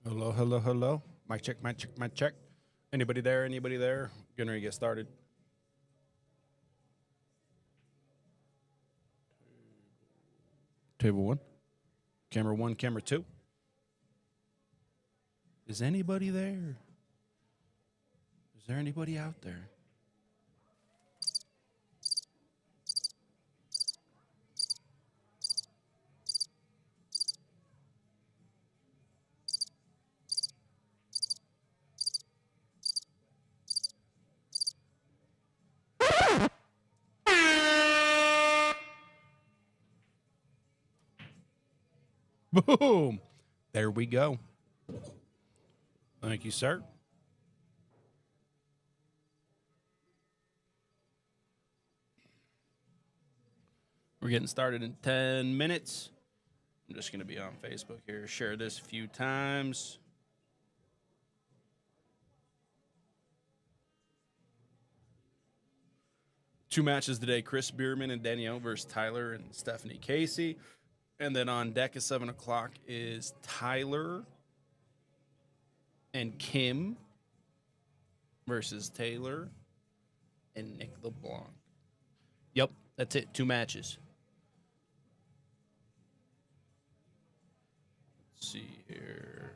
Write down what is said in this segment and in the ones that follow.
Hello, hello, hello. Mic check, mic check, mic check. Anybody there? Anybody there? Getting ready to get started. Table one, camera two. Is anybody there? Is there anybody out there? Boom. There we go. Thank you, sir. We're getting started in 10 minutes. I'm just going to be on Facebook here. Share this a few times. Two matches today, Chris Biermann and Danielle versus Tyler and Stephanie Casey. And then on deck at 7 o'clock is Tyler and Kim versus Taylor and Nick LeBlanc. Yep, that's it. Two matches. Let's see here.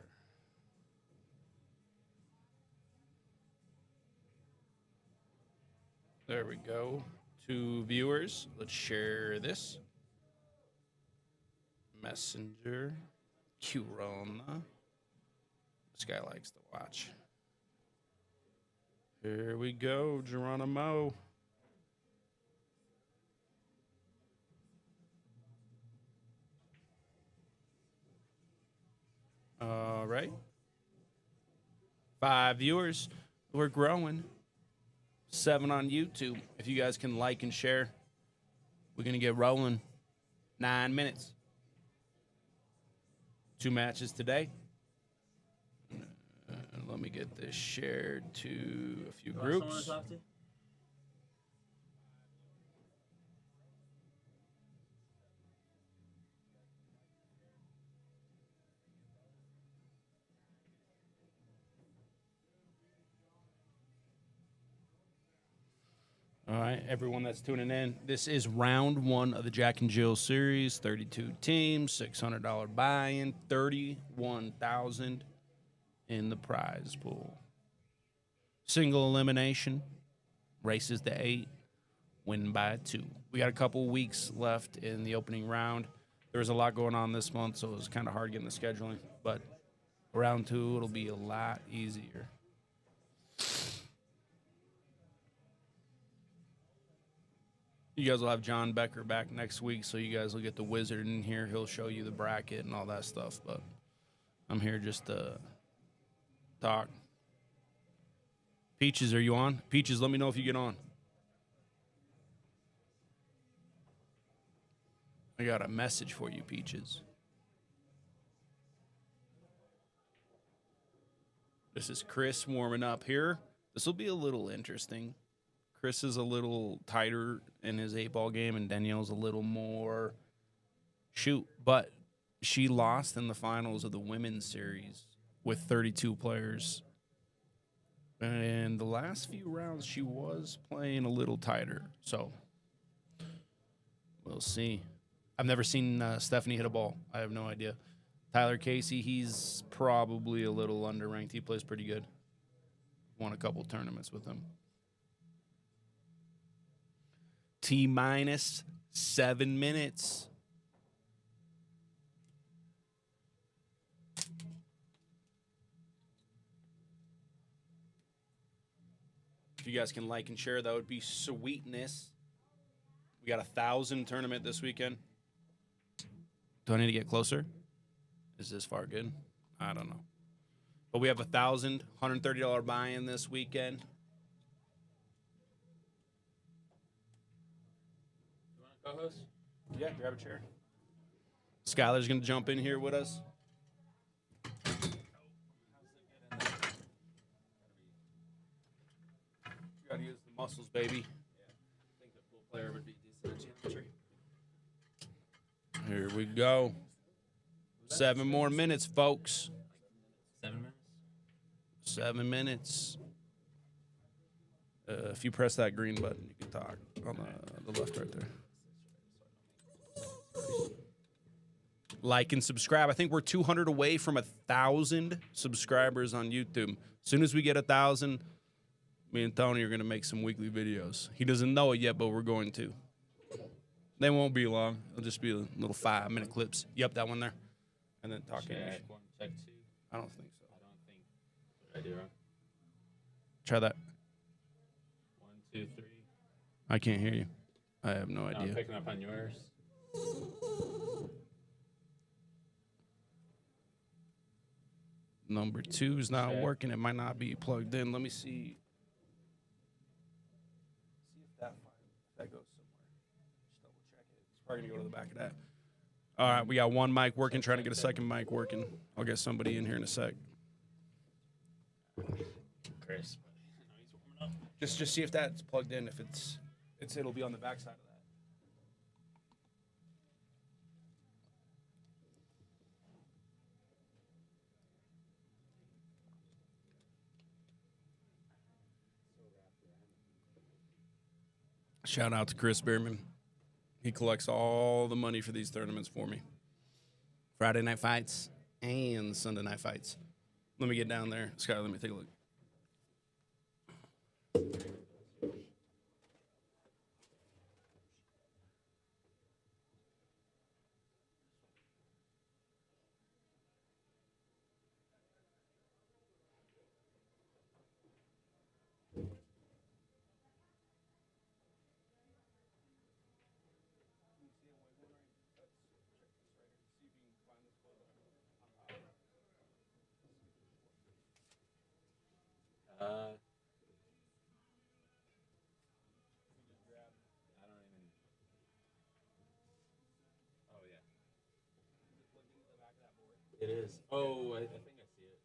There we go. Two viewers. Let's share this. Messenger. Corona. This guy likes to watch. Here we go, Geronimo. All right. 5 viewers. We're growing. 7 on YouTube. If you guys can like and share, we're going to get rolling. 9 minutes. 2 matches today. Let me get this shared to a few groups. All right, everyone that's tuning in, this is round 1 of the Jack and Jill series. 32 teams, $600 buy-in, $31,000 in the prize pool. Single elimination, races to 8, win by 2. We got a couple weeks left in the opening round. There was a lot going on this month, so it was kind of hard getting the scheduling. But round 2, it'll be a lot easier. You guys will have John Becker back next week, so you guys will get the wizard in here. He'll show you the bracket and all that stuff, but I'm here just to talk. Peaches, are you on? Peaches, let me know if you get on. I got a message for you, Peaches. This is Chris warming up here. This will be a little interesting. Chris is a little tighter in his 8-ball game, and Danielle's a little more shoot. But she lost in the finals of the women's series with 32 players. And the last few rounds, she was playing a little tighter. So we'll see. I've never seen Stephanie hit a ball. I have no idea. Tyler Casey, he's probably a little underranked. He plays pretty good. Won a couple tournaments with him. T-minus 7 minutes. If you guys can like and share, that would be sweetness. We got 1,000 tournament this weekend. Do I need to get closer? Is this far good? I don't know. But we have 1,000, $130 buy-in this weekend. Co-host? Yeah, grab a chair. Skylar's going to jump in here with us. You got to use the muscles, baby. I think the pool player would be decent at geometry. Here we go. 7 more minutes, folks. 7 7 minutes. If you press that green button, you can talk on the left right there. Like and subscribe. I think we're 200 away from 1,000 subscribers on YouTube. As soon as we get 1,000, me and Tony are going to make some weekly videos. He doesn't know it yet, but we're going to. They won't be long. It'll just be little 5-minute clips. Yep, that one there. And then talking. Check 1, check 2. I don't think so. I don't think. What did I do wrong? Try that. 1, 2, 3. I can't hear you. I have no I'm idea. picking up on yours. Number 2 is not Check. working. It might not be plugged in. Let me see. See if that goes somewhere. Just double check it. It's probably gonna go to the back of that. All right, we got one mic working. Trying to get a second mic working. I'll get somebody in here in a sec. Chris. He's warming up. Just see if that's plugged in. If it'll be on the back side of that. Shout out to Chris Biermann. He collects all the money for these tournaments for me. Friday night fights and Sunday night fights. Let me get down there. Skylar, let me take a look. I don't even. Oh yeah. It is. Oh, I think I see it.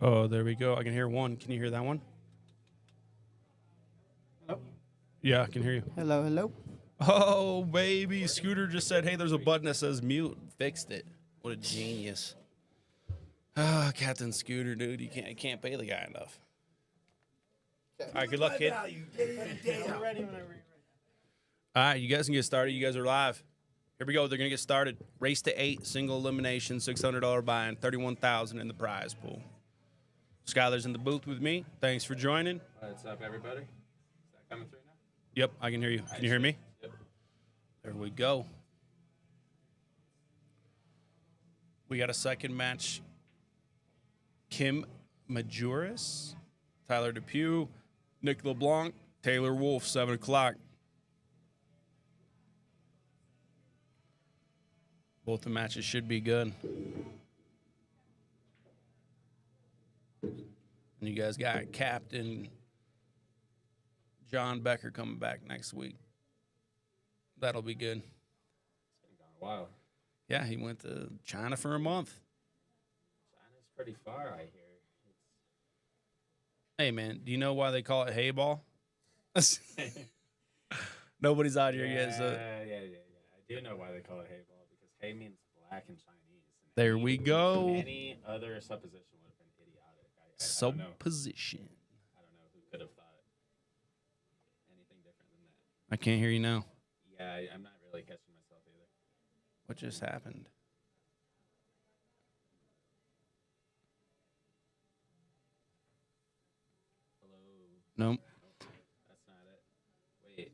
Oh, there we go. I can hear one. Can you hear that one? Hello? Yeah, I can hear you. Hello, hello. Oh, baby. Scooter just said, hey, there's a button that says mute. Fixed it. What a genius. Ah, Captain Scooter, dude. You can't pay the guy enough. All right, good luck, kid. All right, you guys can get started. You guys are live. Here we go. They're going to get started. Race to 8, single elimination, $600 buy-in, $31,000 in the prize pool. Skylar's in the booth with me. Thanks for joining. What's up, everybody? Is that coming through now? Yep, I can hear you. Can you hear me? Yep. There we go. We got a second match. Kim Majerus, Tyler Depew, Nick LeBlanc, Taylor Wolf, 7 o'clock. Both the matches should be good. And you guys got Captain John Becker coming back next week. That'll be good. It's been gone a while. Yeah, he went to China for a month. China's pretty far, I hear. Hey, man, do you know why they call it hay ball? Nobody's out here yet. So. Yeah. I do know why they call it hay ball, because hay means black in Chinese. And There we go. Any other supposition would have been idiotic. Supposition. I don't know who could have thought anything different than that. I can't hear you now. Yeah, I'm not really catching myself either. What just happened? Hello? Nope. That's not it. Wait,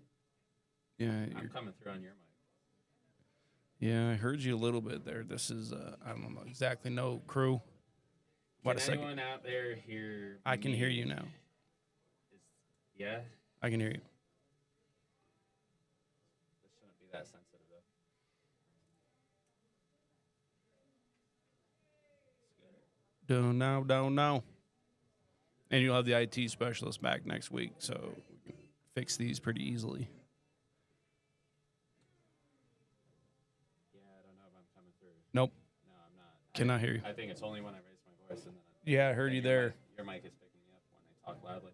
Yeah, I'm coming through on your mic. yeah, I heard you a little bit there. This is, I don't know exactly. No, crew. What a Can second. anyone out there hear I can me? hear you now. Yeah? I can hear you. This shouldn't be that sensitive, though. Don't know. And you'll have the IT specialist back next week, so we can fix these pretty easily. Yeah, I don't know if I'm coming through. Nope. No, I'm not. Cannot hear you. I think it's only when I raise my voice and then Yeah, I heard you there. Your mic is picking me up when I talk loudly.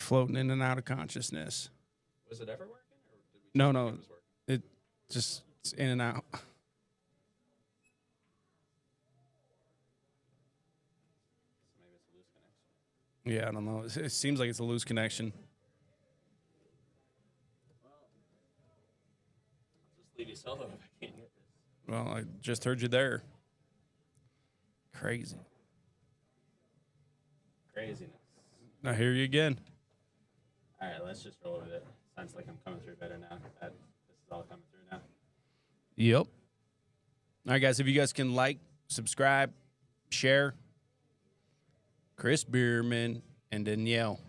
Floating in and out of consciousness. Was it ever working, or did we? No, just no. think it was working? Just it's in and out. So maybe it's a loose connection. Yeah, I don't know. It seems like it's a loose connection. Well, I'll just leave you solo if I can't get this. Well, I just heard you there. Crazy. Craziness. I hear you again. All right, let's just roll with it. Sounds like I'm coming through better now. This is all coming through now. Yep. All right, guys, if you guys can like, subscribe, share. Chris Biermann and Danielle.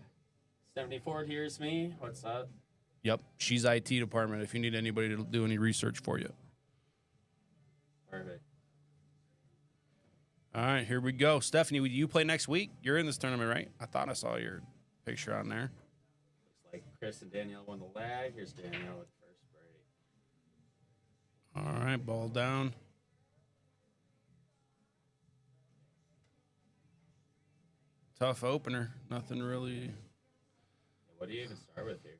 74, here's me. What's up? Yep, she's IT department if you need anybody to do any research for you. Perfect. All right, here we go. Stephanie, will you play next week? You're in this tournament, right? I thought I saw your picture on there. Looks like Chris and Danielle won the lag. Here's Danielle with first break. All right, ball down. Tough opener. Nothing really. What do you even start with here?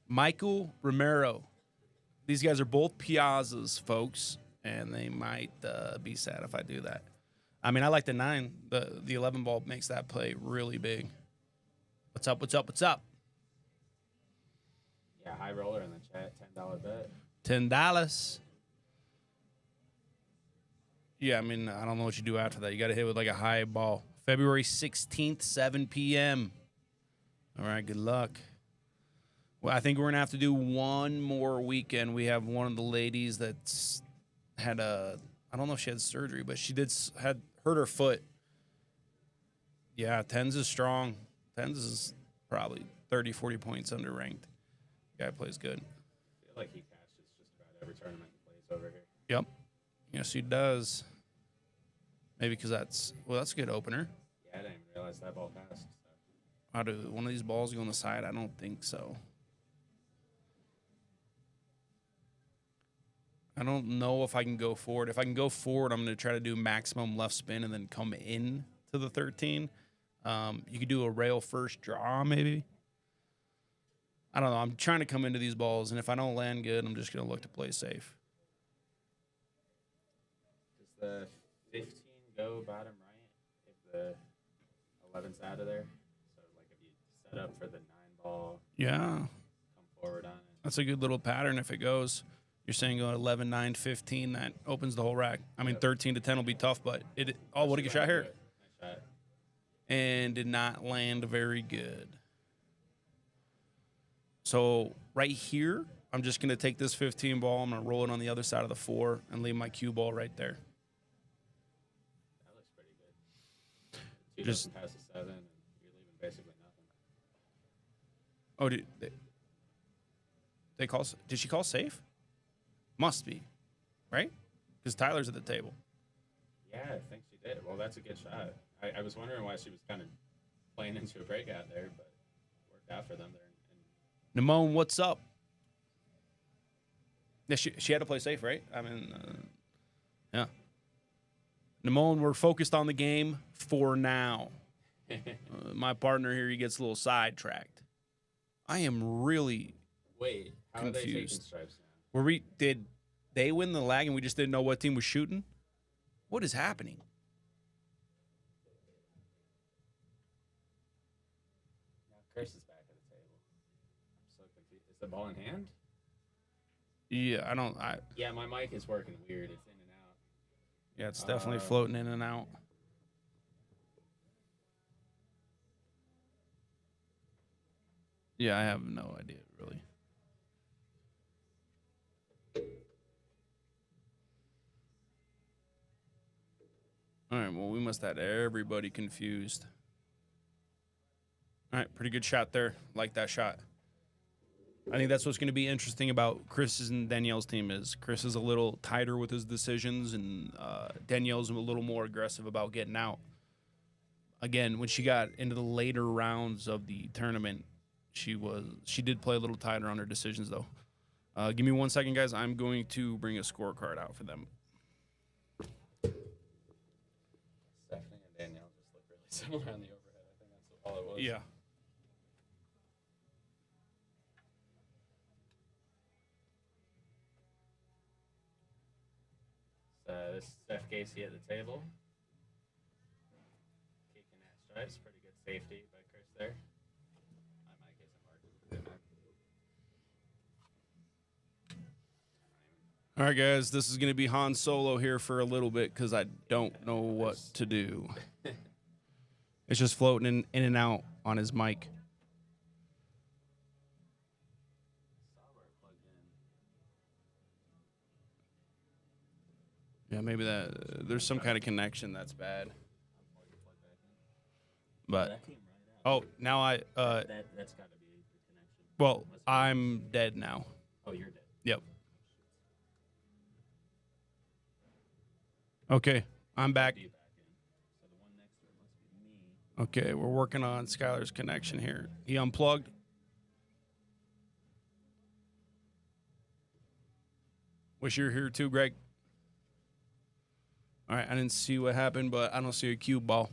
Michael Romero. These guys are both Piazzas, folks, and they might be sad if I do that. I mean, I like the 9. The 11 ball makes that play really big. What's up? Yeah, high roller in the chat. $10 bet. $10. Yeah, I mean, I don't know what you do after that. You got to hit with like a high ball. February 16th, 7 p.m. All right, good luck. Well, I think we're going to have to do one more weekend. We have one of the ladies that's had I don't know if she had surgery, but she had hurt her foot. Yeah, 10s is strong. 10s is probably 30, 40 points underranked. Guy plays good. I feel like he catches just about every tournament he plays over here. Yep. Yes, he does. Maybe because that's a good opener. Yeah, I didn't even realize that ball passed. So. How do one of these balls go on the side? I don't think so. I don't know if I can go forward. If I can go forward, I'm going to try to do maximum left spin and then come in to the 13. You could do a rail first draw, maybe. I don't know. I'm trying to come into these balls, and if I don't land good, I'm just going to look to play safe. Does the 15 go bottom right if the 11's out of there. So like if you set up for the 9 ball, Yeah. come forward on it. That's a good little pattern if it goes. You're saying go 11, 9, 15. That opens the whole rack. I mean, 13 to 10 will be tough, but it. Oh, what a good shot here. Nice shot. And did not land very good. So right here, I'm just going to take this 15 ball. I'm going to roll it on the other side of the 4 and leave my cue ball right there. That looks pretty good. 2 Just doesn't pass a 7, and you're leaving basically nothing. Oh, did they call? Did she call safe? Must be, right? Because Tyler's at the table. Yeah, I think she did. Well, that's a good shot. I was wondering why she was kind of playing into a breakout there, but it worked out for them there. Nimone, what's up? Yeah, she had to play safe, right? I mean, yeah. Nimone, we're focused on the game for now. My partner here, he gets a little sidetracked. I am really Wait, how confused. are they taking stripes now? Did they win the lag and we just didn't know what team was shooting? What is happening? Now Chris is back at the table. I'm so confused. Is the ball in hand? Yeah, Yeah, my mic is working weird. It's in and out. Yeah, it's definitely floating in and out. Yeah, I have no idea, really. All right, well, we must have everybody confused. All right, pretty good shot there. Like that shot. I think that's what's going to be interesting about Chris's and Danielle's team is Chris is a little tighter with his decisions, and Danielle's a little more aggressive about getting out. Again, when she got into the later rounds of the tournament, she did play a little tighter on her decisions, though. Give me 1 second, guys. I'm going to bring a scorecard out for them. Stephanie and Danielle just look really similar on the overhead. I think that's all it was. Yeah. This is Steph Casey at the table. Kicking at stripes. Pretty good safety by Chris there. My mic isn't working. All right, guys. This is going to be Han Solo here for a little bit because I don't know what to do. It's just floating in and out on his mic. Yeah, maybe there's some kind of connection that's bad. But oh, now that's got to be the connection. well, I'm dead now. Oh, you're dead. Yep. Okay, I'm back. So the one next to it must be me. Okay, we're working on Skylar's connection here. He unplugged. Wish you were here too, Greg. All right, I didn't see what happened, but I don't see a cue ball.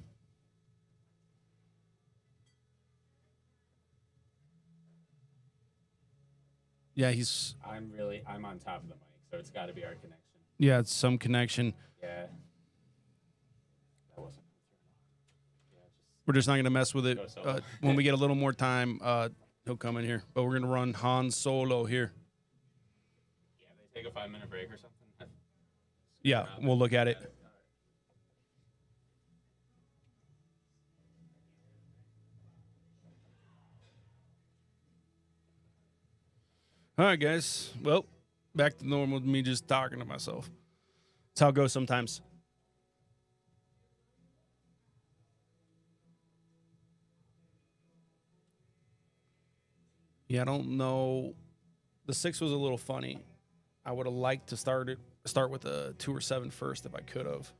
Yeah, I'm on top of the mic, so it's got to be our connection. Yeah, it's some connection. Yeah. That wasn't. We're just not going to mess with it. Go solo. When we get a little more time, he'll come in here. But we're going to run Han Solo here. Yeah, they take a 5-minute break or something. Yeah, we'll look at it. All right, guys. Well, back to normal with me just talking to myself. That's how it goes sometimes. Yeah, I don't know. The 6 was a little funny. I would have liked to start with a 2 or 7 first if I could have.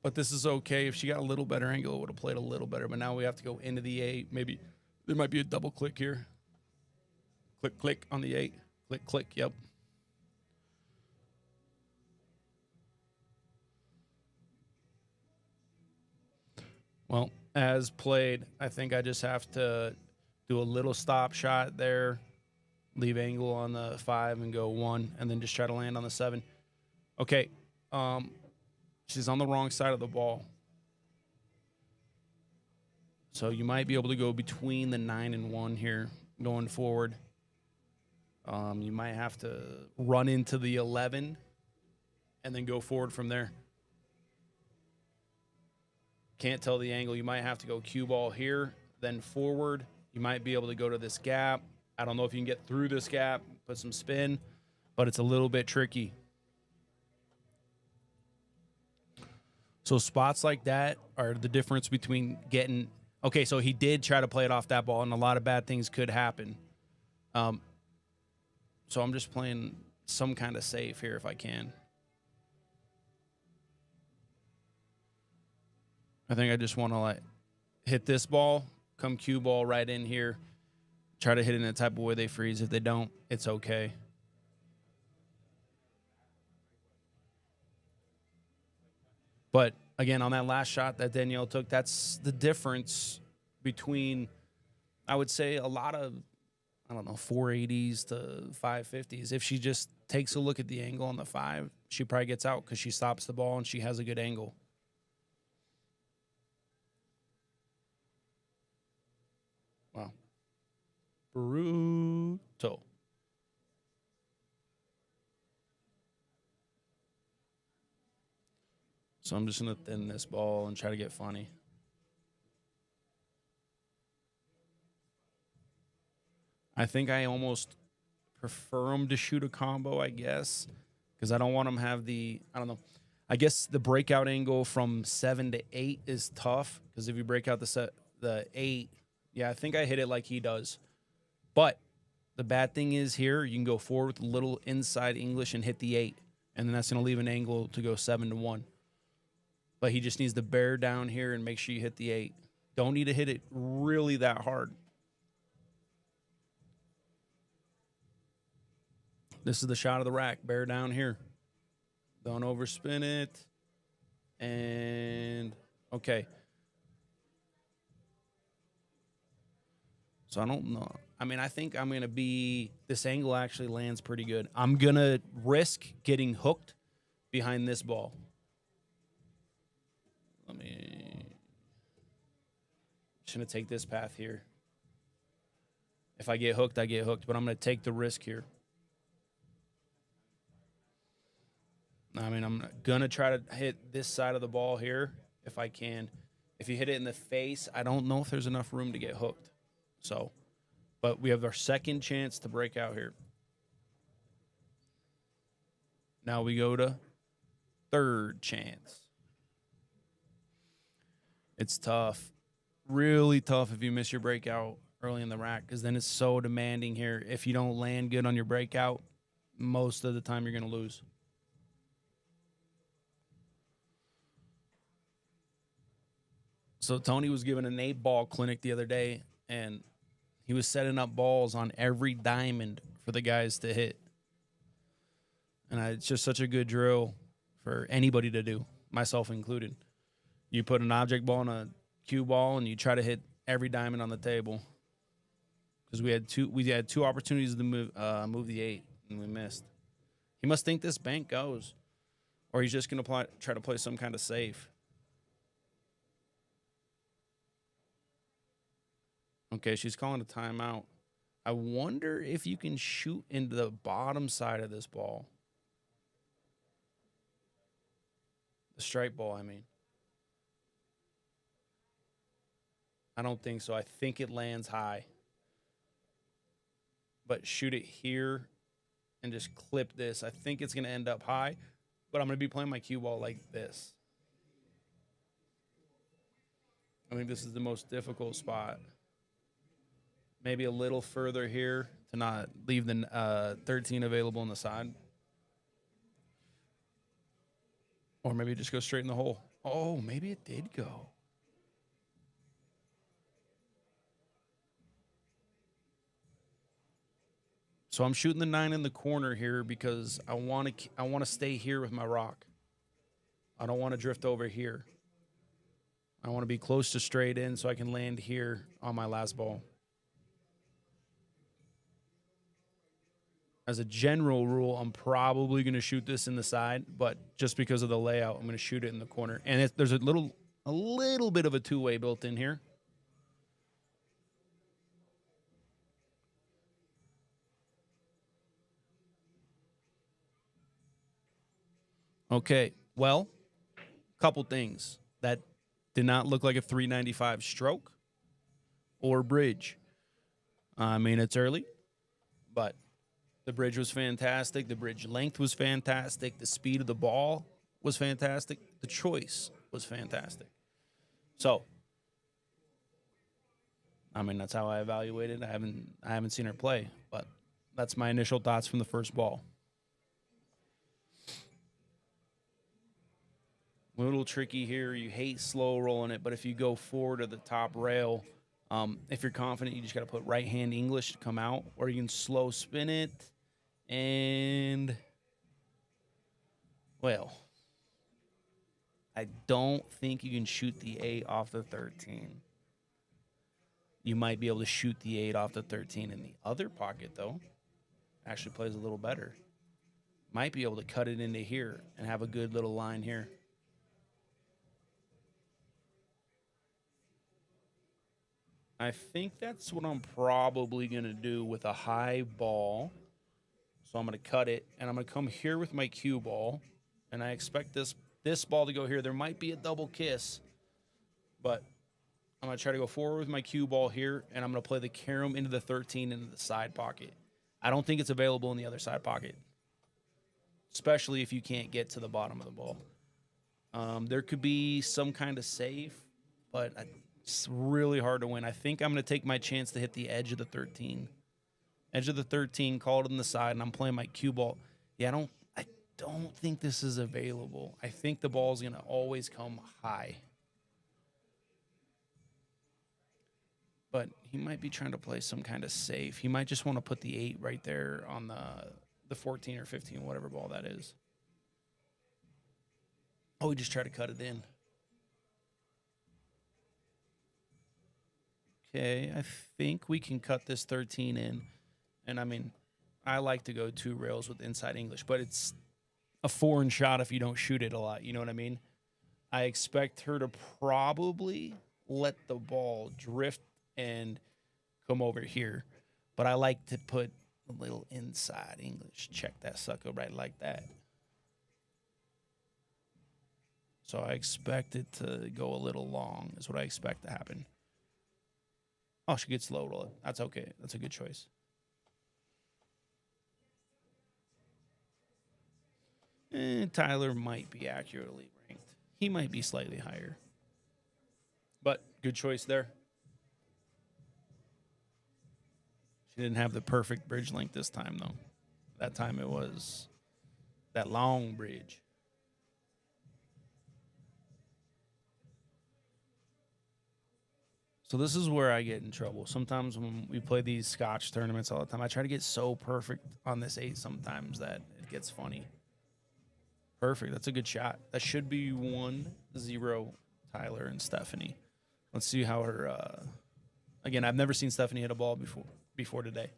But this is okay. If she got a little better angle, it would have played a little better. But now we have to go into the 8. Maybe there might be a double click here. Click, click on the 8. Click, click. Yep. Well, as played, I think I just have to do a little stop shot there, leave angle on the 5 and go 1, and then just try to land on the 7. Okay. She's on the wrong side of the ball. So you might be able to go between the 9 and 1 here going forward. You might have to run into the 11 and then go forward from there. Can't tell the angle. You might have to go cue ball here, then forward. You might be able to go to this gap. I don't know if you can get through this gap, put some spin, but it's a little bit tricky. So spots like that are the difference between getting... Okay, so he did try to play it off that ball, and a lot of bad things could happen. So I'm just playing some kind of safe here if I can. I think I just want to like hit this ball, come cue ball right in here, try to hit it in a type of way they freeze. If they don't, it's okay. But again, on that last shot that Danielle took, that's the difference between, I would say, a lot of, I don't know, 480s to 550s. If she just takes a look at the angle on the 5, she probably gets out because she stops the ball and she has a good angle. Wow. Brutal. So I'm just going to thin this ball and try to get funny. I think I almost prefer them to shoot a combo, I guess, because I don't want them to have the, I don't know. I guess the breakout angle from 7 to 8 is tough because if you break out the 8, yeah, I think I hit it like he does. But the bad thing is here, you can go forward with a little inside English and hit the 8, and then that's going to leave an angle to go 7 to 1. But he just needs to bear down here and make sure you hit the 8. Don't need to hit it really that hard. This is the shot of the rack. Bear down here. Don't overspin it. And, okay. So I don't know. I mean, I think I'm going to be, this angle actually lands pretty good. I'm going to risk getting hooked behind this ball. I'm just going to take this path here. If I get hooked, I get hooked, but I'm going to take the risk here. I mean, I'm going to try to hit this side of the ball here if I can. If you hit it in the face, I don't know if there's enough room to get hooked. So, but we have our second chance to break out here. Now we go to third chance. It's tough. Really tough if you miss your breakout early in the rack because then it's so demanding here. If you don't land good on your breakout, most of the time you're going to lose. So Tony was giving an 8-ball clinic the other day, and he was setting up balls on every diamond for the guys to hit. And it's just such a good drill for anybody to do, myself included. You put an object ball and a cue ball, and you try to hit every diamond on the table. Because we had two opportunities to move the 8, and we missed. He must think this bank goes, or he's just going to try to play some kind of safe. Okay, she's calling a timeout. I wonder if you can shoot into the bottom side of this ball. The strike ball, I mean. I don't think so. I think it lands high. But shoot it here and just clip this. I think it's going to end up high, but I'm going to be playing my cue ball like this. I think this is the most difficult spot. Maybe a little further here to not leave the 13 available on the side. Or maybe just go straight in the hole. Oh, maybe it did go. So I'm shooting the 9 in the corner here because I want to stay here with my rock. I don't want to drift over here. I want to be close to straight in so I can land here on my last ball. As a general rule, I'm probably going to shoot this in the side, but just because of the layout, I'm going to shoot it in the corner. And there's a little bit of a two-way built in here. Okay, well, couple things that did not look like a 395 stroke or bridge. I mean, it's early, but the bridge was fantastic. The bridge length was fantastic. The speed of the ball was fantastic. The choice was fantastic. So, I mean, that's how I evaluated. I haven't seen her play, but that's my initial thoughts from the first ball. A little tricky here. You hate slow rolling it, but if you go forward to the top rail, if you're confident, you just got to put right hand English to come out, or you can slow spin it. And, well, I don't think you can shoot the 8 off the 13. You might be able to shoot the 8 off the 13 in the other pocket, though. Actually plays a little better. Might be able to cut it into here and have a good little line here. I think that's what I'm probably going to do with a high ball. So I'm going to cut it, and I'm going to come here with my cue ball, and I expect this ball to go here. There might be a double kiss, but I'm going to try to go forward with my cue ball here, and I'm going to play the carom into the 13 into the side pocket. I don't think it's available in the other side pocket, especially if you can't get to the bottom of the ball. There could be some kind of save, but it's really hard to win. I think I'm going to take my chance to hit the edge of the 13. Edge of the 13, call it on the side, and I'm playing my cue ball. Yeah, I don't think this is available. I think the ball's going to always come high. But he might be trying to play some kind of safe. He might just want to put the 8 right there on the 14 or 15, whatever ball that is. Oh, he just tried to cut it in. Okay, I think we can cut this 13 in. And, I mean, I like to go 2 rails with inside English, but it's a foreign shot if you don't shoot it a lot. You know what I mean? I expect her to probably let the ball drift and come over here. But I like to put a little inside English. Check that sucker right like that. So I expect it to go a little long is what I expect to happen. Oh, she gets slow roll it. That's okay. That's a good choice. Tyler might be accurately ranked. He might be slightly higher. But good choice there. She didn't have the perfect bridge length this time, though. That time it was that long bridge. So this is where I get in trouble. Sometimes when we play these Scotch tournaments all the time, I try to get so perfect on this 8 sometimes that it gets funny. Perfect. That's a good shot. That should be 1-0 Tyler and Stephanie. Let's see how her... Again, I've never seen Stephanie hit a ball before today.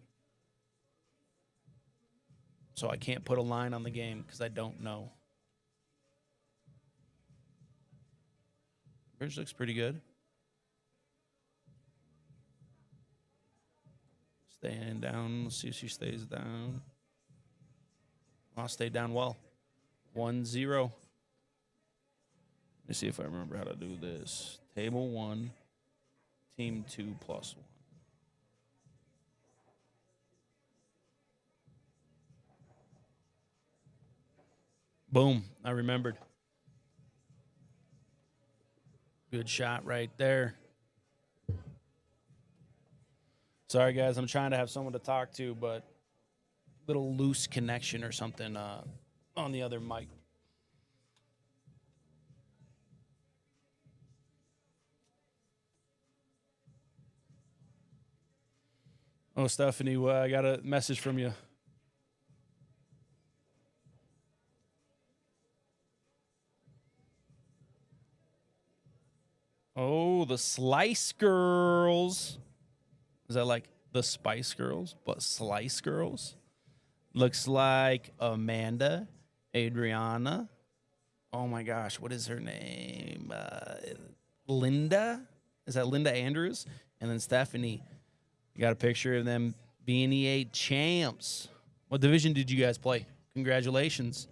So I can't put a line on the game because I don't know. Bridge looks pretty good. Staying down. Let's see if she stays down. I'll stay down well. 1-0. Let me see if I remember how to do this. Table 1, team 2 plus 1. Boom. I remembered. Good shot right there. Sorry, guys. I'm trying to have someone to talk to, but little loose connection or something on the other mic. Oh, Stephanie, I got a message from you. Oh, the Slice Girls. Is that like the Spice Girls, but Slice Girls? Looks like Amanda, Adriana. Oh my gosh, what is her name? Linda? Is that Linda Andrews? And then Stephanie. You got a picture of them being EA champs. What division did you guys play? Congratulations.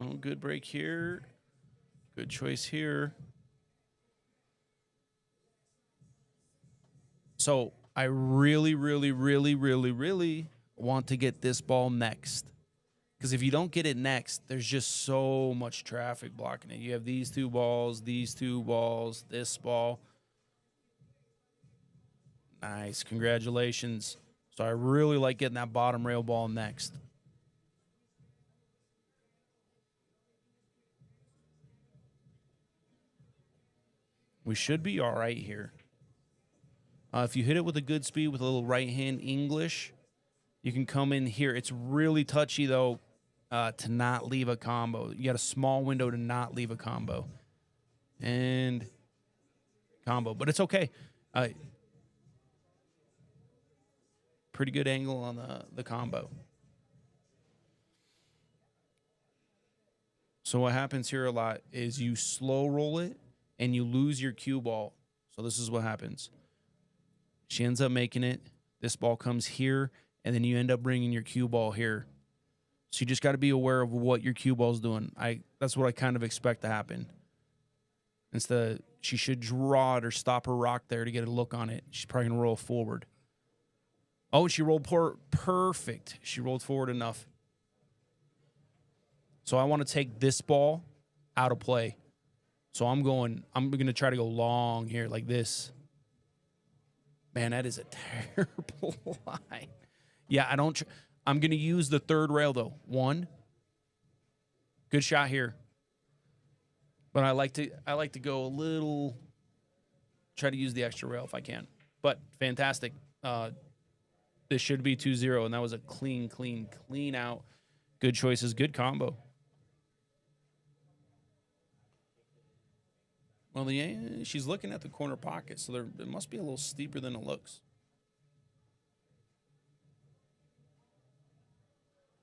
Oh, good break here. Good choice here. So I really, really, really, really, really want to get this ball next. Because if you don't get it next, there's just so much traffic blocking it. You have these two balls, this ball. Nice. Congratulations. So I really like getting that bottom rail ball next. We should be all right here. If you hit it with a good speed with a little right hand English, you can come in here. It's really touchy, though, to not leave a combo. You got a small window to not leave a combo. And combo. But it's okay. Pretty good angle on the combo. So what happens here a lot is you slow roll it and you lose your cue ball. So this is what happens. She ends up making it. This ball comes here, and then you end up bringing your cue ball here. So you just got to be aware of what your cue ball is doing. That's what I kind of expect to happen. Instead, she should draw it or stop her rock there to get a look on it. She's probably going to roll forward. Oh, she rolled perfect. She rolled forward enough. So I want to take this ball out of play. So I'm going to try to go long here like this. Man, that is a terrible line. Yeah, I'm going to use the third rail, though. One. Good shot here. But I like to go a little, try to use the extra rail if I can. But fantastic. This should be 2-0, and that was a clean out. Good choices, good combo. Well, she's looking at the corner pocket, so it must be a little steeper than it looks.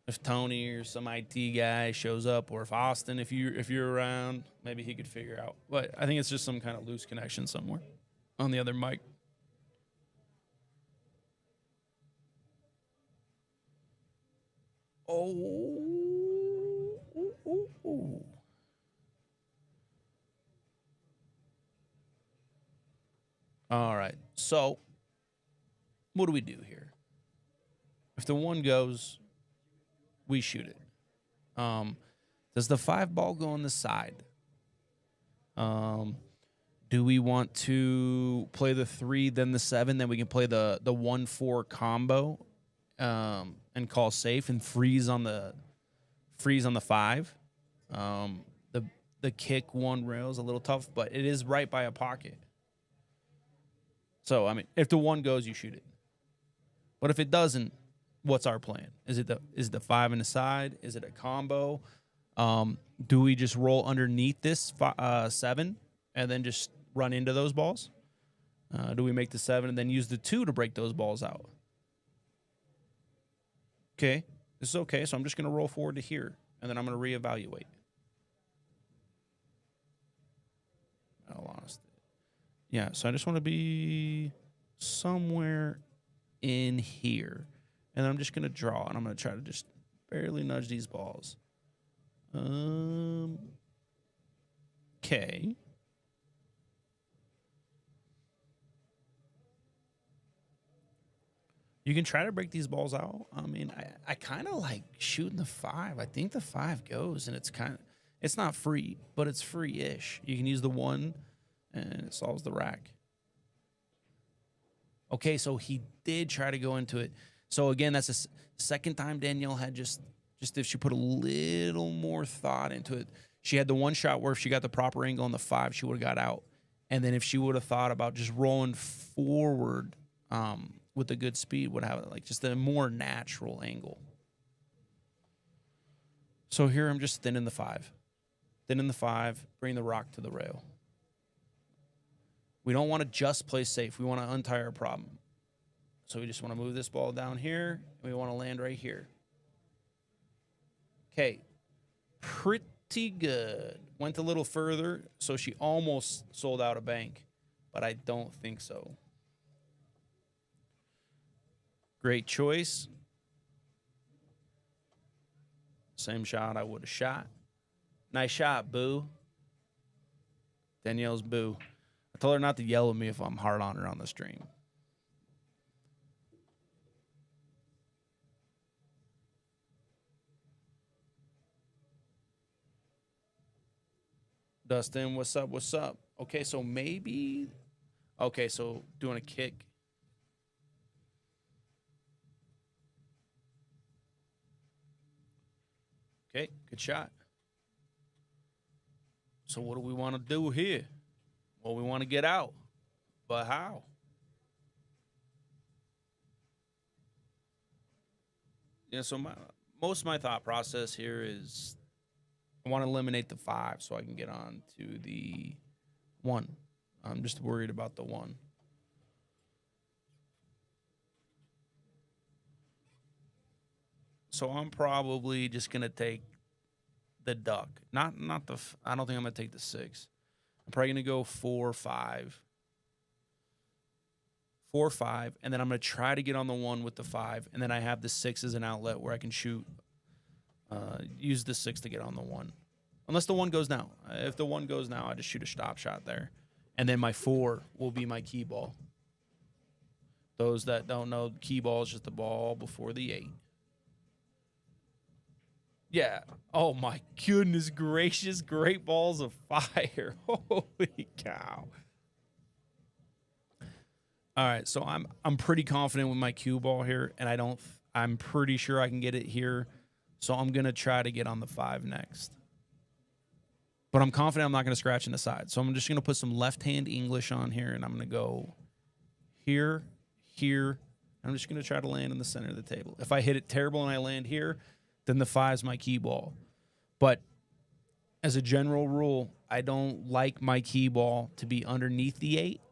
If Tony or some IT guy shows up, or if Austin, if you're around, maybe he could figure out. But I think it's just some kind of loose connection somewhere on the other mic. Oh. Ooh. All right. So, what do we do here? If the one goes, we shoot it. Does the 5 ball go on the side? Do we want to play the 3, then the 7, then we can play the 1-4 combo, and call safe and freeze on the 5? The kick 1 rail is a little tough, but it is right by a pocket. So, I mean, if the 1 goes, you shoot it. But if it doesn't, what's our plan? Is it the 5 and the side? Is it a combo? Do we just roll underneath this 7 and then just run into those balls? Do we make the 7 and then use the 2 to break those balls out? Okay, this is okay. So I'm just going to roll forward to here, and then I'm going to reevaluate. I lost it. Yeah, so I just want to be somewhere in here. And I'm just going to draw, and I'm going to try to just barely nudge these balls. Okay. You can try to break these balls out. I mean, I kind of like shooting the 5. I think the 5 goes, and it's not free, but it's free-ish. You can use the 1, and it solves the rack. Okay, so he did try to go into it. So, again, that's the second time Danielle had just if she put a little more thought into it. She had the one shot where if she got the proper angle on the 5, she would have got out. And then if she would have thought about just rolling forward with a good speed, would have like just a more natural angle. So here I'm just thinning the 5. Thinning the 5, bring the rock to the rail. We don't want to just play safe. We want to untie our problem. So we just want to move this ball down here, and we want to land right here. Okay, pretty good. Went a little further, so she almost sold out a bank, but I don't think so. Great choice. Same shot I would have shot. Nice shot, boo. Danielle's boo. I told her not to yell at me if I'm hard on her on the stream. Dustin, what's up? What's up? Okay, so maybe. Okay, so doing a kick. Okay, good shot. So what do we want to do here? Well, we want to get out, but how? Yeah, so most of my thought process here is I want to eliminate the 5 so I can get on to the 1. I'm just worried about the 1. So I'm probably just gonna take the duck. Not the. I don't think I'm gonna take the 6. I'm probably gonna go 4-5. 4-5, and then I'm gonna try to get on the 1 with the 5, and then I have the 6 as an outlet where I can shoot. Use the 6 to get on the 1, unless the 1 goes now. If the 1 goes now, I just shoot a stop shot there, and then my 4 will be my key ball. Those that don't know, key ball is just the ball before the 8. Yeah. Oh my goodness gracious! Great balls of fire! Holy cow! All right, so I'm pretty confident with my cue ball here, and I'm pretty sure I can get it here. So I'm gonna try to get on the 5 next. But I'm confident I'm not gonna scratch in the side. So I'm just gonna put some left hand English on here, and I'm gonna go here, here. I'm just gonna try to land in the center of the table. If I hit it terrible and I land here, then the 5's my key ball. But as a general rule, I don't like my key ball to be underneath the 8.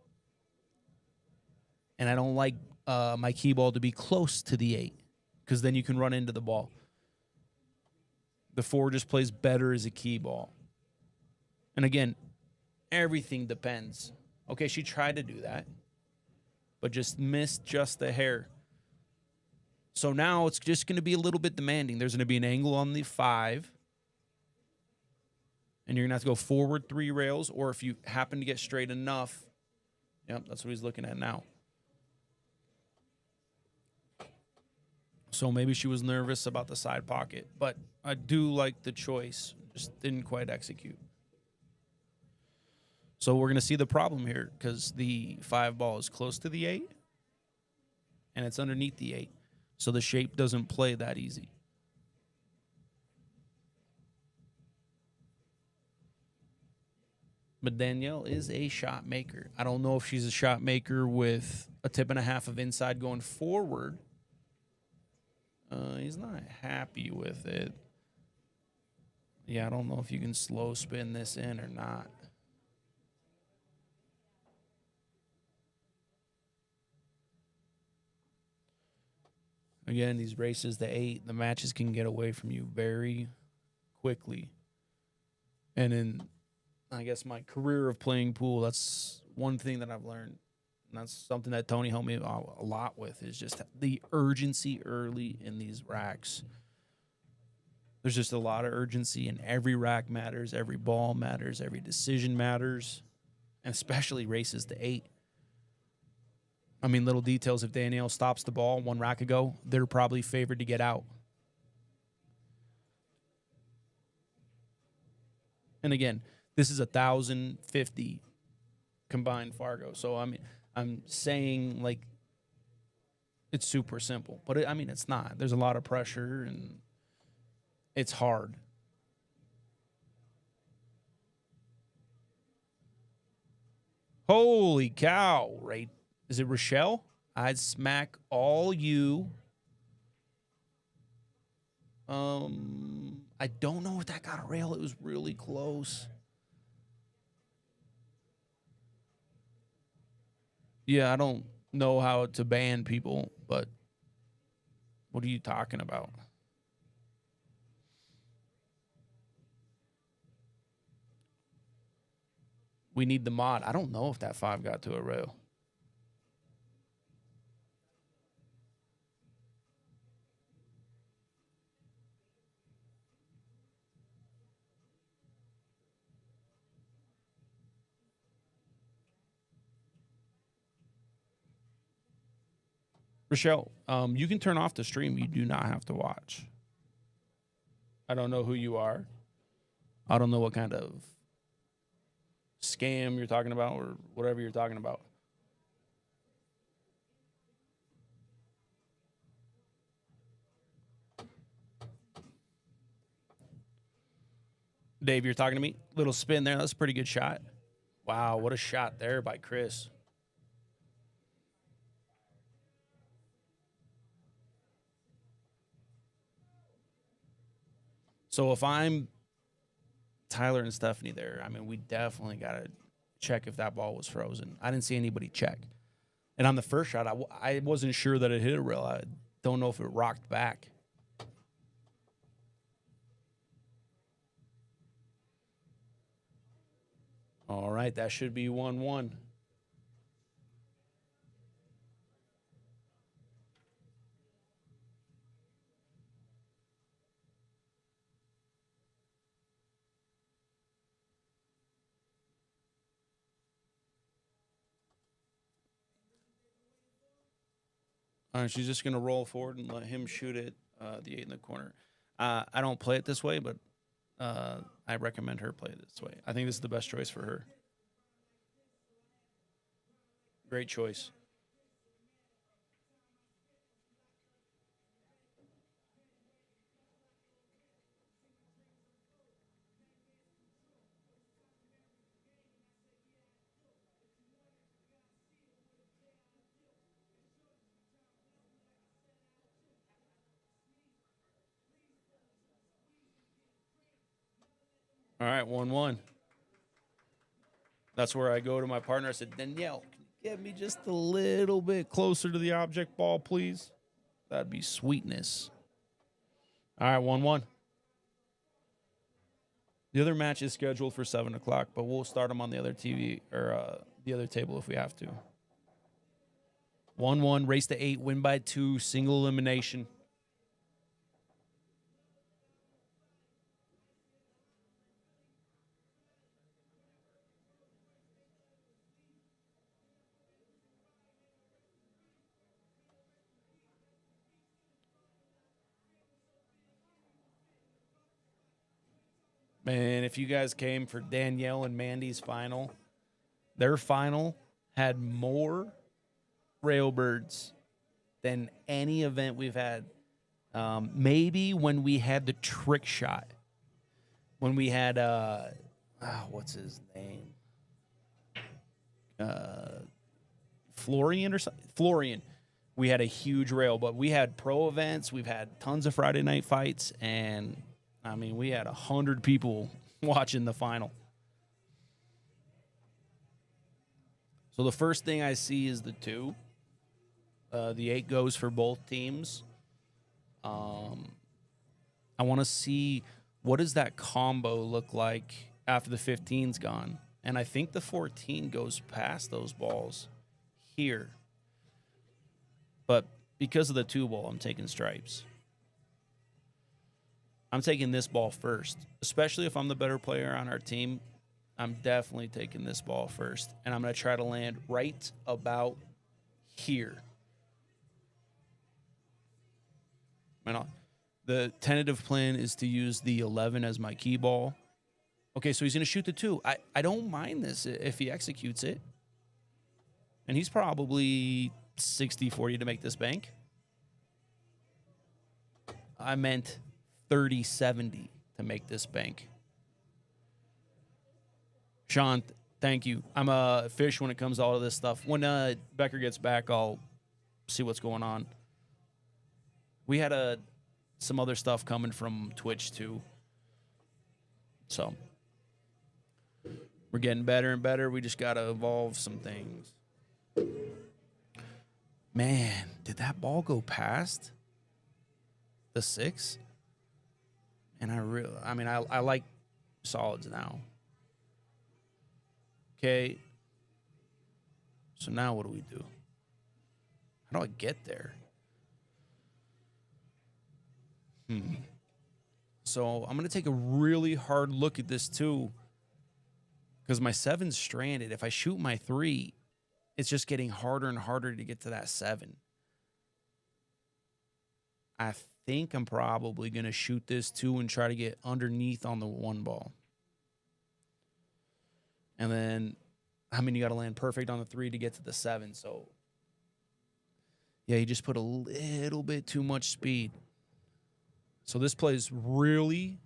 And I don't like my key ball to be close to the 8, because then you can run into the ball. The 4 just plays better as a key ball. And again, everything depends. Okay, she tried to do that, but just missed just the hair. So now it's just going to be a little bit demanding. There's going to be an angle on the 5, and you're going to have to go forward 3 rails, or if you happen to get straight enough, yep, that's what he's looking at now. So maybe she was nervous about the side pocket, but I do like the choice. Just didn't quite execute. So we're going to see the problem here, because the 5 ball is close to the 8, and it's underneath the 8. So the shape doesn't play that easy. But Danielle is a shot maker. I don't know if she's a shot maker with a tip and a half of inside going forward. He's not happy with it. Yeah, I don't know if you can slow spin this in or not. Again, these races to 8, the matches can get away from you very quickly. And in, I guess, my career of playing pool, that's one thing that I've learned. And that's something that Tony helped me a lot with, is just the urgency early in these racks. There's just a lot of urgency, and every rack matters, every ball matters, every decision matters, and especially races to 8. I mean, little details. If Danielle stops the ball 1 rack ago, they're probably favored to get out. And again, this is 1,050 combined Fargo. So, I mean, I'm saying, like, it's super simple. But, it's not. There's a lot of pressure, and it's hard. Holy cow, right? Is it Rochelle? I'd smack all you. I don't know if that got a rail. It was really close. Yeah, I don't know how to ban people, but what are you talking about? We need the mod. I don't know if that 5 got to a rail. Rochelle, you can turn off the stream. You do not have to watch. I don't know who you are. I don't know what kind of scam you're talking about or whatever you're talking about. Dave, you're talking to me? Little spin there. That's a pretty good shot. Wow, what a shot there by Chris. So if I'm Tyler and Stephanie there, I mean, we definitely got to check if that ball was frozen. I didn't see anybody check. And on the first shot, I wasn't sure that it hit a rail. I don't know if it rocked back. All right, that should be 1-1. All right, she's just going to roll forward and let him shoot it, the 8 in the corner. I don't play it this way, but I recommend her play it this way. I think this is the best choice for her. Great choice. All right, 1-1. That's where I go to my partner. I said, Danielle, can you get me just a little bit closer to the object ball, please? That'd be sweetness. All right, 1-1. The other match is scheduled for 7 o'clock, but we'll start them on the other TV or the other table if we have to. 1-1, race to 8, win by 2, single elimination. Man, if you guys came for Danielle and Mandy's final, their final had more railbirds than any event we've had. Maybe when we had the trick shot, when we had what's his name, Florian or something. Florian, we had a huge rail, but we had pro events. We've had tons of Friday night fights, and I mean, we had 100 people watching the final. So the first thing I see is the 2. The 8 goes for both teams. I want to see what does that combo look like after the 15's gone. And I think the 14 goes past those balls here. But because of the 2 ball, I'm taking stripes. I'm taking this ball first, especially if I'm the better player on our team. I'm definitely taking this ball first, and I'm going to try to land right about here. The tentative plan is to use the 11 as my key ball. Okay, so he's going to shoot the 2. I don't mind this if he executes it. And he's probably 60-40 to make this bank. I meant 30-70 to make this bank. Sean, thank you. I'm a fish when it comes to all of this stuff. When Becker gets back, I'll see what's going on. We had some other stuff coming from Twitch, too. So we're getting better and better. We just got to evolve some things. Man, did that ball go past the 6? And I like solids now. Okay. So now what do we do? How do I get there? So I'm going to take a really hard look at this too, because my 7's stranded. If I shoot my 3, it's just getting harder and harder to get to that 7. I think I'm probably going to shoot this 2 and try to get underneath on the 1 ball. And then, you got to land perfect on the 3 to get to the 7. So, yeah, you just put a little bit too much speed. So this plays really...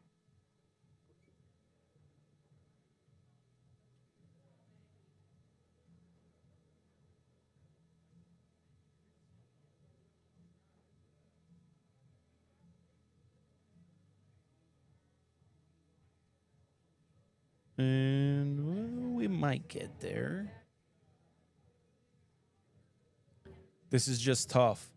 And well, we might get there. This is just tough.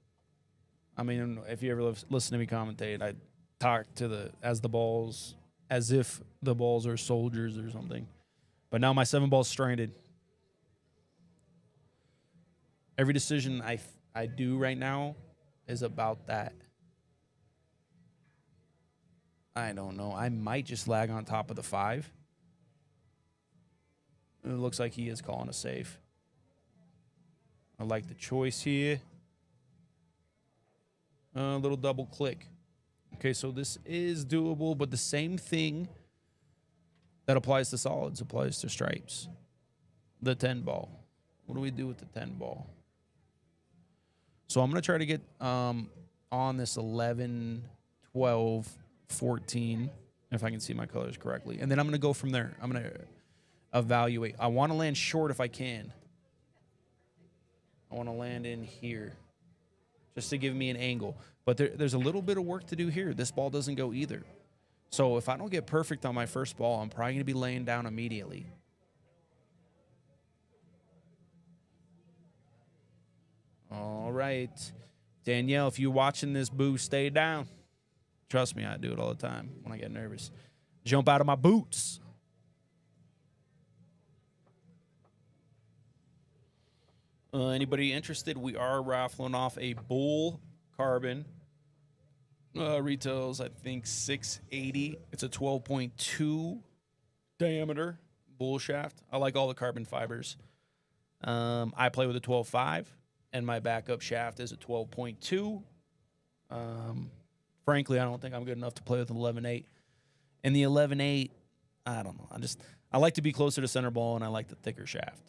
I mean, if you ever listen to me commentate, I talk to as if the balls are soldiers or something. But now my 7 ball's stranded. Every decision I do right now is about that. I don't know. I might just lag on top of the 5. It looks like he is calling a safe. I like the choice here. A little double click. Okay, so this is doable, but the same thing that applies to solids applies to stripes. The 10 ball. What do we do with the 10 ball? So I'm going to try to get on this 11, 12, 14, if I can see my colors correctly. And then I'm going to go from there. I'm going to evaluate. I want to land short if I can. I want to land in here just to give me an angle. But there's a little bit of work to do here. This ball doesn't go either. So if I don't get perfect on my first ball, I'm probably going to be laying down immediately. All right. Danielle, if you're watching this, boo, stay down. Trust me, I do it all the time when I get nervous. Jump out of my boots. Anybody interested? We are raffling off a bull carbon. Retails, I think, $680. It's a 12.2 diameter bull shaft. I like all the carbon fibers. I play with a 12.5, and my backup shaft is a 12.2. Frankly, I don't think I'm good enough to play with an 11.8. And the 11.8, I don't know. I like to be closer to center ball, and I like the thicker shaft.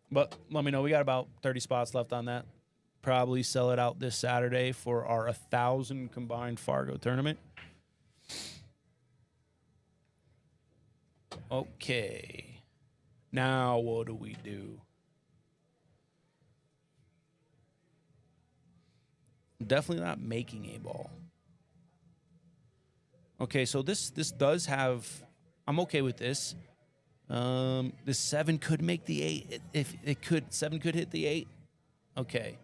But let me know. We got about 30 spots left on that. Probably sell it out this Saturday for our 1,000 combined Fargo tournament. Okay. Now what do we do? I'm definitely not making a ball. Okay, so this does have... I'm okay with this. This 7 could make the 8. If it could, 7 could hit the 8. Okay.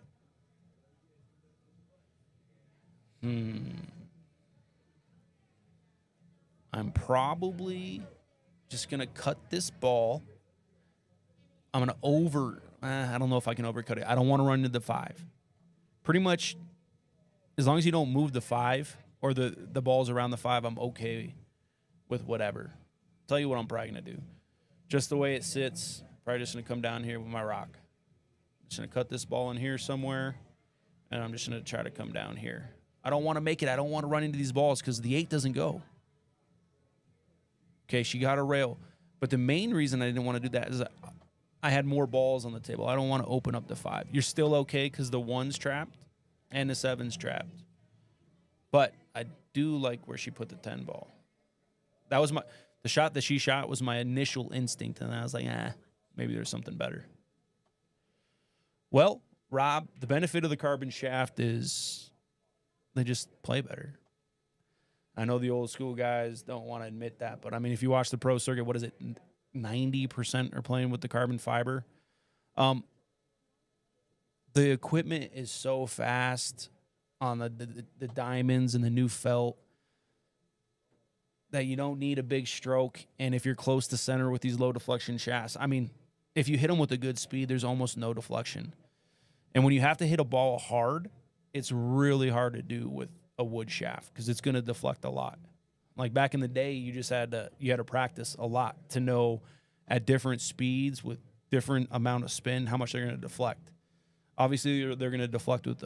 I'm probably just gonna cut this ball. I'm gonna I don't know if I can overcut it. I don't want to run into the 5. Pretty much, as long as you don't move the 5 or the balls around the 5, I'm okay with whatever. Tell you what I'm probably gonna do. Just the way it sits, probably just going to come down here with my rock. Just going to cut this ball in here somewhere, and I'm just going to try to come down here. I don't want to make it. I don't want to run into these balls because the 8 doesn't go. Okay, she got a rail. But the main reason I didn't want to do that is that I had more balls on the table. I don't want to open up the 5. You're still okay because the 1's trapped and the 7's trapped. But I do like where she put the 10 ball. That was the shot that she shot was my initial instinct, and I was like, maybe there's something better. Well, Rob, the benefit of the carbon shaft is they just play better. I know the old school guys don't want to admit that, but I mean, if you watch the pro circuit, what is it? 90% are playing with the carbon fiber. The equipment is so fast on the diamonds and the new felt that you don't need a big stroke. And if you're close to center with these low deflection shafts, I mean, if you hit them with a good speed, there's almost no deflection. And when you have to hit a ball hard, it's really hard to do with a wood shaft because it's going to deflect a lot. Like back in the day, you had to practice a lot to know at different speeds with different amount of spin how much they're going to deflect. Obviously, they're going to deflect with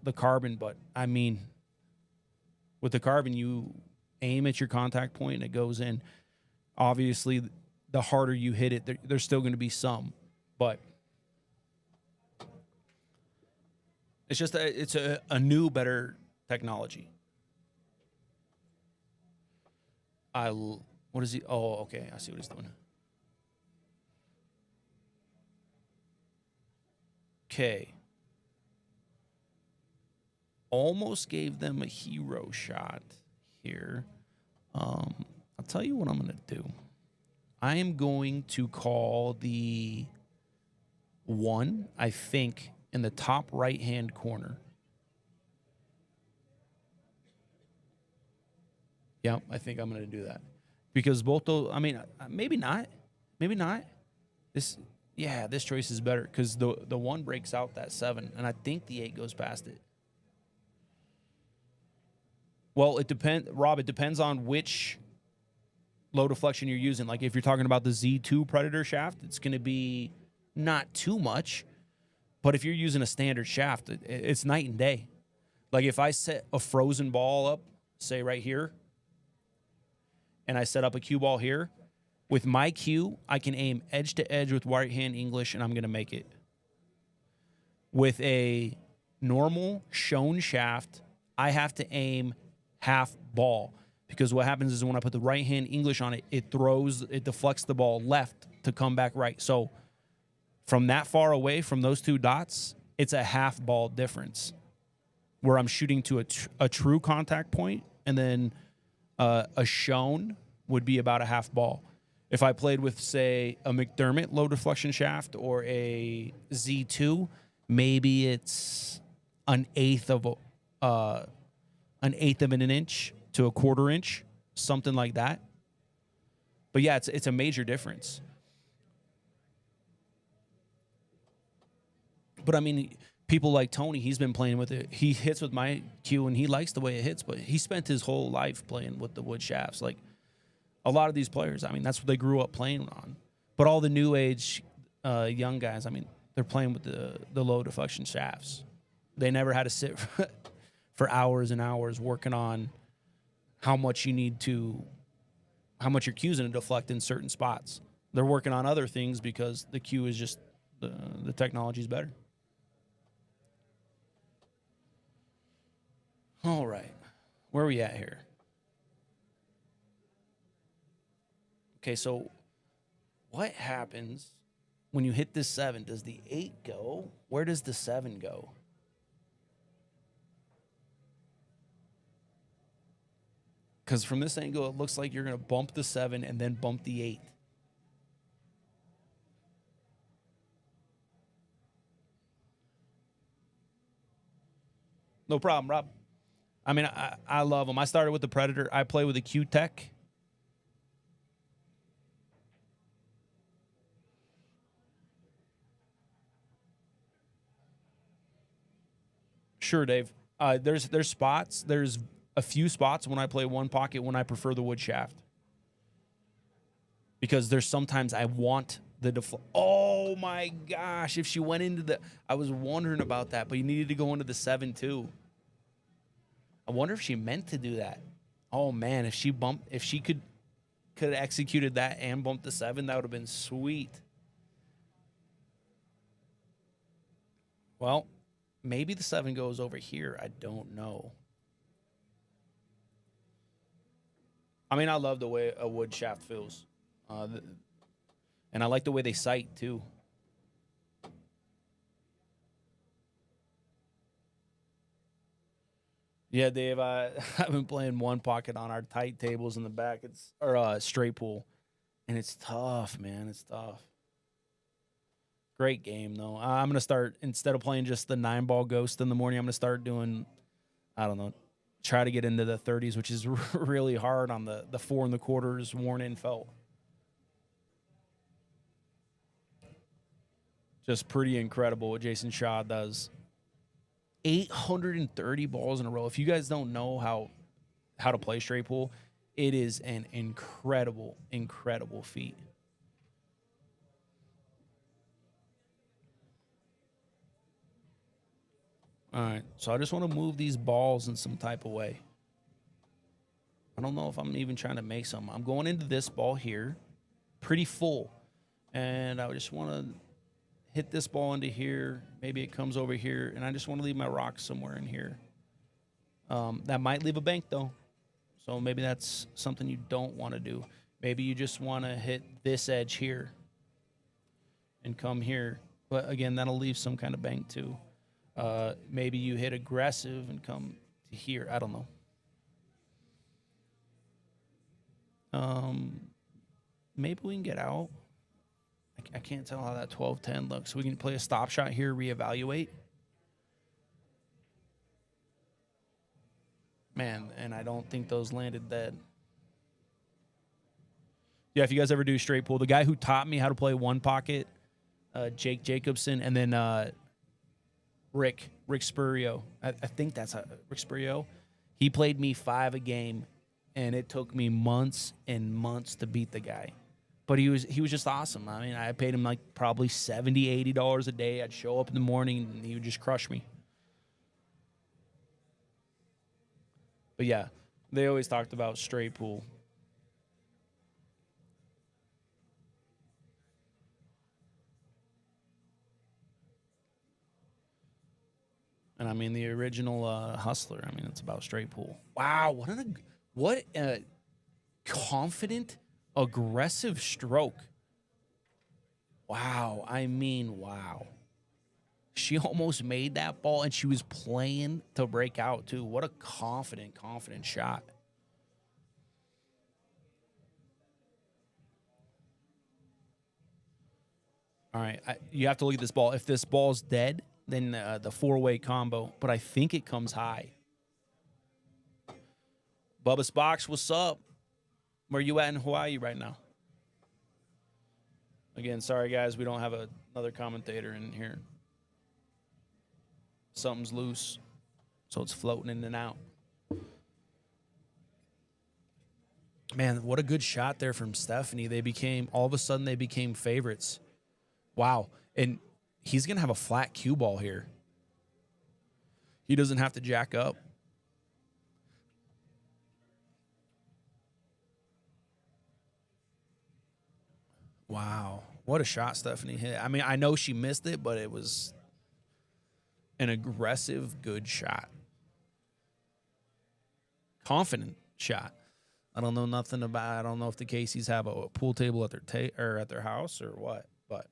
the carbon, but I mean, with the carbon, you aim at your contact point and it goes in. Obviously, the harder you hit it, there's still going to be some, but it's just it's a new, better technology. What is he? Oh, okay. I see what he's doing. Okay. Almost gave them a hero shot here. I'll tell you what I'm going to do. I am going to call the 1, I think, in the top right-hand corner. Yeah, I think I'm going to do that. Because both those, I mean, maybe not. Maybe not. This choice is better because the 1 breaks out that 7, and I think the 8 goes past it. Well, it depends, Rob. It depends on which low deflection you're using. Like if you're talking about the Z2 Predator shaft, it's going to be not too much. But if you're using a standard shaft, it's night and day. Like if I set a frozen ball up, say right here, and I set up a cue ball here, with my cue, I can aim edge to edge with right hand English, and I'm going to make it. With a normal shown shaft, I have to aim half ball, because what happens is when I put the right hand English on it, it deflects the ball left to come back right. So from that far away from those 2 dots, it's a half ball difference where I'm shooting to a true contact point, and then a shown would be about a half ball. If I played with, say, a McDermott low deflection shaft or a Z2, maybe it's an eighth of an inch to a quarter inch, something like that. But yeah, it's a major difference. But I mean, people like Tony, he's been playing with it. He hits with my cue and he likes the way it hits, but he spent his whole life playing with the wood shafts. Like a lot of these players, I mean, that's what they grew up playing on. But all the new age young guys, I mean, they're playing with the low deflection shafts. They never had to sit for hours and hours working on how much your cue's going to deflect in certain spots. They're working on other things because the cue is just, the technology's better. All right. Where are we at here? Okay, so what happens when you hit this 7? Does the 8 go? Where does the 7 go? Because from this angle, it looks like you're going to bump the 7 and then bump the 8. No problem, Rob. I mean, I love them. I started with the Predator. I play with the Q-Tech. Sure, Dave. There's spots. There's a few spots when I play one pocket when I prefer the wood shaft. Because there's sometimes I want the oh my gosh, if she went into the, I was wondering about that, but you needed to go into the 7 too. I wonder if she meant to do that. Oh man, if she could have executed that and bumped the 7, that would have been sweet. Well, maybe the 7 goes over here. I don't know. I mean, I love the way a wood shaft feels. And I like the way they sight, too. Yeah, Dave, I've been playing one pocket on our tight tables in the back. Or straight pool. And it's tough, man. It's tough. Great game, though. I'm going to start, instead of playing just the 9-ball ghost in the morning, I'm going to start doing, I don't know, try to get into the 30s, which is really hard on the 4 1/4 worn-in felt. Just pretty incredible what Jason Shaw does. 830 balls in a row. If you guys don't know how to play straight pool, it is an incredible, incredible feat. All right. So I just want to move these balls in some type of way. I don't know if I'm even trying to make some. I'm going into this ball here, pretty full. And I just want to hit this ball into here. Maybe it comes over here. And I just want to leave my rock somewhere in here. That might leave a bank, though. So maybe that's something you don't want to do. Maybe you just want to hit this edge here and come here. But again, that'll leave some kind of bank, too. Maybe you hit aggressive and come to here. I don't know. Maybe we can get out. I can't tell how that 12-10 looks. We can play a stop shot here, reevaluate. Man, and I don't think those landed dead. Yeah, if you guys ever do straight pool, the guy who taught me how to play one pocket, Jake Jacobson, and then Rick Spurio. I think that's Rick Spurio. He played me 5 a game, and it took me months and months to beat the guy. But he was just awesome. I mean, I paid him like probably $70, $80 a day. I'd show up in the morning, and he would just crush me. But yeah, they always talked about straight pool. And I mean, the original Hustler, I mean, it's about straight pool. Wow, what a confident, aggressive stroke. Wow, I mean, wow. She almost made that ball, and she was playing to break out, too. What a confident shot. All right, you have to look at this ball. If this ball's dead, then the four-way combo. But I think it comes high. Bubba's Box, what's up? Where you at in Hawaii right now? Again, sorry, guys. We don't have another commentator in here. Something's loose, so it's floating in and out. Man, what a good shot there from Stephanie. All of a sudden, they became favorites. Wow. And he's going to have a flat cue ball here. He doesn't have to jack up. Wow. What a shot Stephanie hit. I mean, I know she missed it, but it was an aggressive, good shot. Confident shot. I don't know nothing about. I don't know if the Caseys have a pool table at their at their house or what, but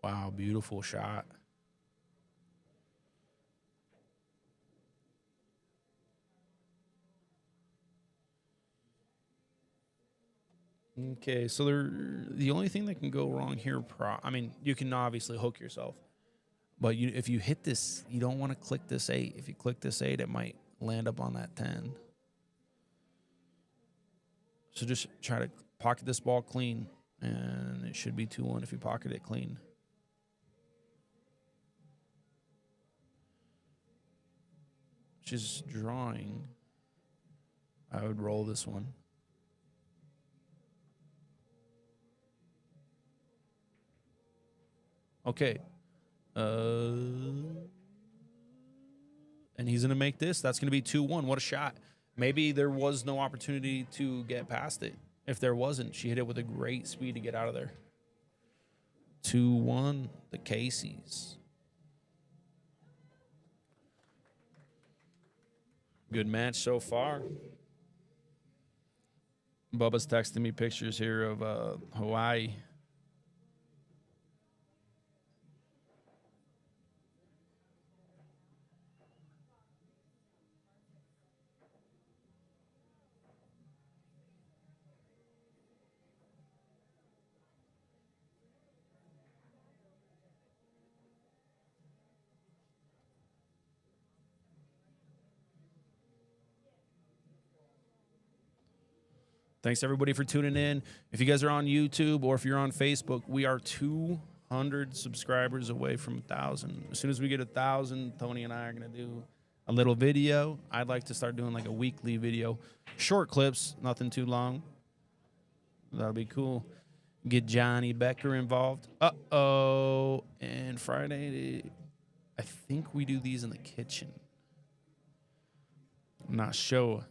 wow, beautiful shot. Okay, so the only thing that can go wrong here, I mean, you can obviously hook yourself, but if you hit this, you don't want to click this 8. If you click this 8, it might land up on that 10. So just try to pocket this ball clean, and it should be 2-1 if you pocket it clean. Just drawing. I would roll this one. Okay. And he's going to make this. That's going to be 2-1. What a shot. Maybe there was no opportunity to get past it. If there wasn't, she hit it with a great speed to get out of there. 2-1, the Caseys. Good match so far. Bubba's texting me pictures here of Hawaii. Thanks, everybody, for tuning in. If you guys are on YouTube or if you're on Facebook, we are 200 subscribers away from 1,000. As soon as we get 1,000, Tony and I are going to do a little video. I'd like to start doing like a weekly video. Short clips, nothing too long. That'll be cool. Get Johnny Becker involved. Uh-oh. And Friday, I think we do these in the kitchen. I'm not sure.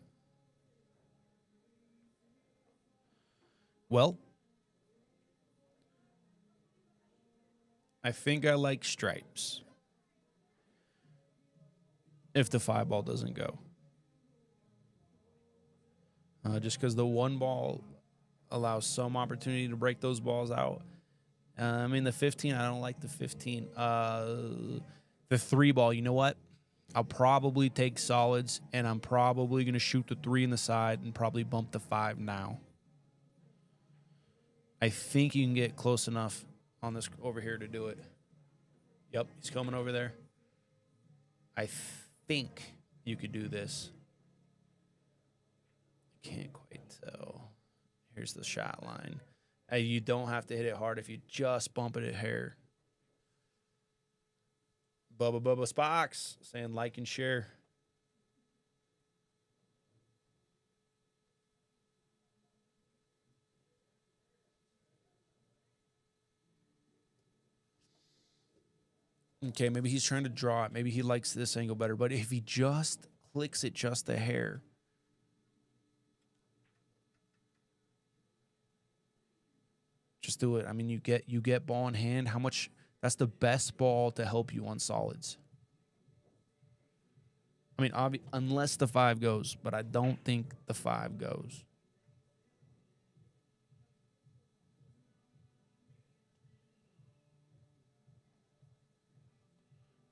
Well, I think I like stripes. If the 5-ball doesn't go. Just because the 1-ball allows some opportunity to break those balls out. I mean, the 15, I don't like the 15. The 3-ball, you know what? I'll probably take solids, and I'm probably going to shoot the 3 in the side and probably bump the 5 now. I think you can get close enough on this over here to do it. Yep, he's coming over there. I think you could do this. I can't quite tell. Here's the shot line. You don't have to hit it hard if you just bump it at hair. Bubba Spox saying like and share. Okay, maybe he's trying to draw it. Maybe he likes this angle better. But if he just clicks it just a hair. Just do it. I mean, you get ball in hand. How much? That's the best ball to help you on solids. I mean, unless the 5 goes, but I don't think the 5 goes.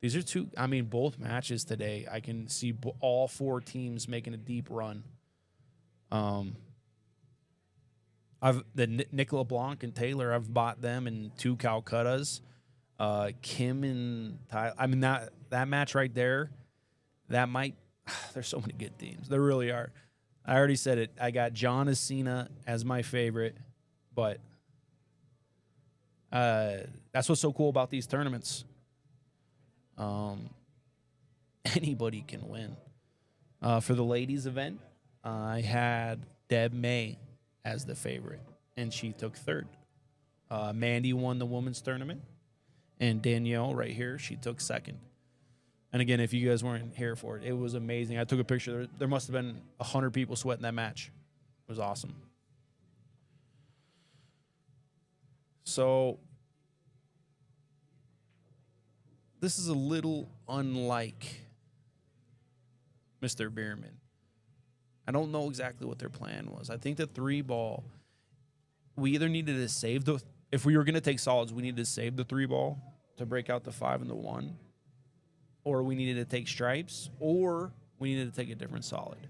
These are two, I mean, both matches today, I can see all 4 teams making a deep run. Nick LeBlanc and Taylor, I've bought them in 2 Calcuttas. Kim and Tyler, I mean, that match right there, that might, there's so many good teams. There really are. I already said it. I got John Acina as my favorite, but that's what's so cool about these tournaments. Anybody can win. For the ladies event, I had Deb May as the favorite, and she took 3rd. Mandy won the women's tournament, and Danielle right here, she took 2nd. And again, if you guys weren't here for it, it was amazing. I took a picture. There must have been 100 people sweating that match. It was awesome. So this is a little unlike Mr. Biermann. I don't know exactly what their plan was. I think the 3-ball, we either needed to save if we were going to take solids, we needed to save the 3-ball to break out the 5 and the 1, or we needed to take stripes, or we needed to take a different solid.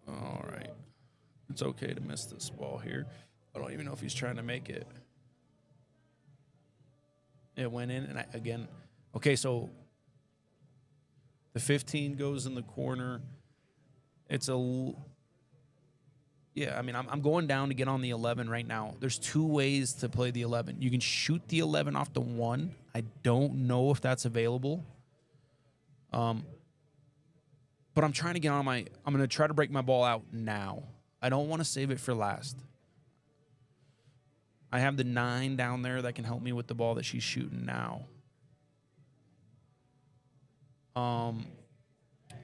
All right. It's okay to miss this ball here. I don't even know if he's trying to make it. It went in, and again, okay, so the 15 goes in the corner. It's yeah, I mean, I'm going down to get on the 11 right now. There's 2 ways to play the 11. You can shoot the 11 off the 1. I don't know if that's available. But I'm trying to get on I'm going to try to break my ball out now. I don't want to save it for last. I have the 9 down there that can help me with the ball that she's shooting now.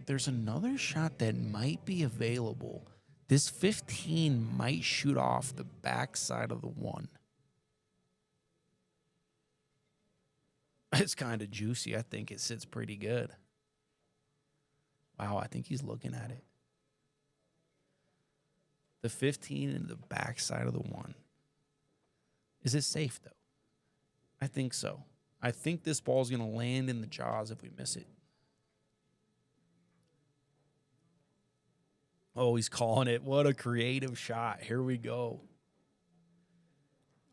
There's another shot that might be available. This 15 might shoot off the backside of the 1. It's kind of juicy. I think it sits pretty good. Wow, I think he's looking at it. The 15 in the backside of the 1. Is it safe, though? I think so. I think this ball's going to land in the jaws if we miss it. Oh, he's calling it. What a creative shot. Here we go.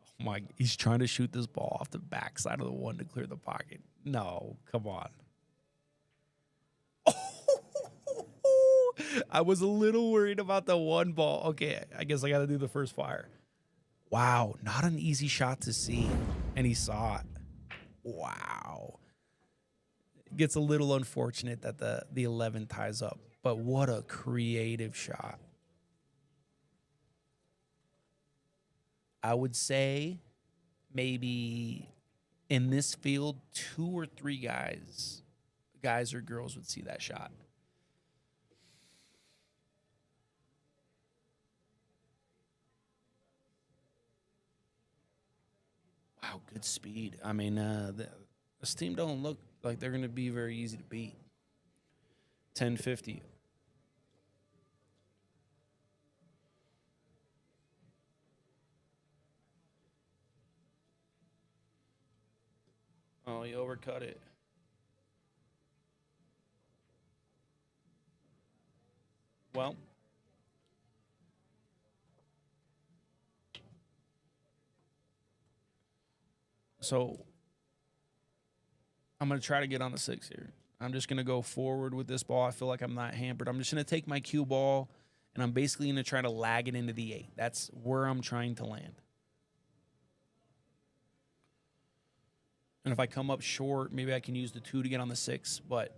Oh, my. He's trying to shoot this ball off the backside of the 1 to clear the pocket. No, come on. I was a little worried about the 1 ball. Okay, I guess I got to do the first fire. Wow, not an easy shot to see. And he saw it. Wow. It gets a little unfortunate that the 11 ties up, but what a creative shot. I would say maybe in this field, 2 or 3 guys or girls would see that shot. Wow, good speed. I mean, this team don't look like they're going to be very easy to beat. 1050. Oh, he overcut it. Well, so I'm going to try to get on the 6 here. I'm just going to go forward with this ball. I feel like I'm not hampered. I'm just going to take my cue ball, and I'm basically going to try to lag it into the 8. That's where I'm trying to land. And if I come up short, maybe I can use the 2 to get on the 6. But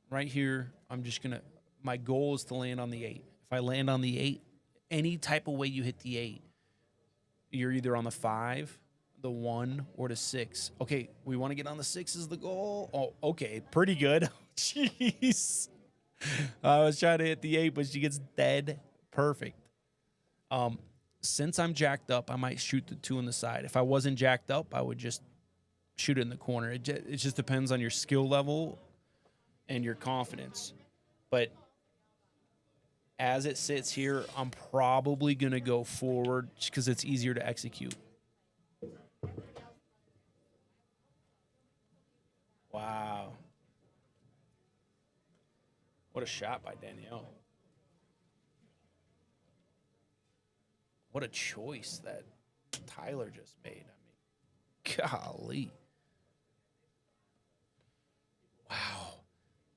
right here, I'm just going to – my goal is to land on the 8. If I land on the 8, any type of way you hit the 8, you're either on the 5, the 1, or the 6. Okay, we want to get on the 6 is the goal. Oh, okay, pretty good. Jeez. I was trying to hit the 8, but she gets dead perfect. Since I'm jacked up, I might shoot the 2 on the side. If I wasn't jacked up, I would just shoot it in the corner. It just depends on your skill level and your confidence. But as it sits here, I'm probably going to go forward just because it's easier to execute. Wow. What a shot by Danielle. What a choice that Tyler just made. I mean, golly. Wow.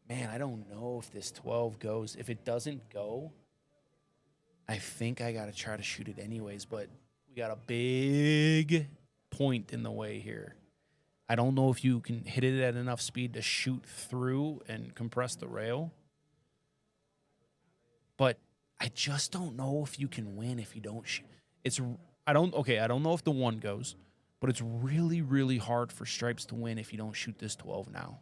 Man, I don't know if this 12 goes. If it doesn't go, I think I got to try to shoot it anyways, but we got a big point in the way here. I don't know if you can hit it at enough speed to shoot through and compress the rail. But I just don't know if you can win if you don't shoot. I don't know if the 1 goes, but it's really, really hard for Stripes to win if you don't shoot this 12 now.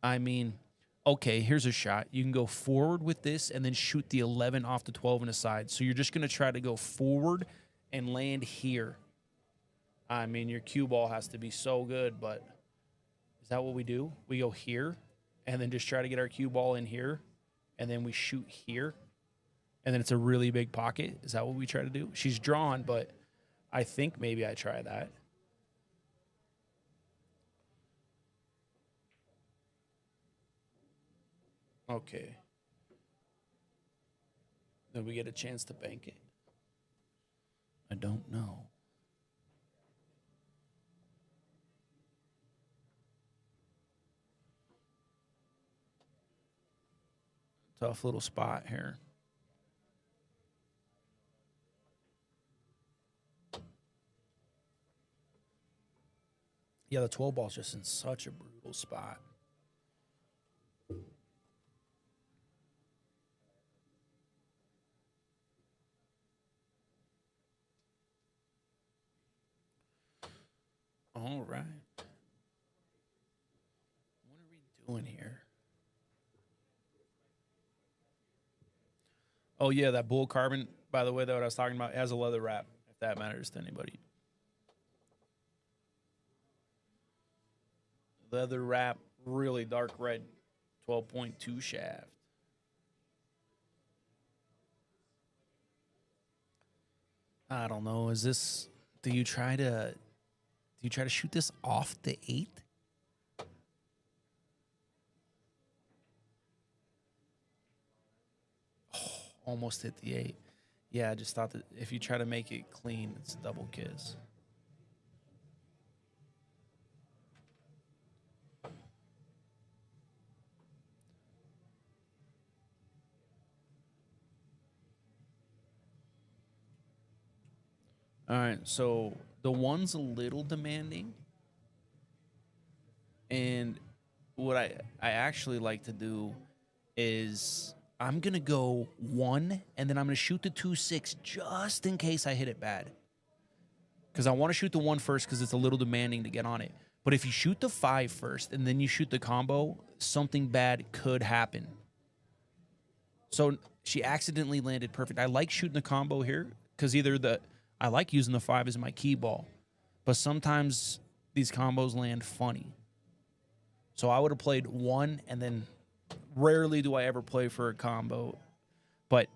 I mean, okay, here's a shot. You can go forward with this and then shoot the 11 off the 12 in the side. So you're just going to try to go forward and land here. I mean, your cue ball has to be so good, but is that what we do? We go here and then just try to get our cue ball in here, and then we shoot here, and then it's a really big pocket. Is that what we try to do? She's drawn, but I think maybe I try that. Okay. Then we get a chance to bank it. I don't know. Tough little spot here. Yeah, the 12 ball's just in such a brutal spot. All right. What are we doing here? Oh, yeah, that bull carbon, by the way, that what I was talking about, has a leather wrap, if that matters to anybody. Leather wrap, really dark red, 12.2 shaft. I don't know. Is this? Do you try to shoot this off the 8? Oh, almost hit the 8. Yeah, I just thought that if you try to make it clean, it's a double kiss. All right, so the one's a little demanding, and what I actually like to do is I'm gonna go one, and then I'm gonna shoot the 2-6 just in case I hit it bad. Because I want to shoot the one first because it's a little demanding to get on it. But if you shoot the 5 first and then you shoot the combo, something bad could happen. So she accidentally landed perfect. I like shooting the combo here because I like using the 5 as my key ball, but sometimes these combos land funny. So I would have played 1, and then rarely do I ever play for a combo, but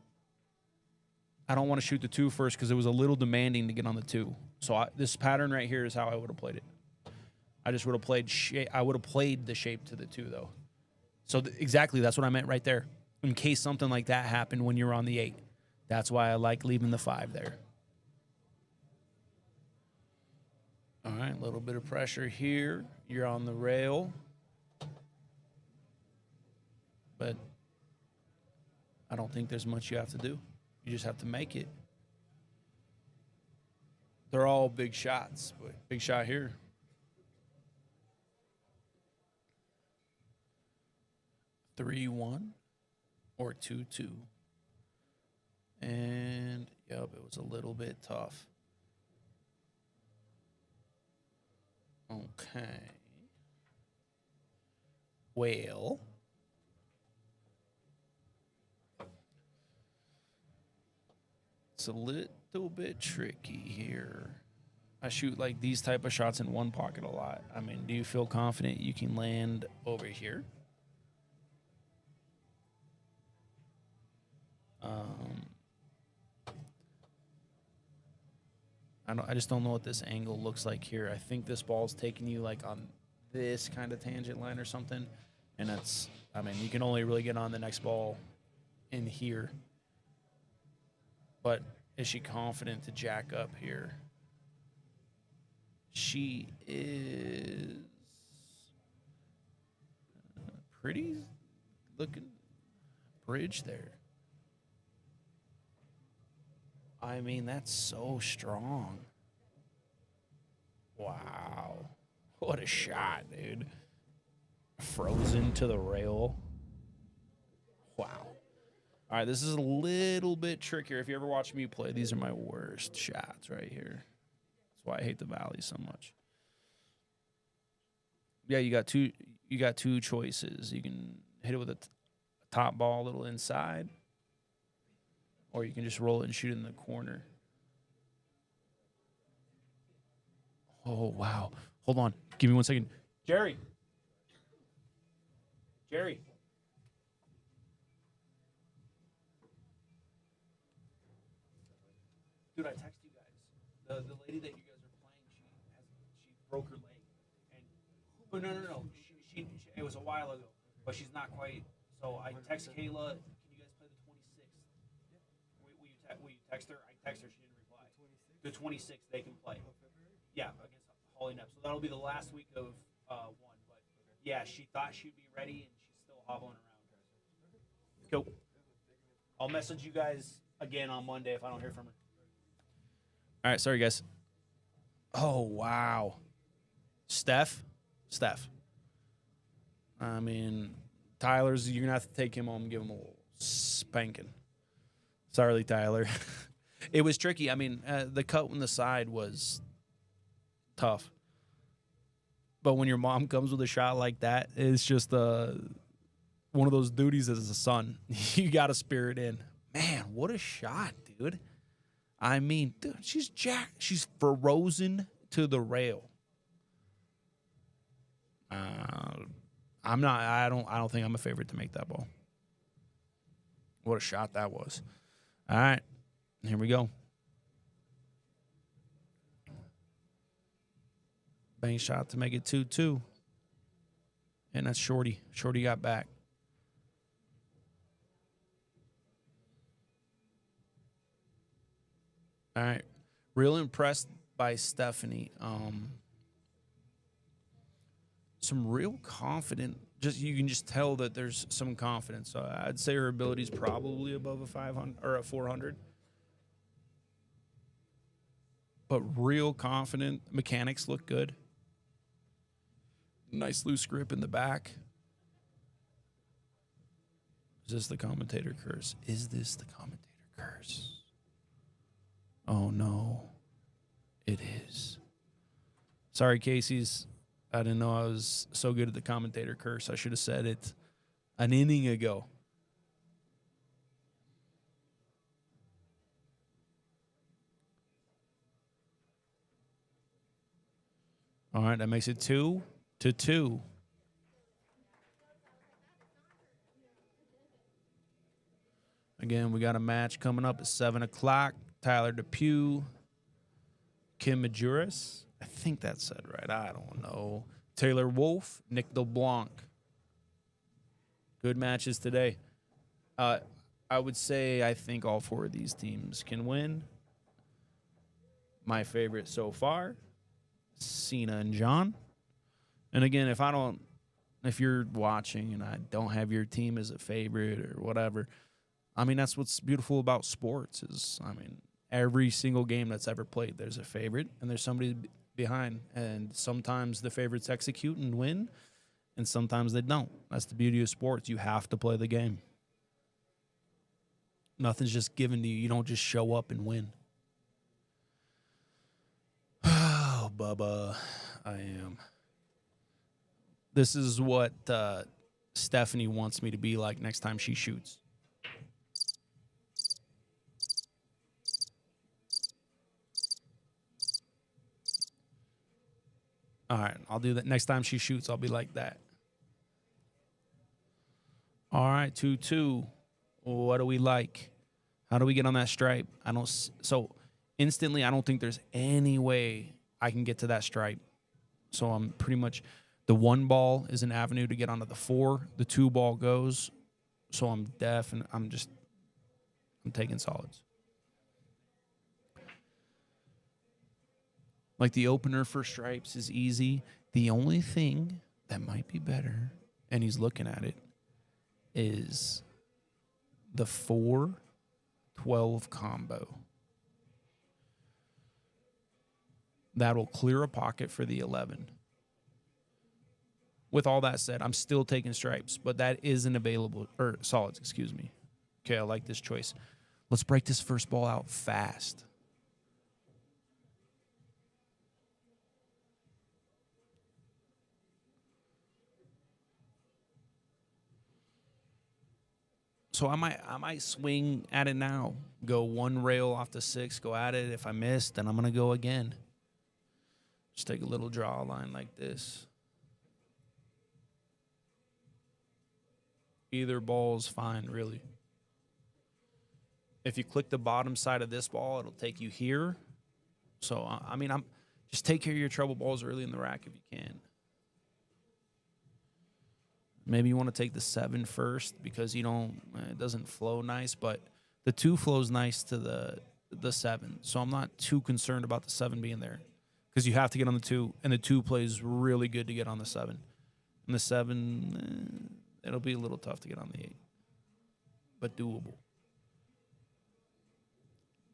I don't want to shoot the 2 first because it was a little demanding to get on the 2. So this pattern right here is how I would have played it. I just would have played I would have played the shape to the 2 though. So exactly, that's what I meant right there. In case something like that happened when you're on the 8. That's why I like leaving the 5 there. All right, a little bit of pressure here. You're on the rail. But I don't think there's much you have to do. You just have to make it. They're all big shots, but big shot here. (3-1) or 2-2. And, yep, it was a little bit tough. Okay. Well, it's a little bit tricky here. I shoot like these type of shots in one pocket a lot. I mean, do you feel confident you can land over here? I just don't know what this angle looks like here. I think this ball's taking you like on this kind of tangent line or something. And that's, I mean, you can only really get on the next ball in here. But is she confident to jack up here? She is pretty looking bridge there. I mean, that's so strong. Wow. What a shot, dude. Frozen to the rail. Wow. All right, this is a little bit trickier. If you ever watch me play, these are my worst shots right here. That's why I hate the valley so much. Yeah, you got two choices. You can hit it with a top ball a little inside, or you can just roll it and shoot it in the corner. Oh, wow. Hold on. Give me 1 second. Jerry. Dude, I texted you guys. The lady that you guys are playing, she broke her leg. And but no. She it was a while ago, but she's not quite. So I text Kayla. Can you guys play the 26th? Will you text her? I text her. She didn't reply. The 26th they can play. Yeah, against Holly Knapp. So that'll be the last week of one. But yeah, she thought she'd be ready, and she's still hobbling around. Cool. I'll message you guys again on Monday if I don't hear from her. All right, sorry, guys. Oh, wow. Steph. I mean, Tyler's, you're going to have to take him home and give him a little spanking. Sorry, Tyler. It was tricky. I mean, the cut on the side was tough. But when your mom comes with a shot like that, it's just one of those duties as a son. You got to spirit in. Man, what a shot, dude. I mean, dude, she's frozen to the rail. I don't think I'm a favorite to make that ball. What a shot that was. All right, here we go. Bank shot to make it 2-2. And that's Shorty. Shorty got back. All right. Real impressed by Stephanie. Some real confident. You can just tell that there's some confidence. So I'd say her ability is probably above a 500 or a 400. but real confident. Mechanics look good. Nice loose grip in the back. Is this the commentator curse? Is this the commentator curse? Oh, no. It is. Sorry, Casey's. I didn't know I was so good at the commentator curse. I should have said it an inning ago. All right, that makes it 2-2. Again, we got a match coming up at 7 o'clock. Tyler Depew, Kim Majerus. I think that said right. I don't know. Taylor Wolf, Nick LeBlanc. Good matches today. I would say I think all four of these teams can win. My favorite so far, Cena and John. And again, if you're watching and I don't have your team as a favorite or whatever, I mean, that's what's beautiful about sports is, I mean, every single game that's ever played, there's a favorite and there's somebody behind. And sometimes the favorites execute and win, and sometimes they don't. That's the beauty of sports. You have to play the game. Nothing's just given to you. You don't just show up and win. Oh, Bubba, I am. This is what Stephanie wants me to be like next time she shoots. All right, I'll do that. Next time she shoots, I'll be like that. All right, 2-2. What do we like? How do we get on that stripe? So instantly, I don't think there's any way I can get to that stripe. So I'm pretty much, the 1 ball is an avenue to get onto the 4. The 2 ball goes. So I'm deaf, and I'm taking solids. Like the opener for stripes is easy. The only thing that might be better, and he's looking at it, is the 4-12 combo. That'll clear a pocket for the 11. With all that said, I'm still taking stripes, but that isn't available, or solids, excuse me. Okay, I like this choice. Let's break this first ball out fast. So I might swing at it now. Go 1 rail off the 6, go at it. If I miss, then I'm going to go again. Just take a little draw line like this. Either ball is fine, really. If you click the bottom side of this ball, it'll take you here. So, I mean, just take care of your treble balls early in the rack if you can. Maybe you want to take the 7 first because it doesn't flow nice, but the 2 flows nice to the 7. So I'm not too concerned about the 7 being there because you have to get on the 2, and the 2 plays really good to get on the 7. And the 7, it'll be a little tough to get on the 8, but doable.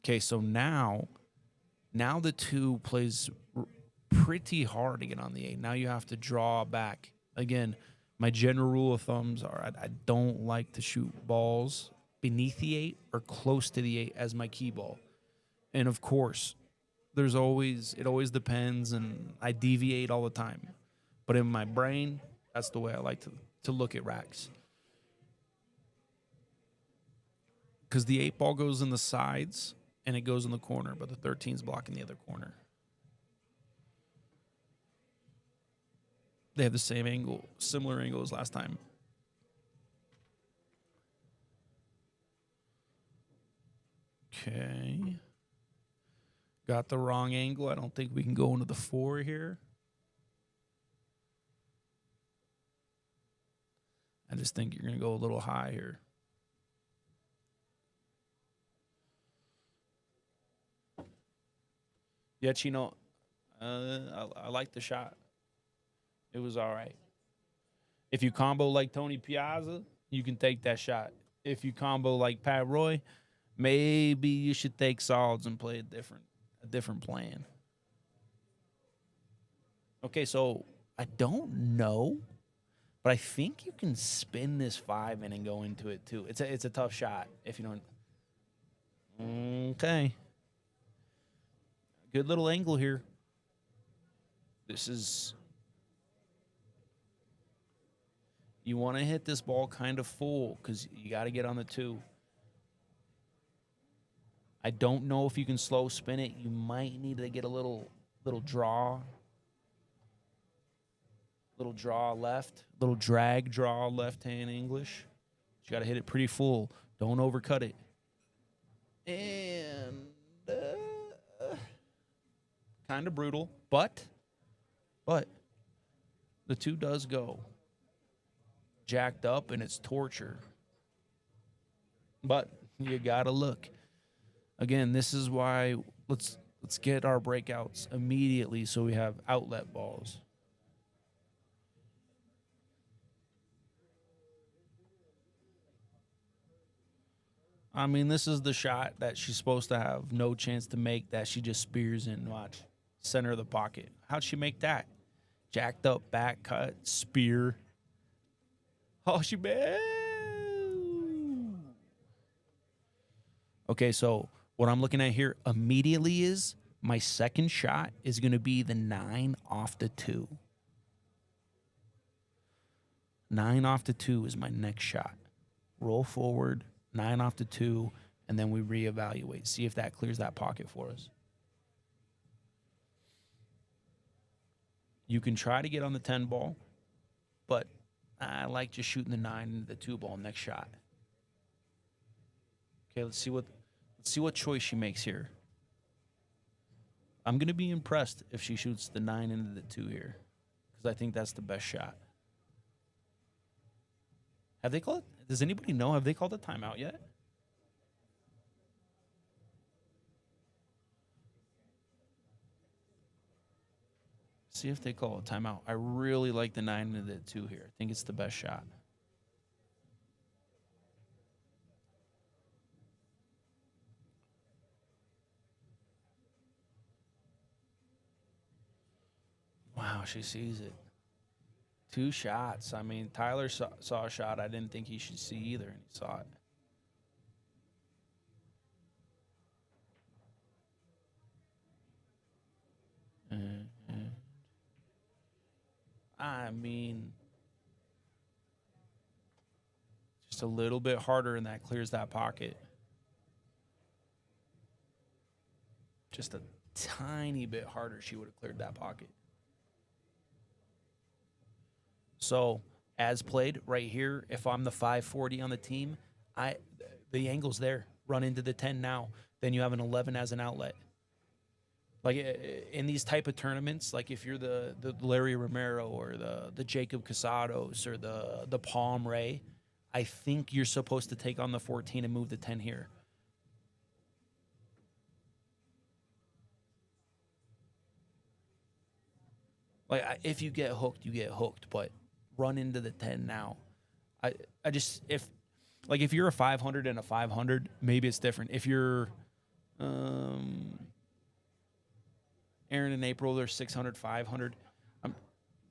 Okay, so now the 2 plays pretty hard to get on the 8. Now you have to draw back. Again, my general rule of thumbs are I don't like to shoot balls beneath the 8 or close to the 8 as my key ball. And of course, it always depends, and I deviate all the time. But in my brain, that's the way I like to look at racks. Because the 8 ball goes in the sides and it goes in the corner, but the 13's blocking the other corner. They have the same angle, similar angle as last time. Okay. Got the wrong angle. I don't think we can go into the 4 here. I just think you're going to go a little high here. Yeah, Chino, I like the shot. It was all right. If you combo like Tony Piazza, you can take that shot. If you combo like Pat Roy, maybe you should take solids and play it different. a different plan. Okay, so I don't know, but I think you can spin this 5 in and go into it too. It's a tough shot if you don't. Okay. Good little angle here. This is, you want to hit this ball kind of full because you got to get on the 2. I don't know if you can slow spin it. You might need to get a little draw. Little draw left. Little drag draw left hand English. You got to hit it pretty full. Don't overcut it. And kind of brutal, but the 2 does go. Jacked up and it's torture. But you got to look. Again, this is why let's get our breakouts immediately so we have outlet balls. I mean, this is the shot that she's supposed to have no chance to make that she just spears in. Watch. Center of the pocket. How'd she make that? Jacked up, back cut, spear. Oh, she made. Okay, so what I'm looking at here immediately is my second shot is going to be the 9 off the 2. 9 off the 2 is my next shot. Roll forward, 9 off the 2, and then we reevaluate. See if that clears that pocket for us. You can try to get on the 10 ball, but I like just shooting the 9 into the 2 ball next shot. Okay, let's see what choice she makes here. I'm going to be impressed if she shoots the 9 into the 2 here because I think that's the best shot. Have they called it? Does anybody know? Have they called a timeout yet? See if they call a timeout. I really like the 9 into the 2 here. I think it's the best shot. Wow, she sees it. 2 shots. I mean, Tyler saw a shot I didn't think he should see either, and he saw it. I mean, just a little bit harder, and that clears that pocket. Just a tiny bit harder, she would have cleared that pocket. So, as played right here, if I'm the 540 on the team, the angle's there. Run into the 10 now. Then you have an 11 as an outlet. Like in these type of tournaments, like if you're the Larry Romero or the Jacob Casados or the Palm Ray, I think you're supposed to take on the 14 and move the 10 here. Like if you get hooked, you get hooked, but run into the 10 now. I just if you're a 500 and a 500, maybe it's different. If you're Aaron and April, they're 600, 500.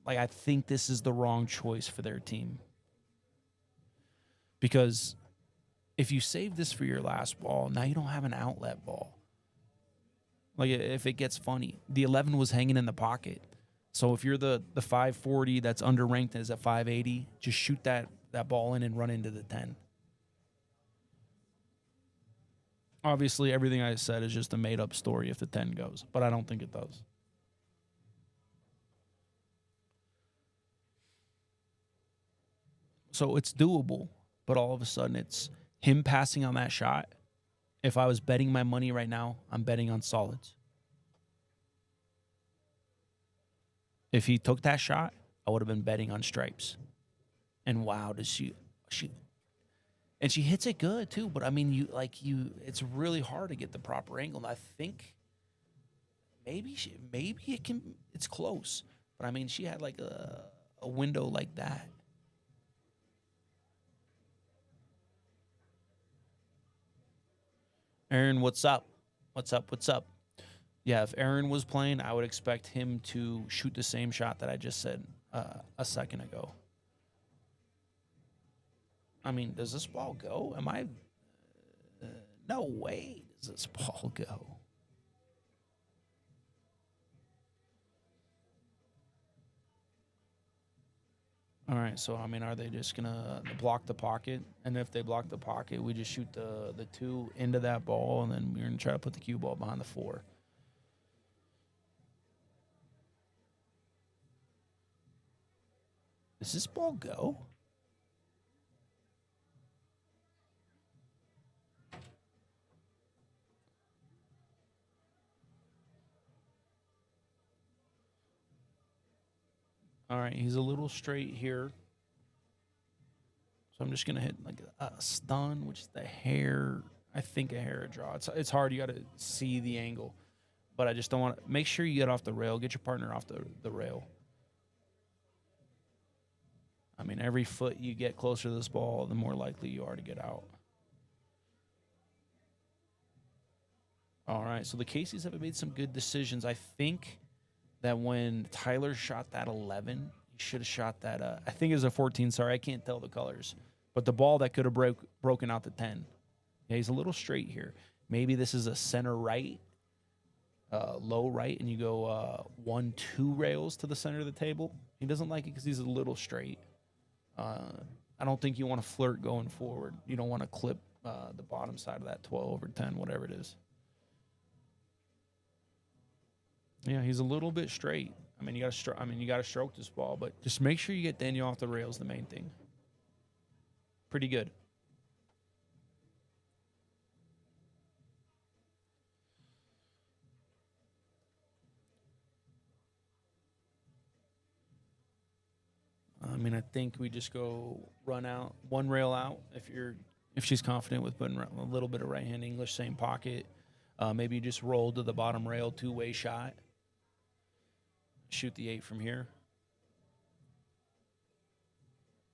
I think this is the wrong choice for their team. Because if you save this for your last ball, now you don't have an outlet ball. Like if it gets funny, the 11 was hanging in the pocket. So if you're the 540 that's underranked as a 580, just shoot that ball in and run into the 10. Obviously, everything I said is just a made-up story if the 10 goes, but I don't think it does. So it's doable, but all of a sudden it's him passing on that shot. If I was betting my money right now, I'm betting on solids. If he took that shot, I would have been betting on stripes. And wow, does she and she hits it good too, but I mean it's really hard to get the proper angle. And I think maybe it's close. But I mean she had like a window like that. Aaron, what's up? What's up? Yeah, if Aaron was playing, I would expect him to shoot the same shot that I just said a second ago. I mean, does this ball go? Am I? No way does this ball go. All right, so I mean, are they just gonna block the pocket? And if they block the pocket, we just shoot the two into that ball, and then we're gonna try to put the cue ball behind the four. Does this ball go? All right, he's a little straight here. So I'm just gonna hit like a stun, which is the hair. I think a hair draw. It's hard. You got to see the angle, but I just don't want to. Make sure you get off the rail. Get your partner off the rail. I mean, every foot you get closer to this ball, the more likely you are to get out. All right, so the Caseys have made some good decisions. I think that when Tyler shot that 11, he should have shot that. I think it was a 14. Sorry, I can't tell the colors, but the ball that could have broken out the 10. Yeah, he's a little straight here. Maybe this is a center right, low right, and you go 1-2 rails to the center of the table. He doesn't like it because he's a little straight. I don't think you want to flirt going forward. You don't want to clip the bottom side of that 12 or 10, whatever it is. Yeah, he's a little bit straight. I mean, you got to stroke this ball, but just make sure you get Danielle off the rails. The main thing. Pretty good. I mean, I think we just go run out, one rail out. If she's confident with putting a little bit of right hand English, same pocket. Maybe you just roll to the bottom rail, two-way shot. Shoot the 8 from here.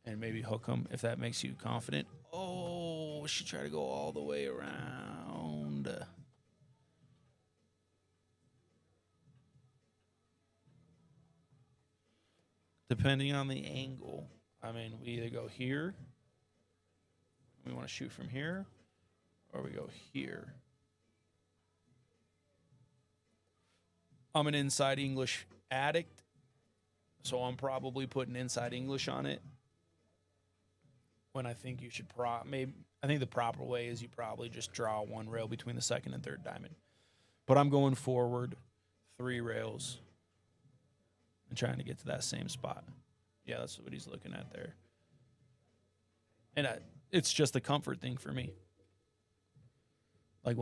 And maybe hook them if that makes you confident. Oh, she tried to go all the way around. Depending on the angle, I mean, we either go here, we want to shoot from here, or we go here. I'm an inside English addict, so I'm probably putting inside English on it. When I think you should I think the proper way is you probably just draw one rail between the second and third diamond. But I'm going forward 3 rails and trying to get to that same spot. Yeah, that's what he's looking at there. And it's just a comfort thing for me. Like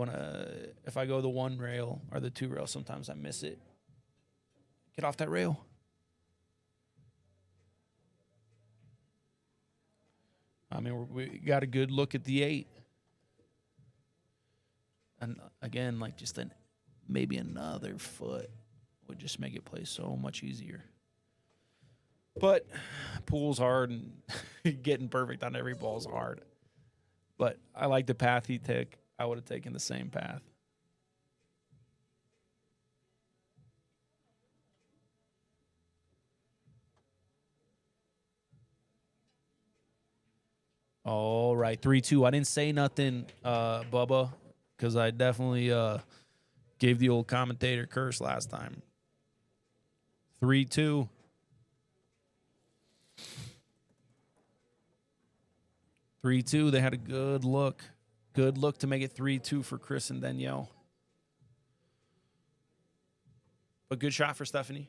if I go the 1 rail or the 2 rail, sometimes I miss it. Get off that rail. I mean, we got a good look at the 8. And again, like just maybe another foot would just make it play so much easier. But pool's hard, and getting perfect on every ball is hard. But I like the path he took. I would have taken the same path. All right, 3-2. I didn't say nothing, Bubba, because I definitely gave the old commentator curse last time. 3-2. 3-2. They had a good look. Good look to make it 3-2 for Chris and Danielle. A good shot for Stephanie.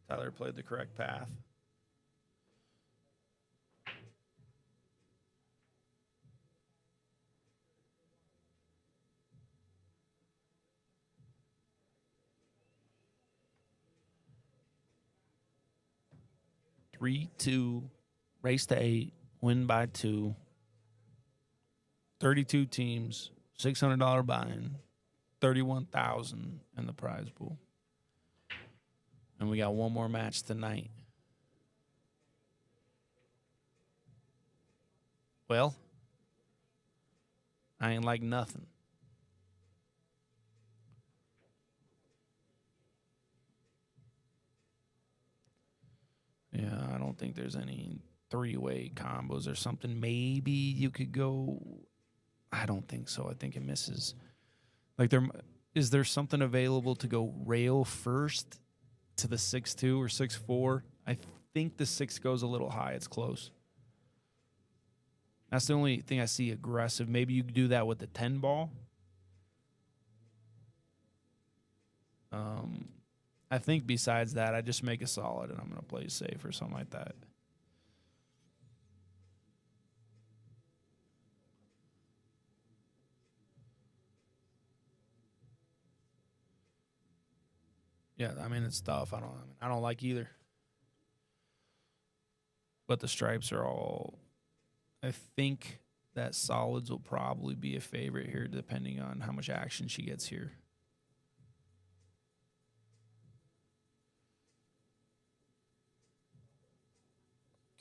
Tyler played the correct path. Three, 2, race to 8, win by 2. 32 teams, $600 buy-in, $31,000 in the prize pool. And we got one more match tonight. Well, I ain't like nothing. don't think there's any three-way combos or something. Maybe you could go. I don't think so. I think it misses. Like is there something available to go rail first to the 6-2 or 6-4? I think the 6 goes a little high. It's close. That's the only thing I see aggressive. Maybe you could do that with the 10 ball. I think besides that, I just make a solid and I'm going to play safe or something like that. Yeah, I mean, it's tough. I don't like either. But the stripes are all. I think that solids will probably be a favorite here, depending on how much action she gets here.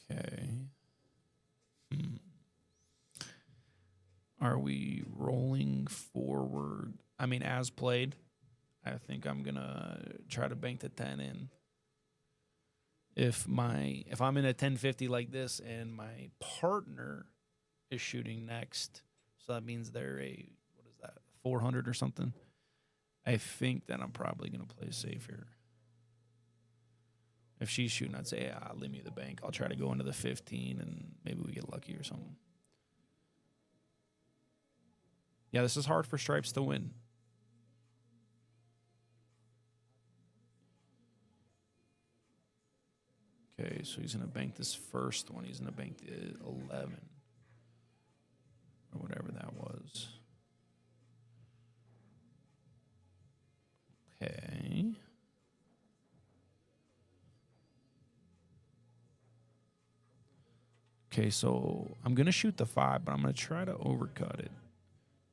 Okay. Are we rolling forward? I mean, as played, I think I'm gonna try to bank the 10 in. If I'm in a 1050 like this and my partner is shooting next, so that means they're a 400 or something. I think that I'm probably gonna play safe here. If she's shooting, I'd say, leave me the bank. I'll try to go into the 15 and maybe we get lucky or something. Yeah, this is hard for stripes to win. Okay, so he's going to bank this first one. He's going to bank the 11 or whatever that was. Okay. Okay, so I'm going to shoot the 5, but I'm going to try to overcut it.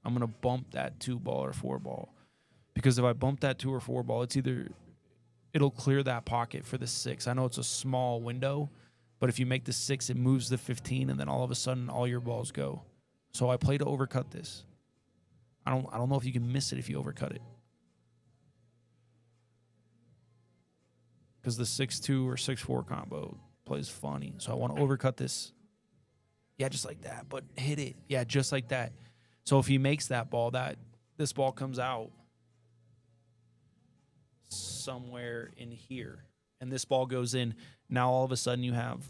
I'm going to bump that 2 ball or 4 ball. Because if I bump that 2 or 4 ball, it's either it'll clear that pocket for the 6. I know it's a small window, but if you make the 6, it moves the 15, and then all of a sudden all your balls go. So I play to overcut this. I don't know if you can miss it if you overcut it. Because the 6-2 or 6-4 combo plays funny. So I want to overcut this. Yeah, just like that. But hit it. Yeah, just like that. So if he makes that ball, this ball comes out somewhere in here, and this ball goes in. Now all of a sudden you have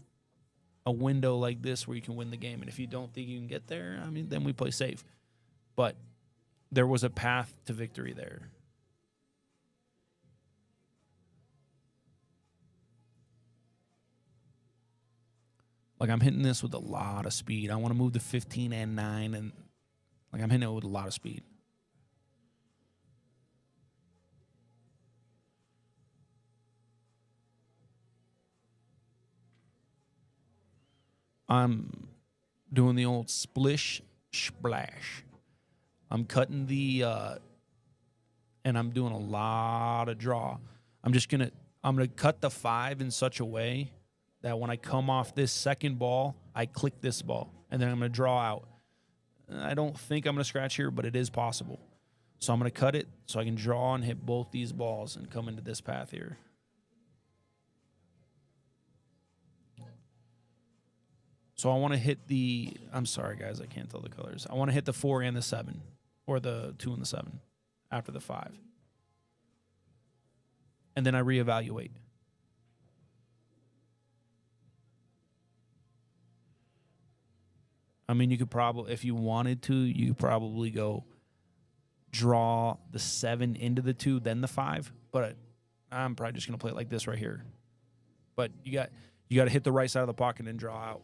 a window like this where you can win the game. And if you don't think you can get there, I mean, then we play safe. But there was a path to victory there. Like, I'm hitting this with a lot of speed. I want to move to 15 and 9, and like I'm hitting it with a lot of speed. I'm doing the old splish splash. I'm cutting and I'm doing a lot of draw. I'm gonna cut the 5 in such a way that when I come off this second ball, I click this ball, and then I'm gonna draw out. I don't think I'm gonna scratch here, but it is possible. So I'm gonna cut it so I can draw and hit both these balls and come into this path here. So I want to hit I'm sorry, guys, I can't tell the colors. I want to hit the 4 and the 7, or the 2 and the 7 after the 5. And then I reevaluate. I mean, you could probably, if you wanted to, you could probably go draw the 7 into the 2, then the 5. But I'm probably just going to play it like this right here. But you got to hit the right side of the pocket and draw out.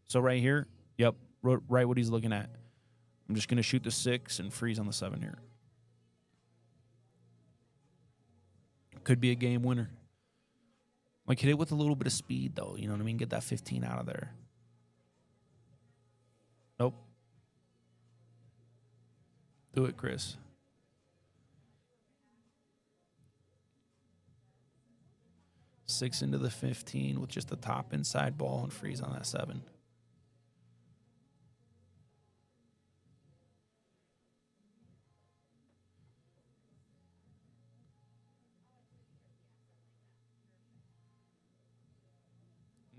So right here, yep, right what he's looking at. I'm just going to shoot the 6 and freeze on the 7 here. Could be a game winner. Like, hit it with a little bit of speed, though. You know what I mean? Get that 15 out of there. Nope. Do it, Chris. Six into the 15 with just the top inside ball and freeze on that 7.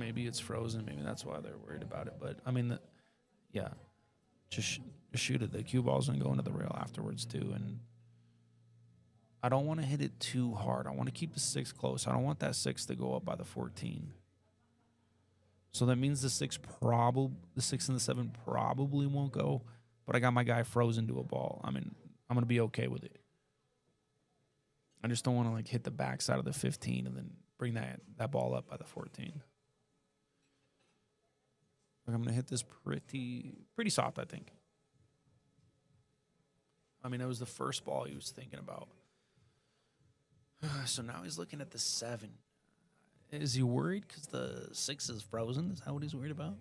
Maybe it's frozen. Maybe that's why they're worried about it. But I mean, yeah, just shoot it. The cue ball's gonna go into the rail afterwards too, and I don't want to hit it too hard. I want to keep the 6 close. I don't want that 6 to go up by the 14. So that means the 6 and the 7 probably won't go. But I got my guy frozen to a ball. I mean, I'm gonna be okay with it. I just don't want to like hit the backside of the 15 and then bring that ball up by the 14. Like I'm gonna hit this pretty soft, I think. I mean, it was the first ball he was thinking about. So now he's looking at the 7. Is he worried because the 6 is frozen? Is that what he's worried about?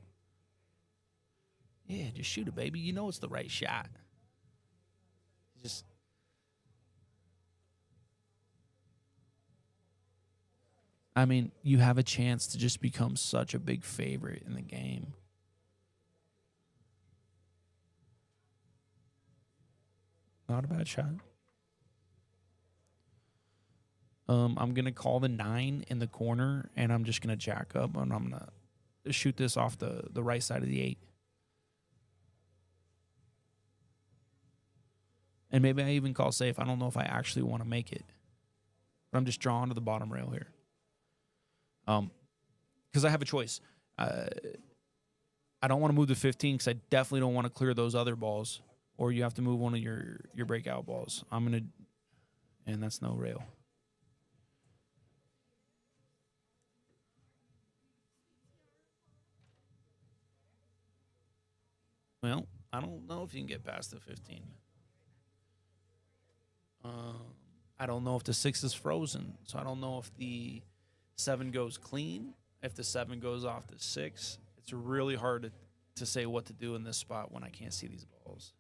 Yeah, just shoot it, baby. You know it's the right shot. Just I mean, you have a chance to just become such a big favorite in the game. Not a bad shot. I'm going to call the 9 in the corner, and I'm just going to jack up, and I'm going to shoot this off the right side of the 8. And maybe I even call safe. I don't know if I actually want to make it. But I'm just drawing to the bottom rail here. Because I have a choice. I don't want to move to 15 because I definitely don't want to clear those other balls. Or you have to move one of your breakout balls. I'm going to... And that's no rail. Well, I don't know if you can get past the 15. I don't know if the 6 is frozen. So I don't know if the 7 goes clean. If the 7 goes off the 6. It's really hard to say what to do in this spot when I can't see these balls.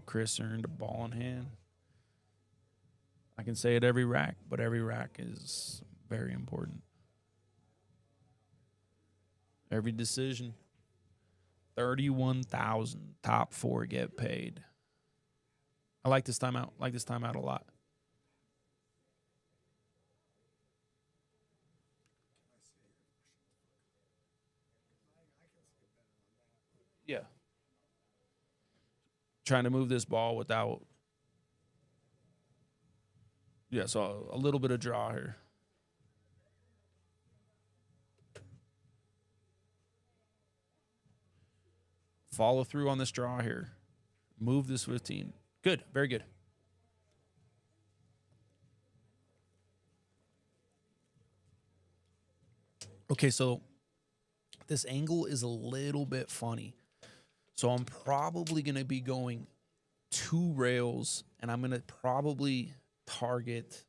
Chris earned a ball in hand. I can say it every rack, but every rack is very important. Every decision. 31,000. Top 4 get paid. I like this timeout. I like this timeout a lot. Yeah. Trying to move this ball without... Yeah, so a little bit of draw here. Follow through on this draw here. Move this 15. Good. Very good. Okay, so this angle is a little bit funny. So I'm probably going to be going 2 rails, and I'm going to probably target...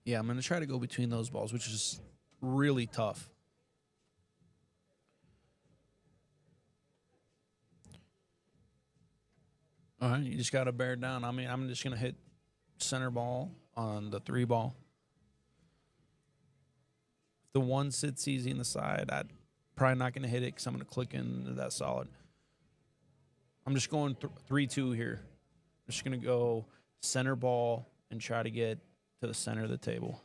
Yeah, I'm going to try to go between those balls, which is really tough. All right, you just got to bear down. I mean, I'm just going to hit center ball on the 3 ball. If the 1 sits easy in the side, I'm probably not going to hit it because I'm going to click into that solid. I'm just going 3-2 here. I'm just going to go center ball and try to get to the center of the table.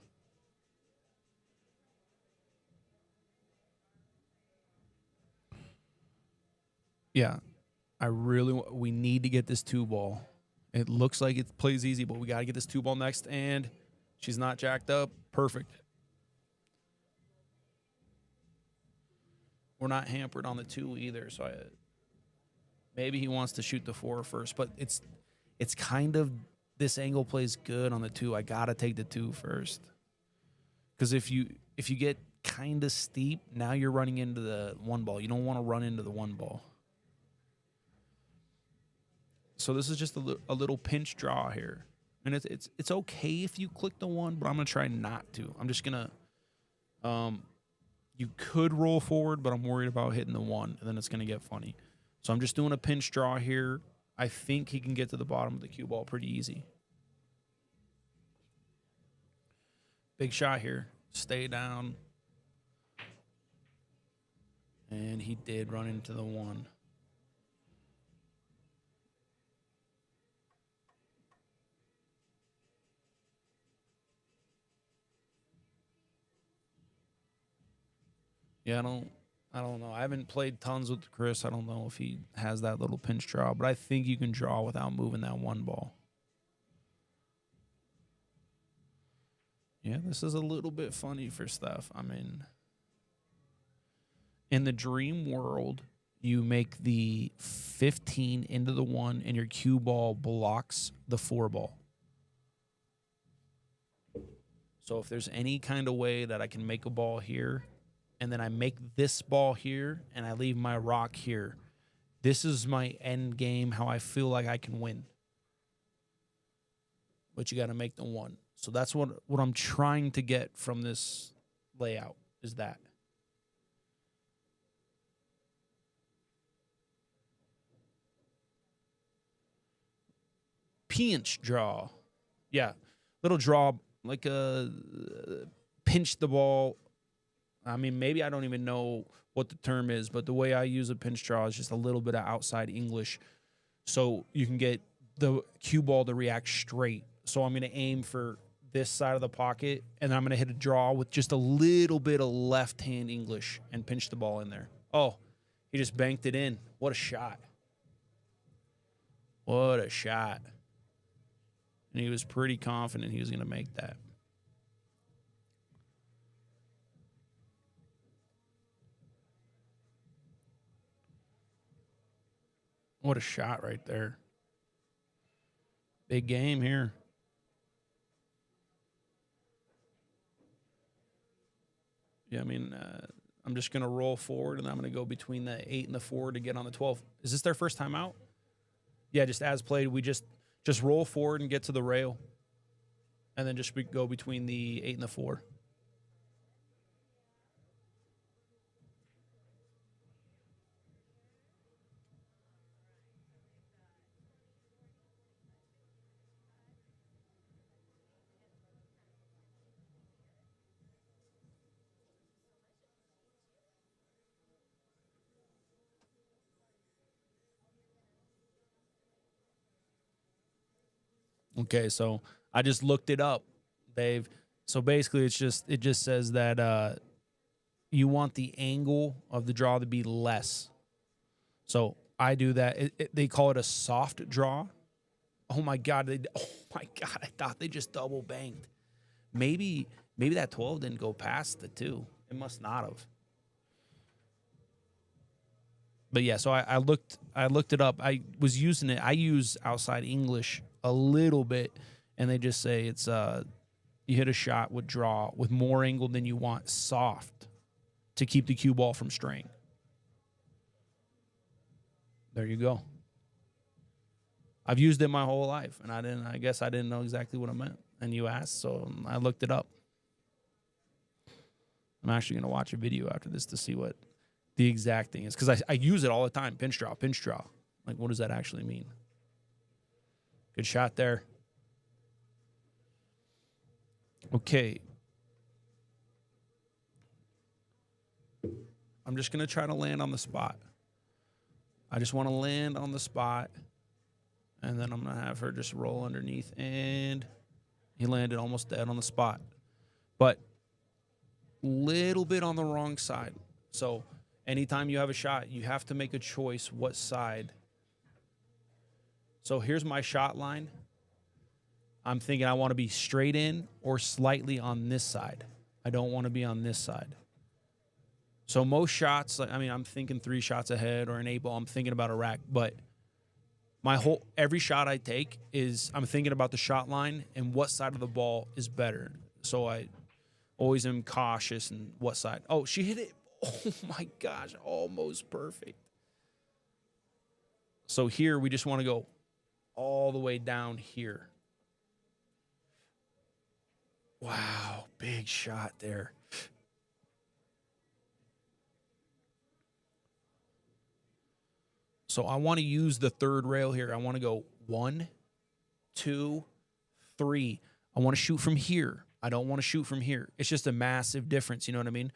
Yeah. We need to get this 2 ball. It looks like it plays easy, but we got to get this 2 ball next, and she's not jacked up. Perfect. We're not hampered on the 2 either, so maybe he wants to shoot the 4 first, but it's kind of, this angle plays good on the 2. I got to take the 2 first. Because if you get kind of steep, now you're running into the 1 ball. You don't want to run into the 1 ball. So this is just a little pinch draw here. And it's okay if you click the 1, but I'm going to try not to. I'm just going to... you could roll forward, but I'm worried about hitting the 1, and then it's going to get funny. So I'm just doing a pinch draw here. I think he can get to the bottom of the cue ball pretty easy. Big shot here. Stay down. And he did run into the 1. Yeah, I don't know. I haven't played tons with Chris. I don't know if he has that little pinch draw, but I think you can draw without moving that one ball. Yeah, this is a little bit funny for Steph. I mean, in the dream world, you make the 15 into the 1 and your cue ball blocks the 4 ball. So if there's any kind of way that I can make a ball here and then I make this ball here and I leave my rock here, this is my end game, how I feel like I can win. But you got to make the 1. So that's what I'm trying to get from this layout is that. Pinch draw. Yeah. Little draw, like a pinch the ball. I mean, maybe I don't even know what the term is, but the way I use a pinch draw is just a little bit of outside English. So you can get the cue ball to react straight. So I'm going to aim for this side of the pocket, and I'm going to hit a draw with just a little bit of left-hand English and pinch the ball in there. Oh, he just banked it in. What a shot. What a shot. And he was pretty confident he was going to make that. What a shot right there. Big game here. Yeah, I mean, I'm just going to roll forward, and I'm going to go between the 8 and the 4 to get on the 12. Is this their first time out? Yeah, just as played. We just roll forward and get to the rail, and then just go between the 8 and the 4. Okay, so I just looked it up, Dave. So basically, it just says that you want the angle of the draw to be less. So I do that. They call it a soft draw. Oh my god! I thought they just double banged. Maybe that 12 didn't go past the 2. It must not have. But yeah, so I looked it up. I was using it. I use outside English a little bit, and they just say it's you hit a shot with draw with more angle than you want, soft, to keep the cue ball from straying. There you go. I've used it my whole life, and I guess I didn't know exactly what it meant. And you asked, so I looked it up. I'm actually going to watch a video after this to see what the exact thing is, because I use it all the time. Pinch draw, pinch draw. Like, what does that actually mean? Good shot there. Okay. I'm just going to try to land on the spot. I just want to land on the spot, and then I'm going to have her just roll underneath, and he landed almost dead on the spot. But little bit on the wrong side. So anytime you have a shot, you have to make a choice what side. So here's my shot line. I'm thinking I want to be straight in or slightly on this side. I don't want to be on this side. So most shots, I'm thinking 3 shots ahead or an 8 ball. I'm thinking about a rack, but every shot I take is I'm thinking about the shot line and what side of the ball is better. So I always am cautious and what side. Oh, she hit it. Oh my gosh, almost perfect. So here we just want to go all the way down here. Wow, big shot there. So I want to use the third rail here. I want to go 1, 2, 3. I want to shoot from here. I don't want to shoot from here. It's just a massive difference. You know what I mean?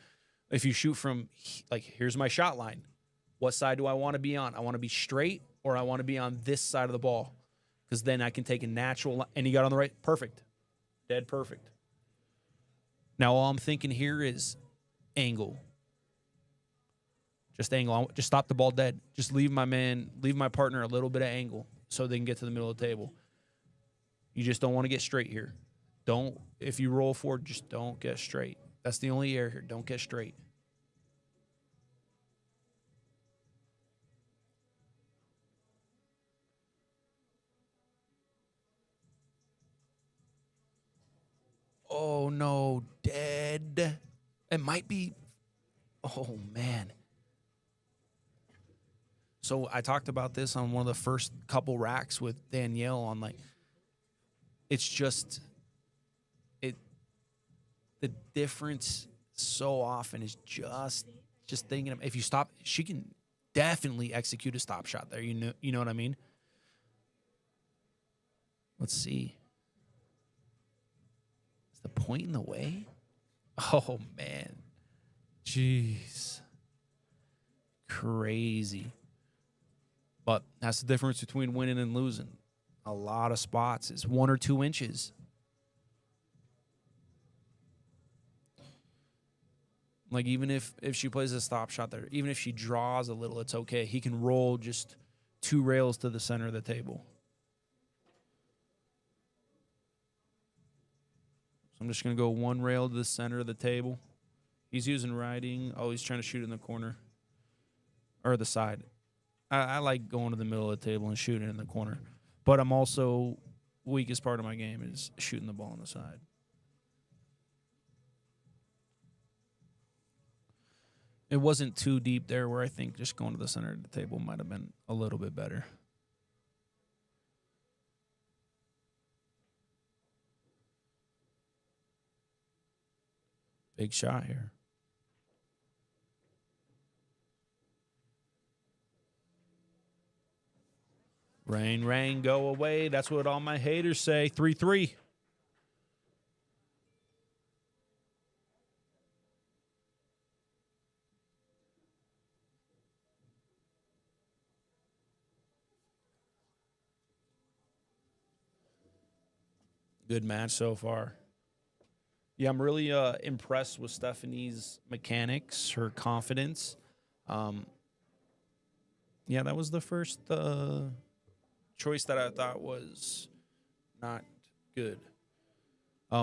If you shoot from, like, here's my shot line. What side do I want to be on? I want to be straight, or I want to be on this side of the ball, because then I can take a natural, and you got on the right. Perfect. Dead perfect. Now all I'm thinking here is angle. Just angle. Just stop the ball dead. Just leave my partner a little bit of angle so they can get to the middle of the table. You just don't want to get straight here. If you roll forward, just don't get straight. That's the only error here. Don't get straight. Oh, no. Dead. It might be. Oh, man. So I talked about this on one of the first couple racks with Danielle on, like, it's just the difference so often is just thinking of, if you stop, she can definitely execute a stop shot there. You know what I mean? Let's see. Is the point in the way? Oh, man. Jeez. Crazy. But that's the difference between winning and losing. A lot of spots is 1 or 2 inches. Like, even if she plays a stop shot there, even if she draws a little, it's okay. He can roll just 2 rails to the center of the table. So I'm just going to go 1 rail to the center of the table. He's using riding. Oh, he's trying to shoot in the corner. Or the side. I like going to the middle of the table and shooting in the corner. But I'm also, weakest part of my game is shooting the ball on the side. It wasn't too deep there where I think just going to the center of the table might have been a little bit better. Big shot here. Rain, rain, go away. That's what all my haters say. 3-3. Good match so far. Yeah, I'm really impressed with Stephanie's mechanics, her confidence. Yeah, that was the first choice that I thought was not good.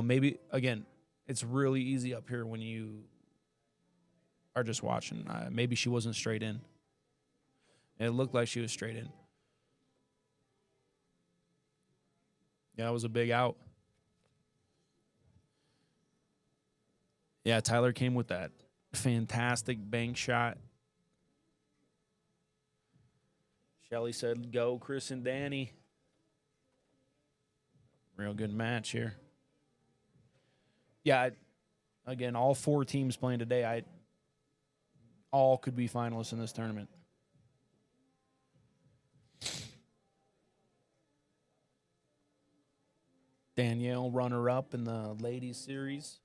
Maybe, again, it's really easy up here when you are just watching. Maybe she wasn't straight in. It looked like she was straight in. Yeah, it was a big out. Yeah, Tyler came with that fantastic bank shot. Shelly said, go, Chris and Danny. Real good match here. Yeah, again, all 4 teams playing today, all could be finalists in this tournament. Danielle, runner-up in the ladies series.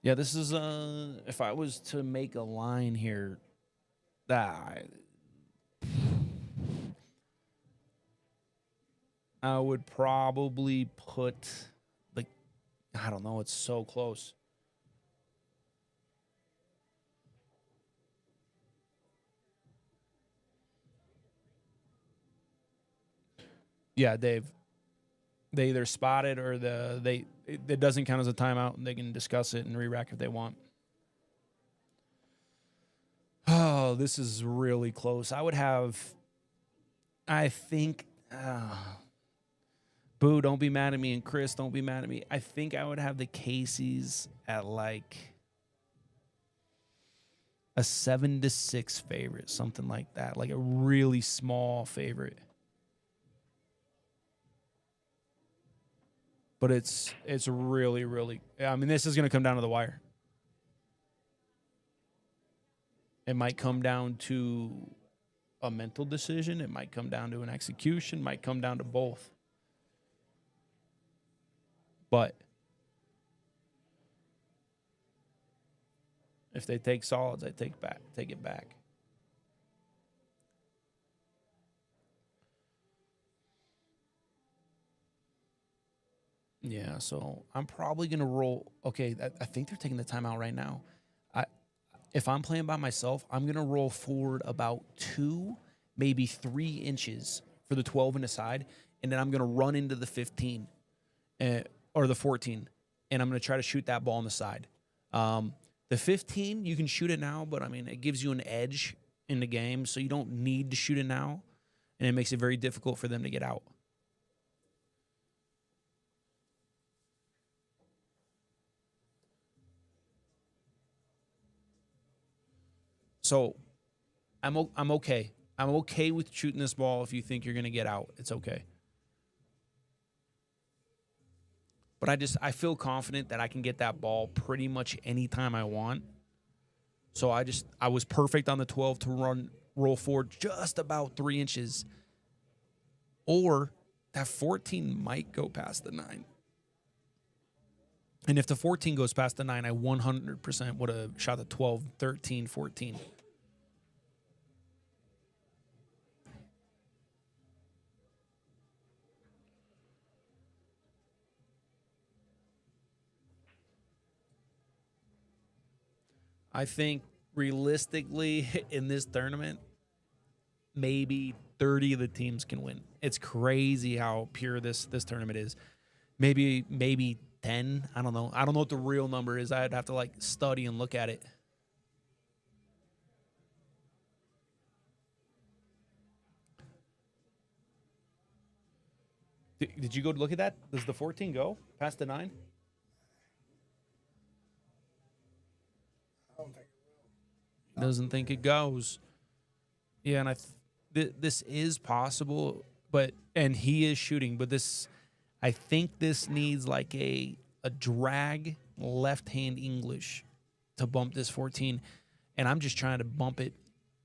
Yeah, this is if I was to make a line here, I would probably put, like, I don't know, it's so close. Yeah, Dave. They either spot it or it doesn't count as a timeout, and they can discuss it and re-rack if they want. Oh, this is really close. I think, Boo, don't be mad at me, and Chris, don't be mad at me. I think I would have the Caseys at like a 7-6 favorite, something like that, like a really small favorite. But it's really, really, I mean, this is going to come down to the wire. It might come down to a mental decision. It might come down to an execution. Might come down to both. But if they take solids, I take it back. Yeah, so I'm probably gonna roll. Okay, I think they're taking the timeout right now. I, if I'm playing by myself, I'm gonna roll forward about 2, maybe 3 inches for the 12 and aside, and then I'm gonna run into the 15, or the 14, and I'm gonna try to shoot that ball on the side. Um, the 15, you can shoot it now, but I mean, it gives you an edge in the game, so you don't need to shoot it now, and it makes it very difficult for them to get out. So I'm okay. I'm okay with shooting this ball if you think you're gonna get out. It's okay. But I feel confident that I can get that ball pretty much anytime I want. So I was perfect on the 12 to roll forward just about 3 inches. Or that 14 might go past the 9. And if the 14 goes past the 9, I 100% would have shot the 12, 13, 14. I think realistically in this tournament, maybe 30 of the teams can win. It's crazy how pure this tournament is. Maybe 10. I don't know. I don't know what the real number is. I'd have to like study and look at it. Did you go look at that? Does the 14 go past the 9? Doesn't think it goes. Yeah, and this is possible, but and he is shooting, but this I think this needs like a drag left hand English to bump this 14, and I'm just trying to bump it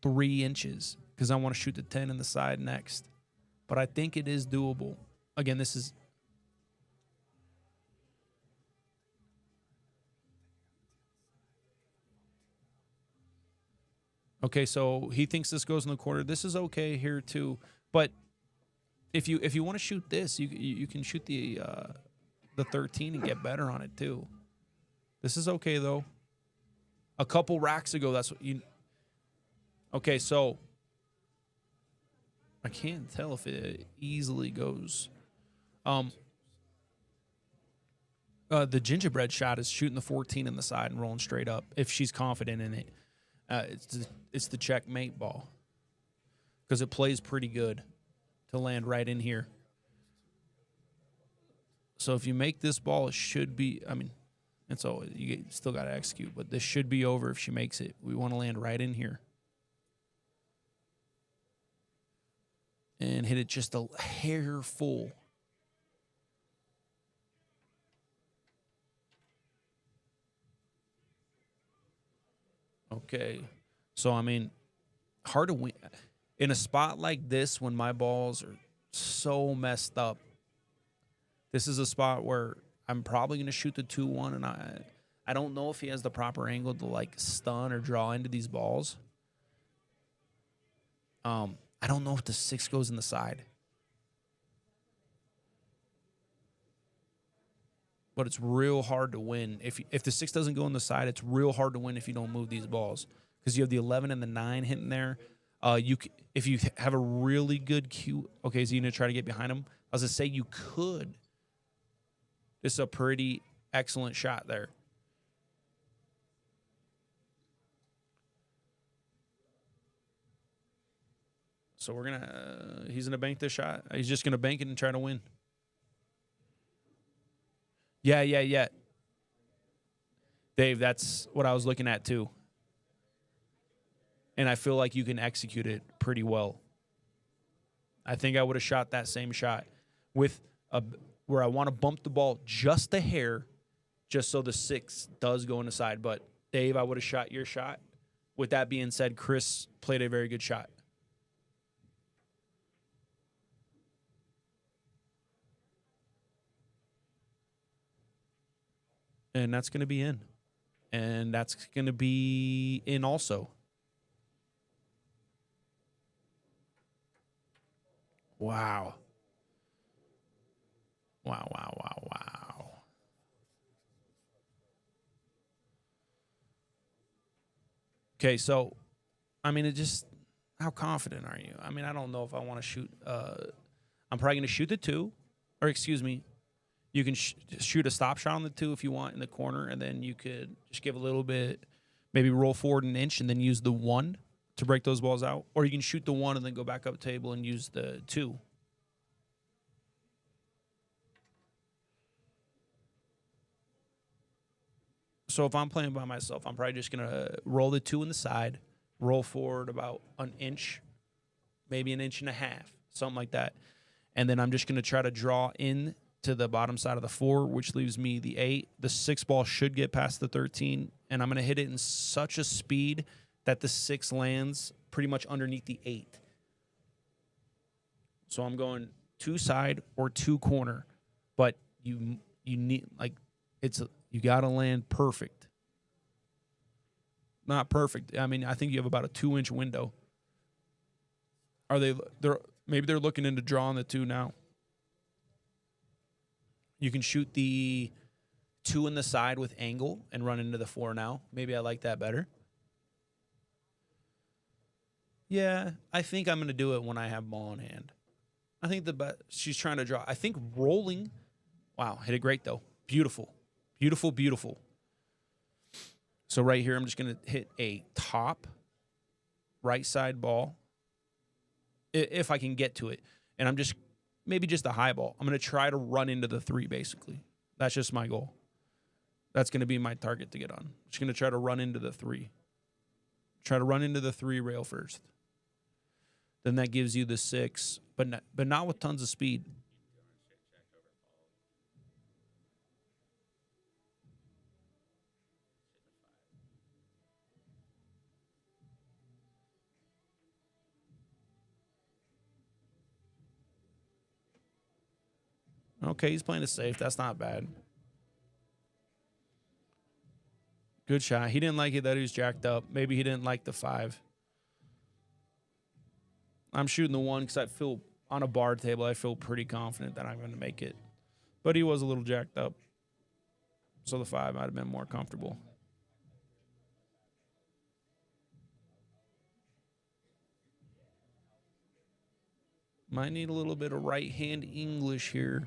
3 inches because I want to shoot the 10 in the side next. But I think it is doable. Again, this is okay. So he thinks this goes in the corner. This is okay here too, but if you want to shoot this, you can shoot the 13 and get better on it too. This is okay though. A couple racks ago, that's what you. Okay, so I can't tell if it easily goes. Um, the gingerbread shot is shooting the 14 in the side and rolling straight up if she's confident in it. It's the checkmate ball because it plays pretty good to land right in here. So if you make this ball, it should be. I mean, it's all you still got to execute, but this should be over if she makes it. We want to land right in here and hit it just a hair full. Okay, so I mean, hard to win in a spot like this when my balls are so messed up. This is a spot where I'm probably going to shoot the 2-1, and I don't know if he has the proper angle to like stun or draw into these balls. I don't know if the 6 goes in the side, but it's real hard to win if the 6 doesn't go in the side. It's real hard to win if you don't move these balls because you have the 11 and the 9 hitting there. If you have a really good cue, okay, so you're gonna try to get behind him. I was gonna say you could. This is a pretty excellent shot there. So we're gonna. He's gonna bank this shot. He's just gonna bank it and try to win. Yeah. Dave, that's what I was looking at too. And I feel like you can execute it pretty well. I think I would have shot that same shot with where I want to bump the ball just a hair, just so the 6 does go in the side. But Dave, I would have shot your shot. With that being said, Chris played a very good shot. And that's going to be in. And that's going to be in also. Wow. Wow. Okay, so I mean, it just how confident are you? I mean, I don't know if I want to shoot. I'm probably going to shoot the 2, or excuse me, you can shoot a stop shot on the 2 if you want in the corner, and then you could just give a little bit, maybe roll forward an inch, and then use the 1 to break those balls out, or you can shoot the 1 and then go back up table and use the 2. So if I'm playing by myself, I'm probably just going to roll the 2 in the side, roll forward about an inch, maybe an inch and a half, something like that. And then I'm just going to try to draw in to the bottom side of the 4, which leaves me the 8. The 6 ball should get past the 13, and I'm going to hit it in such a speed that the 6 lands pretty much underneath the 8. So I'm going 2 side or 2 corner, but you need, like, you got to land perfect. Not perfect. I mean, I think you have about a 2-inch window. Maybe they're looking into drawing the 2 now. You can shoot the 2 in the side with angle and run into the 4 now. Maybe I like that better. Yeah, I think I'm going to do it when I have ball in hand. I think she's trying to draw. I think rolling. Wow, hit it great, though. Beautiful. Beautiful, beautiful. So right here, I'm just going to hit a top right side ball if I can get to it. And I'm just, maybe just a high ball. I'm going to try to run into the 3, basically. That's just my goal. That's going to be my target to get on. I'm just going to try to run into the 3. Try to run into the 3 rail first. Then that gives you the 6, but not with tons of speed. Okay, he's playing it safe. That's not bad. Good shot. He didn't like it that he was jacked up. Maybe he didn't like the 5. I'm shooting the 1 because I feel on a bar table, I feel pretty confident that I'm going to make it. But he was a little jacked up. So the 5 might have been more comfortable. Might need a little bit of right-hand English here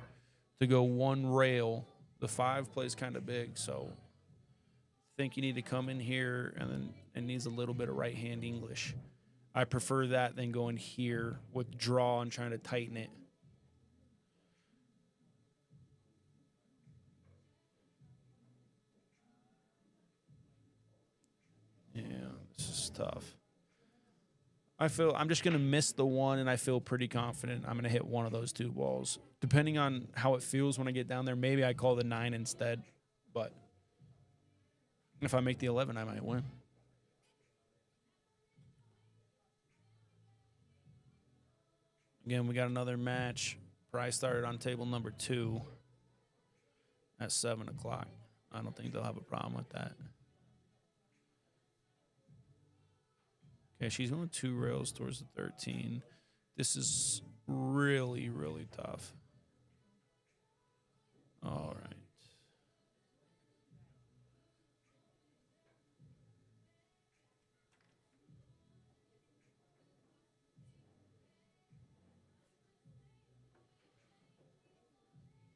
to go 1 rail. The 5 plays kind of big, so I think you need to come in here, and then it needs a little bit of right-hand English. I prefer that than going here with draw and trying to tighten it. Yeah, this is tough. I'm just going to miss the 1, and I feel pretty confident I'm going to hit one of those 2 balls. Depending on how it feels when I get down there, maybe I call the 9 instead. But if I make the 11, I might win. Again, we got another match. Prize started on table number 2 at 7 o'clock. I don't think they'll have a problem with that. Okay, she's going 2 rails towards the 13. This is really, really tough. All right.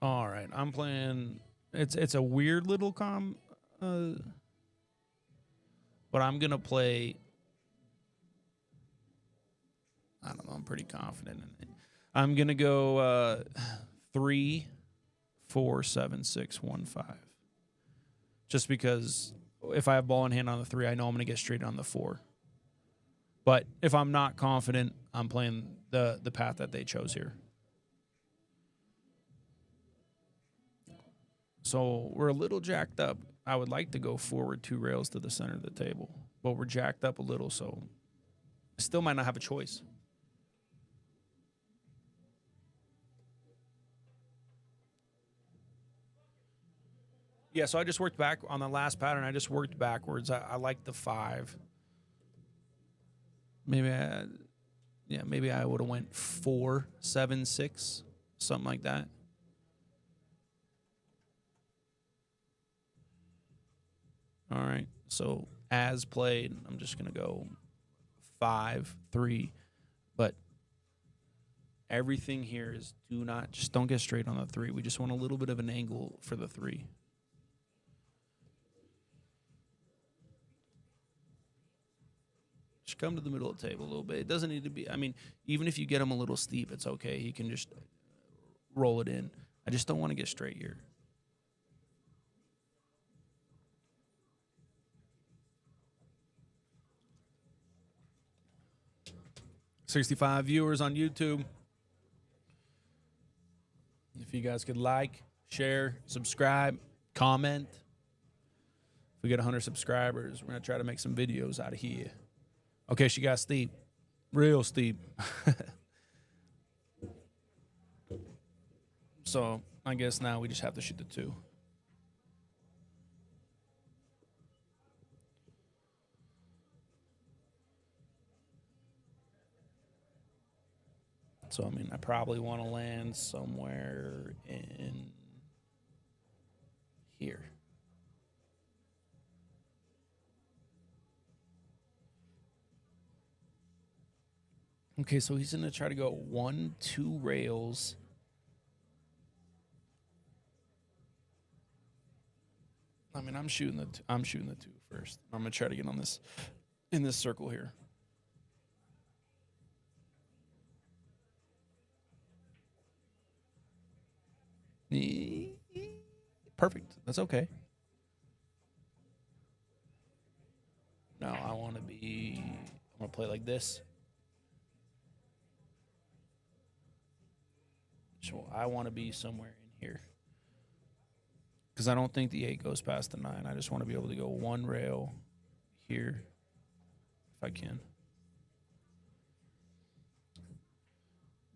All right, I'm playing. It's a weird little but I'm gonna play. I don't know. I'm pretty confident in it. I'm gonna go 3, 4, 7, 6, 1, 5. Just because if I have ball in hand on the 3, I know I'm gonna get straight on the 4. But if I'm not confident, I'm playing the path that they chose here. So we're a little jacked up. I would like to go forward 2 rails to the center of the table, but we're jacked up a little, so I still might not have a choice. Yeah, so I just worked back on the last pattern. I just worked backwards. I like the 5. Maybe I would have went 4, 7, 6, something like that. All right. So as played, I'm just gonna go 5-3, but everything here is don't get straight on the 3. We just want a little bit of an angle for the 3. Just come to the middle of the table a little bit. It doesn't need to be. I mean, even if you get him a little steep, it's okay. He can just roll it in. I just don't want to get straight here. 65 viewers on YouTube. If you guys could like, share, subscribe, comment. If we get 100 subscribers, we're going to try to make some videos out of here. Okay, she got steep. Real steep. So I guess now we just have to shoot the 2. So, I mean, I probably want to land somewhere in here. Okay, so he's going to try to go 1, 2 rails. I mean, I'm shooting the 2 first. I'm going to try to get on this in this circle here. Perfect. That's okay. Now I want to be. I'm gonna play like this. So I want to be somewhere in here because I don't think the 8 goes past the 9. I just want to be able to go 1 rail here if I can.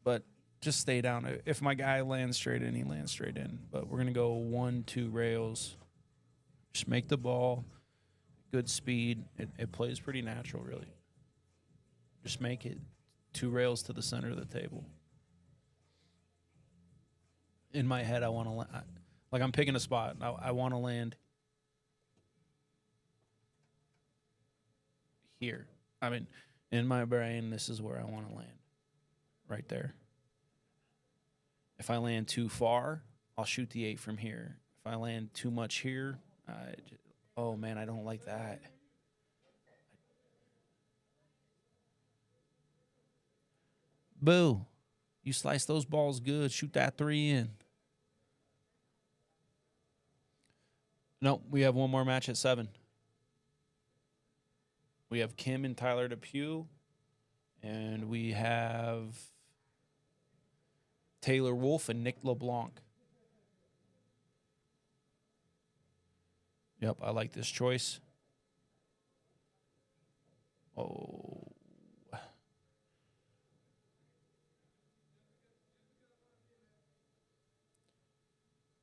But just stay down. If my guy lands straight in, he lands straight in. But we're going to go 1, 2 rails. Just make the ball. Good speed. It plays pretty natural, really. Just make it 2 rails to the center of the table. In my head, I want to land. Like I'm picking a spot. I want to land here. I mean, in my brain, this is where I want to land. Right there. If I land too far, I'll shoot the 8 from here. If I land too much here, oh man, I don't like that. Boo. You slice those balls good. Shoot that 3 in. No, we have one more match at 7. We have Kim and Tyler Depew. And we have Taylor Wolf and Nick LeBlanc. Yep, I like this choice. Oh.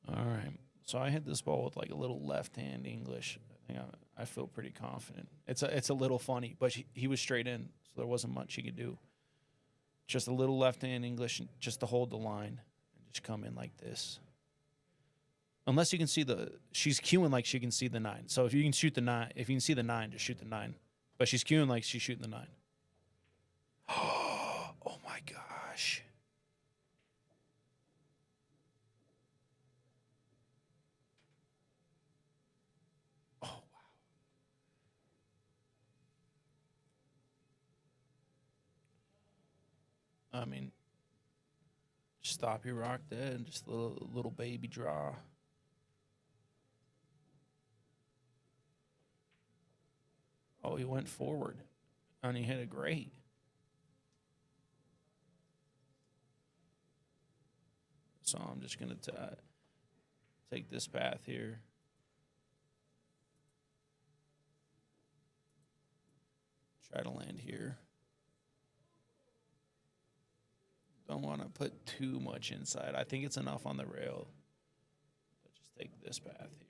All right. So I hit this ball with like a little left-hand English. I think I feel pretty confident. It's a little funny, but he was straight in, so there wasn't much he could do. Just a little left-hand English just to hold the line and just come in like this. Unless you can see she's cueing like she can see the 9. So if you can shoot the 9, if you can see the 9, just shoot the 9. But she's cueing like she's shooting the 9. Oh my gosh. Oh wow. I mean, stop your rock dead and just a little baby draw. Oh, he went forward, and he hit it great. So I'm just going to take this path here. Try to land here. Don't want to put too much inside. I think it's enough on the rail. But just take this path here.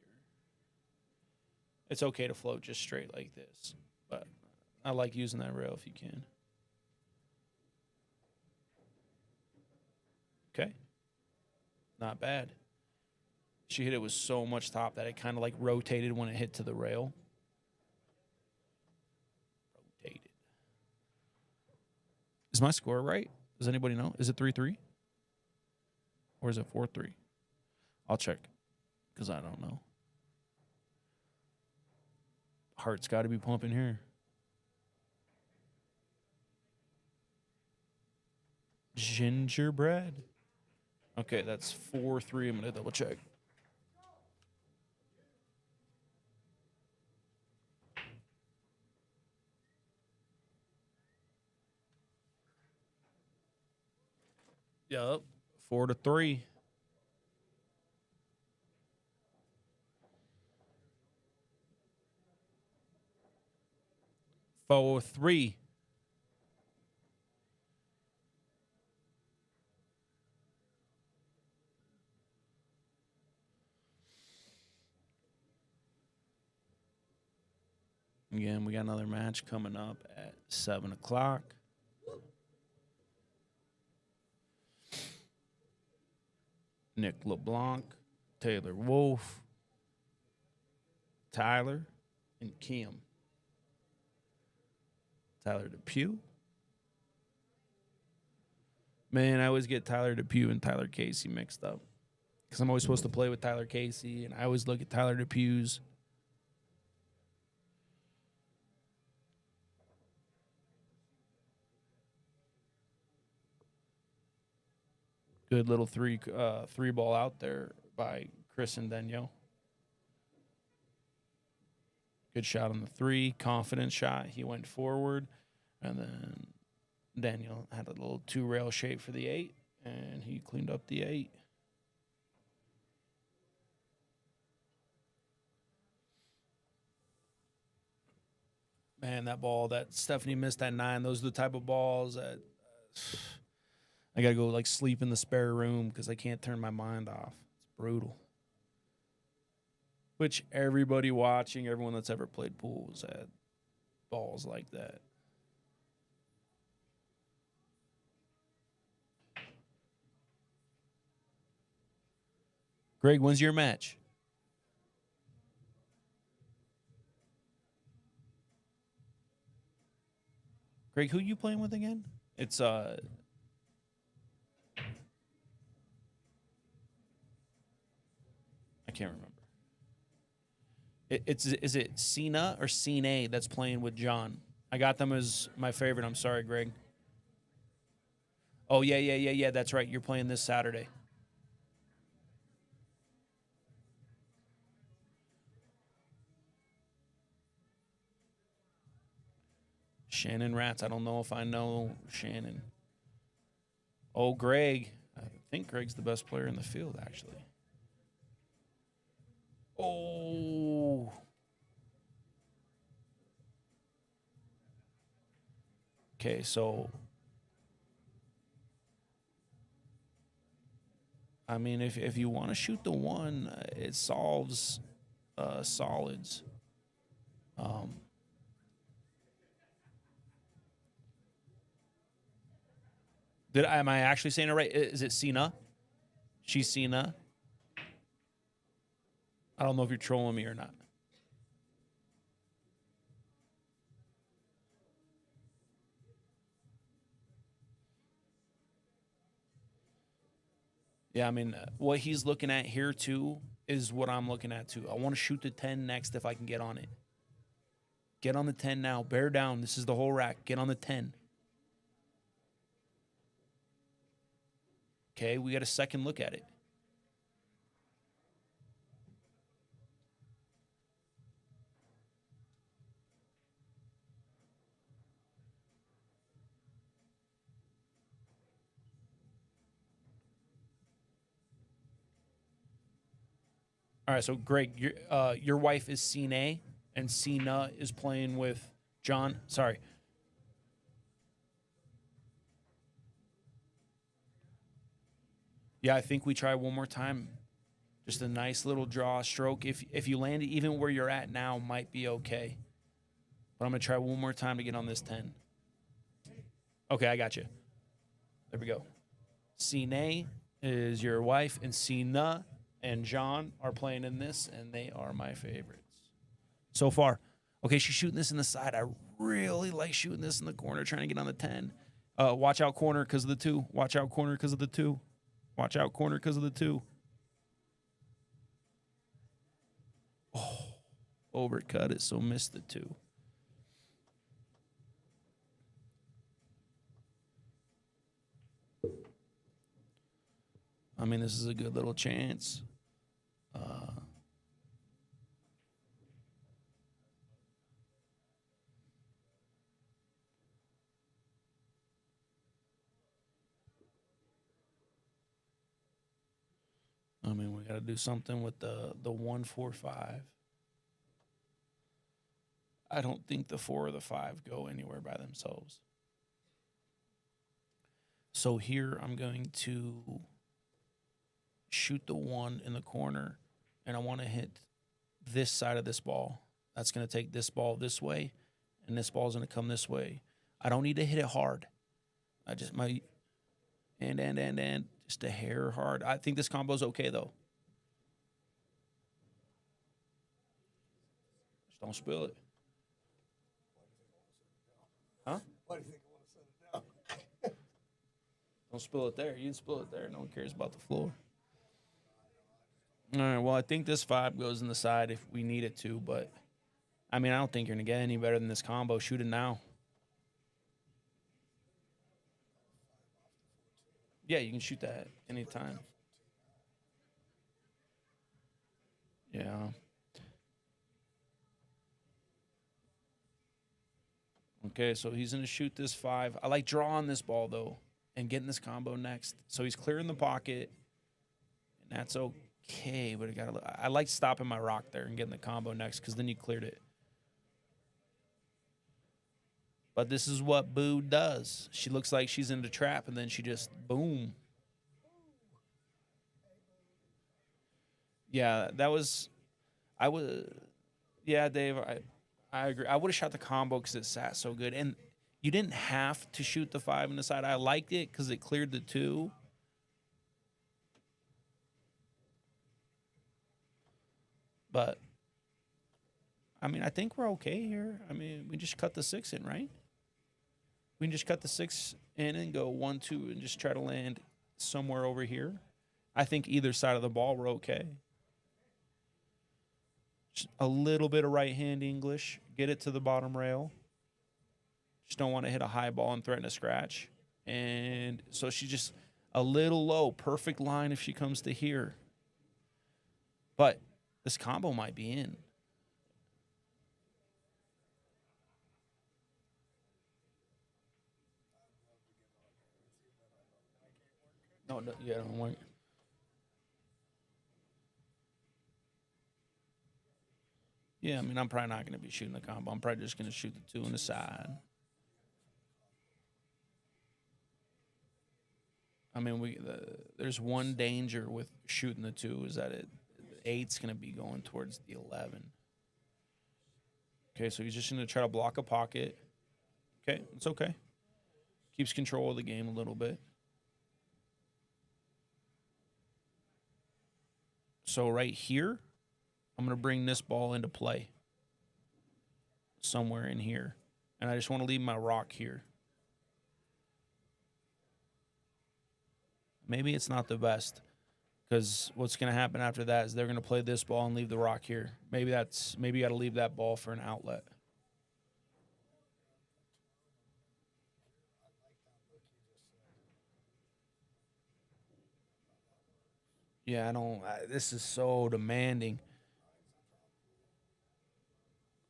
It's okay to float just straight like this, but I like using that rail if you can. Okay. Not bad. She hit it with so much top that it kind of like rotated when it hit to the rail. Is my score right? Does anybody know? Is it 3-3? Or is it 4-3? I'll check because I don't know. Heart's got to be pumping here. Gingerbread. Okay, that's 4-3. I'm going to double check. Yup. 4-3. 4-3. Again, we got another match coming up at 7 o'clock. Nick LeBlanc, Taylor Wolf, Tyler, and Kim. Tyler Depew. Man, I always get Tyler Depew and Tyler Casey mixed up because I'm always supposed to play with Tyler Casey, and I always look at Tyler Depew's. Good little three ball out there by Chris and Danielle. Good shot on the 3, confident shot. He went forward, and then Danielle had a little 2-rail shape for the 8, and he cleaned up the 8. Man, that ball that Stephanie missed at 9, those are the type of balls that I got to go like sleep in the spare room because I can't turn my mind off. It's brutal. Which everybody watching, everyone that's ever played pool has had balls like that. Greg, when's your match? Greg, who you playing with again? It's I can't remember. Is it Cena or Cena that's playing with John? I got them as my favorite. I'm sorry, Greg. Oh yeah. That's right. You're playing this Saturday. Shannon Rats. I don't know if I know Shannon. Oh, Greg. I think Greg's the best player in the field, actually. Oh. Okay, so I mean, if you want to shoot the 1, it solves solids. Am I actually saying it right? Is it Cena? She's Cena. I don't know if you're trolling me or not. Yeah, I mean, what he's looking at here too is what I'm looking at too. I want to shoot the 10 next if I can get on it. Get on the 10 now. Bear down. This is the whole rack. Get on the 10. Okay, we got a second look at it. All right, so Greg, your wife is Cena, and Cena is playing with John. Sorry. Yeah, I think we try one more time. Just a nice little draw stroke. If you land it even where you're at now, might be okay. But I'm gonna try one more time to get on this 10. Okay, I got you. There we go. Cena is your wife, and Cena and John are playing in this, and they are my favorites so far. Okay, she's shooting this in the side. I really like shooting this in the corner, trying to get on the 10. Watch out corner because of the 2. Watch out corner because of the 2. Watch out corner because of the 2. Oh, overcut it, so missed the 2. I mean, this is a good little chance. I mean, we got to do something with the 1, 4, 5. I don't think the 4 or the 5 go anywhere by themselves. So here I'm going to shoot the 1 in the corner, and I want to hit this side of this ball. That's going to take this ball this way, and this ball's going to come this way. I don't need to hit it hard. I just might, and just a hair hard. I think this combo's okay, though. Just don't spill it. Huh? Why do you think I want to set it down? Don't spill it there. You can spill it there. No one cares about the floor. All right, well, I think this 5 goes in the side if we need it to, but, I mean, I don't think you're going to get any better than this combo. Shoot it now. Yeah, you can shoot that anytime. Yeah. Okay, so he's going to shoot this 5. I like drawing this ball, though, and getting this combo next. So he's clearing the pocket, and that's okay, but I like stopping my rock there and getting the combo next because then you cleared it. But this is what Boo does. She looks like she's in the trap, and then she just, boom. Yeah, yeah, Dave, I agree. I would have shot the combo because it sat so good. And you didn't have to shoot the 5 in the side. I liked it because it cleared the 2. But, I mean, I think we're okay here. I mean, we just cut the 6 in, right? We can just cut the 6 in and go 1, 2, and just try to land somewhere over here. I think either side of the ball, we're okay. Just a little bit of right-hand English. Get it to the bottom rail. Just don't want to hit a high ball and threaten a scratch. And so she's just a little low. Perfect line if she comes to here. But this combo might be in. No, yeah, don't worry. Yeah, I mean, I'm probably not going to be shooting the combo. I'm probably just going to shoot the 2 on the side. I mean, there's one danger with shooting the 2 is that the 8's going to be going towards the 11. Okay, so he's just going to try to block a pocket. Okay, it's okay. Keeps control of the game a little bit. So right here, I'm going to bring this ball into play somewhere in here. And I just want to leave my rock here. Maybe it's not the best because what's going to happen after that is they're going to play this ball and leave the rock here. Maybe you got to leave that ball for an outlet. Yeah, this is so demanding.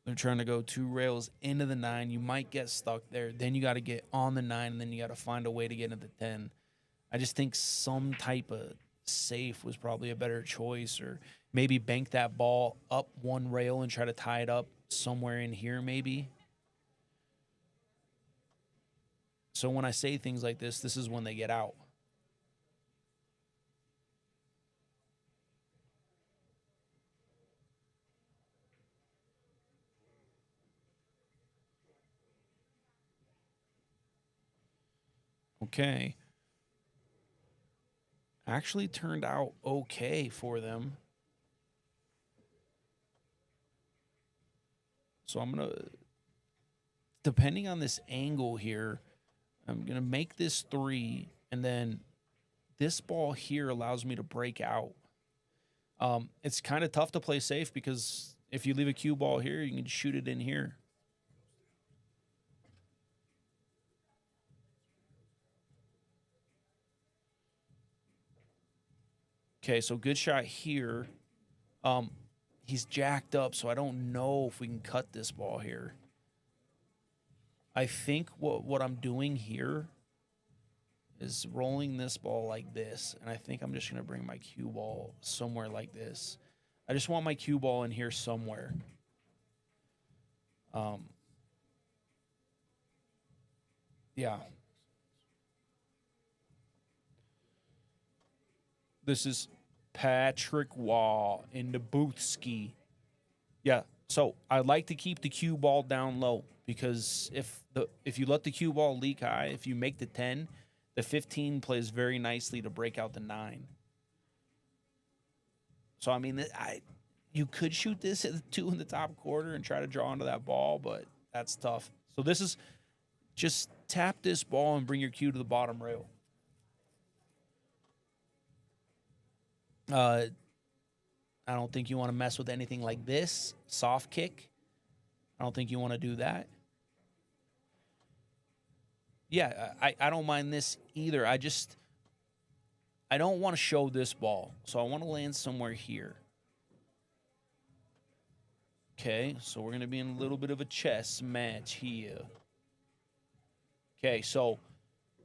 They're trying to go 2 rails into the 9. You might get stuck there. Then you got to get on the 9, and then you got to find a way to get into the 10. I just think some type of safe was probably a better choice, or maybe bank that ball up 1 rail and try to tie it up somewhere in here maybe. So when I say things like this is when they get out. Okay. Actually turned out okay for them. So I'm going to, depending on this angle here, I'm going to make this 3, and then this ball here allows me to break out. It's kind of tough to play safe because if you leave a cue ball here, you can shoot it in here. Okay, so good shot here. He's jacked up, so I don't know if we can cut this ball here. I think what I'm doing here is rolling this ball like this, and I think I'm just going to bring my cue ball somewhere like this. I just want my cue ball in here somewhere. Yeah. This is Patrick Waugh in the booth ski. Yeah, so I like to keep the cue ball down low because if you let the cue ball leak high, if you make the 10, the 15 plays very nicely to break out the 9. So I mean, you could shoot this at the 2 in the top quarter and try to draw into that ball, but that's tough. So this is just tap this ball and bring your cue to the bottom rail. I don't think you want to mess with anything like this. Soft kick. I don't think you want to do that. Yeah, I don't mind this either. I don't want to show this ball. So I want to land somewhere here. Okay, so we're going to be in a little bit of a chess match here. Okay, so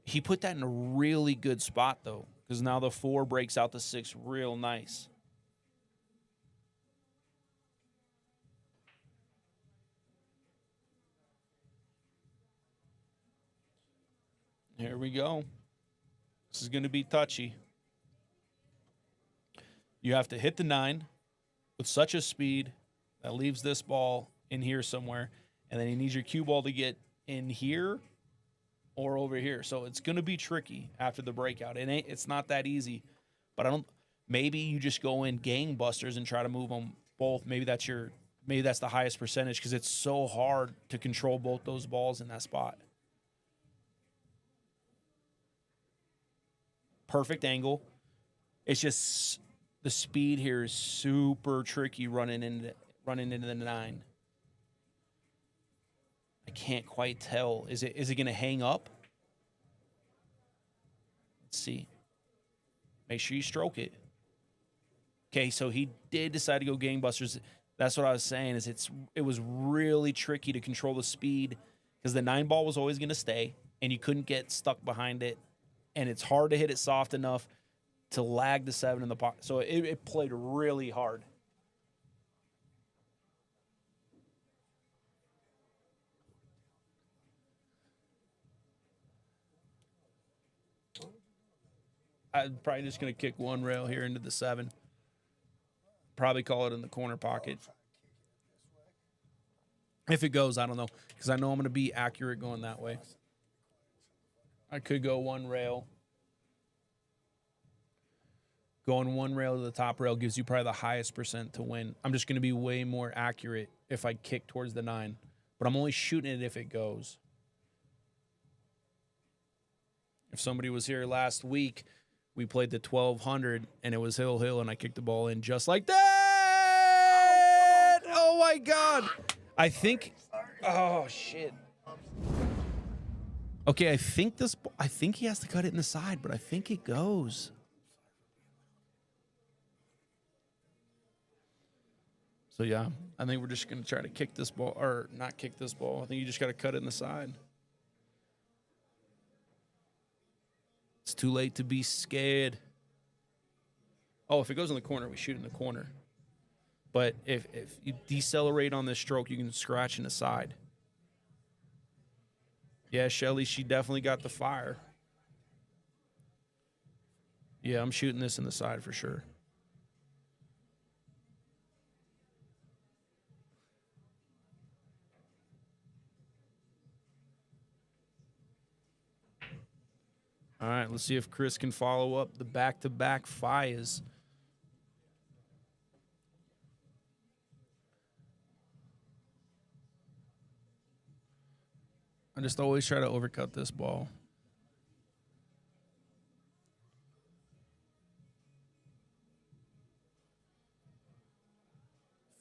he put that in a really good spot, though, because now the 4 breaks out the 6 real nice. Here we go. This is going to be touchy. You have to hit the 9 with such a speed that leaves this ball in here somewhere, and then you need your cue ball to get in here or over here. So it's going to be tricky after the breakout. It's not that easy, but maybe you just go in gangbusters and try to move them both. Maybe that's the highest percentage because it's so hard to control both those balls in that spot. Perfect angle. It's just the speed here is super tricky running into the 9. I can't quite tell. Is it going to hang up? Let's see. Make sure you stroke it. Okay, so he did decide to go gangbusters. That's what I was saying. It was really tricky to control the speed because the 9 ball was always going to stay, and you couldn't get stuck behind it. And it's hard to hit it soft enough to lag the 7 in the pocket. So it played really hard. I'm probably just going to kick one rail here into the 7. Probably call it in the corner pocket. If it goes, I don't know. Because I know I'm going to be accurate going that way. I could go one rail. Going one rail to the top rail gives you probably the highest percent to win. I'm just going to be way more accurate if I kick towards the 9. But I'm only shooting it if it goes. If somebody was here last week, we played the 1200, and it was hill, and I kicked the ball in just like that! Oh, my God! I think... Oh, shit. Okay, I think he has to cut it in the side, but I think it goes. So, yeah, I think we're just going to try to kick this ball, or not kick this ball. I think you just got to cut it in the side. It's too late to be scared. Oh, if it goes in the corner, we shoot in the corner. But if you decelerate on this stroke, you can scratch in the side. Yeah, Shelly, she definitely got the fire. Yeah, I'm shooting this in the side for sure. All right, let's see if Chris can follow up the back-to-back fires. I just always try to overcut this ball.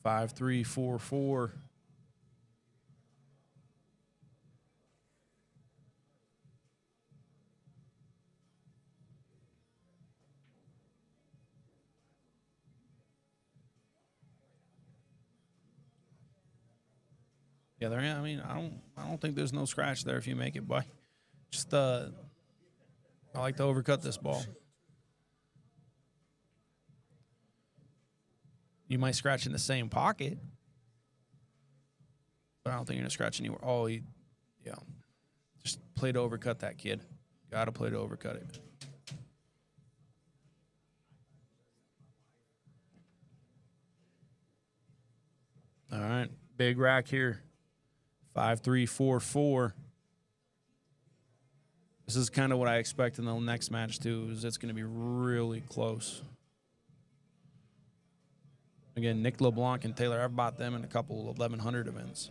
5-3-4-4. Yeah, there. I mean, I don't think there's no scratch there if you make it, boy. Just I like to overcut this ball. You might scratch in the same pocket, but I don't think you're gonna scratch anywhere. Oh, yeah. Just play to overcut that kid. Gotta play to overcut it. All right, big rack here. 5-3-4-4. This is kind of what I expect in the next match too. Is it's going to be really close. Again, Nick LeBlanc and Taylor, I've bought them in a couple 1100 events.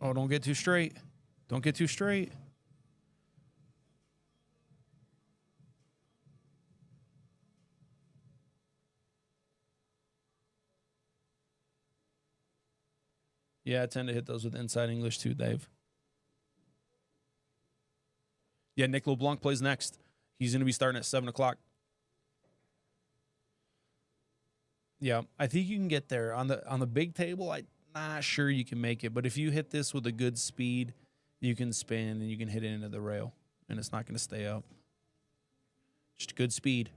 Oh, don't get too straight. Don't get too straight. Yeah, I tend to hit those with inside English too, Dave. Yeah, Nick LeBlanc plays next. He's going to be starting at 7 o'clock. Yeah, I think you can get there. On the big table, I'm not sure you can make it. But if you hit this with a good speed, you can spin and you can hit it into the rail. And it's not going to stay up. Just good speed.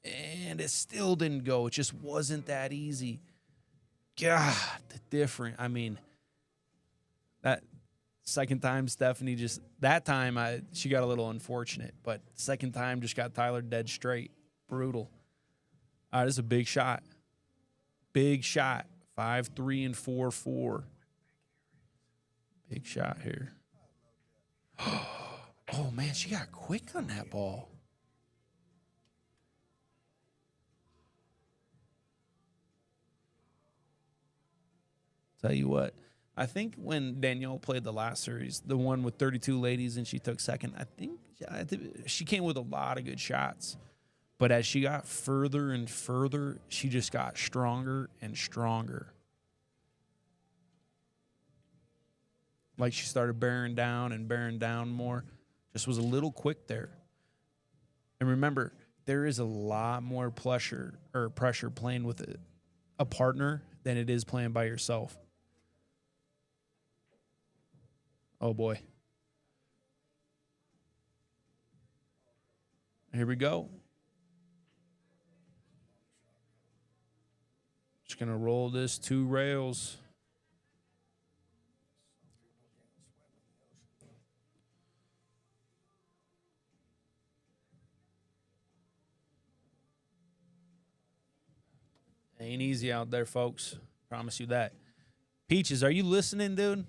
And it still didn't go. It just wasn't that easy. God, different. I mean, that second time, Stephanie that time she got a little unfortunate, but second time just got Tyler dead straight. Brutal. All right, this is a big shot. Big shot. 5-3 and 4-4. Big shot here. Oh, man, she got quick on that ball. Tell you what, I think when Danielle played the last series, the one with 32 ladies and she took second, I think she came with a lot of good shots. But as she got further and further, she just got stronger and stronger. Like she started bearing down more. Just was a little quick there. And remember, there is a lot more pressure playing with a partner than it is playing by yourself. Oh, boy. Here we go. Just going to roll this 2 rails. Ain't easy out there, folks. Promise you that. Peaches, are you listening, dude?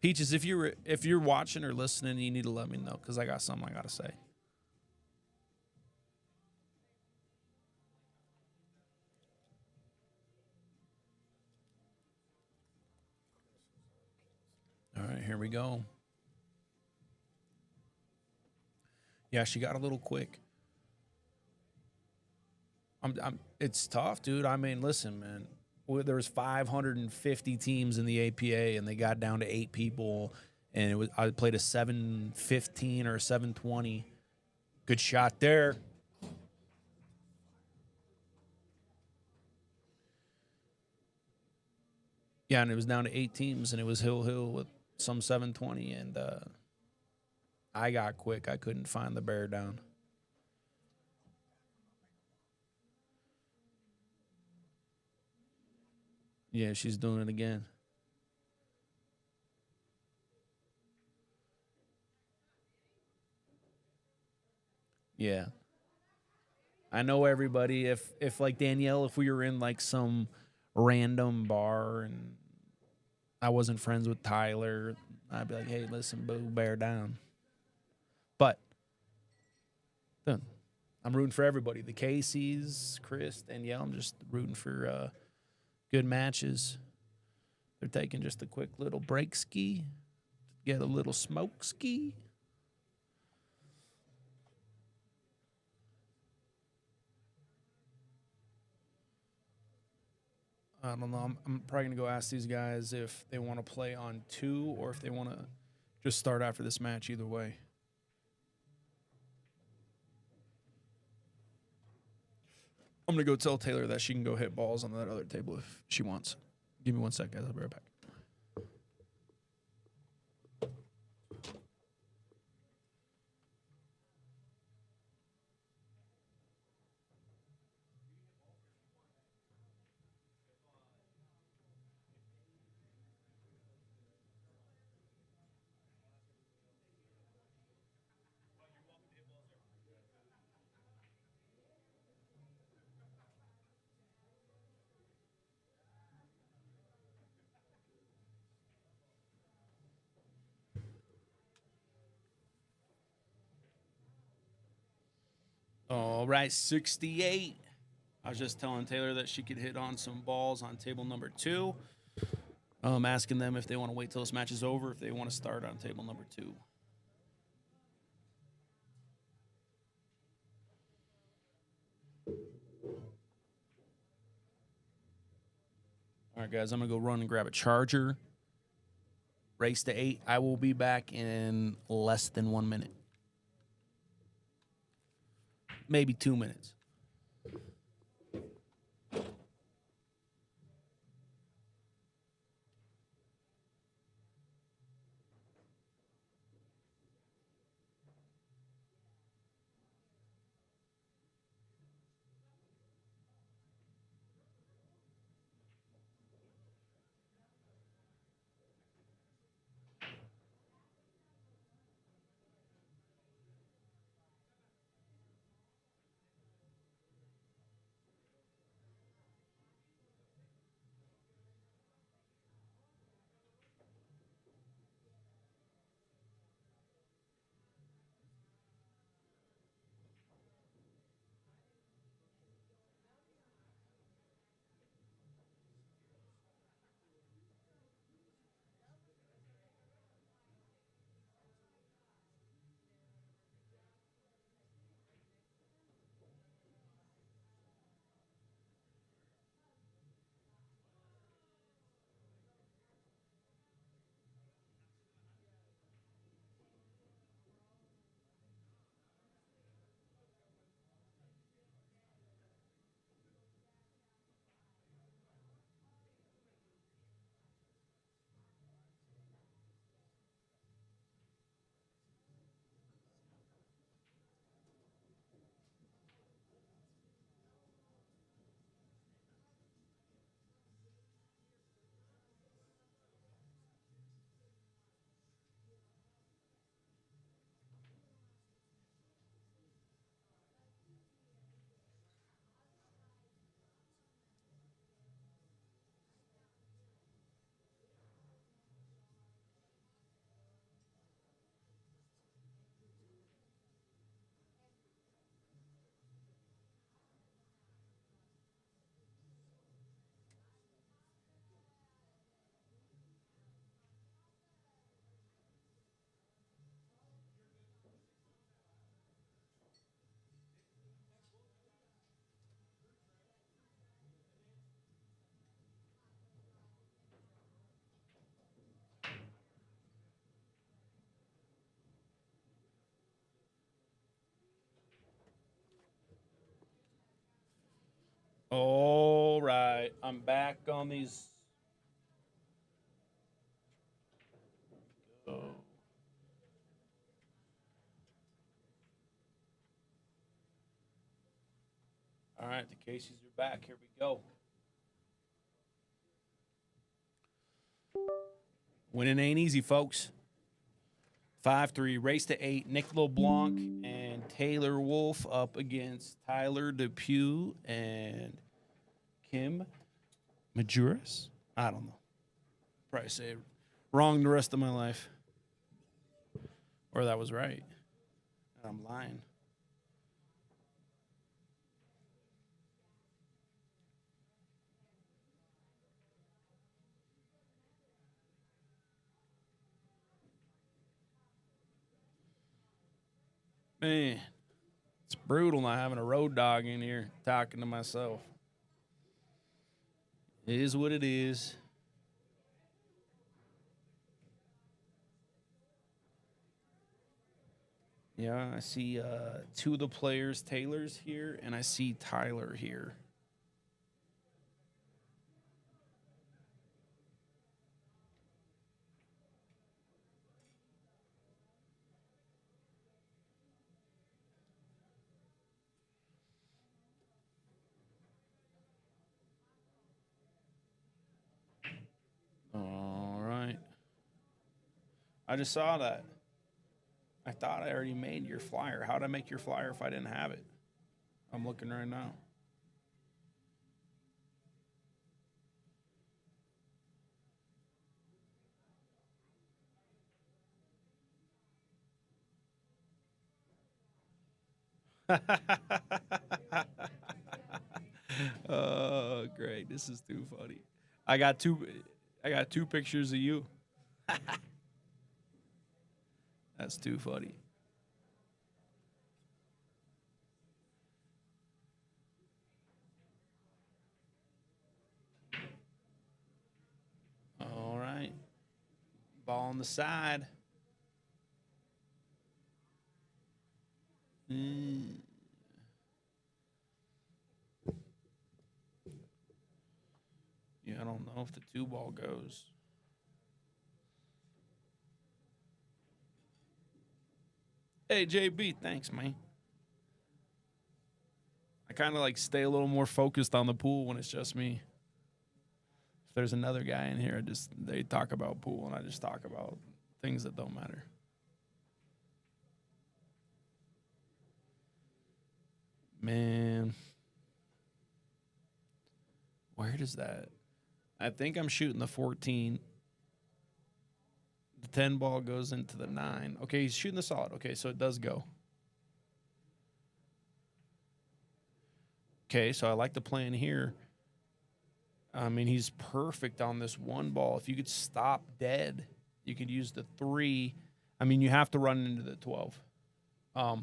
Peaches, if you're watching or listening, you need to let me know because I got something I got to say. All right, here we go. Yeah, she got a little quick. It's tough, dude. I mean, listen, man. There was 550 teams in the APA, and they got down to 8 people, and I played a 715 or a 720. Good shot there. Yeah, and it was down to 8 teams, and it was hill with some 720, and I got quick. I couldn't find the bear down. Yeah, she's doing it again. Yeah. I know everybody. If like Danielle, if we were in like some random bar and I wasn't friends with Tyler, I'd be like, hey, listen, boo, bear down. But I'm rooting for everybody. The Caseys, Chris, Danielle, I'm just rooting for good matches. They're taking just a quick little break ski. get a little smoke ski. I don't know. I'm probably gonna go ask these guys if they want to play on 2 or if they want to just start after this match. Either way, I'm gonna go tell Taylor that she can go hit balls on that other table if she wants. Give me 1 sec, guys. I'll be right back. All right, 68. I was just telling Taylor that she could hit on some balls on table number 2. Asking them if they want to wait till this match is over, if they want to start on table number 2. All right, guys, I'm going to go run and grab a charger. Race to 8. I will be back in less than 1 minute. Maybe 2 minutes. All right, I'm back on these. Oh. All right, the Caseys are back. Here we go. Winning ain't easy, folks. 5-3, race to 8. Nick LeBlanc and Taylor Wolf up against Tyler Depew and Kim Majerus. I don't know. Probably say it wrong the rest of my life. Or that was right. I'm lying. Man, it's brutal not having a road dog in here talking to myself. It is what it is. Yeah, I see two of the players, Taylor's here, and I see Tyler here. All right. I just saw that. I thought I already made your flyer. How'd I make your flyer if I didn't have it? I'm looking right now. Oh, great. This is too funny. I got two pictures of you. That's too funny. All right. Ball on the side. Yeah, I don't know if the two ball goes. Hey, JB, thanks, man. I kind of like stay a little more focused on the pool when it's just me. If there's another guy in here, they talk about pool, and I just talk about things that don't matter. Man, where does that? I think I'm shooting the 14. The 10 ball goes into the 9. Okay, he's shooting the solid. Okay, so it does go. Okay, so I like the plan here. I mean, he's perfect on this one ball. If you could stop dead, you could use the 3. I mean, you have to run into the 12. I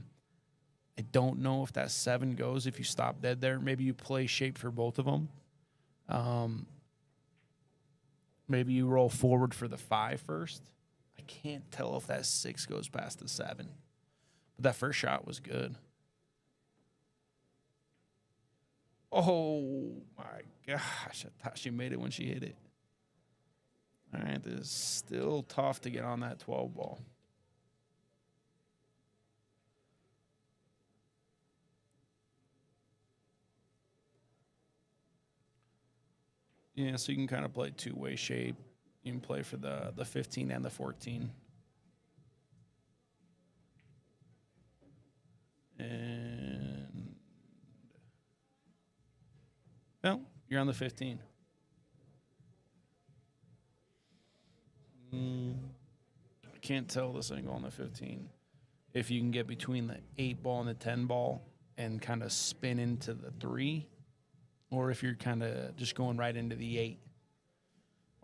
don't know if that 7 goes if you stop dead there. Maybe you play shape for both of them. Maybe you roll forward for the 5 first. I can't tell if that 6 goes past the 7. But that first shot was good. Oh, my gosh. I thought she made it when she hit it. All right, this is still tough to get on that 12 ball. Yeah, so you can kind of play two-way shape. You can play for the 15 and the 14. And well, you're on the 15. I can't tell this angle on the 15. If you can get between the 8 ball and the 10 ball and kind of spin into the 3, or if you're kind of just going right into the 8.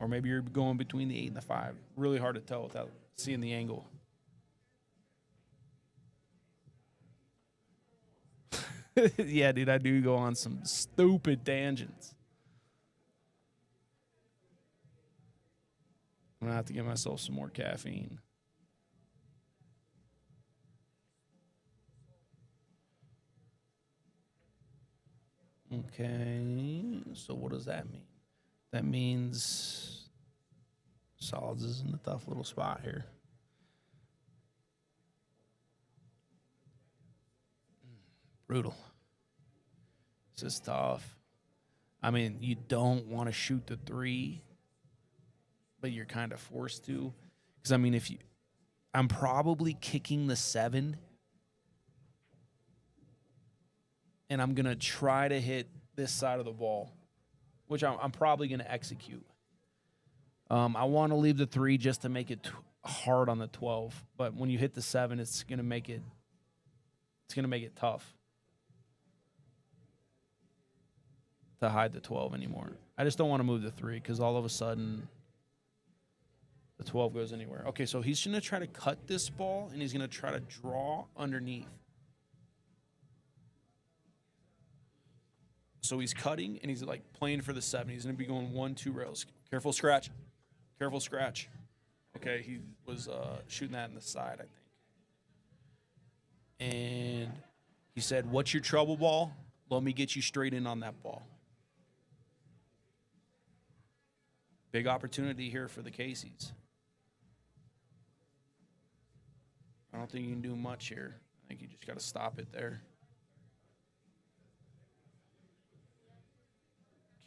Or maybe you're going between the 8 and the 5. Really hard to tell without seeing the angle. Yeah, dude, I do go on some stupid tangents. I'm going to have to give myself some more caffeine. Okay, so what does that mean? That means Solids is in a tough little spot here. Brutal. This is tough. I mean, you don't want to shoot the 3, but you're kind of forced to. Because, I mean, I'm probably kicking the 7, and I'm going to try to hit this side of the ball, which I'm probably going to execute. I want to leave the 3 just to make it hard on the 12, but when you hit the 7, it's going to make it tough to hide the 12 anymore. I just don't want to move the 3 because all of a sudden the 12 goes anywhere. Okay, so he's going to try to cut this ball, and he's going to try to draw underneath. So he's cutting and he's like playing for the 7. He's going to be going 1, 2 rails. Careful scratch. Careful scratch. Okay, he was shooting that in the side, I think. And he said, "What's your trouble ball? Let me get you straight in on that ball." Big opportunity here for the Caseys. I don't think you can do much here. I think you just got to stop it there.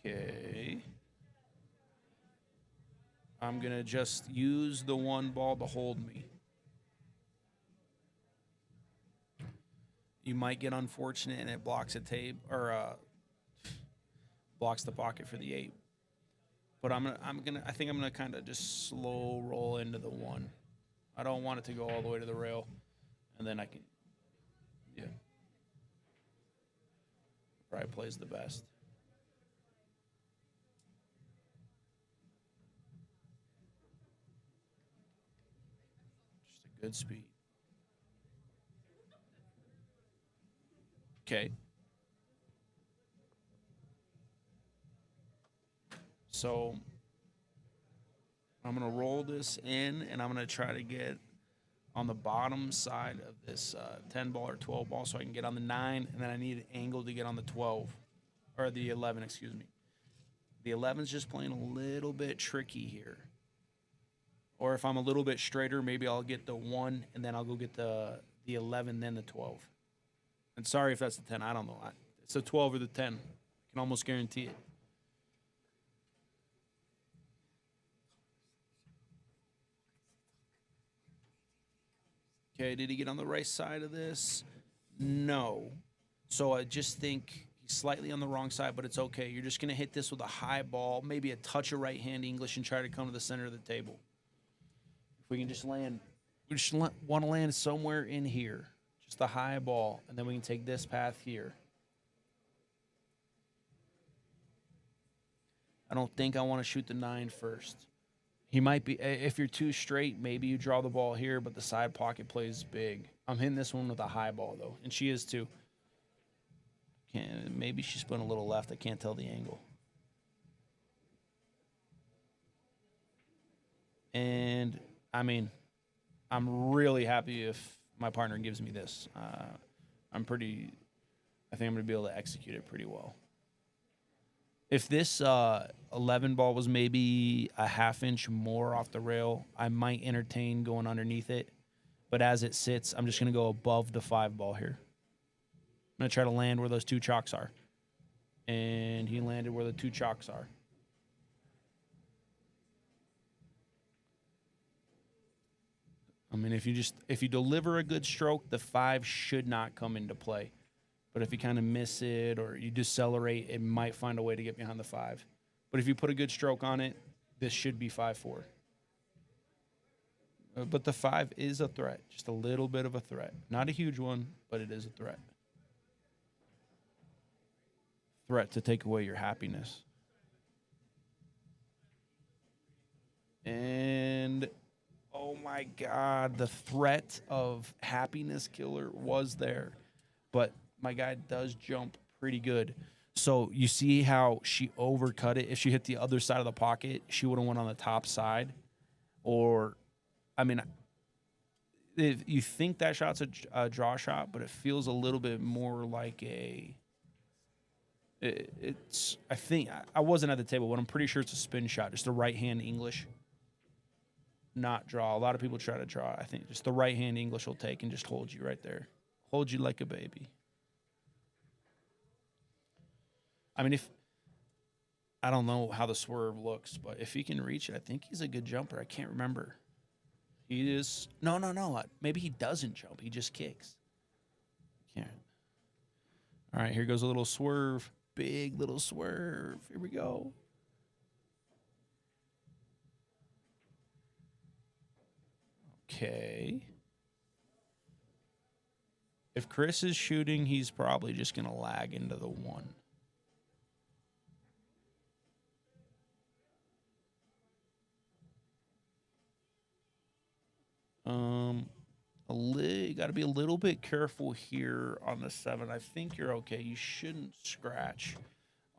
Okay. I'm going to just use the 1 ball to hold me. You might get unfortunate and it blocks a tape or blocks the pocket for the 8. But I think I'm gonna kind of just slow roll into the 1. I don't want it to go all the way to the rail, and then I can, yeah. Probably plays the best. Just a good speed. Okay. So I'm going to roll this in, and I'm going to try to get on the bottom side of this 10 ball or 12 ball so I can get on the 9, and then I need an angle to get on the 12, or the 11, excuse me. The 11's just playing a little bit tricky here. Or if I'm a little bit straighter, maybe I'll get the 1, and then I'll go get the 11, then the 12. And sorry if that's the 10. I don't know. It's the 12 or the 10. I can almost guarantee it. Okay, did he get on the right side of this? No. So I just think he's slightly on the wrong side, but it's okay. You're just going to hit this with a high ball, maybe a touch of right-hand English, and try to come to the center of the table. If we can just land, we just want to land somewhere in here. Just a high ball, and then we can take this path here. I don't think I want to shoot the 9 first. He might be, if you're too straight, maybe you draw the ball here, but the side pocket plays big. I'm hitting this one with a high ball, though, and she is too. Maybe she's putting a little left. I can't tell the angle. And, I mean, I'm really happy if my partner gives me this. I think I'm going to be able to execute it pretty well. If this 11 ball was maybe a half inch more off the rail, I might entertain going underneath it. But as it sits, I'm just going to go above the 5 ball here. I'm going to try to land where those 2 chalks are. And he landed where the 2 chalks are. I mean, if you deliver a good stroke, the 5 should not come into play. But if you kind of miss it or you decelerate, it might find a way to get behind the 5. But if you put a good stroke on it, this should be 5-4. But the 5 is a threat, just a little bit of a threat. Not a huge one, but it is a threat. Threat to take away your happiness. And, oh my God, the threat of happiness killer was there. But my guy does jump pretty good. So you see how she overcut it. If she hit the other side of the pocket, she would have went on the top side. Or, I mean, if you think that shot's a draw shot, but it feels a little bit more like I think, I wasn't at the table, but I'm pretty sure it's a spin shot. Just the right-hand English, not draw. A lot of people try to draw. I think just the right-hand English will take and just hold you right there. Hold you like a baby. I mean, I don't know how the swerve looks, but if he can reach it, I think he's a good jumper. I can't remember. He is. No. Maybe he doesn't jump. He just kicks. Can't. All right, here goes a little swerve. Big little swerve. Here we go. Okay. If Chris is shooting, he's probably just going to lag into the 1. You got to be a little bit careful here on the 7. I think you're okay. You shouldn't scratch.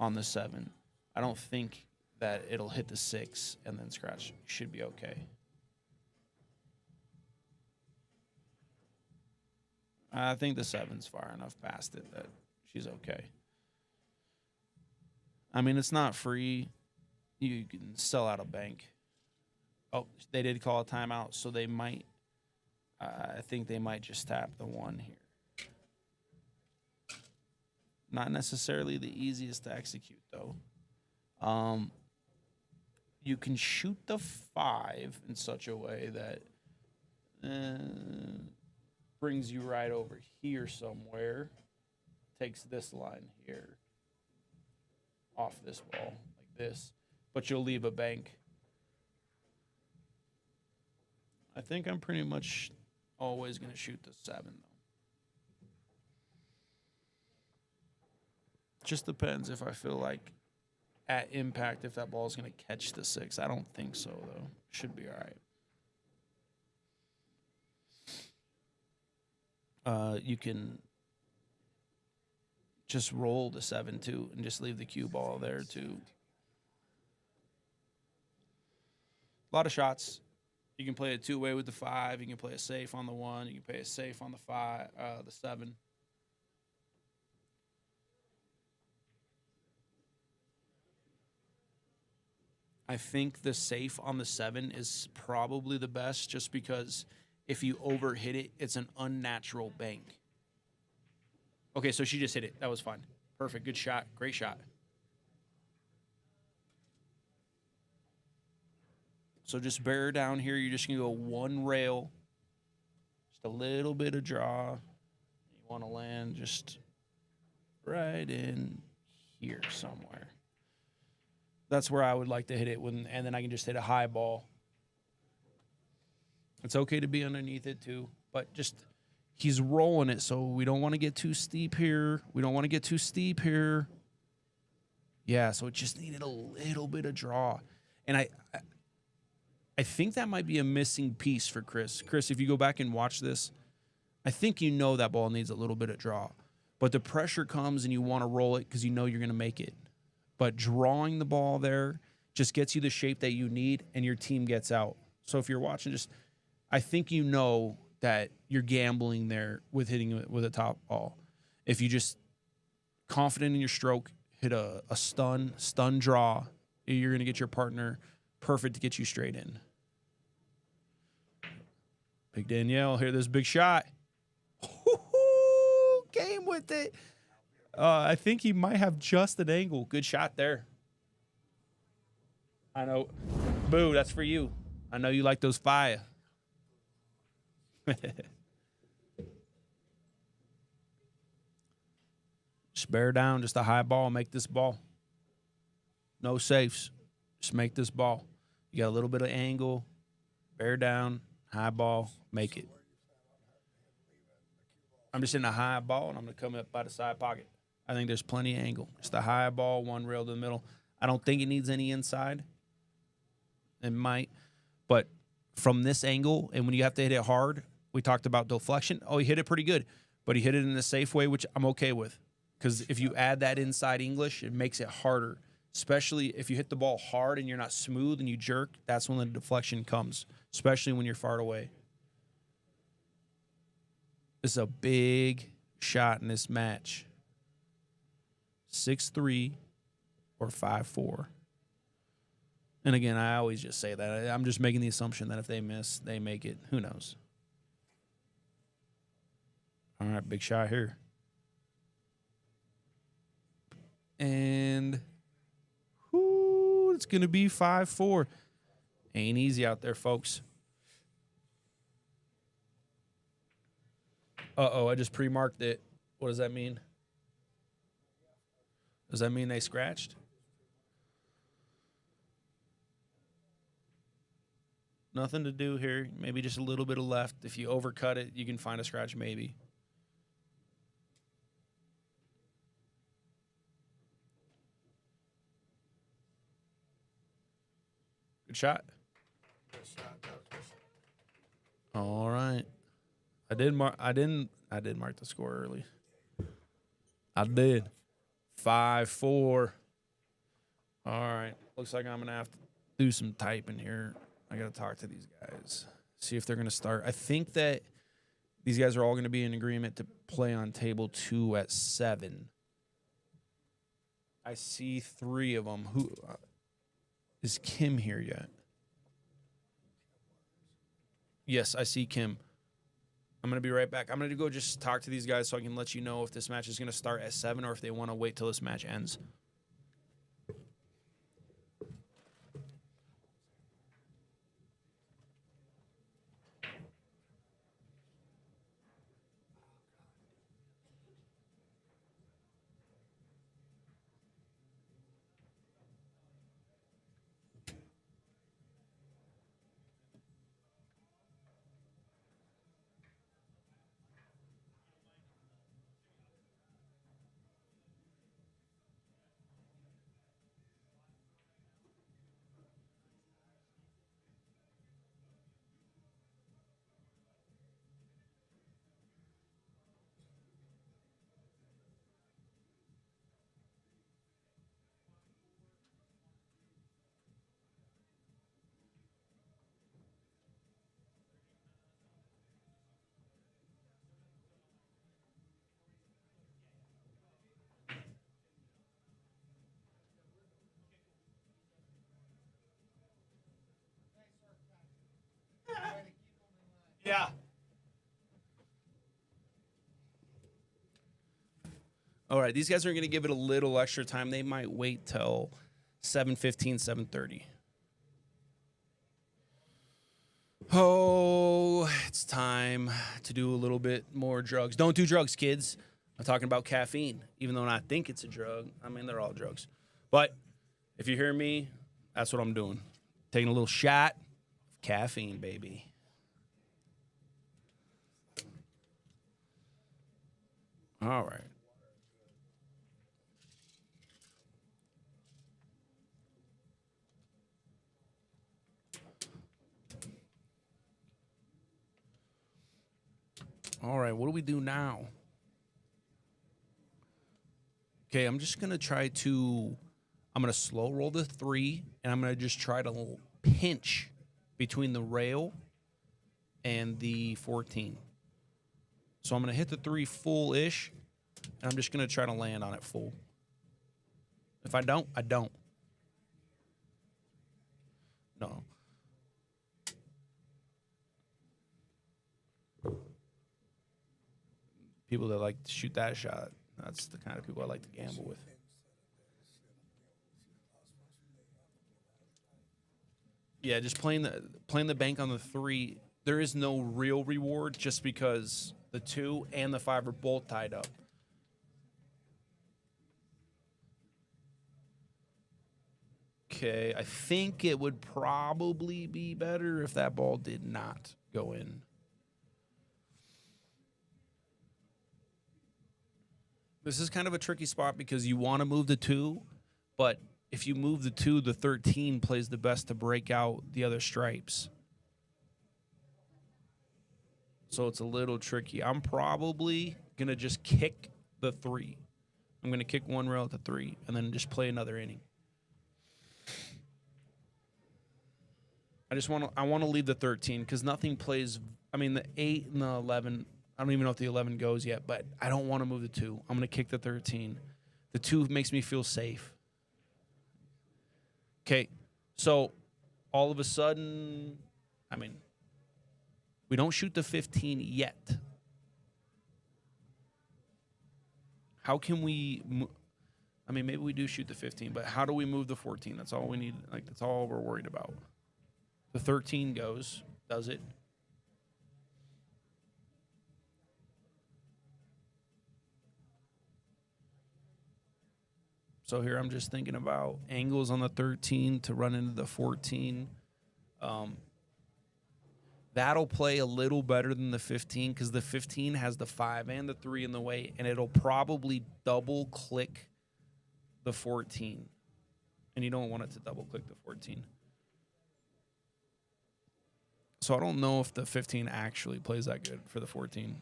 on the 7. I don't think that it'll hit the 6 and then scratch. Should be okay. I think the 7's far enough past it that she's okay. I mean, it's not free. You can sell out a bank. Oh, they did call a timeout, so they might. I think they might just tap the 1 here. Not necessarily the easiest to execute, though. You can shoot the 5 in such a way that brings you right over here somewhere. Takes this line here off this ball, like this. But you'll leave a bank. I think I'm pretty much always going to shoot the 7, though. Just depends if I feel like at impact if that ball is going to catch the 6. I don't think so, though. Should be all right. You can just roll the 7 too and just leave the cue ball there too. A lot of shots. You can play a 2-way with the 5. You can play a safe on the 1. You can play a safe on the 5, the 7. I think the safe on the 7 is probably the best just because if you overhit it, it's an unnatural bank. Okay, so she just hit it. That was fine. Perfect. Good shot. Great shot. So just bear down here. You're just going to go 1 rail. Just a little bit of draw. You want to land just right in here somewhere. That's where I would like to hit it, and then I can just hit a high ball. It's okay to be underneath it too, but just he's rolling it, so we don't want to get too steep here. Yeah, so it just needed a little bit of draw, and I think that might be a missing piece for Chris. Chris, if you go back and watch this, I think you know that ball needs a little bit of draw, but the pressure comes and you want to roll it because you know you're going to make it. But drawing the ball there just gets you the shape that you need, and your team gets out. So if you're watching, I think you know that you're gambling there with hitting it with a top ball. If you just confident in your stroke, hit a stun draw, you're going to get your partner perfect to get you straight in. Big Danielle, hear this big shot. Game with it. I think he might have just an angle. Good shot there. I know. Boo, that's for you. I know you like those fire. Just bear down, just a high ball, make this ball. No safes. Just make this ball. You got a little bit of angle. Bear down, high ball, make it. I'm just in a high ball, and I'm going to come up by the side pocket. I think there's plenty of angle. Just a high ball, 1 rail to the middle. I don't think it needs any inside. It might. But from this angle, and when you have to hit it hard, we talked about deflection. Oh, he hit it pretty good. But he hit it in a safe way, which I'm okay with. Because if you add that inside English, it makes it harder. Especially if you hit the ball hard and you're not smooth and you jerk, that's when the deflection comes. Especially when you're far away. This is a big shot in this match. 6'3" or 5'4". And again, I always just say that. I'm just making the assumption that if they miss, they make it. Who knows? All right, big shot here. And it's going to be 5'4". Ain't easy out there, folks. Uh-oh, I just pre-marked it. What does that mean? Does that mean they scratched? Nothing to do here. Maybe just a little bit of left. If you overcut it, you can find a scratch maybe. Good shot. All right. I did mark the score early. I did. 5-4. All right. Looks like I'm going to have to do some typing here. I got to talk to these guys, see if they're going to start. I think that these guys are all going to be in agreement to play on table 2 at 7. I see 3 of them. Who is Kim here yet? Yes, I see Kim. I'm going to be right back. I'm going to go just talk to these guys so I can let you know if this match is going to start at 7 or if they want to wait till this match ends. Yeah. All right, these guys are going to give it a little extra time. They might wait till 7:15, 7:30. Oh, it's time to do a little bit more drugs. Don't do drugs, kids. I'm talking about caffeine, even though I think it's a drug. I mean, they're all drugs. But if you hear me, that's what I'm doing. Taking a little shot of caffeine, baby. All right. All right, what do we do now? Okay, I'm just going to try to, I'm going to slow roll the 3, and I'm going to just try to pinch between the rail and the 14. So I'm going to hit the 3 full-ish, and I'm just going to try to land on it full. If I don't, I don't. No. People that like to shoot that shot, that's the kind of people I like to gamble with. Yeah, just playing the bank on the 3. There is no real reward just because the 2 and the 5 are both tied up. Okay, I think it would probably be better if that ball did not go in. This is kind of a tricky spot because you want to move the 2, but if you move the 2, the 13 plays the best to break out the other stripes. So it's a little tricky. I'm probably going to just kick the 3. I'm going to kick 1 rail at the 3 and then just play another inning. I want to leave the 13 because nothing plays. I mean, the 8 and the 11, I don't even know if the 11 goes yet, but I don't want to move the 2. I'm going to kick the 13. The 2 makes me feel safe. Okay, so all of a sudden, I mean, we don't shoot the 15 yet. How can we, I mean, maybe we do shoot the 15, but how do we move the 14? That's all we need. Like, that's all we're worried about. The 13 goes, does it? So here I'm just thinking about angles on the 13 to run into the 14. That'll play a little better than the 15 because the 15 has the 5 and the 3 in the way, and it'll probably double click the 14. And you don't want it to double click the 14. So I don't know if the 15 actually plays that good for the 14.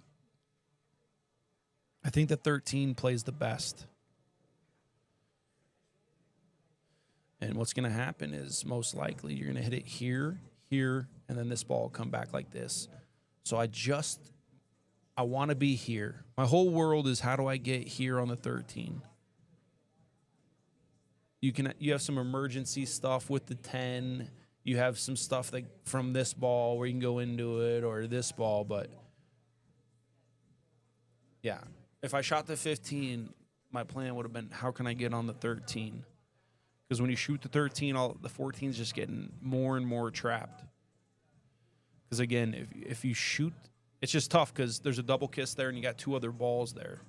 I think the 13 plays the best. And what's going to happen is most likely you're going to hit it here, here, and then this ball will come back like this. So I want to be here. My whole world is how do I get here on the 13? You have some emergency stuff with the 10. You have some stuff that from this ball where you can go into it or this ball, but yeah. If I shot the 15, my plan would have been how can I get on the 13? Because when you shoot the 13, the 14 is just getting more and more trapped. Because again, if you shoot, it's just tough because there's a double kiss there and you got two other balls there.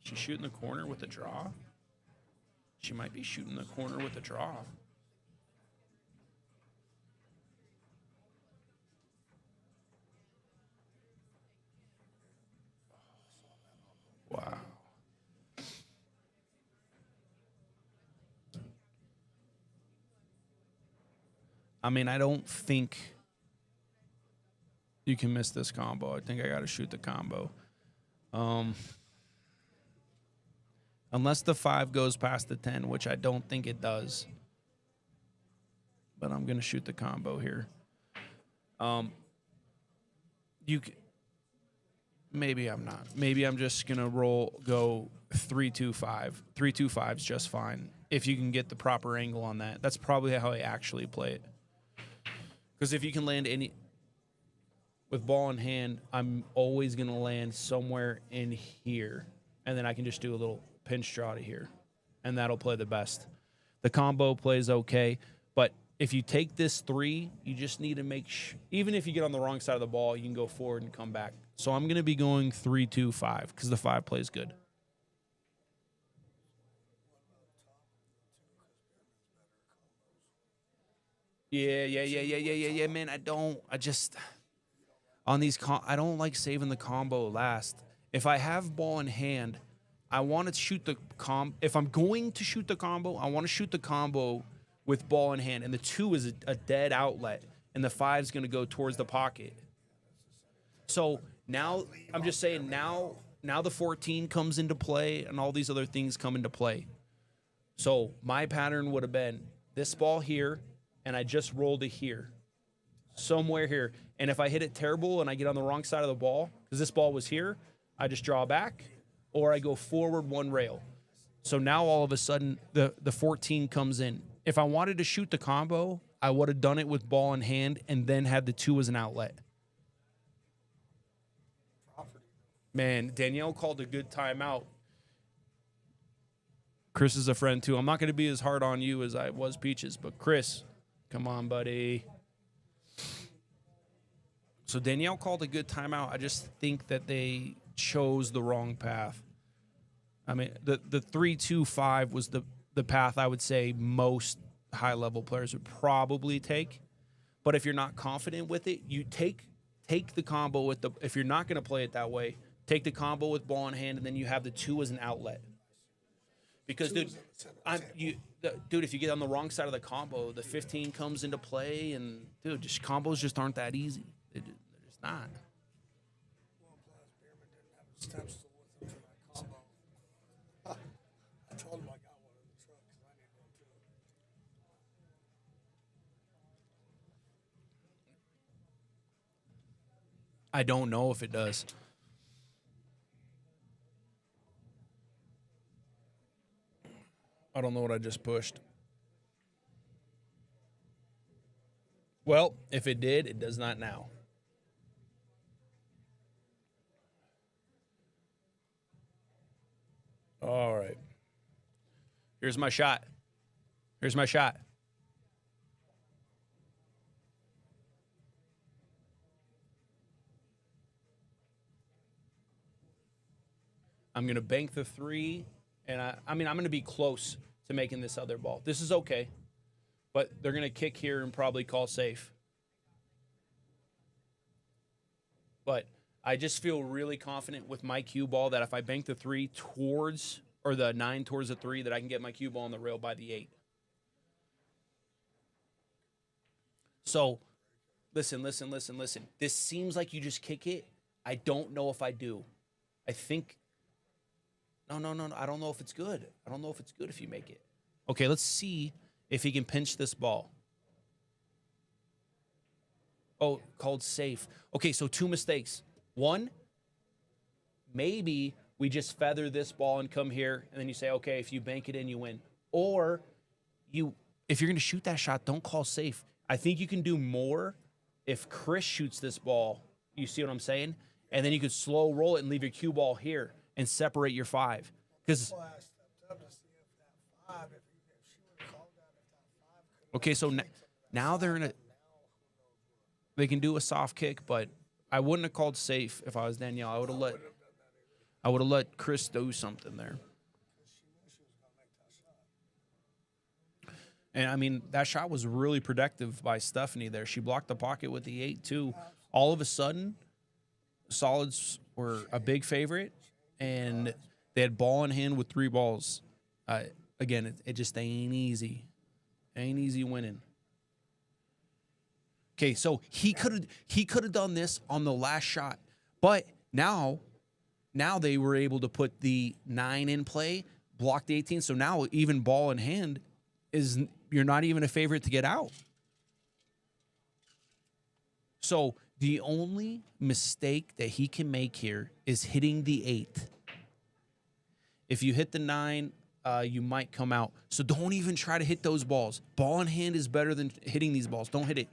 She's shooting the corner with a draw. She might be shooting the corner with a draw. Wow. I mean, I don't think you can miss this combo. I think I got to shoot the combo. Unless the 5 goes past the 10, which I don't think it does. But I'm going to shoot the combo here. Maybe I'm not. Maybe I'm just going to go 3-2-5. 3-2-5 is just fine. If you can get the proper angle on that. That's probably how I actually play it. Because if you can land with ball in hand, I'm always going to land somewhere in here. And then I can just do a little pinch draw to here. And that'll play the best. The combo plays okay. But if you take this 3, you just need to make even if you get on the wrong side of the ball, you can go forward and come back. So I'm going to be going 3-2-5 because the 5 plays good. Yeah, man. I don't like saving the combo last. If I have ball in hand, I want to shoot the if I'm going to shoot the combo, I want to shoot the combo with ball in hand. And the 2 is a dead outlet. And the 5 is going to go towards the pocket. So now, I'm just saying, now the 14 comes into play and all these other things come into play. So my pattern would have been this ball here, and I just rolled it here, somewhere here. And if I hit it terrible and I get on the wrong side of the ball, because this ball was here, I just draw back, or I go forward 1 rail. So now all of a sudden, the 14 comes in. If I wanted to shoot the combo, I would have done it with ball in hand and then had the 2 as an outlet. Man, Danielle called a good timeout. Chris is a friend, too. I'm not going to be as hard on you as I was Peaches, but Chris, come on, buddy. So Danielle called a good timeout. I just think that they chose the wrong path. I mean, the 3-2-5 was the path I would say most high-level players would probably take. But if you're not confident with it, you take the combo with the – if you're not going to play it that way, take the combo with ball in hand, and then you have the 2 as an outlet. Because, dude, if you get on the wrong side of the combo, the 15 comes into play, and, dude, just combos just aren't that easy. They're just not. Steps to with him for that combo. I told him I got one in the truck because I need one too. I don't know if it does. I don't know what I just pushed. Well, if it did, it does not now. All right. Here's my shot. Here's my shot. I'm going to bank the 3, and I mean, I'm going to be close to making this other ball. This is okay, but they're going to kick here and probably call safe. But I just feel really confident with my cue ball that if I bank the 3 towards, or the 9 towards the 3, that I can get my cue ball on the rail by the 8. So, listen. This seems like you just kick it. I don't know if I do. I think No, no, no, no. I don't know if it's good. I don't know if it's good if you make it. Okay, let's see if he can pinch this ball. Oh, called safe. Okay, so 2 mistakes. One, maybe we just feather this ball and come here, and then you say, okay, if you bank it in, you win. Or if you're going to shoot that shot, don't call safe. I think you can do more if Chris shoots this ball. You see what I'm saying? And then you could slow roll it and leave your cue ball here and separate your 5. Because Well, I stepped up to see if that 5, if she would have called that, if that 5 could okay, so now they're in a. They can do a soft kick, but I wouldn't have called safe if I was Danielle. I would have let Chris do something there. And I mean, that shot was really productive by Stephanie there. She blocked the pocket with the 8 too. All of a sudden, solids were a big favorite, and they had ball in hand with 3 balls. Again, it just ain't easy. Ain't easy winning. Okay, so he could have done this on the last shot, but now they were able to put the 9 in play, block the 18. So now even ball in hand is you're not even a favorite to get out. So the only mistake that he can make here is hitting the 8. If you hit the 9, you might come out. So don't even try to hit those balls. Ball in hand is better than hitting these balls. Don't hit it.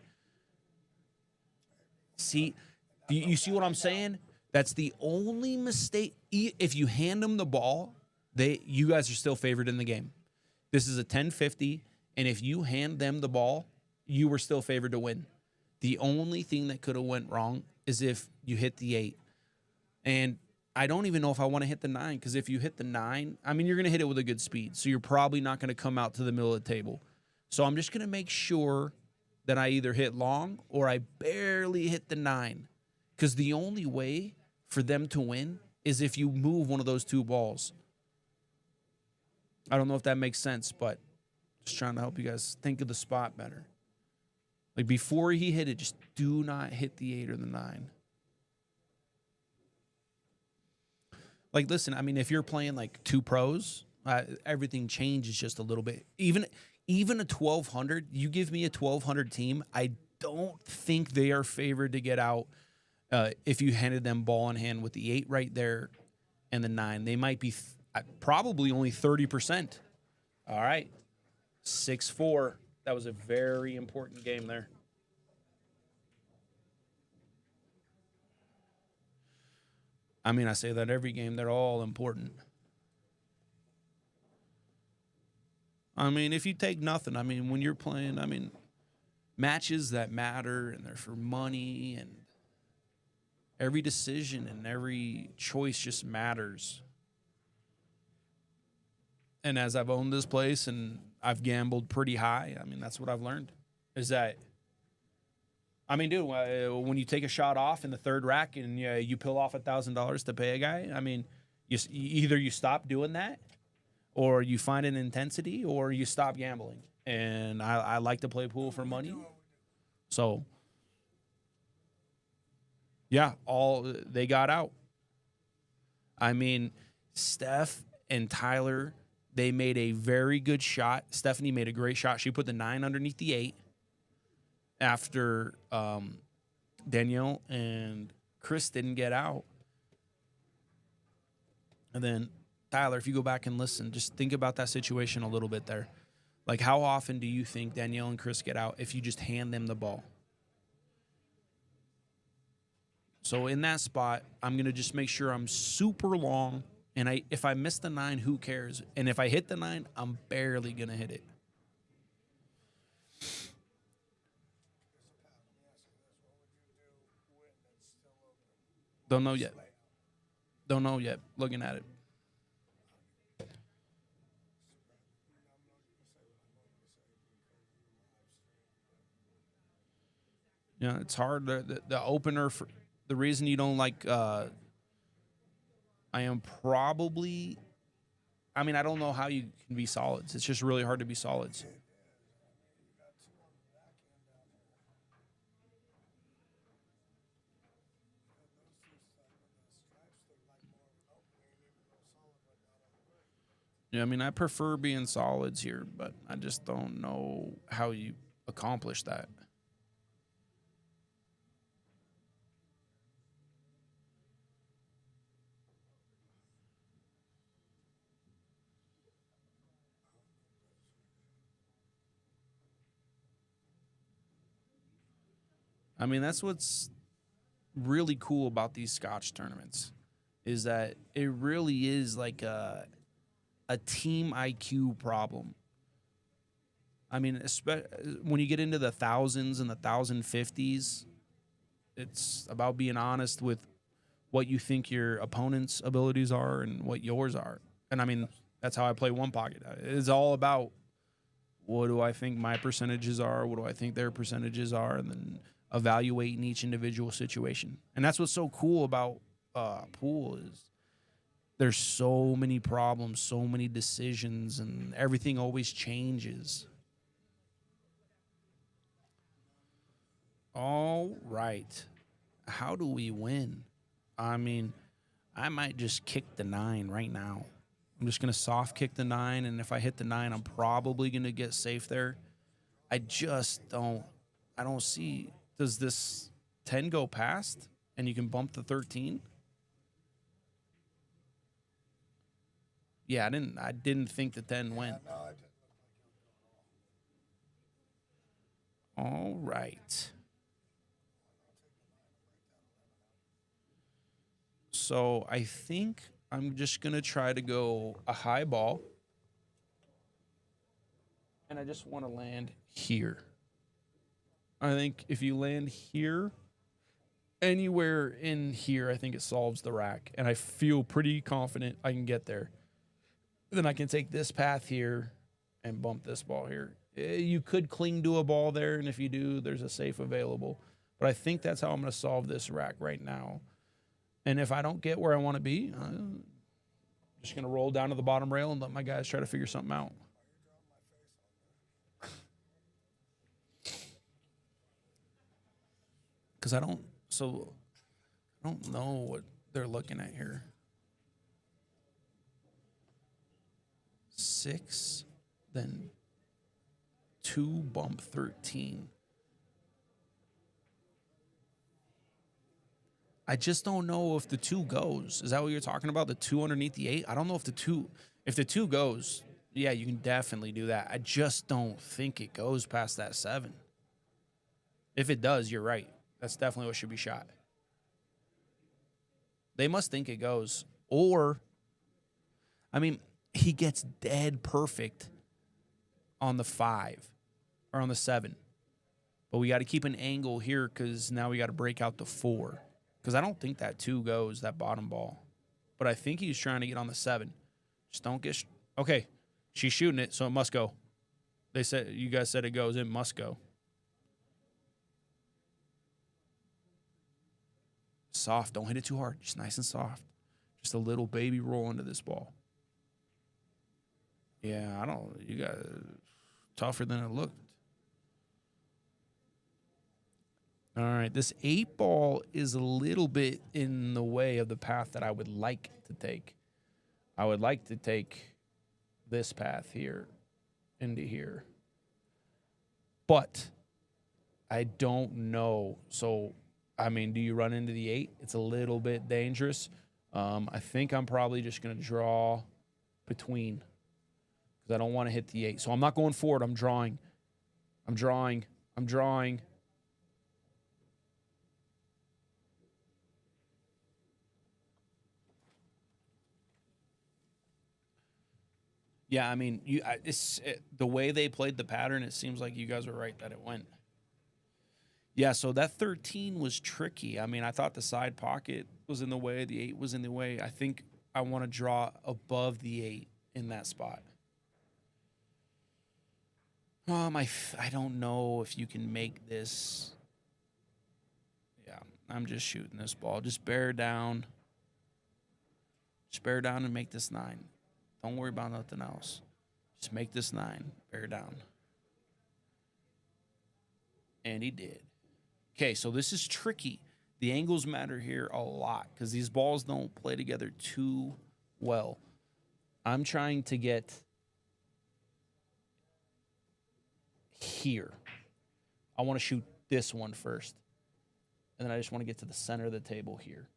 See, you see what I'm saying? That's the only mistake. If you hand them the ball, you guys are still favored in the game. This is a 10-50, and if you hand them the ball, you were still favored to win. The only thing that could have went wrong is if you hit the 8. And I don't even know if I want to hit the 9, because if you hit the 9, I mean, you're going to hit it with a good speed, so you're probably not going to come out to the middle of the table. So I'm just going to make sure that I either hit long or I barely hit the 9. Because the only way for them to win is if you move one of those 2 balls. I don't know if that makes sense, but just trying to help you guys think of the spot better. Like before he hit it, just do not hit the 8 or the 9. Like, listen, I mean, if you're playing like 2 pros, everything changes just a little bit. Even a 1,200, you give me a 1,200 team, I don't think they are favored to get out if you handed them ball in hand with the 8 right there and the 9. They might be probably only 30%. All right, 6-4. That was a very important game there. I mean, I say that every game. They're all important. I mean, if you take nothing, I mean, when you're playing, I mean, matches that matter and they're for money, and every decision and every choice just matters. And as I've owned this place and I've gambled pretty high, I mean, that's what I've learned is that, I mean, dude, when you take a shot off in the 3rd rack and you peel off $1,000 to pay a guy, I mean, either you stop doing that, or you find an intensity, or you stop gambling. And I like to play pool for money. So, yeah, they got out. I mean, Steph and Tyler, they made a very good shot. Stephanie made a great shot. She put the 9 underneath the 8 after Danielle and Chris didn't get out. And then Tyler, if you go back and listen, just think about that situation a little bit there. Like, how often do you think Danielle and Chris get out if you just hand them the ball? So in that spot, I'm going to just make sure I'm super long. And if I miss the 9, who cares? And if I hit the 9, I'm barely going to hit it. Don't know yet. Don't know yet. Looking at it. Yeah, it's hard. The opener, for the reason you don't like, I am probably, I mean, I don't know how you can be solids. It's just really hard to be solids. Yeah, I mean, I prefer being solids here, but I just don't know how you accomplish that. I mean, that's what's really cool about these Scotch tournaments is that it really is like a team IQ problem. I mean, when you get into the thousands and the 1050s, it's about being honest with what you think your opponent's abilities are and what yours are. And I mean, that's how I play one pocket. It's all about what do I think my percentages are, what do I think their percentages are, and then evaluating each individual situation. And that's what's so cool about pool is there's so many problems, so many decisions, and everything always changes. All right. How do we win? I mean, I might just kick the 9 right now. I'm just going to soft kick the 9, and if I hit the 9, I'm probably going to get safe there. I just don't I don't see, does this 10 go past and you can bump the 13? Yeah, I didn't think the 10 went. No, I didn't. All right. So I think I'm just going to try to go a high ball. And I just want to land here. I think if you land here, anywhere in here, I think it solves the rack. And I feel pretty confident I can get there. Then I can take this path here and bump this ball here. You could cling to a ball there, and if you do, there's a safe available. But I think that's how I'm going to solve this rack right now. And if I don't get where I want to be, I'm just going to roll down to the bottom rail and let my guys try to figure something out. Because I don't know what they're looking at here. 6, then 2 bump 13. I just don't know if the 2 goes. Is that what you're talking about? The 2 underneath the 8? I don't know if the 2 goes, yeah, you can definitely do that. I just don't think it goes past that 7. If it does, you're right. That's definitely what should be shot. They must think it goes. Or, I mean, he gets dead perfect on the 5 or on the 7. But we got to keep an angle here because now we got to break out the 4. Because I don't think that 2 goes, that bottom ball. But I think he's trying to get on the 7. Just don't get... Okay, she's shooting it, so it must go. You guys said it goes. It must go. Soft. Don't hit it too hard. Just nice and soft. Just a little baby roll into this ball. Yeah, you got tougher than it looked. All right, this 8 ball is a little bit in the way of the path that I would like to take. I would like to take this path here into here. But I don't know. So, I mean, do you run into the 8? It's a little bit dangerous. I think I'm probably just going to draw between because I don't want to hit the 8. So I'm not going forward. I'm drawing. Yeah, I mean, the way they played the pattern, it seems like you guys were right that it went. Yeah, so that 13 was tricky. I mean, I thought the side pocket was in the way. The 8 was in the way. I think I want to draw above the 8 in that spot. I don't know if you can make this. Yeah, I'm just shooting this ball. Just bear down. Just bear down and make this 9. Don't worry about nothing else. Just make this 9. Bear down. And he did. Okay, so this is tricky. The angles matter here a lot because these balls don't play together too well. I'm trying to get here. I want to shoot this one first. And then I just want to get to the center of the table here.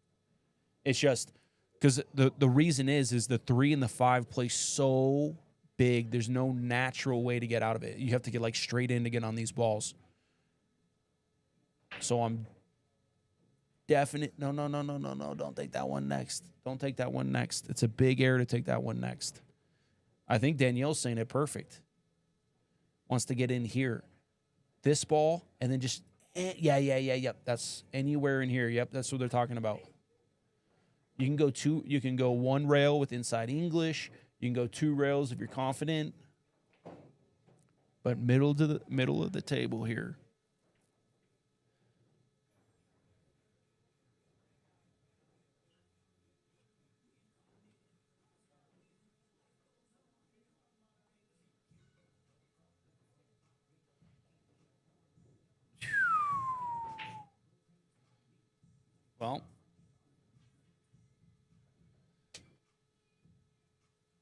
It's just because the reason is the 3 and the 5 play so big. There's no natural way to get out of it. You have to get like straight in to get on these balls. So I'm definite. No. Don't take that one next. Don't take that one next. It's a big error to take that one next. I think Danielle's saying it perfect. Wants to get in here. This ball, and then just, yep. That's anywhere in here. Yep, that's what they're talking about. You can go 1 rail with inside English. You can go 2 rails if you're confident. But middle of the table here. Well,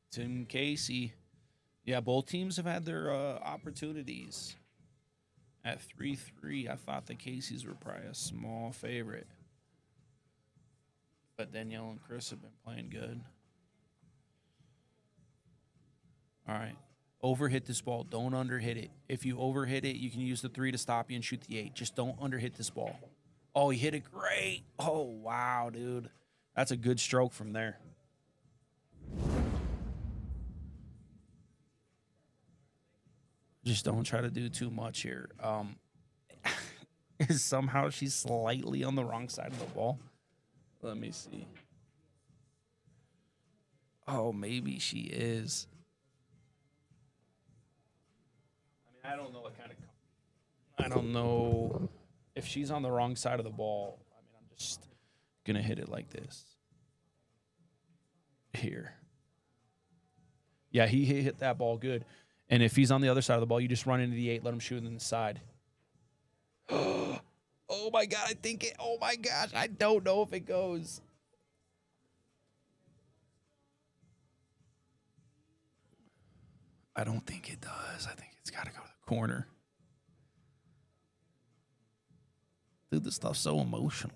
Tim Casey. Yeah, both teams have had their opportunities. At 3-3, I thought the Caseys were probably a small favorite. But Danielle and Chris have been playing good. All right. Overhit this ball. Don't underhit it. If you overhit it, you can use the 3 to stop you and shoot the 8. Just don't underhit this ball. Oh, he hit it great. Oh, wow, dude. That's a good stroke from there. Just don't try to do too much here. Somehow she's slightly on the wrong side of the ball. Let me see. Oh, maybe she is. I mean, I don't know what kind of... I don't know if she's on the wrong side of the ball. I mean, I'm just going to hit it like this. Here. Yeah, he hit that ball good. And if he's on the other side of the ball, you just run into the 8, let him shoot in the side. Oh, my God. I think it. Oh, my gosh. I don't know if it goes. I don't think it does. I think it's got to go to the corner. Dude, this stuff's so emotional.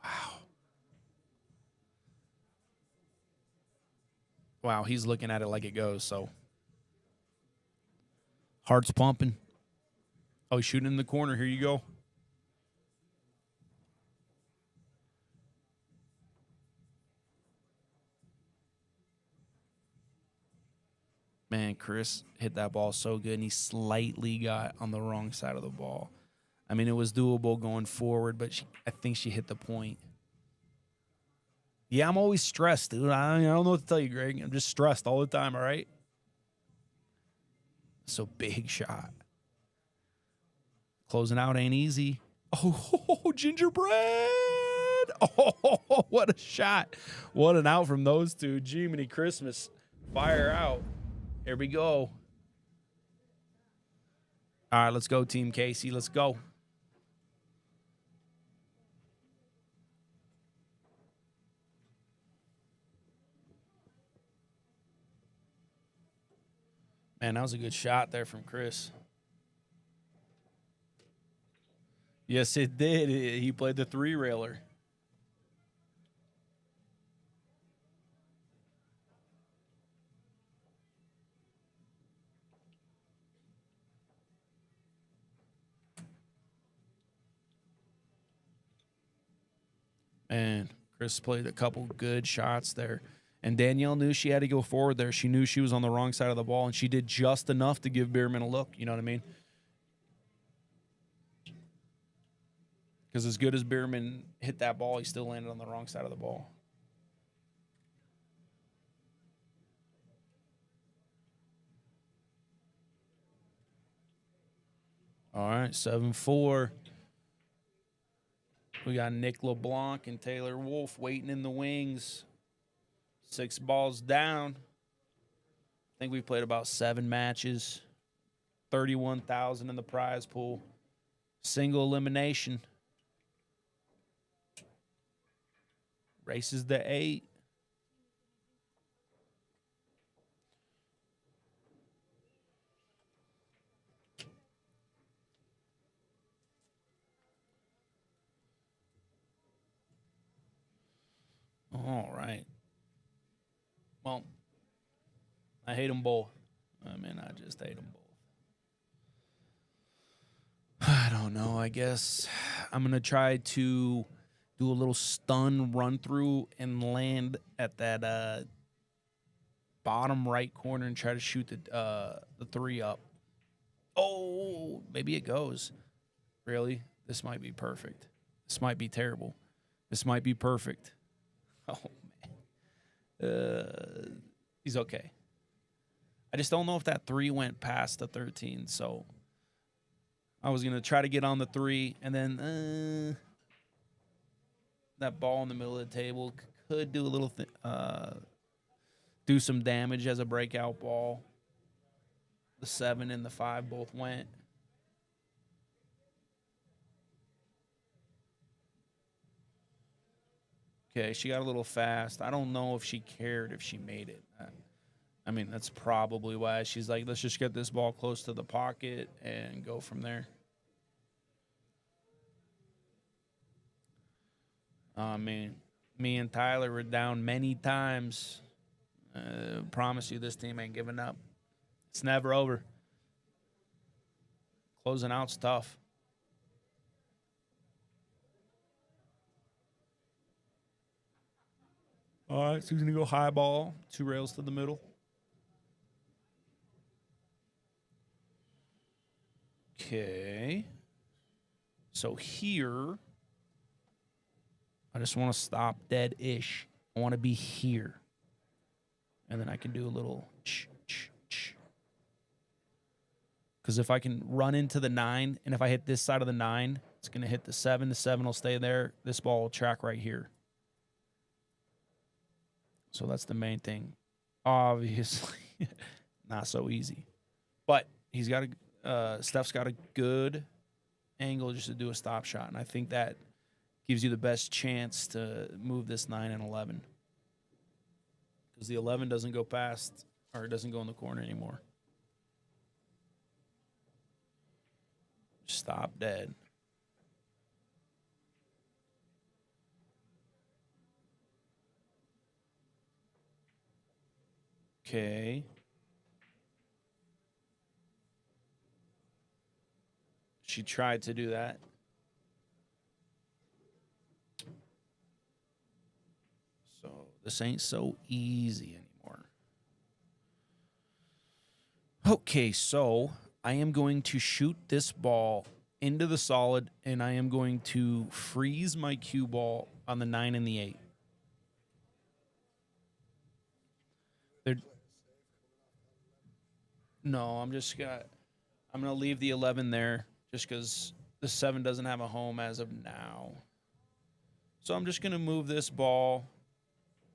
Wow. Wow, he's looking at it like it goes, so. Heart's pumping. Oh, he's shooting in the corner. Here you go. Man, Chris hit that ball so good, and he slightly got on the wrong side of the ball. I mean, it was doable going forward, but I think she hit the point. Yeah, I'm always stressed, dude. I don't know what to tell you, Greg. I'm just stressed all the time, all right? So big shot. Closing out ain't easy. Oh, gingerbread. Oh, what a shot. What an out from those two. Jiminy Christmas. Fire out. Here we go. All right, let's go, Team Casey. Let's go. Man, that was a good shot there from Chris. Yes, it did. He played the 3-railer. Man, Chris played a couple good shots there. And Danielle knew she had to go forward there. She knew she was on the wrong side of the ball, and she did just enough to give Biermann a look. You know what I mean? Because as good as Biermann hit that ball, he still landed on the wrong side of the ball. All right, 7-4. We got Nick LeBlanc and Taylor Wolf waiting in the wings. 6 balls down. I think we played about 7 matches. 31,000 in the prize pool. Single elimination. Races to 8. All right. Well, I hate them both. I mean, I just hate them both. I don't know. I guess I'm going to try to do a little stun run through and land at that bottom right corner and try to shoot the three up. Oh, maybe it goes. Really? This might be perfect. This might be terrible. This might be perfect. Oh, man. He's okay. I just don't know if that 3 went past the 13, so I was going to try to get on the 3, and then that ball in the middle of the table could do a little do some damage as a breakout ball. The 7 and the 5 both went. Okay, she got a little fast. I don't know if she cared if she made it. I mean, that's probably why she's like, let's just get this ball close to the pocket and go from there. I mean, me and Tyler were down many times. Promise you this team ain't giving up. It's never over. Closing out's tough. All right, so he's going to go high ball, 2 rails to the middle. Okay. So here, I just want to stop dead-ish. I want to be here. And then I can do a little because if I can run into the 9, and if I hit this side of the 9, it's going to hit the 7. The 7 will stay there. This ball will track right here. So that's the main thing. Obviously, not so easy. But he's got Steph's got a good angle just to do a stop shot. And I think that gives you the best chance to move this 9 and 11. Because the 11 doesn't go past, or it doesn't go in the corner anymore. Stop dead. Okay. She tried to do that. So this ain't so easy anymore. Okay, so I am going to shoot this ball into the solid, and I am going to freeze my cue ball on the 9 and the 8. No, I'm gonna leave the 11 there just because the 7 doesn't have a home as of now. So I'm just gonna move this ball.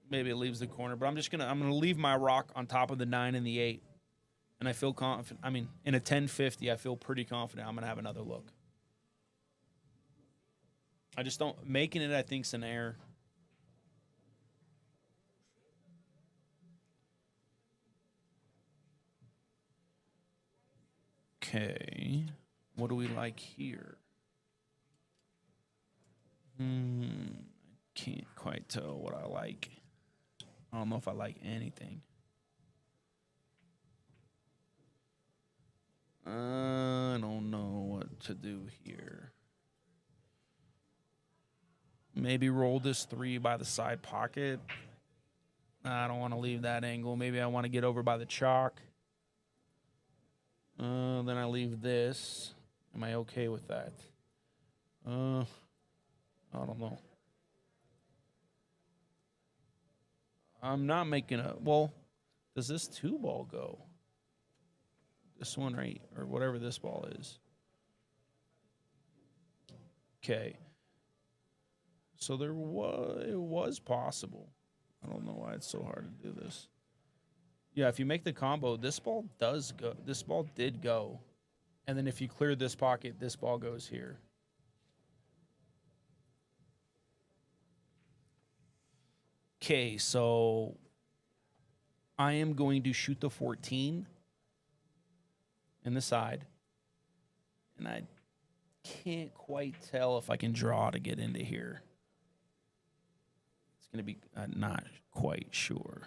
Maybe it leaves the corner, but I'm gonna leave my rock on top of the 9 and the 8. And I feel confident. I mean, in a 10-50, I feel pretty confident I'm gonna have another look. I just don't making it. I think's an error. Okay, what do we like here? I can't quite tell what I like. I don't know if I like anything. I don't know what to do here. Maybe roll this 3 by the side pocket. I don't want to leave that angle. Maybe I want to get over by the chalk. Then I leave this. Am I okay with that? I don't know. I'm not making a... Well, does this 2 ball go? This one right, or whatever this ball is. Okay. So it was possible. I don't know why it's so hard to do this. Yeah, if you make the combo, this ball does go. This ball did go. And then if you clear this pocket, this ball goes here. Okay, so I am going to shoot the 14 in the side. And I can't quite tell if I can draw to get into here. It's going to be not quite sure.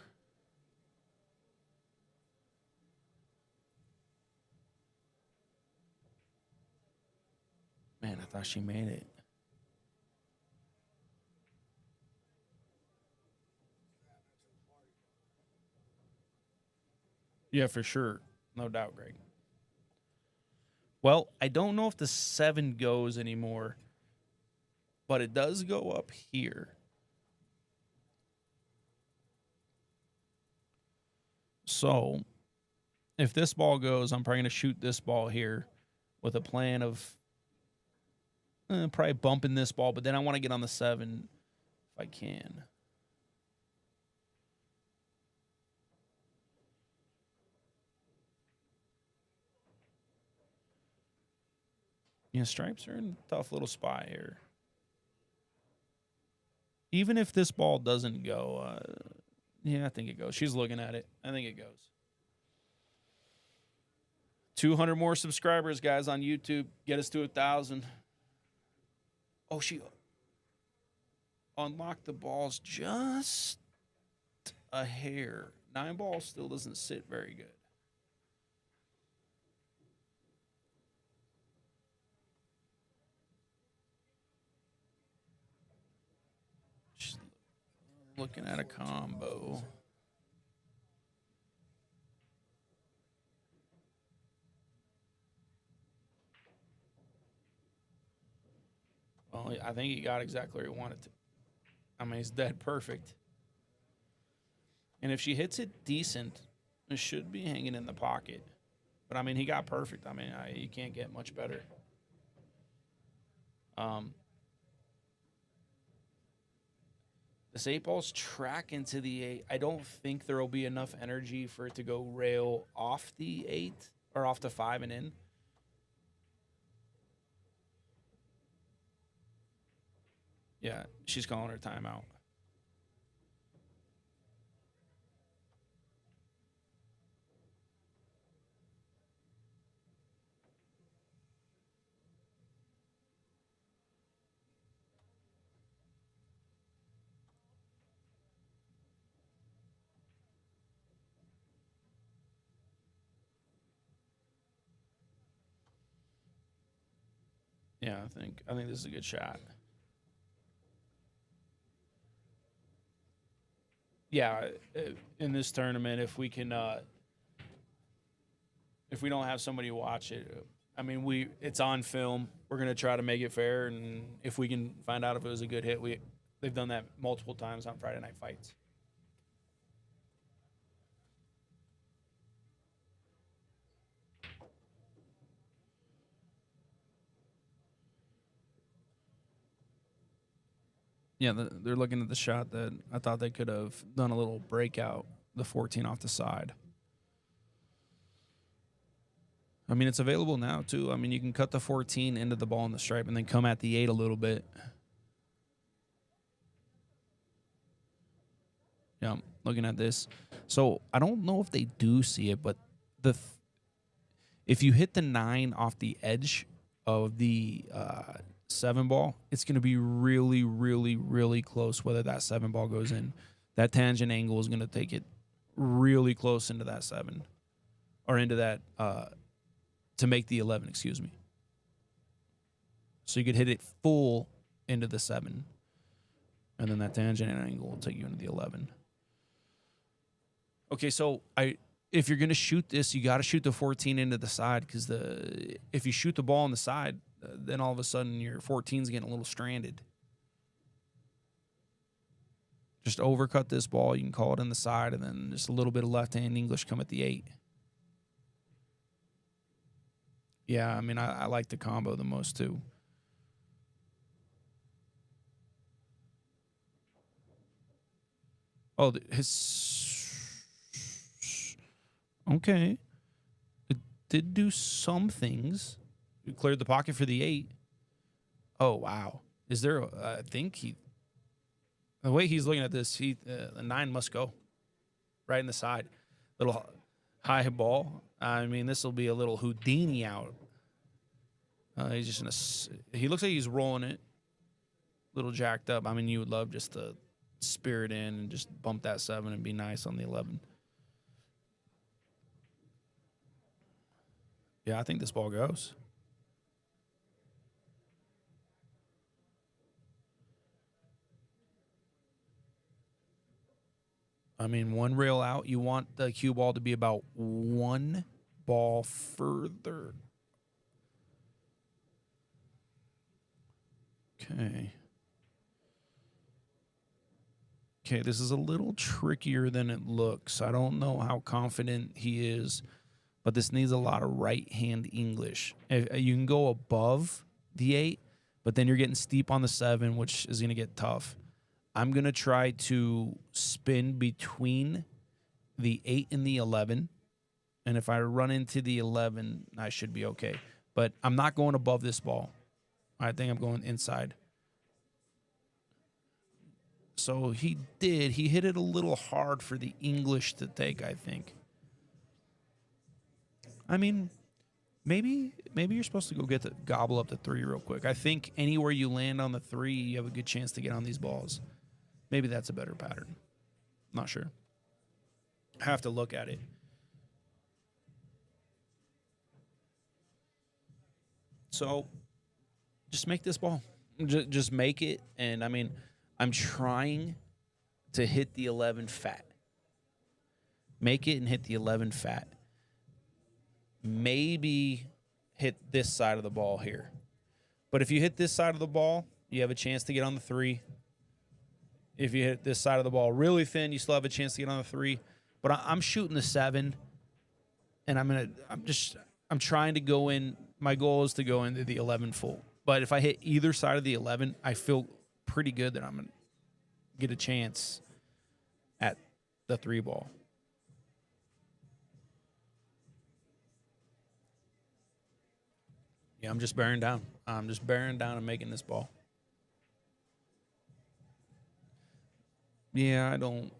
Man, I thought she made it. Yeah, for sure. No doubt, Greg. Well, I don't know if the 7 goes anymore, but it does go up here. So, if this ball goes, I'm probably going to shoot this ball here with a plan of probably bumping this ball, but then I want to get on the 7 if I can. Yeah, stripes are in a tough little spot here. Even if this ball doesn't go, yeah, I think it goes. She's looking at it. I think it goes. 200 more subscribers, guys, on YouTube. Get us to 1,000. Oh, she unlocked the balls just a hair. 9 ball still doesn't sit very good. She's looking at a combo. Well, I think he got exactly where he wanted to. I mean, he's dead perfect. And if she hits it decent, it should be hanging in the pocket. But, I mean, he got perfect. I mean, you can't get much better. This 8 ball's track into the 8. I don't think there will be enough energy for it to go rail off the 8 or off the 5 and in. Yeah, she's calling her timeout. Yeah, I think this is a good shot. Yeah, in this tournament, if we can, if we don't have somebody watch it, I mean, it's on film. We're gonna try to make it fair, and if we can find out if it was a good hit, they've done that multiple times on Friday Night Fights. Yeah, they're looking at the shot that I thought they could have done a little breakout, the 14 off the side. I mean, it's available now, too. I mean, you can cut the 14 into the ball in the stripe and then come at the 8 a little bit. Yeah, I'm looking at this. So I don't know if they do see it, but if you hit the 9 off the edge of the 7 ball, it's going to be really, really, really close whether that 7 ball goes in. That tangent angle is going to take it really close into that 7 or into that to make the 11, excuse me. So you could hit it full into the 7, and then that tangent angle will take you into the 11. Okay, so if you're going to shoot this, you got to shoot the 14 into the side because if you shoot the ball on the side, then all of a sudden your 14's getting a little stranded. Just overcut this ball. You can call it in the side, and then just a little bit of left-hand English come at the 8. Yeah, I mean, I like the combo the most, too. Oh, okay. It did do some things. It cleared the pocket for the 8. Oh, wow. Is there I think the way he's looking at this, the 9 must go right in the side. Little high ball. I mean, this will be a little Houdini out. He's just he looks like he's rolling it. A little jacked up. I mean, you would love just to spirit in and just bump that 7 and be nice on the 11. Yeah, I think this ball goes. I mean, one rail out, you want the cue ball to be about one ball further. Okay. Okay, this is a little trickier than it looks. I don't know how confident he is, but this needs a lot of right-hand English. You can go above the 8, but then you're getting steep on the 7, which is going to get tough. I'm going to try to spin between the 8 and the 11, and if I run into the 11, I should be okay. But I'm not going above this ball. I think I'm going inside. So he did. He hit it a little hard for the English to take, I think. I mean, maybe you're supposed to go gobble up the 3 real quick. I think anywhere you land on the 3, you have a good chance to get on these balls. Maybe that's a better pattern. Not sure. Have to look at it. So just make this ball. Just make it. And, I mean, I'm trying to hit the 11 fat. Make it and hit the 11 fat. Maybe hit this side of the ball here. But if you hit this side of the ball, you have a chance to get on the 3. If you hit this side of the ball really thin, you still have a chance to get on the 3. But I'm shooting the 7, and I'm trying to go in. My goal is to go into the 11 full. But if I hit either side of the 11, I feel pretty good that I'm going to get a chance at the 3 ball. Yeah, I'm just bearing down. I'm just bearing down and making this ball. Yeah, I don't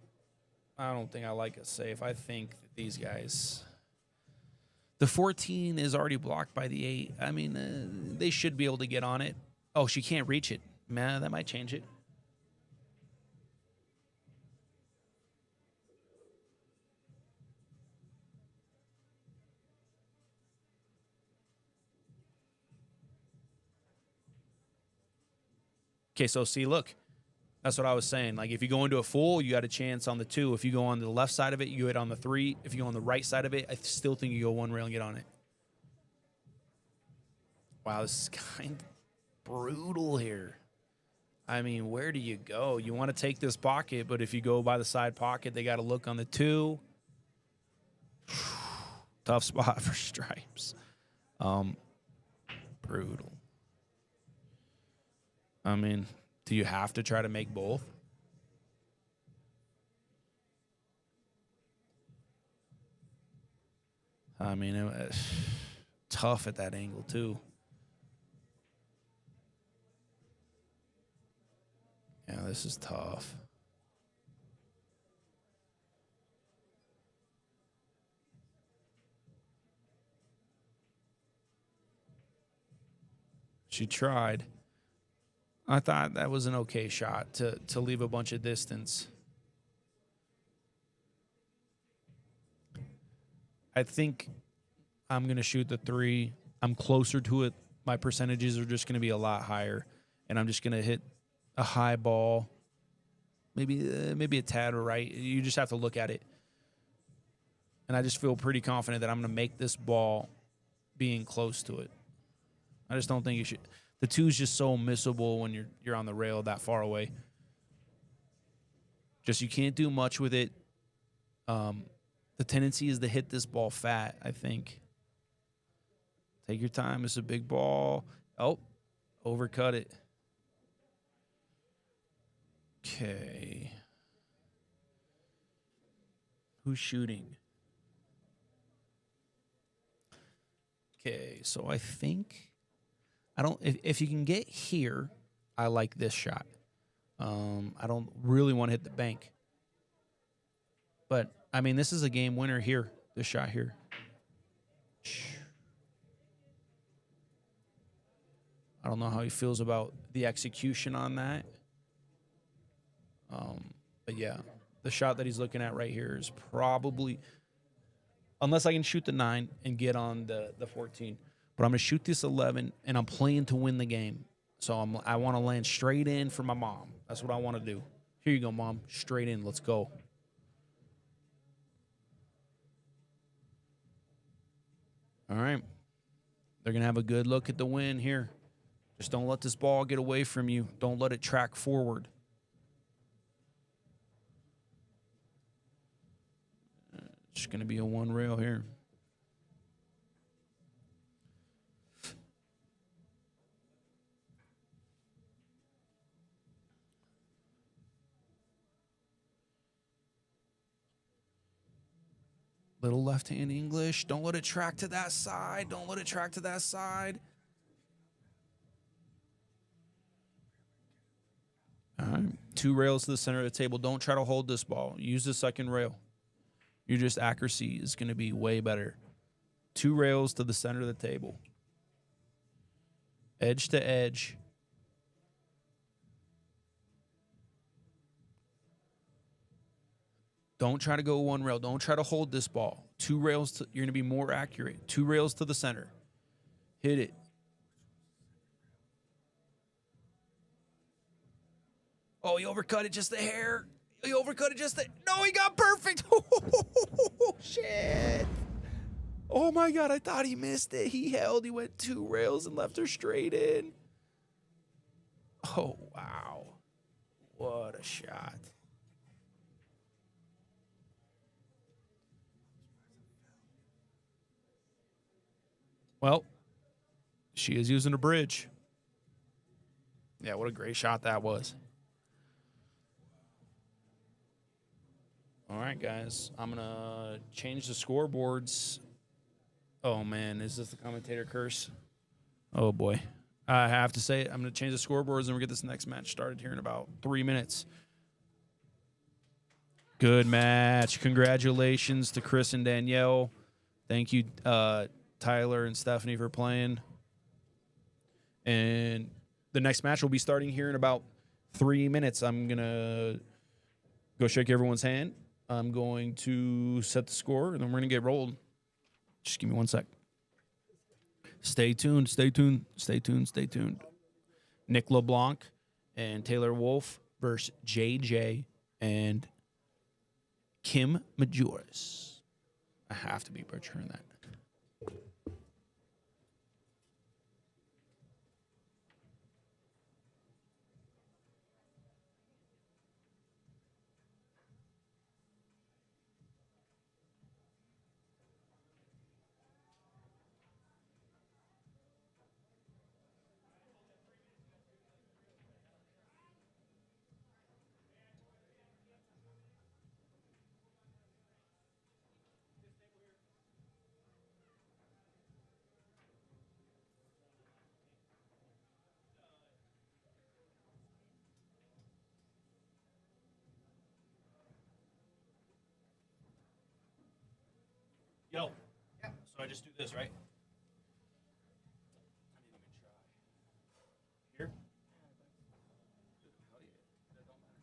think I like it safe. I think that these guys, the 14 is already blocked by the 8. I mean, they should be able to get on it. Oh, she can't reach it. Man, that might change it. Okay, so see, look. That's what I was saying. Like, if you go into a full, you got a chance on the 2. If you go on the left side of it, you hit on the 3. If you go on the right side of it, I still think you go 1 rail and get on it. Wow, this is kind of brutal here. I mean, where do you go? You want to take this pocket, but if you go by the side pocket, they got to look on the 2. Tough spot for stripes. Brutal. I mean, do you have to try to make both? I mean, it was tough at that angle, too. Yeah, this is tough. She tried. I thought that was an okay shot to leave a bunch of distance. I think I'm going to shoot the 3. I'm closer to it. My percentages are just going to be a lot higher, and I'm just going to hit a high ball, maybe a tad right. You just have to look at it. And I just feel pretty confident that I'm going to make this ball being close to it. I just don't think you should. The 2 is just so missable when you're on the rail that far away. Just you can't do much with it. The tendency is to hit this ball fat, I think. Take your time. It's a big ball. Oh, overcut it. Okay. Who's shooting? Okay, so I think if you can get here, I like this shot. I don't really want to hit the bank. But, I mean, this is a game winner here, this shot here. I don't know how he feels about the execution on that. But yeah, the shot that he's looking at right here is probably, unless I can shoot the 9 and get on the 14. But I'm going to shoot this 11, and I'm playing to win the game. So I want to land straight in for my mom. That's what I want to do. Here you go, Mom. Straight in. Let's go. All right. They're going to have a good look at the win here. Just don't let this ball get away from you. Don't let it track forward. It's going to be a one rail here. Little left-hand English. Don't let it track to that side. Don't let it track to that side. All right. 2 rails to the center of the table. Don't try to hold this ball. Use the second rail. Your just accuracy is going to be way better. 2 rails to the center of the table. Edge to edge. Don't try to go 1 rail. Don't try to hold this ball. 2 rails. You're going to be more accurate. 2 rails to the center. Hit it. Oh, he overcut it just a hair. He overcut it just a... No, he got perfect. Oh, shit. Oh, my God. I thought he missed it. He held. He went 2 rails and left her straight in. Oh, wow. What a shot. Well, she is using a bridge. Yeah, what a great shot that was. All right, guys. I'm going to change the scoreboards. Oh, man. Is this the commentator curse? Oh, boy. I have to say it. I'm going to change the scoreboards, and we'll get this next match started here in about 3 minutes. Good match. Congratulations to Chris and Danielle. Thank you, Tyler and Stephanie, for playing. And the next match will be starting here in about 3 minutes. I'm going to go shake everyone's hand. I'm going to set the score, and then we're going to get rolled. Just give me 1 sec. Stay tuned, stay tuned, stay tuned, stay tuned. Nick LeBlanc and Taylor Wolf versus JJ and Kim Majerus. I have to be butchering that. Yo. Yeah. So I just do this, right? I didn't even try. Here? Hell yeah. That don't matter.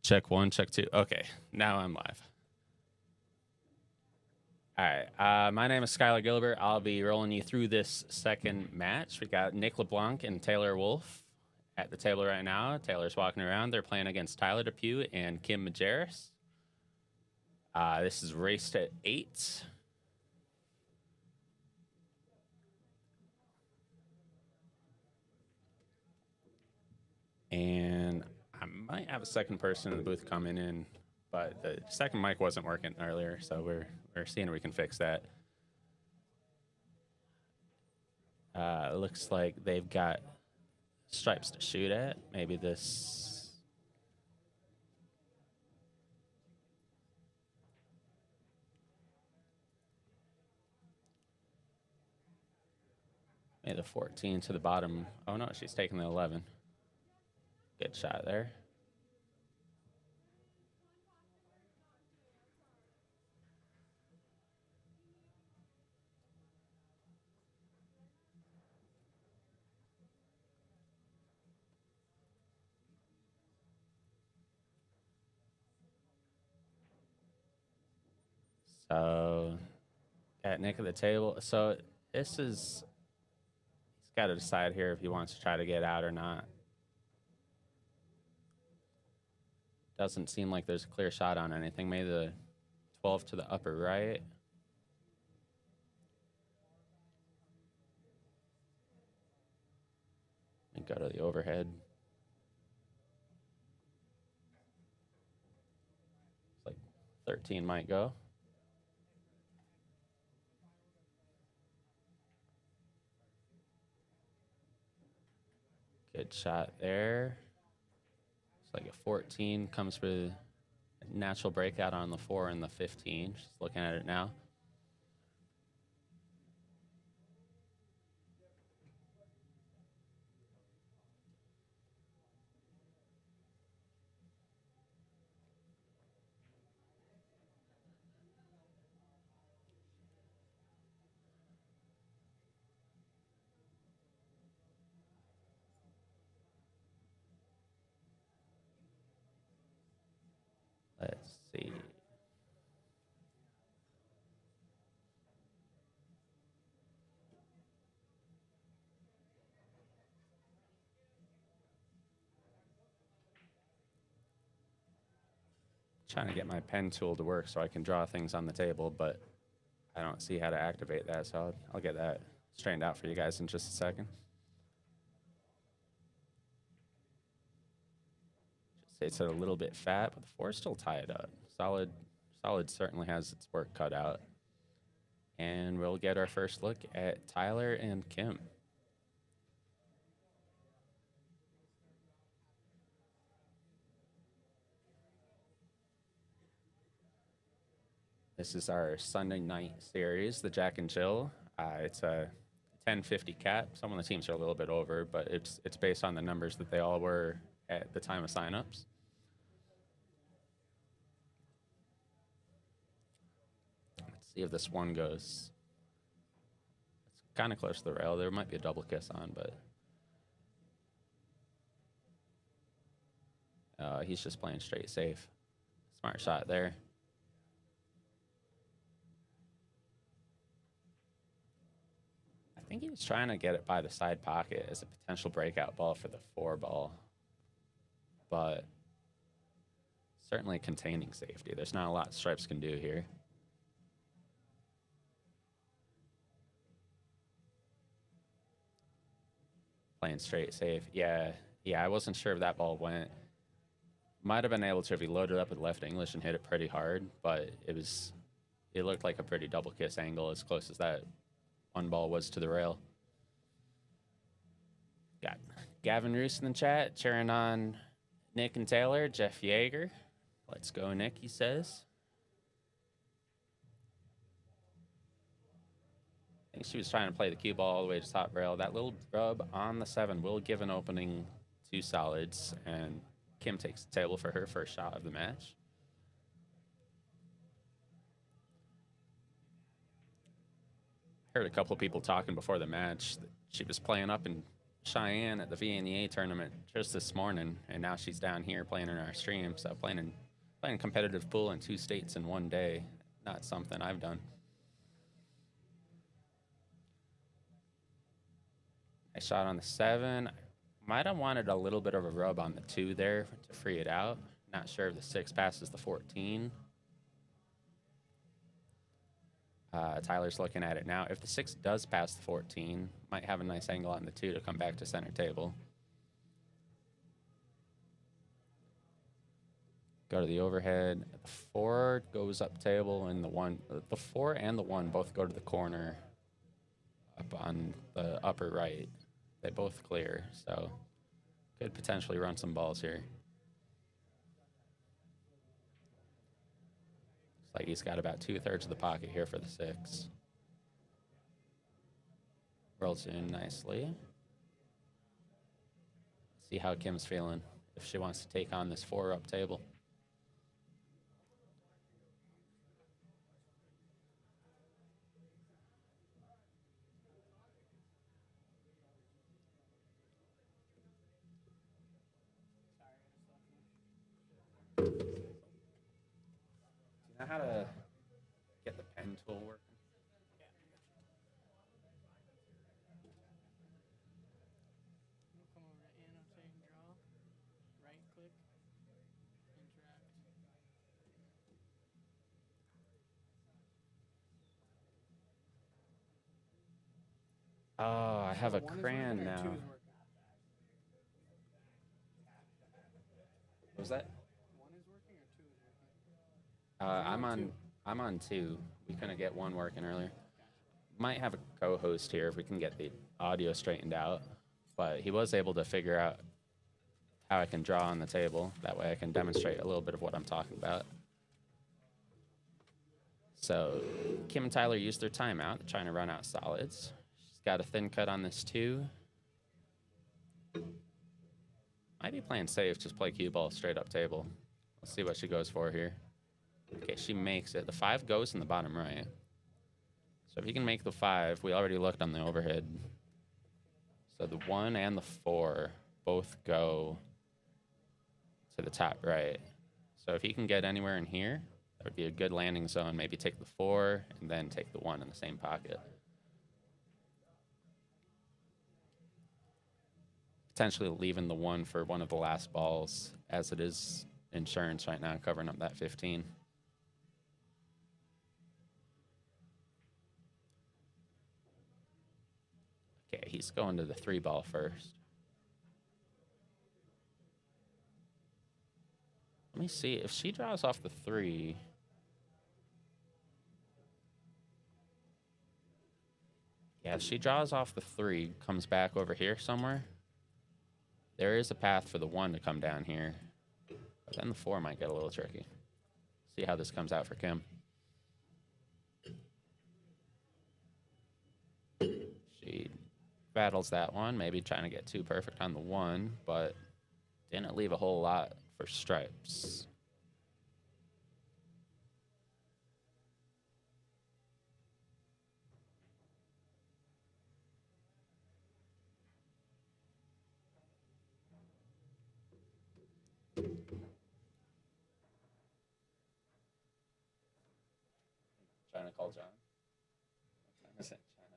Check 1, check 2. Okay, now I'm live. All right, my name is Skylar Gilbert. I'll be rolling you through this second match. We got Nick LeBlanc and Taylor Wolf at the table right now. Taylor's walking around. They're playing against Tyler Depew and Kim Majerus. This is race to 8. And I might have a second person in the booth coming in, but the second mic wasn't working earlier, so we're seeing if we can fix that. Looks like they've got stripes to shoot at. Maybe this. Maybe the 14 to the bottom. Oh no, she's taking the 11. Good shot there. So, got Nick at the table. So, this is, he's got to decide here if he wants to try to get out or not. Doesn't seem like there's a clear shot on anything. Maybe the 12 to the upper right. And go to the overhead. It's like 13 might go. Good shot there. It's like a 14 comes with a natural breakout on the 4 and the 15. Just looking at it now. Let's see. Trying to get my pen tool to work so I can draw things on the table, but I don't see how to activate that, so I'll get that straightened out for you guys in just a second. It's a little bit fat, but the 4 is still tied up. Solid certainly has its work cut out. And we'll get our first look at Tyler and Kim. This is our Sunday night series, the Jack and Jill. It's a 1050 cap. Some of the teams are a little bit over, but it's based on the numbers that they all were at the time of signups. Let's see if this one goes. It's kind of close to the rail. There might be a double kiss on, but he's just playing straight safe. Smart shot there. I think he was trying to get it by the side pocket as a potential breakout ball for the 4 ball, but certainly containing safety. There's not a lot stripes can do here. Playing straight safe. Yeah, I wasn't sure if that ball went. Might have been able to if he loaded up with left English and hit it pretty hard, but it looked like a pretty double kiss angle as close as that one ball was to the rail. Got Gavin Roos in the chat cheering on Nick and Taylor. Jeff Yeager. Let's go, Nick, he says. I think she was trying to play the cue ball all the way to top rail. That little rub on the 7 will give an opening to solids, and Kim takes the table for her first shot of the match. Heard a couple of people talking before the match that she was playing up in Cheyenne at the VNEA tournament just this morning, and now she's down here playing in our stream. So playing competitive pool in 2 states in 1 day, not something I've done. I shot on the 7. Might have wanted a little bit of a rub on the 2 there to free it out. Not sure if the 6 passes the 14. Tyler's looking at it now. If the 6 does pass the 14, might have a nice angle on the 2 to come back to center table. Go to the overhead. The 4 goes up table, and the 4 and the 1 both go to the corner up on the upper right. They both clear, so could potentially run some balls here. Looks like he's got about 2/3 of the pocket here for the 6. Rolls in nicely. See how Kim's feeling, if she wants to take on this 4 up table. Do you know how to get the pen tool working? Come over to annotate and draw. Right click. Interact. Oh, I have a One is crayon working or now. two is working? What was that? One is working or two is working? I'm on 2. We couldn't get 1 working earlier. Might have a co-host here if we can get the audio straightened out, but he was able to figure out how I can draw on the table. That way I can demonstrate a little bit of what I'm talking about. So Kim and Tyler used their timeout. They're trying to run out solids. She's got a thin cut on this 2. Might be playing safe, just play cue ball straight up table. Let's see what she goes for here. Okay, she makes it. The 5 goes in the bottom right. So if you can make the 5, we already looked on the overhead. So the 1 and the 4 both go to the top right. So if he can get anywhere in here, that would be a good landing zone. Maybe take the 4 and then take the 1 in the same pocket. Potentially leaving the 1 for one of the last balls, as it is insurance right now, covering up that 15. Okay, he's going to the 3 ball first. Let me see if she draws off the 3. Yeah, if she draws off the 3, comes back over here somewhere, there is a path for the 1 to come down here. But then the 4 might get a little tricky. See how this comes out for Kim. She battles that one, maybe trying to get too perfect on the 1, but didn't leave a whole lot for stripes. Trying to call John. What time is it, China?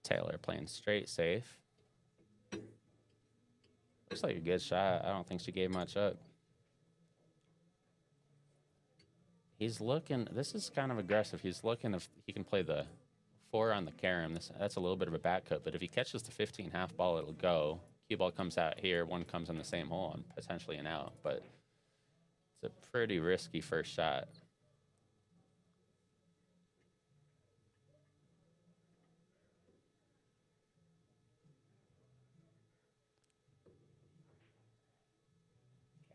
Taylor playing straight safe. Looks like a good shot. I don't think she gave much up. He's looking. This is kind of aggressive. He's looking if he can play the 4 on the carom. That's a little bit of a back cut, but if he catches the 15 half ball, it'll go. Cue ball comes out here. 1 comes in the same hole and potentially an out, but it's a pretty risky first shot.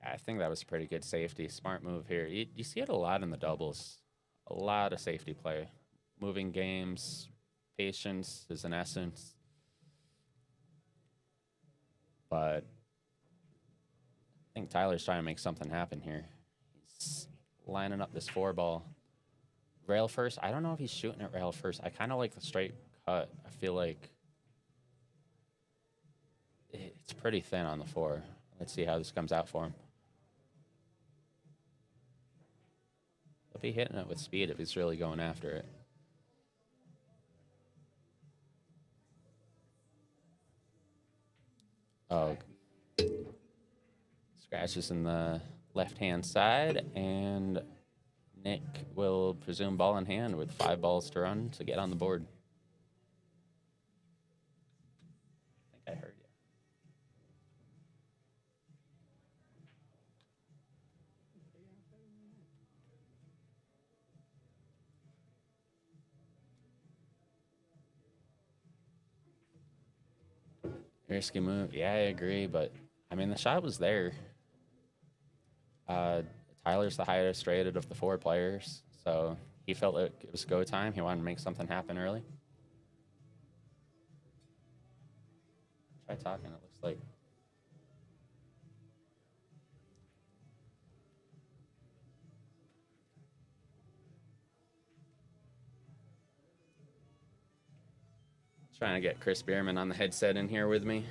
I think that was a pretty good safety. Smart move here. You see it a lot in the doubles. A lot of safety play. Moving games, patience is an essence. But I think Tyler's trying to make something happen here. He's lining up this 4-ball. Rail first. I don't know if he's shooting at rail first. I kind of like the straight cut. I feel like it's pretty thin on the 4. Let's see how this comes out for him. He'll be hitting it with speed if he's really going after it. Oh. Scratches in the left-hand side, and Nick will presume ball in hand with 5 balls to run to get on the board. I think I heard you. Risky move. Yeah, I agree, but I mean, the shot was there. Tyler's the highest rated of the 4 players, so he felt like it was go time. He wanted to make something happen early. Try talking, it looks like. Trying to get Chris Biermann on the headset in here with me.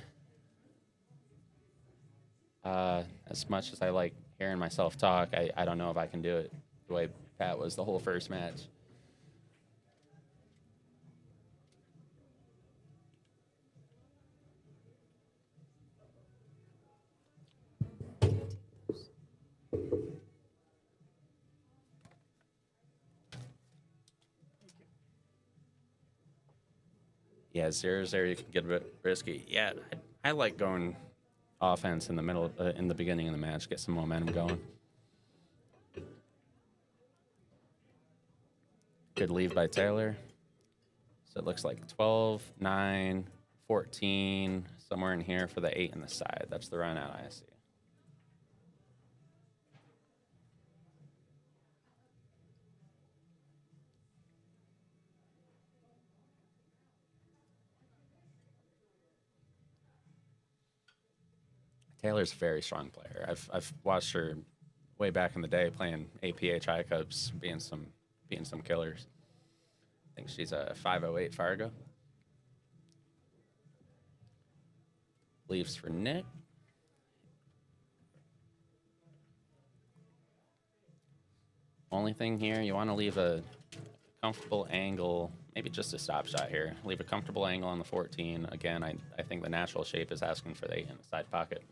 As much as I like hearing myself talk, I don't know if I can do it the way Pat was the whole first match. Yeah, 0-0, you can get a bit risky. Yeah, I like going offense in the middle, in the beginning of the match, get some momentum going. Good leave by Taylor. So it looks like 12, 9, 14, somewhere in here for the 8 in the side. That's the run out I see. Taylor's a very strong player. I've watched her way back in the day playing APHI Cups, being some killers. I think she's a 508 Fargo. Leaves for Nick. Only thing here, you want to leave a comfortable angle, maybe just a stop shot here. Leave a comfortable angle on the 14. Again, I think the natural shape is asking for the 8 in the side pocket.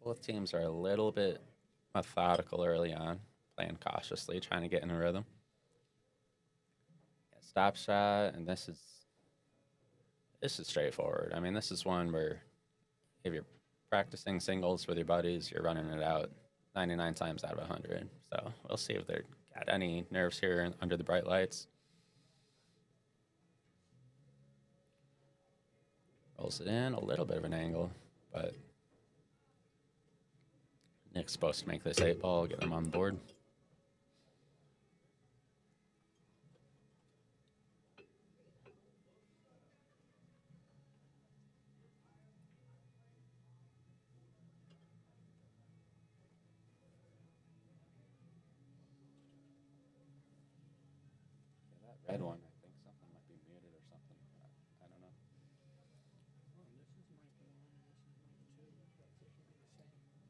Both teams are a little bit methodical early on, playing cautiously, trying to get in a rhythm. Yeah, stop shot, and this is straightforward. I mean, this is one where if you're practicing singles with your buddies, you're running it out 99 times out of 100. So we'll see if they've got any nerves here under the bright lights. Rolls it in, a little bit of an angle, but Nick's supposed to make this 8 ball, get them on the board. Yeah, that red one, I think something might be muted or something. I don't know. Well, this is mic 1 and this is mic 2. That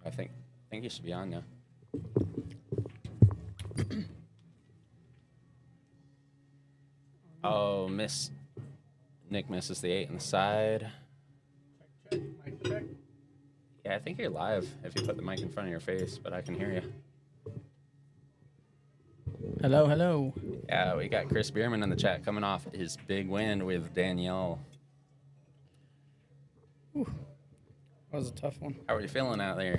should be the same. I think you should be on now. Oh, miss. Nick misses the 8 on the side. Check. Mic check. Yeah, I think you're live if you put the mic in front of your face, but I can hear you. Hello, hello. Yeah, we got Chris Biermann in the chat coming off his big win with Danielle. That was a tough one. How are you feeling out there?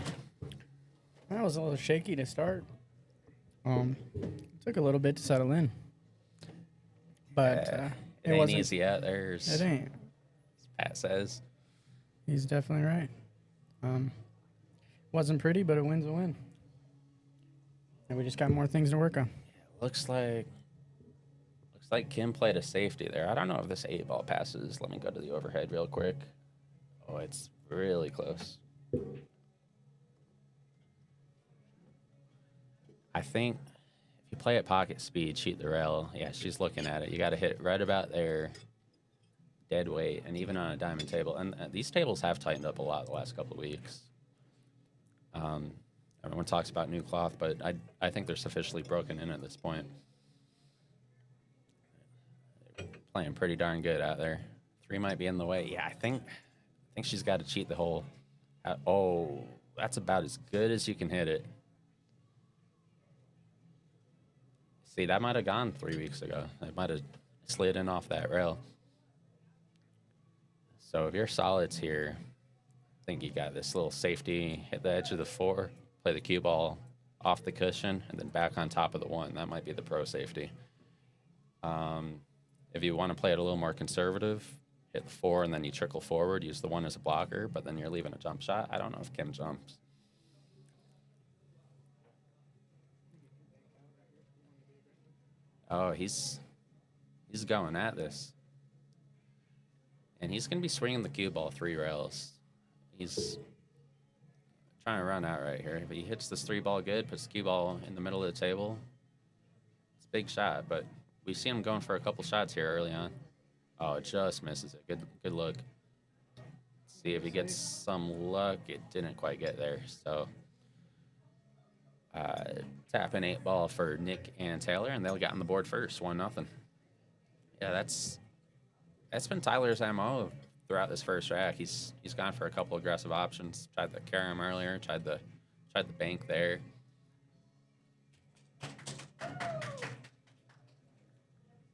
That was a little shaky to start. Took a little bit to settle in. But it it ain't wasn't easy out there, It as ain't. Pat says. He's definitely right. Wasn't pretty, but a win's a win. And we just got more things to work on. Looks like Kim played a safety there. I don't know if this 8-ball passes. Let me go to the overhead real quick. Oh, it's really close. I think if you play at pocket speed, cheat the rail. Yeah, she's looking at it. You got to hit right about there, dead weight, and even on a diamond table. And these tables have tightened up a lot the last couple of weeks. Everyone talks about new cloth, but I think they're sufficiently broken in at this point. They're playing pretty darn good out there. 3 might be in the way. Yeah, I think she's got to cheat the hole. Oh, that's about as good as you can hit it. See, that might have gone 3 weeks ago. It might have slid in off that rail. So if your solids here, I think you got this little safety, hit the edge of the 4, play the cue ball off the cushion, and then back on top of the 1. That might be the pro safety. If you want to play it a little more conservative, hit the 4 and then you trickle forward, use the 1 as a blocker, but then you're leaving a jump shot. I don't know if Kim jumps. Oh, he's going at this. And he's going to be swinging the cue ball 3 rails. He's trying to run out right here. If he hits this 3-ball good, puts the cue ball in the middle of the table, it's a big shot, but we've seen him going for a couple shots here early on. Oh, it just misses it. Good look. Let's see if he gets some luck. It didn't quite get there. So tap in 8-ball for Nick and Taylor, and they'll get on the board first, 1-0. Yeah, that's been Tyler's MO throughout this first rack. He's gone for a couple aggressive options. Tried the carom earlier. Tried the bank there.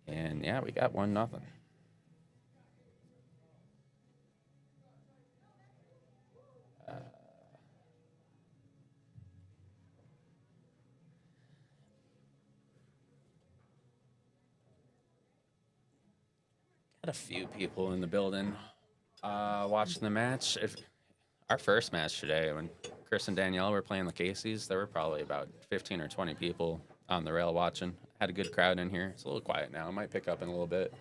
And yeah, we got 1-0. Got a few people in the building watching the match. If our first match today, when Chris and Danielle were playing the Caseys, there were probably about 15 or 20 people on the rail watching. Had a good crowd in here. It's a little quiet now. It might pick up in a little bit.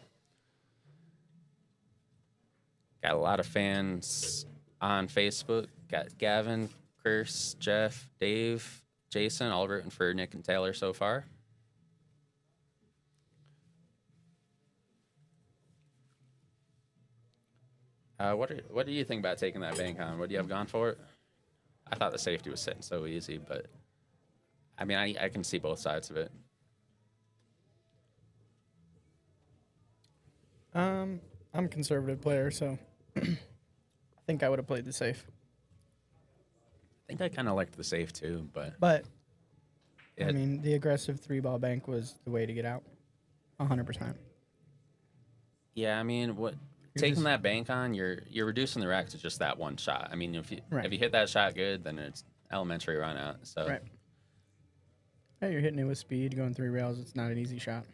Got a lot of fans on Facebook. Got Gavin, Chris, Jeff, Dave, Jason, all rooting for Nick and Taylor so far. What do you think about taking that bank on? Would you have gone for it? I thought the safety was sitting so easy, but I mean, I can see both sides of it. I'm a conservative player, so I think I would have played the safe. I think I kind of liked the safe too, but I mean, the aggressive 3-ball bank was the way to get out, 100%. Yeah, I mean, taking that bank on, you're reducing the rack to just that one shot. I mean, if you hit that shot good, then it's elementary run out. So right. Yeah, you're hitting it with speed, going 3 rails. It's not an easy shot,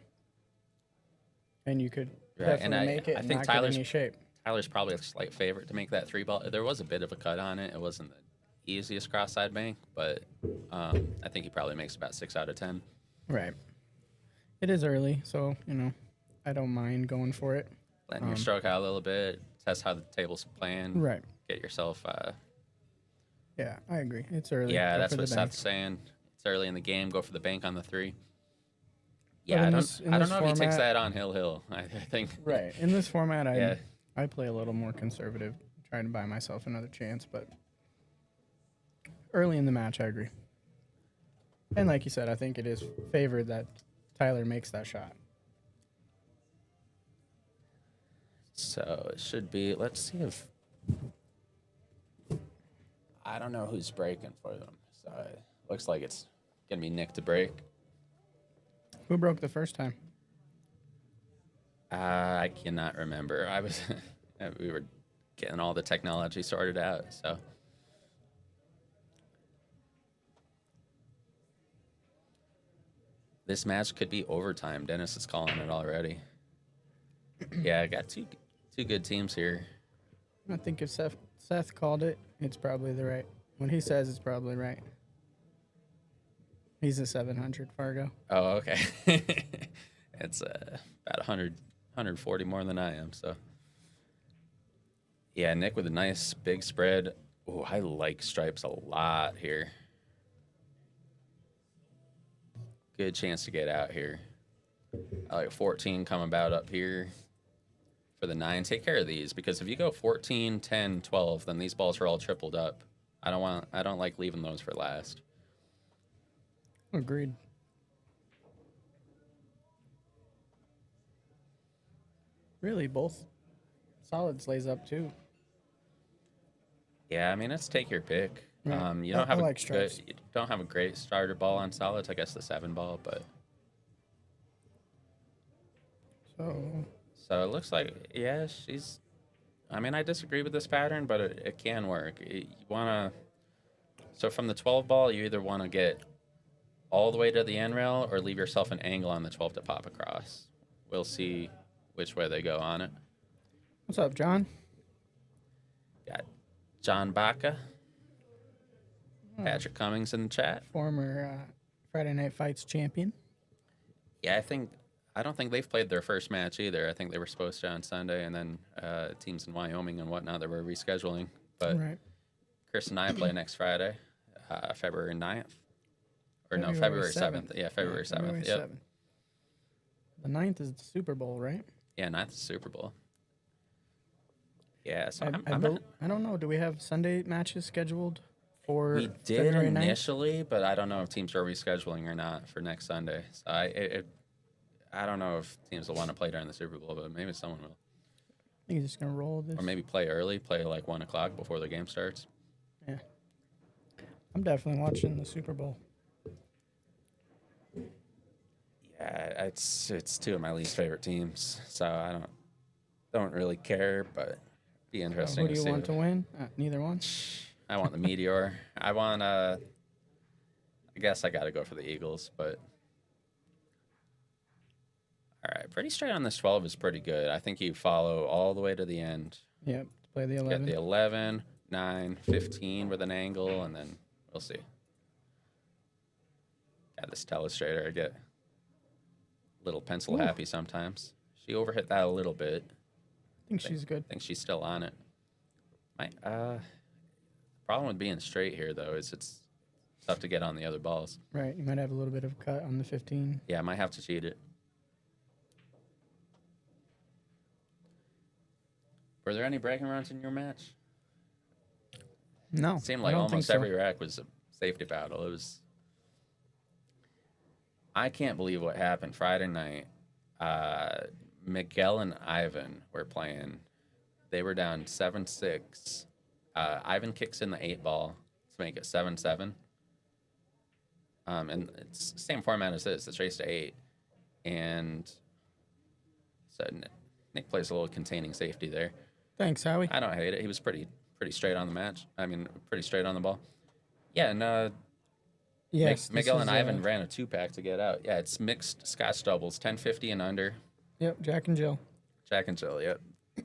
and you could definitely make it. I think not get any shape. Tyler's probably a slight favorite to make that 3-ball. There was a bit of a cut on it. It wasn't the easiest cross-side bank, but I think he probably makes about 6 out of 10. Right. It is early, so I don't mind going for it. Letting your stroke out a little bit, test how the table's playing. Right. Get yourself. Yeah, I agree. It's early. Yeah, that's what Seth's saying. It's early in the game. Go for the bank on the 3. Yeah, I don't know if he takes that on Hill. I think. Right. In this format, I play a little more conservative, trying to buy myself another chance. But early in the match, I agree. And like you said, I think it is favored that Tyler makes that shot. So it should be, let's see if, I don't know who's breaking for them. So it looks like it's going to be Nick to break. Who broke the first time? I cannot remember. We were getting all the technology sorted out, so. This match could be overtime. Dennis is calling it already. Yeah, I got two good teams here. I think if Seth called it, it's probably the right. When he says it's probably right. He's a 700 Fargo. Oh, okay. It's about 100, 140 more than I am, so. Yeah, Nick with a nice big spread. Oh, I like stripes a lot here. Good chance to get out here. I like 14 come about up here for the 9. Take care of these, because if you go 14, 10, 12, then these balls are all tripled up. I don't like leaving those for last. Agreed. Really, both solids lays up too. Yeah, I mean, it's take your pick. Yeah. You don't have like you don't have a great starter ball on solids. I guess the 7 ball, but so it looks like, yeah, she's. I mean, I disagree with this pattern, but it can work. You wanna. So from the 12 ball, you either want to get all the way to the end rail or leave yourself an angle on the 12 to pop across. We'll see which way they go on it. What's up, John? Got John Baca. Patrick Cummings in the chat. Former Friday Night Fights champion. Yeah, I don't think they've played their first match either. I think they were supposed to on Sunday, and then teams in Wyoming and whatnot that were rescheduling. But Right. Chris and I play next Friday, February 9th. Or no, February 7th. Yeah, February 7th. Yep. 7th. The 9th is the Super Bowl, right? Yeah, 9th is Super Bowl. Yeah, so I don't know. Do we have Sunday matches scheduled for we did February 9th? initially, but I don't know if teams are rescheduling or not for next Sunday. So I don't know if teams will want to play during the Super Bowl, but maybe someone will. I think he's just gonna roll this. Or maybe play early, play like 1 o'clock before the game starts. Yeah. I'm definitely watching the Super Bowl. Yeah, it's 2 of my least favorite teams, so I don't really care, but be interesting. Who do you want to win? Neither one. I want the Meteor. I guess I got to go for the Eagles, but all right, pretty straight on this 12 is pretty good. I think you follow all the way to the end. Yep. Play the 11. Get the 11, 9, 15 with an angle, and then we'll see. Yeah, this telestrator, I get a little pencil happy sometimes. She overhit that a little bit. I think she's good. I think she's still on it. Problem with being straight here, though, is it's tough to get on the other balls. Right. You might have a little bit of cut on the 15. Yeah, I might have to cheat it. Were there any breaking runs in your match? No. It seemed like almost every rack was a safety battle. It was. I can't believe what happened Friday night. Miguel and Ivan were playing. They were down 7-6. Ivan kicks in the 8 ball to make it 7-7. And it's the same format as this. It's race to 8. And so Nick plays a little containing safety there. Thanks, Howie. I don't hate it. He was pretty straight on the match. I mean, pretty straight on the ball. Yeah, and yes, Miguel and Ivan ran a 2-pack to get out. Yeah, it's mixed Scotch doubles, 1050 and under. Yep, Jack and Jill. Jack and Jill, yep.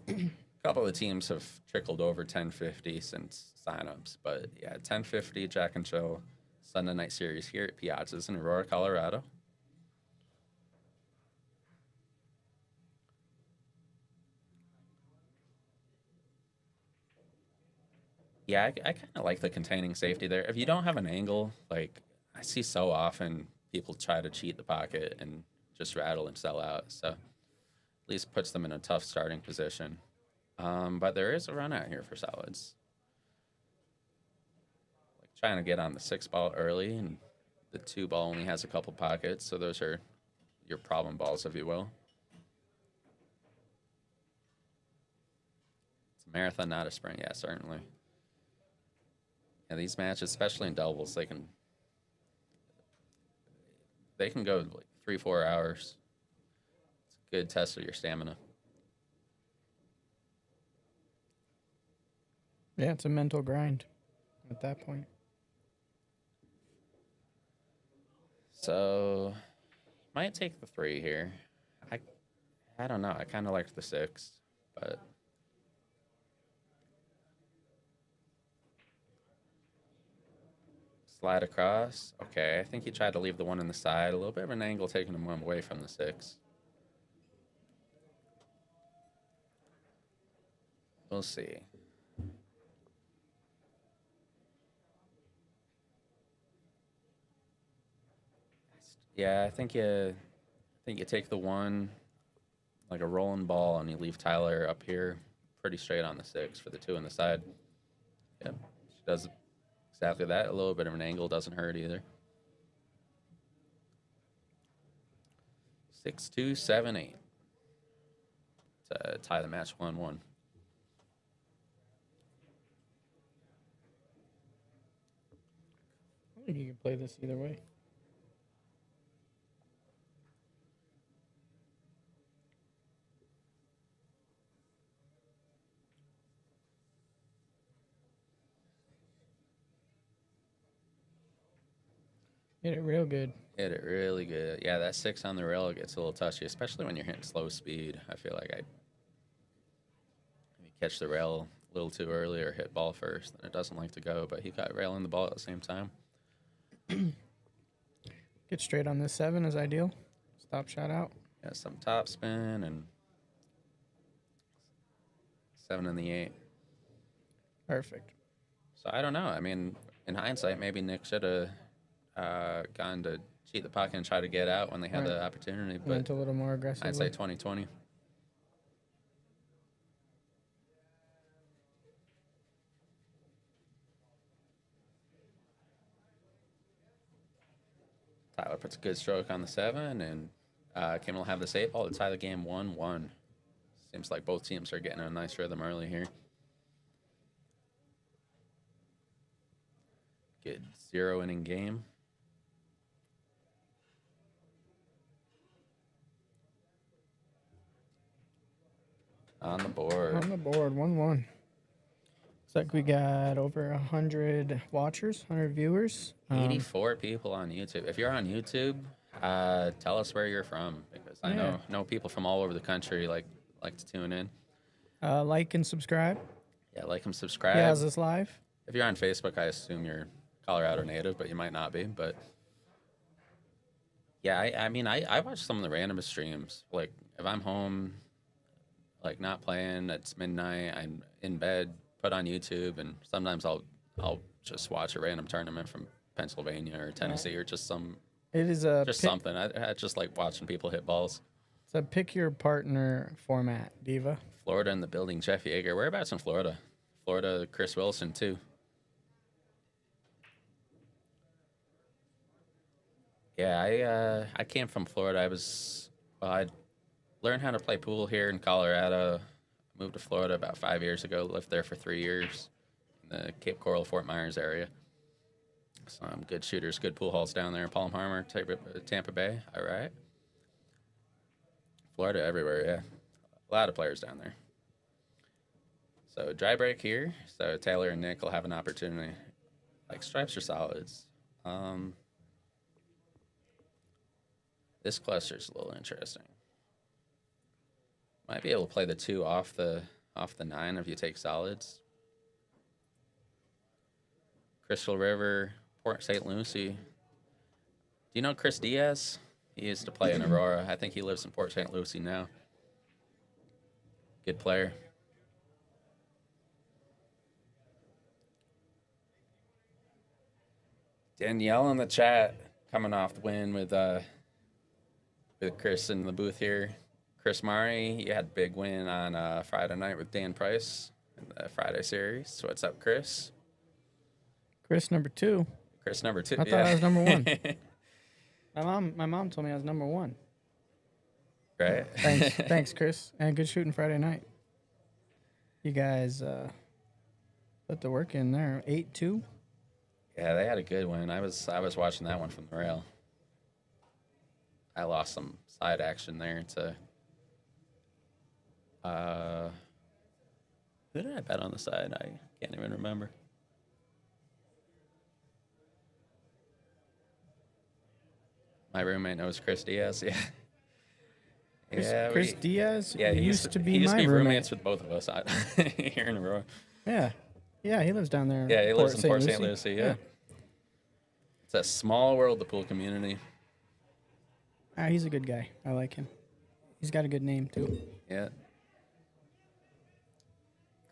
A couple of teams have trickled over 1050 since signups, but yeah, 1050 Jack and Jill Sunday night series here at Piazza's in Aurora, Colorado. Yeah, I kind of like the containing safety there. If you don't have an angle, like I see so often people try to cheat the pocket and just rattle and sell out. So at least puts them in a tough starting position. But there is a run out here for solids. Like trying to get on the 6 ball early, and the 2 ball only has a couple pockets. So those are your problem balls, if you will. a marathon, not a sprint. Yeah, certainly. Yeah, these matches, especially in doubles, they can go like 3-4 hours. It's a good test of your stamina. Yeah, it's a mental grind at that point. So, might take the 3 here. I don't know. I kind of liked the 6, but slide across. Okay, I think he tried to leave the 1 on the side. A little bit of an angle, taking him away from the 6. We'll see. Yeah, I think you take the 1 like a rolling ball, and you leave Tyler up here pretty straight on the 6 for the 2 on the side. Yep, she does exactly that. A little bit of an angle doesn't hurt either. 6-2, 7-8 to tie the match 1-1. I think you can play this either way. Hit it real good. Hit it really good. Yeah, that 6 on the rail gets a little touchy, especially when you're hitting slow speed. I feel like if you catch the rail a little too early or hit ball first, then it doesn't like to go. But he got rail in the ball at the same time. Get straight on this 7 is ideal. Stop shot out. Yeah, some top spin and 7 in the 8. Perfect. So I don't know. I mean, in hindsight, maybe Nick should have gone to cheat the pocket and try to get out when they had the opportunity. But went a little more aggressive. I'd say 2020. Tyler puts a good stroke on the 7, and Kim will have this 8 ball to tie the game 1-1. Seems like both teams are getting a nice rhythm early here. Good 0-inning game. On the board. 1-1. Looks like we got over 100 watchers, 100 viewers. 84 people on YouTube. If you're on YouTube, tell us where you're from, because I know people from all over the country like to tune in. Like and subscribe. Yeah, like and subscribe. Yeah, is this live? If you're on Facebook, I assume you're Colorado native, but you might not be. But yeah, I mean, I watch some of the randomest streams. Like if I'm home, like not playing, it's midnight, I'm in bed, put on YouTube, and sometimes I'll just watch a random tournament from Pennsylvania or Tennessee or just some. It is something. I just like watching people hit balls. It's a pick your partner format, Diva. Florida in the building, Jeff Yeager. Whereabouts in Florida? Florida, Chris Wilson too. Yeah, I came from Florida. I learned how to play pool here in Colorado. Moved to Florida about 5 years ago. Lived there for 3 years in the Cape Coral, Fort Myers area. Some good shooters, good pool halls down there in Palm Harbor, Tampa Bay. All right. Florida everywhere, yeah. A lot of players down there. So dry break here. So Taylor and Nick will have an opportunity. Like stripes or solids. This cluster's a little interesting. Might be able to play the 2 off the 9 if you take solids. Crystal River, Port St. Lucie. Do you know Chris Diaz? He used to play in Aurora. I think he lives in Port St. Lucie now. Good player. Danielle in the chat, coming off the win with Chris in the booth here. Chris Murray, you had a big win on Friday night with Dan Price in the Friday series. So what's up, Chris? Chris number 2. Chris number 2. I thought I was number 1. My mom told me I was number 1. Right. Thanks, Chris. And good shooting Friday night. You guys put the work in there. 8-2. Yeah, they had a good one. I was watching that one from the rail. I lost some side action there to. Who did I bet on the side? I can't even remember. My roommate knows Chris Diaz. Yeah. Chris Diaz. Yeah, he used to be my roommate. Roommates with both of us here in Aurora. Yeah, he lives down there. Yeah, he lives in Port St. Lucie. Yeah. It's a small world, the pool community. He's a good guy. I like him. He's got a good name too. Yeah.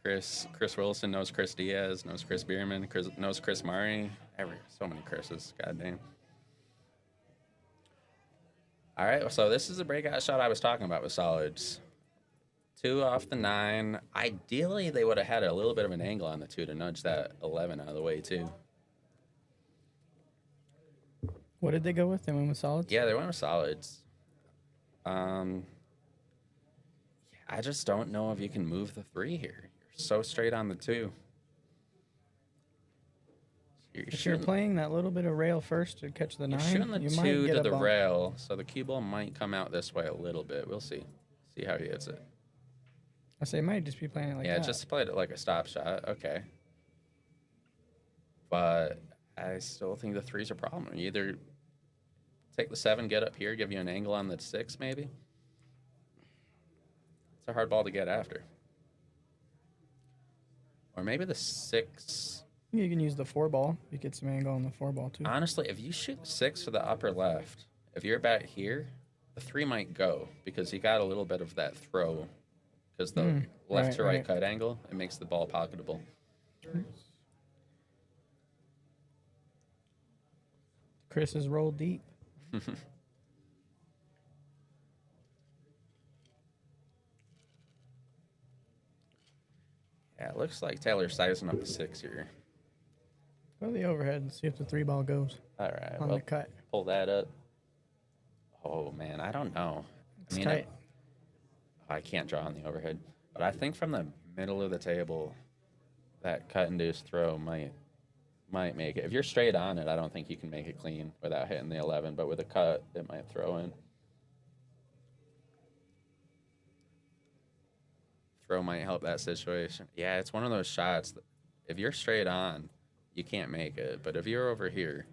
Chris Wilson knows Chris Diaz, knows Chris Biermann, knows Chris Murray. So many Chris's. Goddamn. All right, so this is a breakout shot I was talking about with solids. 2 off the 9. Ideally, they would have had a little bit of an angle on the 2 to nudge that 11 out of the way, too. What did they go with? They went with solids? Yeah, they went with solids. I just don't know if you can move the 3 here. You're so straight on the 2. If you're playing that little bit of rail first to catch the 9, you're shooting the you 2 might get to a the bump. rail, so the cue ball might come out this way a little bit. We'll see. See how he hits it. I say might just be playing it like that. Yeah, just played it like a stop shot. Okay. But I still think the 3's a problem. You either take the 7, get up here, give you an angle on the 6, maybe. It's a hard ball to get after. Or maybe the 6. You can use the 4 ball. You get some angle on the 4 ball too. Honestly, if you shoot the 6 to the upper left, if you're about here, the 3 might go because you got a little bit of that throw. Because the left to right cut angle, it makes the ball pocketable. Chris has rolled deep. Yeah, it looks like Taylor's sizing up the 6 here. Go to the overhead and see if the 3 ball goes. All right, on the cut. Pull that up. Oh man, I don't know. It's tight. I can't draw on the overhead, but I think from the middle of the table, that cut-induced throw might make it. If you're straight on it, I don't think you can make it clean without hitting the 11, but with a cut, it might throw in. Throw might help that situation. Yeah, it's one of those shots that if you're straight on, you can't make it. But if you're over here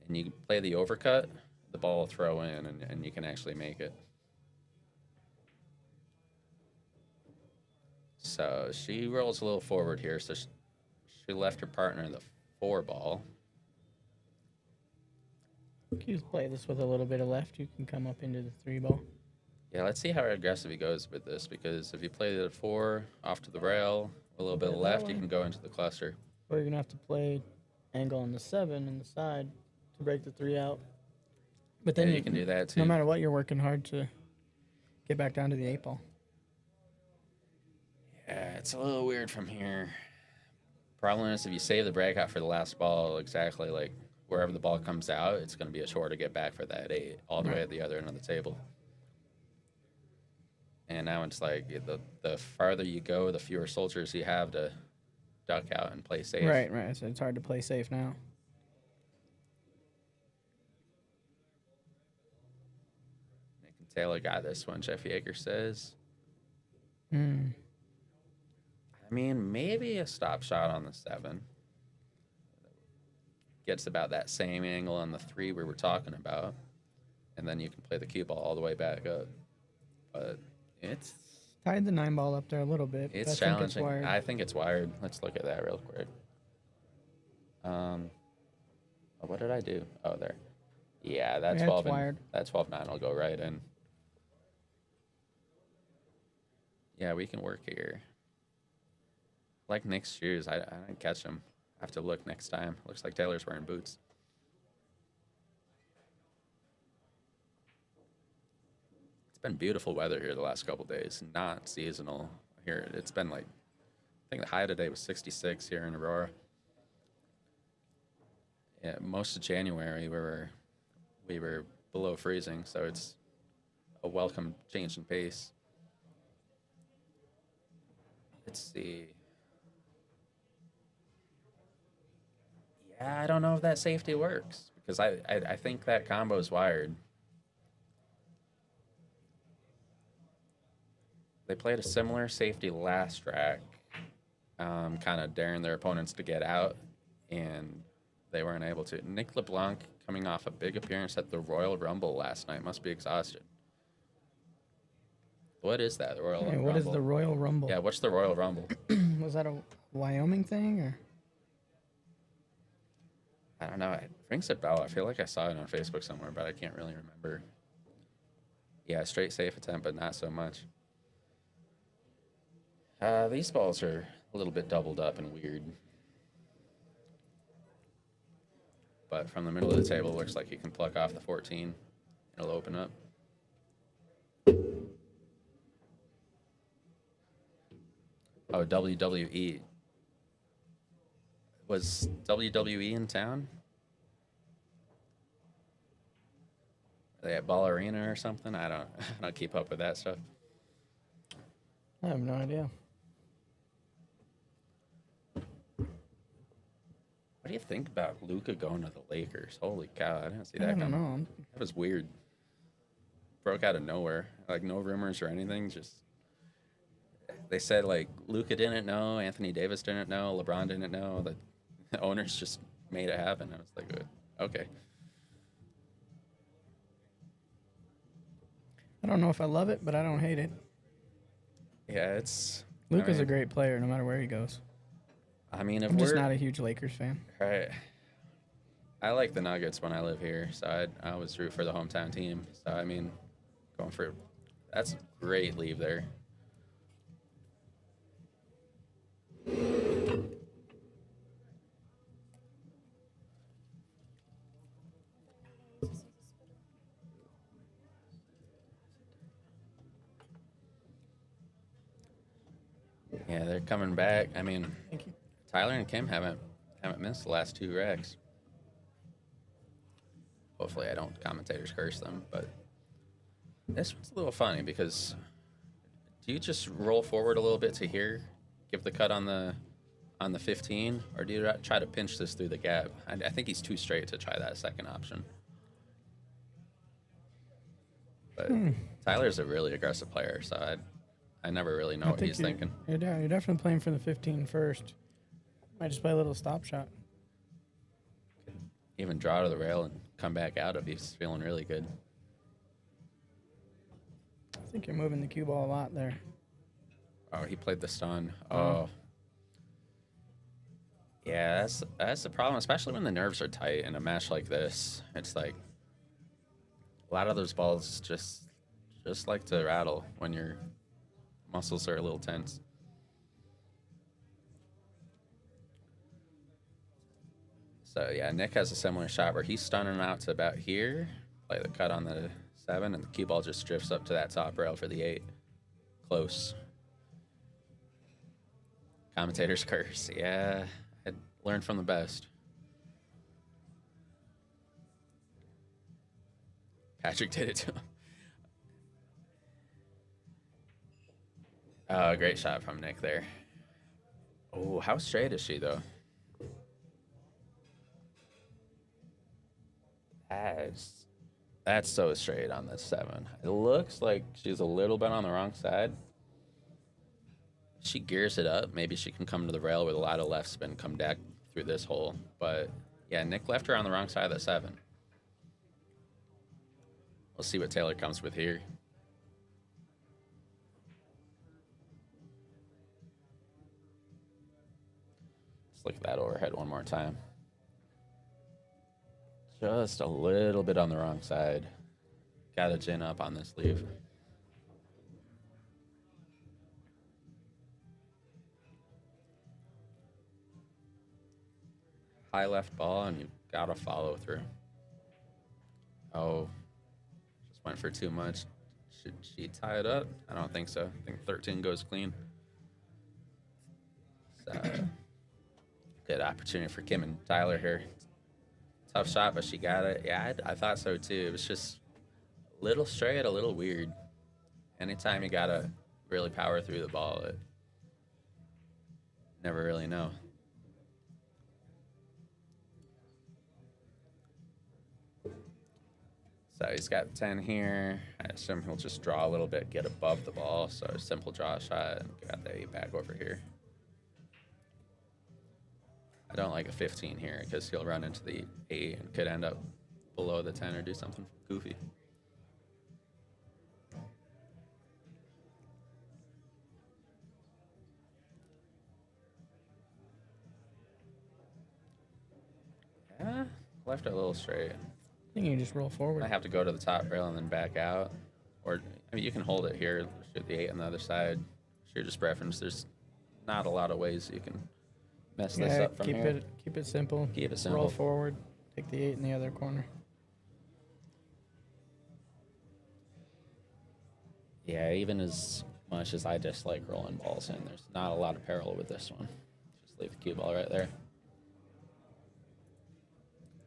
and you play the overcut, the ball will throw in and you can actually make it. So she rolls a little forward here. So she left her partner the 4 ball. You can just play this with a little bit of left. You can come up into the 3 ball. Yeah, let's see how aggressive he goes with this, because if you play the 4 off to the rail, a little bit of left, you can go into the cluster. Or you're going to have to play angle on the 7 in the side to break the 3 out. But then you can do that too. No matter what, you're working hard to get back down to the 8 ball. Yeah, it's a little weird from here. Problem is, if you save the breakout for the last ball, exactly like wherever the ball comes out, it's going to be a chore to get back for that 8 all the way at the other end of the table. And now it's like the farther you go, the fewer soldiers you have to duck out and play safe. Right. So it's hard to play safe now. Nick and Taylor got this one, Jeff Yeager says. Hmm. I mean, maybe a stop shot on the 7. Gets about that same angle on the 3 we were talking about. And then you can play the cue ball all the way back up. But it's tied the 9 ball up there a little bit. It's challenging. I think it's wired. Let's look at that real quick. What did I do? Oh, there. Yeah, that's 12. Wired. That 12-9 will go right in. Yeah, we can work here. Like Nick's shoes. I didn't catch them. I have to look next time. Looks like Taylor's wearing boots. It's been beautiful weather here the last couple days. Not seasonal here. It's been like, I think the high today was 66 here in Aurora. Yeah, most of January we were below freezing, so it's a welcome change in pace. Let's see. Yeah, I don't know if that safety works because I think that combo is wired. They played a similar safety last rack, kind of daring their opponents to get out, and they weren't able to. Nick LeBlanc, coming off a big appearance at the Royal Rumble last night, must be exhausted. What is that, the Royal Rumble? What is the Royal Rumble? Yeah, what's the Royal Rumble? Was that a Wyoming thing, or? I don't know. It rings a bell. I feel like I saw it on Facebook somewhere, but I can't really remember. Yeah, straight safe attempt, but not so much. These balls are a little bit doubled up and weird. But from the middle of the table, looks like you can pluck off the 14. It'll open up. Oh, WWE. Was WWE in town? Are they at Ball Arena or something? I don't keep up with that stuff. I have no idea. What do you think about Luka going to the Lakers? Holy cow, I didn't see I that don't coming. know. That was weird. Broke out of nowhere. Like, no rumors or anything. Just, they said, like, Luka didn't know, Anthony Davis didn't know, LeBron didn't know. The owners just made it happen. I was like, okay. I don't know if I love it, but I don't hate it. Yeah, it's... Luka's a great player no matter where he goes. I mean, if I'm just we're not a huge Lakers fan. right, I like the Nuggets when I live here, so I always root for the hometown team. So I mean, going for that's a great leave there. Yeah, they're coming back. I mean, Thank you. Tyler and Kim haven't missed the last 2 racks. Hopefully I don't commentators curse them, but this one's a little funny because do you just roll forward a little bit to here, give the cut on the 15, or do you try to pinch this through the gap? I think he's too straight to try that second option. But Tyler's a really aggressive player, so I never really know what he's thinking. You're definitely playing for the 15 first. Might just play a little stop shot. Even draw to the rail and come back out if he's feeling really good. I think you're moving the cue ball a lot there. Oh, he played the stun. Oh. Yeah, that's the problem, especially when the nerves are tight in a match like this. It's like a lot of those balls just like to rattle when your muscles are a little tense. So yeah, Nick has a similar shot where he's stunning out to about here, play the cut on the 7, and the cue ball just drifts up to that top rail for the 8. Close. Commentators curse. Yeah, I learned from the best. Patrick did it to him. Oh, great shot from Nick there. Oh, how straight is she, though? That's so straight on the 7. It looks like she's a little bit on the wrong side. She gears it up. Maybe she can come to the rail with a lot of left spin, come back through this hole. But, yeah, Nick left her on the wrong side of the 7. We'll see what Taylor comes with here. Let's look at that overhead one more time. Just a little bit on the wrong side. Got to gin up on this leave. High left ball, and you got to follow through. Oh, just went for too much. Should she tie it up? I don't think so. I think 13 goes clean. So, good opportunity for Kim and Tyler here. Tough shot, but she got it. Yeah, I thought so too. It was just a little straight, a little weird. Anytime you gotta really power through the ball, never really know. So he's got 10 here. I assume he'll just draw a little bit, get above the ball. So a simple draw shot and got the 8 back over here. I don't like a 15 here because he'll run into the 8 and could end up below the 10 or do something goofy. Yeah, left it a little straight. I think you can just roll forward. I have to go to the top rail and then back out. Or, I mean, you can hold it here, shoot the 8 on the other side. It's your just preference. There's not a lot of ways you can mess this up from here. Keep it simple. Keep it simple. Roll forward. Take the 8 in the other corner. Yeah, even as much as I dislike rolling balls in, there's not a lot of peril with this one. Just leave the cue ball right there.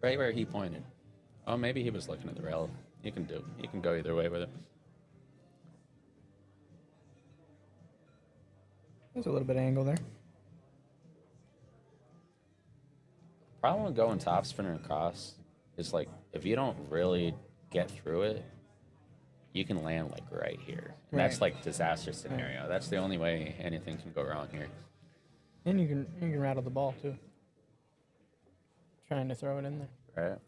Right where he pointed. Oh, maybe he was looking at the rail. You can go either way with it. There's a little bit of angle there. Problem with going top spinner across is like if you don't really get through it, you can land like right here. And that's like disaster scenario. That's the only way anything can go wrong here. And you can rattle the ball too. Trying to throw it in there. Right.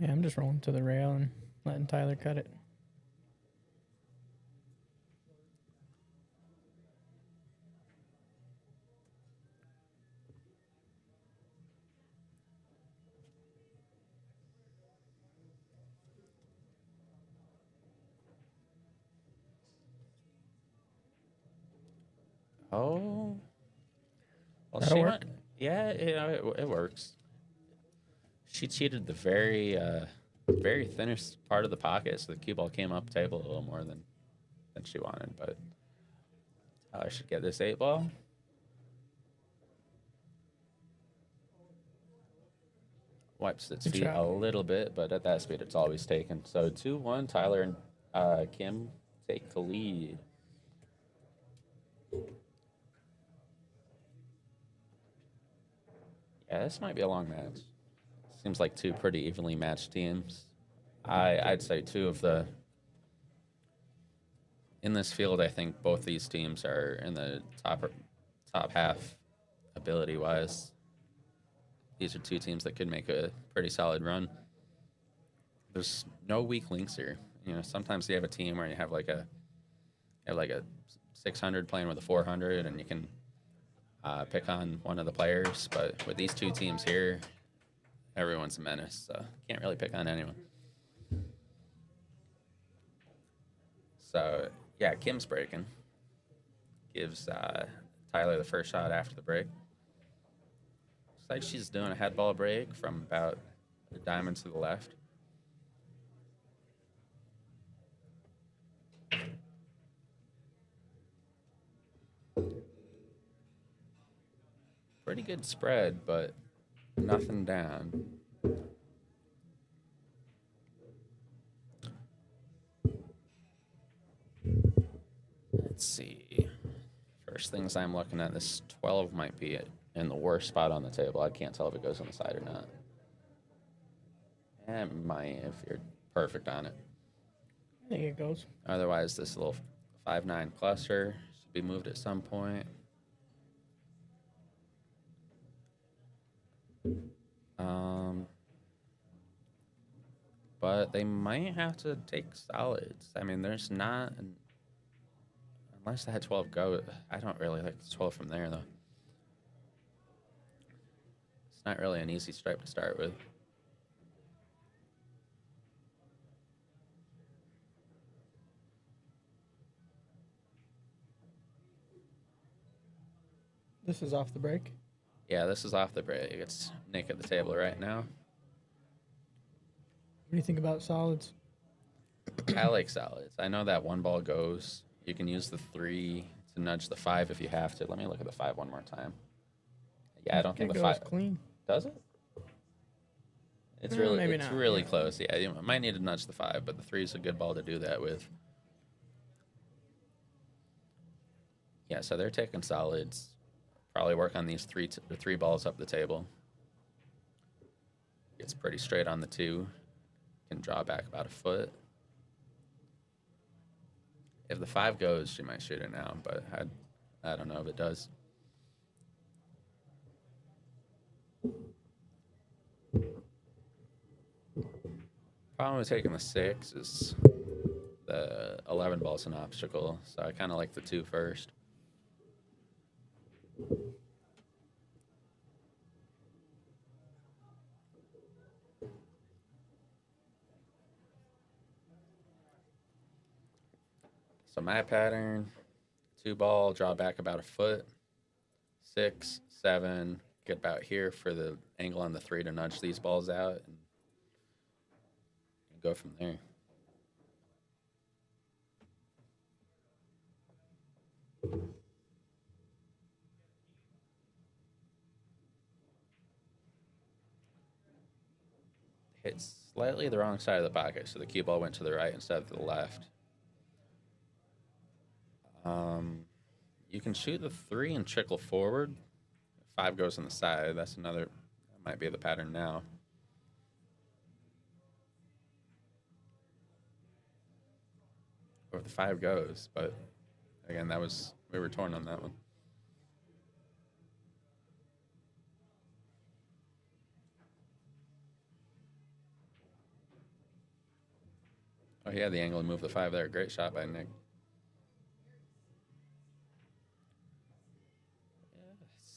Yeah, I'm just rolling to the rail and letting Tyler cut it. Oh. Well, That'll work. Yeah, it works. She cheated the very thinnest part of the pocket, so the cue ball came up table a little more than she wanted. But Tyler should get this 8 ball. Wipes its feet a little bit, but at that speed, it's always taken. So 2-1, Tyler and Kim take the lead. Yeah, this might be a long match. Seems like 2 pretty evenly matched teams. I'd say 2 of the... In this field, I think both these teams are in the top half ability-wise. These are 2 teams that could make a pretty solid run. There's no weak links here. You know, sometimes you have a team where you have like a 600 playing with a 400, and you can pick on one of the players. But with these 2 teams here, everyone's a menace, so can't really pick on anyone. So, yeah, Kim's breaking. Gives Tyler the first shot after the break. Looks like she's doing a head ball break from about the diamond to the left. Pretty good spread, but nothing down. Let's see. First things I'm looking at, this 12 might be in the worst spot on the table. I can't tell if it goes on the side or not. It might if you're perfect on it. I think it goes. Otherwise, this little 5-9 cluster should be moved at some point. But they might have to take solids. I mean, there's not... Unless that 12 go... I don't really like the 12 from there, though. It's not really an easy stripe to start with. This is off the break? Yeah, this is off the break. It's Nick at the table right now. What do you think about solids? I like solids. I know that 1 ball goes. You can use the 3 to nudge the 5 if you have to. Let me look at the 5 one more time. Yeah, I don't think the 5 clean. Does it? It's really close. Yeah, you might need to nudge the 5, but the 3 is a good ball to do that with. Yeah, so they're taking solids. Probably work on these three balls up the table. Gets pretty straight on the 2. Can draw back about a foot. If the 5 goes, she might shoot it now, but I don't know if it does. Problem with taking the 6 is the 11 ball's an obstacle, so I kind of like the 2 first. So my pattern, 2 ball, draw back about a foot, 6, 7, get about here for the angle on the 3 to nudge these balls out, and go from there. Hit slightly the wrong side of the pocket, so the cue ball went to the right instead of the left. You can shoot the 3 and trickle forward. 5 goes on the side. That's another, that might be the pattern now. Or the 5 goes, but again, we were torn on that one. Oh, yeah, the angle to move the 5 there. Great shot by Nick.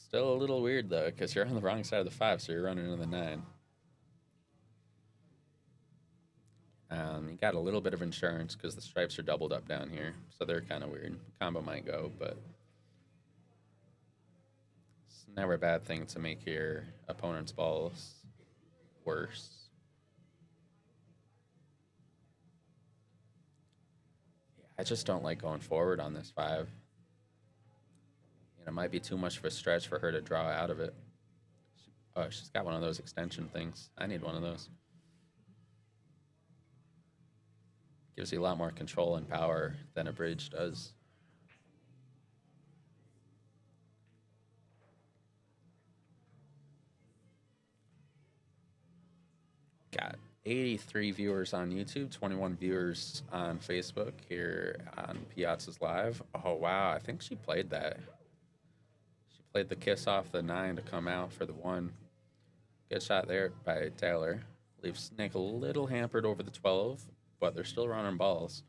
Still a little weird, though, because you're on the wrong side of the 5, so you're running into the 9. You got a little bit of insurance because the stripes are doubled up down here, so they're kind of weird. Combo might go, but it's never a bad thing to make your opponent's balls worse. I just don't like going forward on this 5. It might be too much of a stretch for her to draw out of it. Oh, she's got one of those extension things. I need one of those. Gives you a lot more control and power than a bridge does. Got 83 viewers on YouTube, 21 viewers on Facebook here on Piazza's Live. Oh, wow. I think she played that. She played the kiss off the 9 to come out for the 1. Good shot there by Taylor. Leaves Nick a little hampered over the 12, but they're still running balls.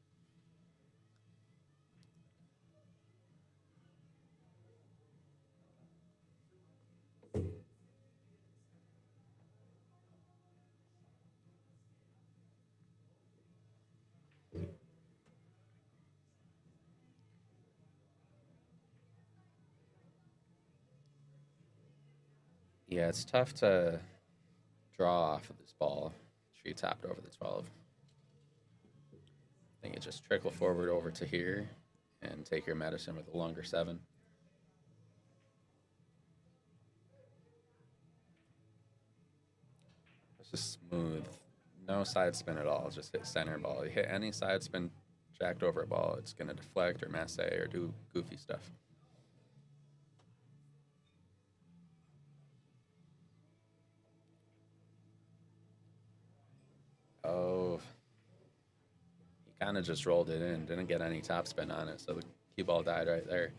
Yeah, it's tough to draw off of this ball. She tapped over the 12. I think you just trickle forward over to here and take your medicine with a longer 7. It's just smooth. No side spin at all. Just hit center ball. You hit any side spin jacked over a ball, it's going to deflect or masse or do goofy stuff. Oh, he kind of just rolled it in. Didn't get any topspin on it, so the cue ball died right there.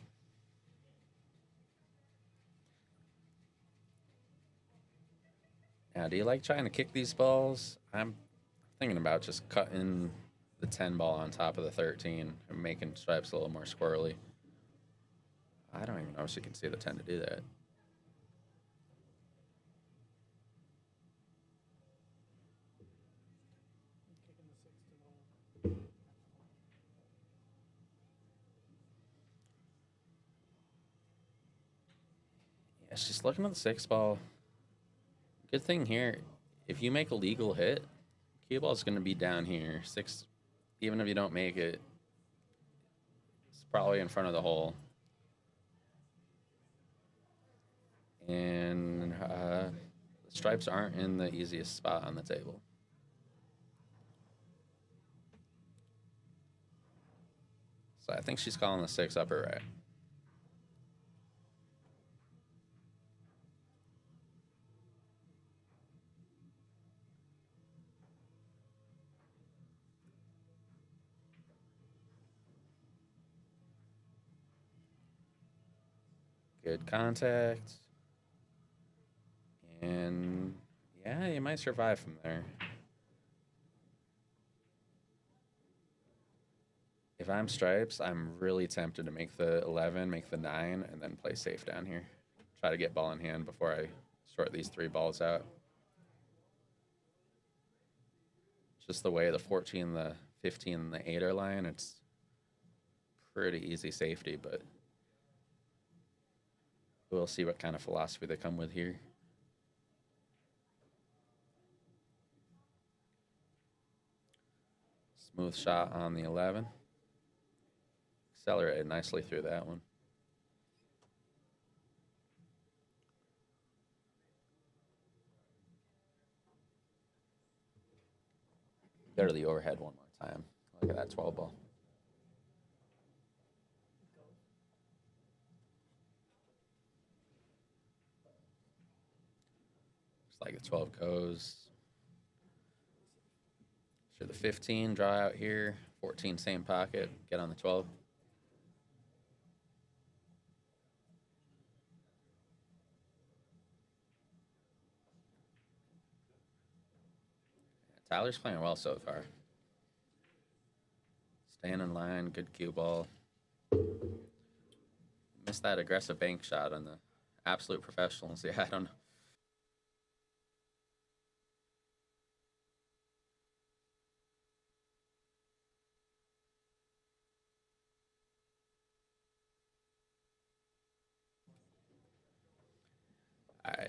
Now, do you like trying to kick these balls? I'm thinking about just cutting the 10 ball on top of the 13 and making stripes a little more squirrely. I don't even know if she can see the 10 to do that. Yeah, she's looking at the 6 ball. Good thing here, if you make a legal hit, cue ball is going to be down here. 6, even if you don't make it, it's probably in front of the hole. And the stripes aren't in the easiest spot on the table. So I think she's calling the 6 upper right. Good contact. And yeah, you might survive from there. If I'm Stripes, I'm really tempted to make the 11, make the 9, and then play safe down here. Try to get ball in hand before I sort these 3 balls out. Just the way the 14, the 15, and the 8 are lying, it's pretty easy safety, but we'll see what kind of philosophy they come with here. Smooth shot on the 11. Accelerated nicely through that one. Go to the overhead one more time. Look at that 12 ball. Looks like the 12 goes. Should the 15 draw out here? 14 same pocket. Get on the 12. Tyler's playing well so far. Staying in line, good cue ball. Missed that aggressive bank shot on the absolute professionals. Yeah, I don't know.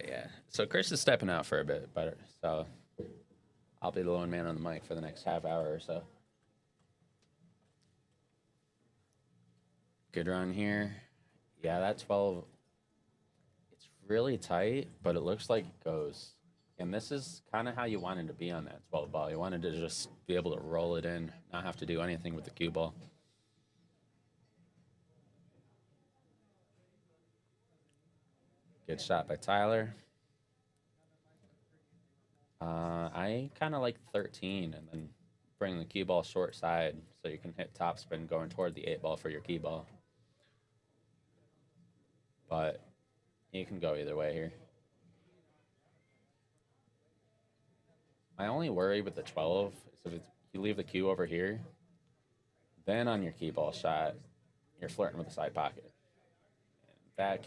Yeah. So Chris is stepping out for a bit, but so I'll be the lone man on the mic for the next half hour or so. Good run here. Yeah, that 12, it's really tight, but it looks like it goes. And this is kind of how you wanted to be on that 12 ball. You wanted to just be able to roll it in, not have to do anything with the cue ball. Good shot by Tyler. I kind of like 13 and then bring the cue ball short side so you can hit topspin going toward the 8 ball for your key ball. But you can go either way here. My only worry with the 12 is if you leave the cue over here, then on your key ball shot, you're flirting with the side pocket. And that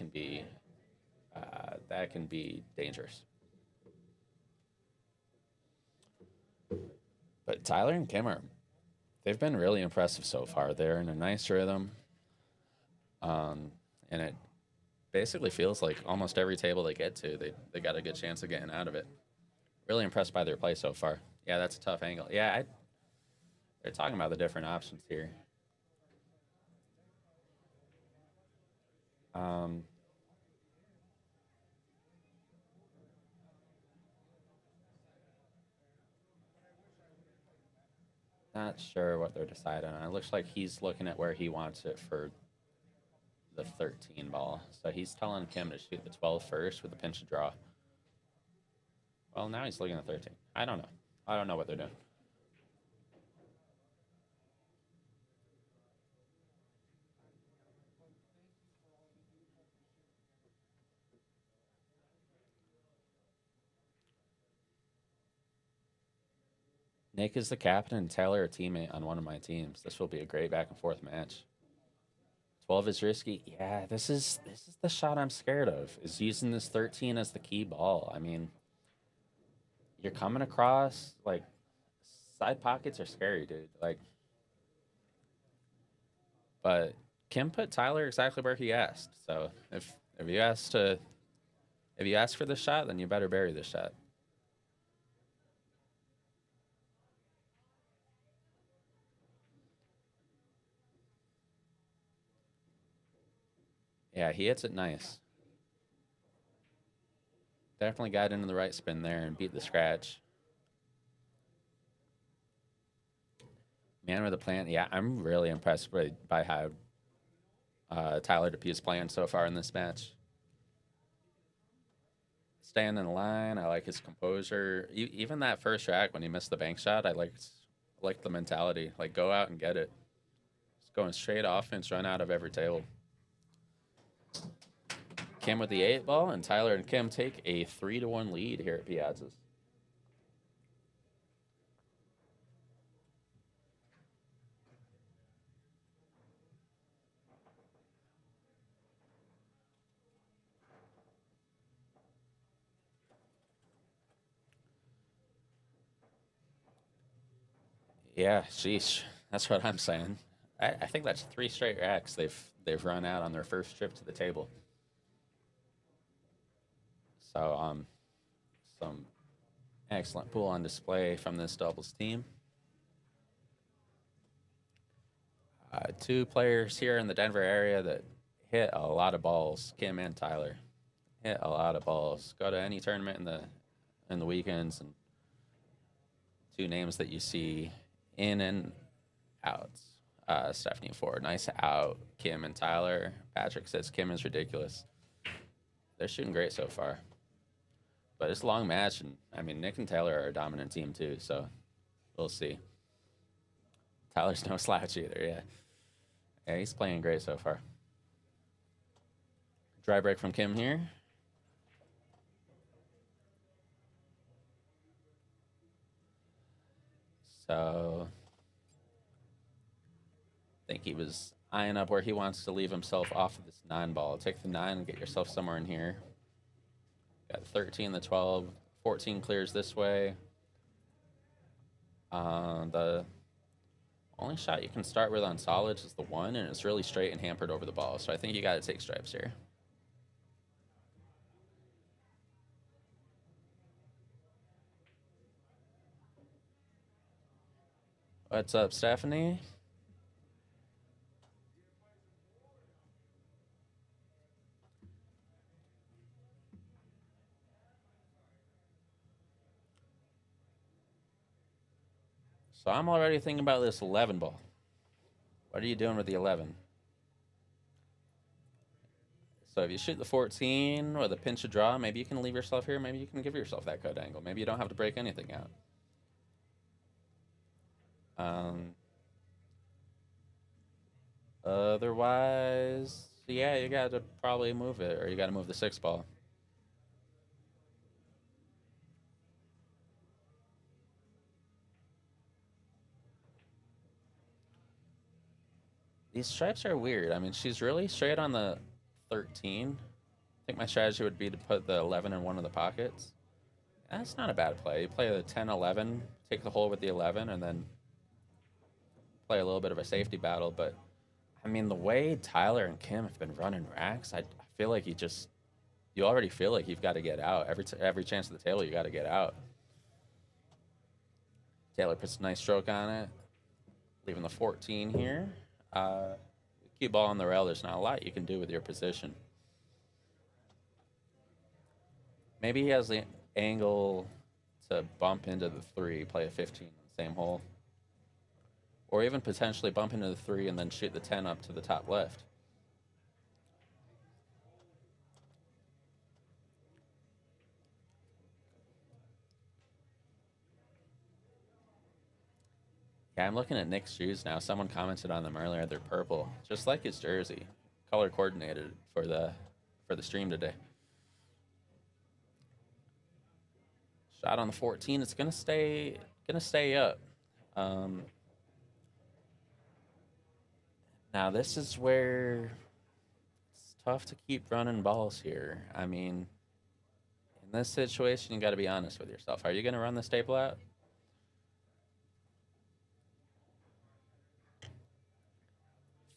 can be dangerous. But Tyler and Kim they've been really impressive so far. They're in a nice rhythm. And it basically feels like almost every table they get to, they got a good chance of getting out of it. Really impressed by their play so far. Yeah, that's a tough angle. Yeah, they're talking about the different options here. Not sure what they're deciding on. It looks like he's looking at where he wants it for the 13 ball. So he's telling Kim to shoot the 12 first with a pinch and draw. Well, now he's looking at 13. I don't know. I don't know what they're doing. Nick is the captain and Taylor a teammate on one of my teams. This will be a great back and forth match. 12 is risky. Yeah, this is the shot I'm scared of, is using this 13 as the key ball. I mean, you're coming across, like, side pockets are scary, dude. Like, but Kim put Tyler exactly where he asked. So if you ask for the shot, then you better bury the shot. Yeah, he hits it nice. Definitely got into the right spin there and beat the scratch. Man with a plan. Yeah, I'm really impressed by how Tyler Depew is playing so far in this match. Staying in line. I like his composure. Even that first track when he missed the bank shot, I liked the mentality. Like, go out and get it. Just going straight offense, run out of every table. Kim with the 8 ball, and Tyler and Kim take a 3-1 lead here at Piazza's. Yeah, sheesh. That's what I'm saying. I think that's 3 straight racks they've run out on their first trip to the table. So some excellent pool on display from this doubles team. 2 players here in the Denver area that hit a lot of balls. Kim and Tyler hit a lot of balls. Go to any tournament in the weekends, and 2 names that you see in and outs. Stephanie Ford, nice out. Kim and Tyler. Patrick says Kim is ridiculous. They're shooting great so far. But it's a long match, and I mean, Nick and Taylor are a dominant team too, so we'll see. Tyler's no slouch either, yeah. Yeah, he's playing great so far. Dry break from Kim here. So I think he was eyeing up where he wants to leave himself off of this 9 ball. Take the 9 and get yourself somewhere in here. Got 13, the 12, 14 clears this way. The only shot you can start with on solids is the 1, and it's really straight and hampered over the ball. So I think you got to take stripes here. What's up, Stephanie? So I'm already thinking about this 11 ball. What are you doing with the 11? So if you shoot the 14 or the pinch a draw, maybe you can leave yourself here. Maybe you can give yourself that cut angle. Maybe you don't have to break anything out. Otherwise, yeah, you got to probably move it, or you got to move the 6 ball. These stripes are weird. I mean, she's really straight on the 13. I think my strategy would be to put the 11 in one of the pockets. That's not a bad play. You play the 10, 11, take the hole with the 11, and then play a little bit of a safety battle. But, I mean, the way Tyler and Kim have been running racks, I feel like you already feel like you've got to get out. Every chance at the table, you got to get out. Taylor puts a nice stroke on it, leaving the 14 here. Cue ball on the rail, there's not a lot you can do with your position. Maybe he has the angle to bump into the 3, play a 15 on the same hole. Or even potentially bump into the 3 and then shoot the 10 up to the top left. Yeah, I'm looking at Nick's shoes now. Someone commented on them earlier. They're purple, just like his jersey, color coordinated for the stream today. Shot on the 14. It's gonna stay up. Now this is where it's tough to keep running balls here. I mean, in this situation, you got to be honest with yourself. Are you gonna run the staple out?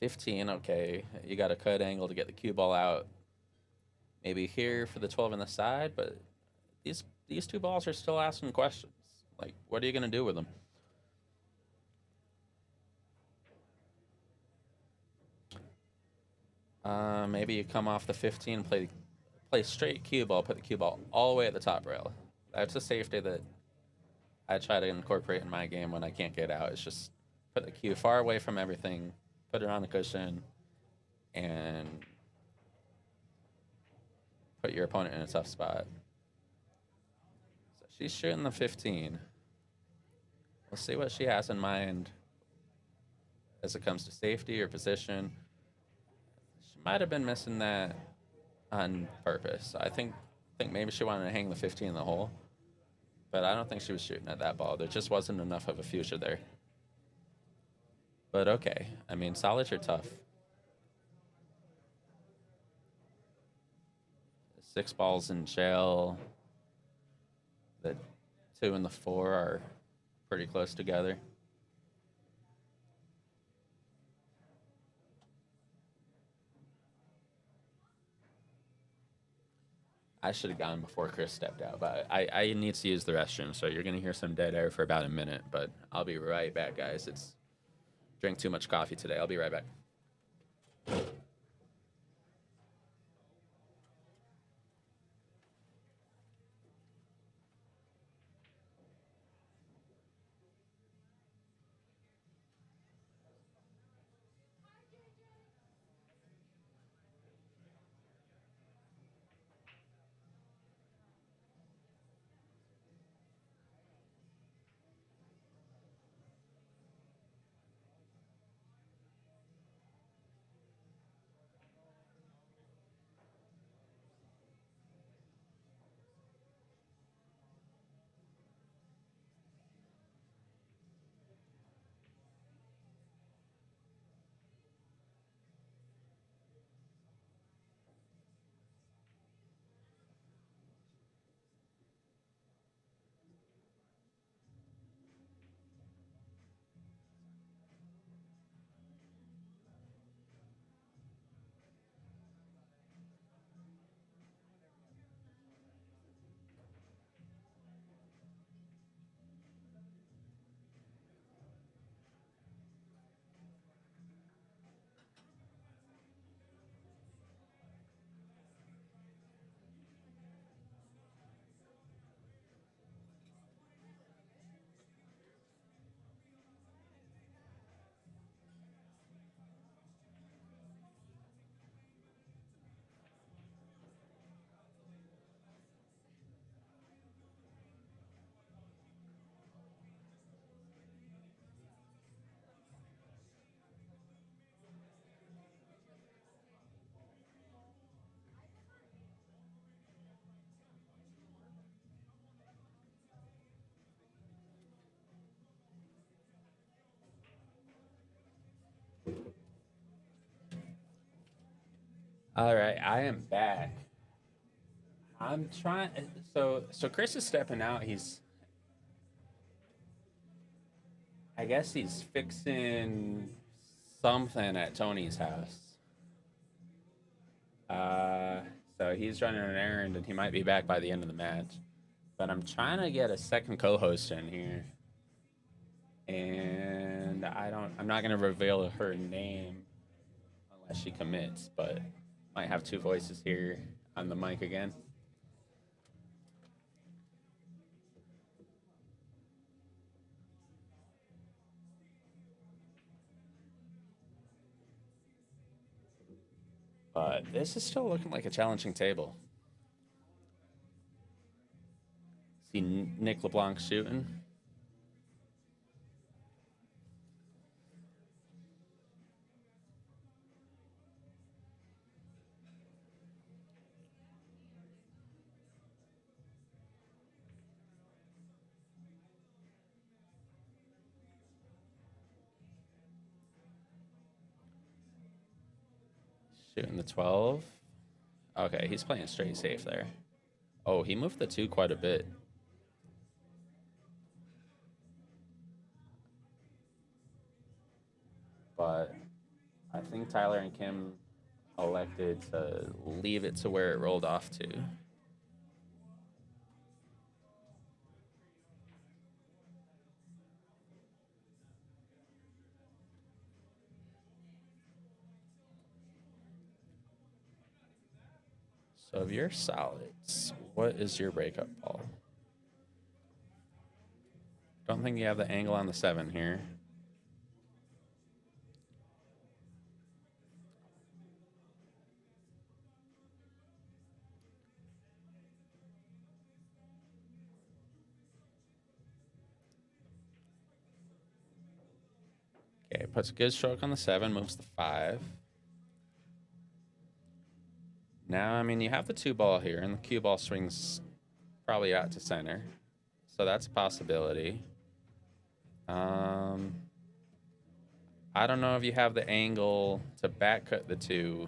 $15, okay. You got a cut angle to get the cue ball out. Maybe here for the 12 on the side, but these 2 balls are still asking questions. Like, what are you going to do with them? Maybe you come off the 15 and play straight cue ball, put the cue ball all the way at the top rail. That's a safety that I try to incorporate in my game when I can't get out. It's just put the cue far away from everything, put it on the cushion, and put your opponent in a tough spot. So she's shooting the 15. We'll see what she has in mind as it comes to safety or position. She might have been missing that on purpose. I think maybe she wanted to hang the 50 in the hole, but I don't think she was shooting at that ball. There just wasn't enough of a fuchsia there. But okay, I mean, solids are tough. 6 balls in jail. The 2 and the 4 are pretty close together. I should have gone before Chris stepped out, but I need to use the restroom, so you're going to hear some dead air for about a minute, but I'll be right back, guys. Drank too much coffee today. I'll be right back. All right, I am back. I'm trying. So Chris is stepping out. I guess he's fixing something at Tony's house. So he's running an errand, and he might be back by the end of the match. But I'm trying to get a second co-host in here, and I'm not gonna reveal her name unless she commits, but might have 2 voices here on the mic again. But this is still looking like a challenging table. See Nick LeBlanc shooting. Shooting the 12. Okay, he's playing straight safe there. Oh, he moved the 2 quite a bit. But I think Tyler and Kim elected to leave it to where it rolled off to. So of your solids, what is your breakup ball? Don't think you have the angle on the 7 here. Okay, puts a good stroke on the 7, moves the 5. Now, I mean, you have the 2 ball here, and the cue ball swings probably out to center. So that's a possibility. I don't know if you have the angle to back cut the 2.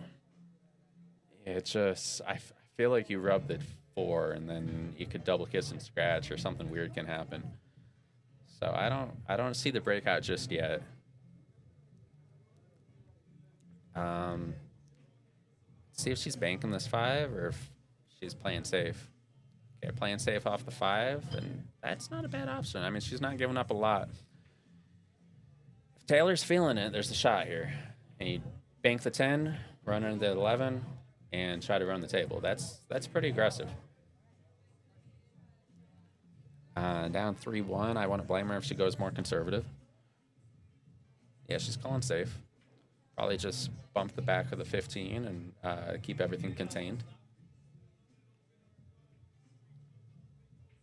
It's just, I feel like you rub the 4, and then you could double kiss and scratch, or something weird can happen. So I don't see the breakout just yet. See if she's banking this 5 or if she's playing safe. Okay, playing safe off the 5, and that's not a bad option. I mean, she's not giving up a lot. If Taylor's feeling it, there's a shot here. And you bank the 10, run into the 11, and try to run the table. That's pretty aggressive. Down 3-1. I wouldn't blame her if she goes more conservative. Yeah, she's calling safe. Probably just bump the back of the 15 and keep everything contained.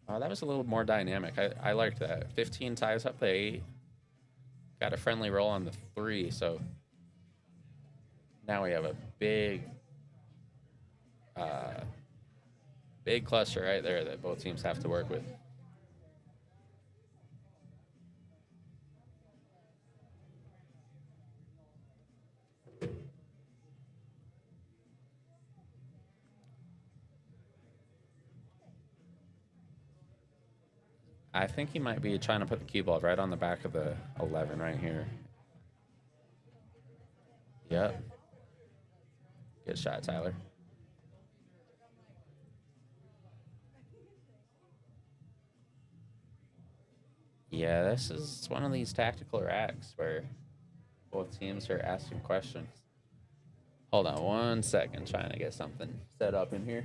That was a little more dynamic. I liked that. 15 ties up the 8. Got a friendly roll on the 3, so now we have a big cluster right there that both teams have to work with. I think he might be trying to put the cue ball right on the back of the 11 right here. Yep. Good shot, Tyler. Yeah, this is one of these tactical racks where both teams are asking questions. Hold on 1 second, trying to get something set up in here.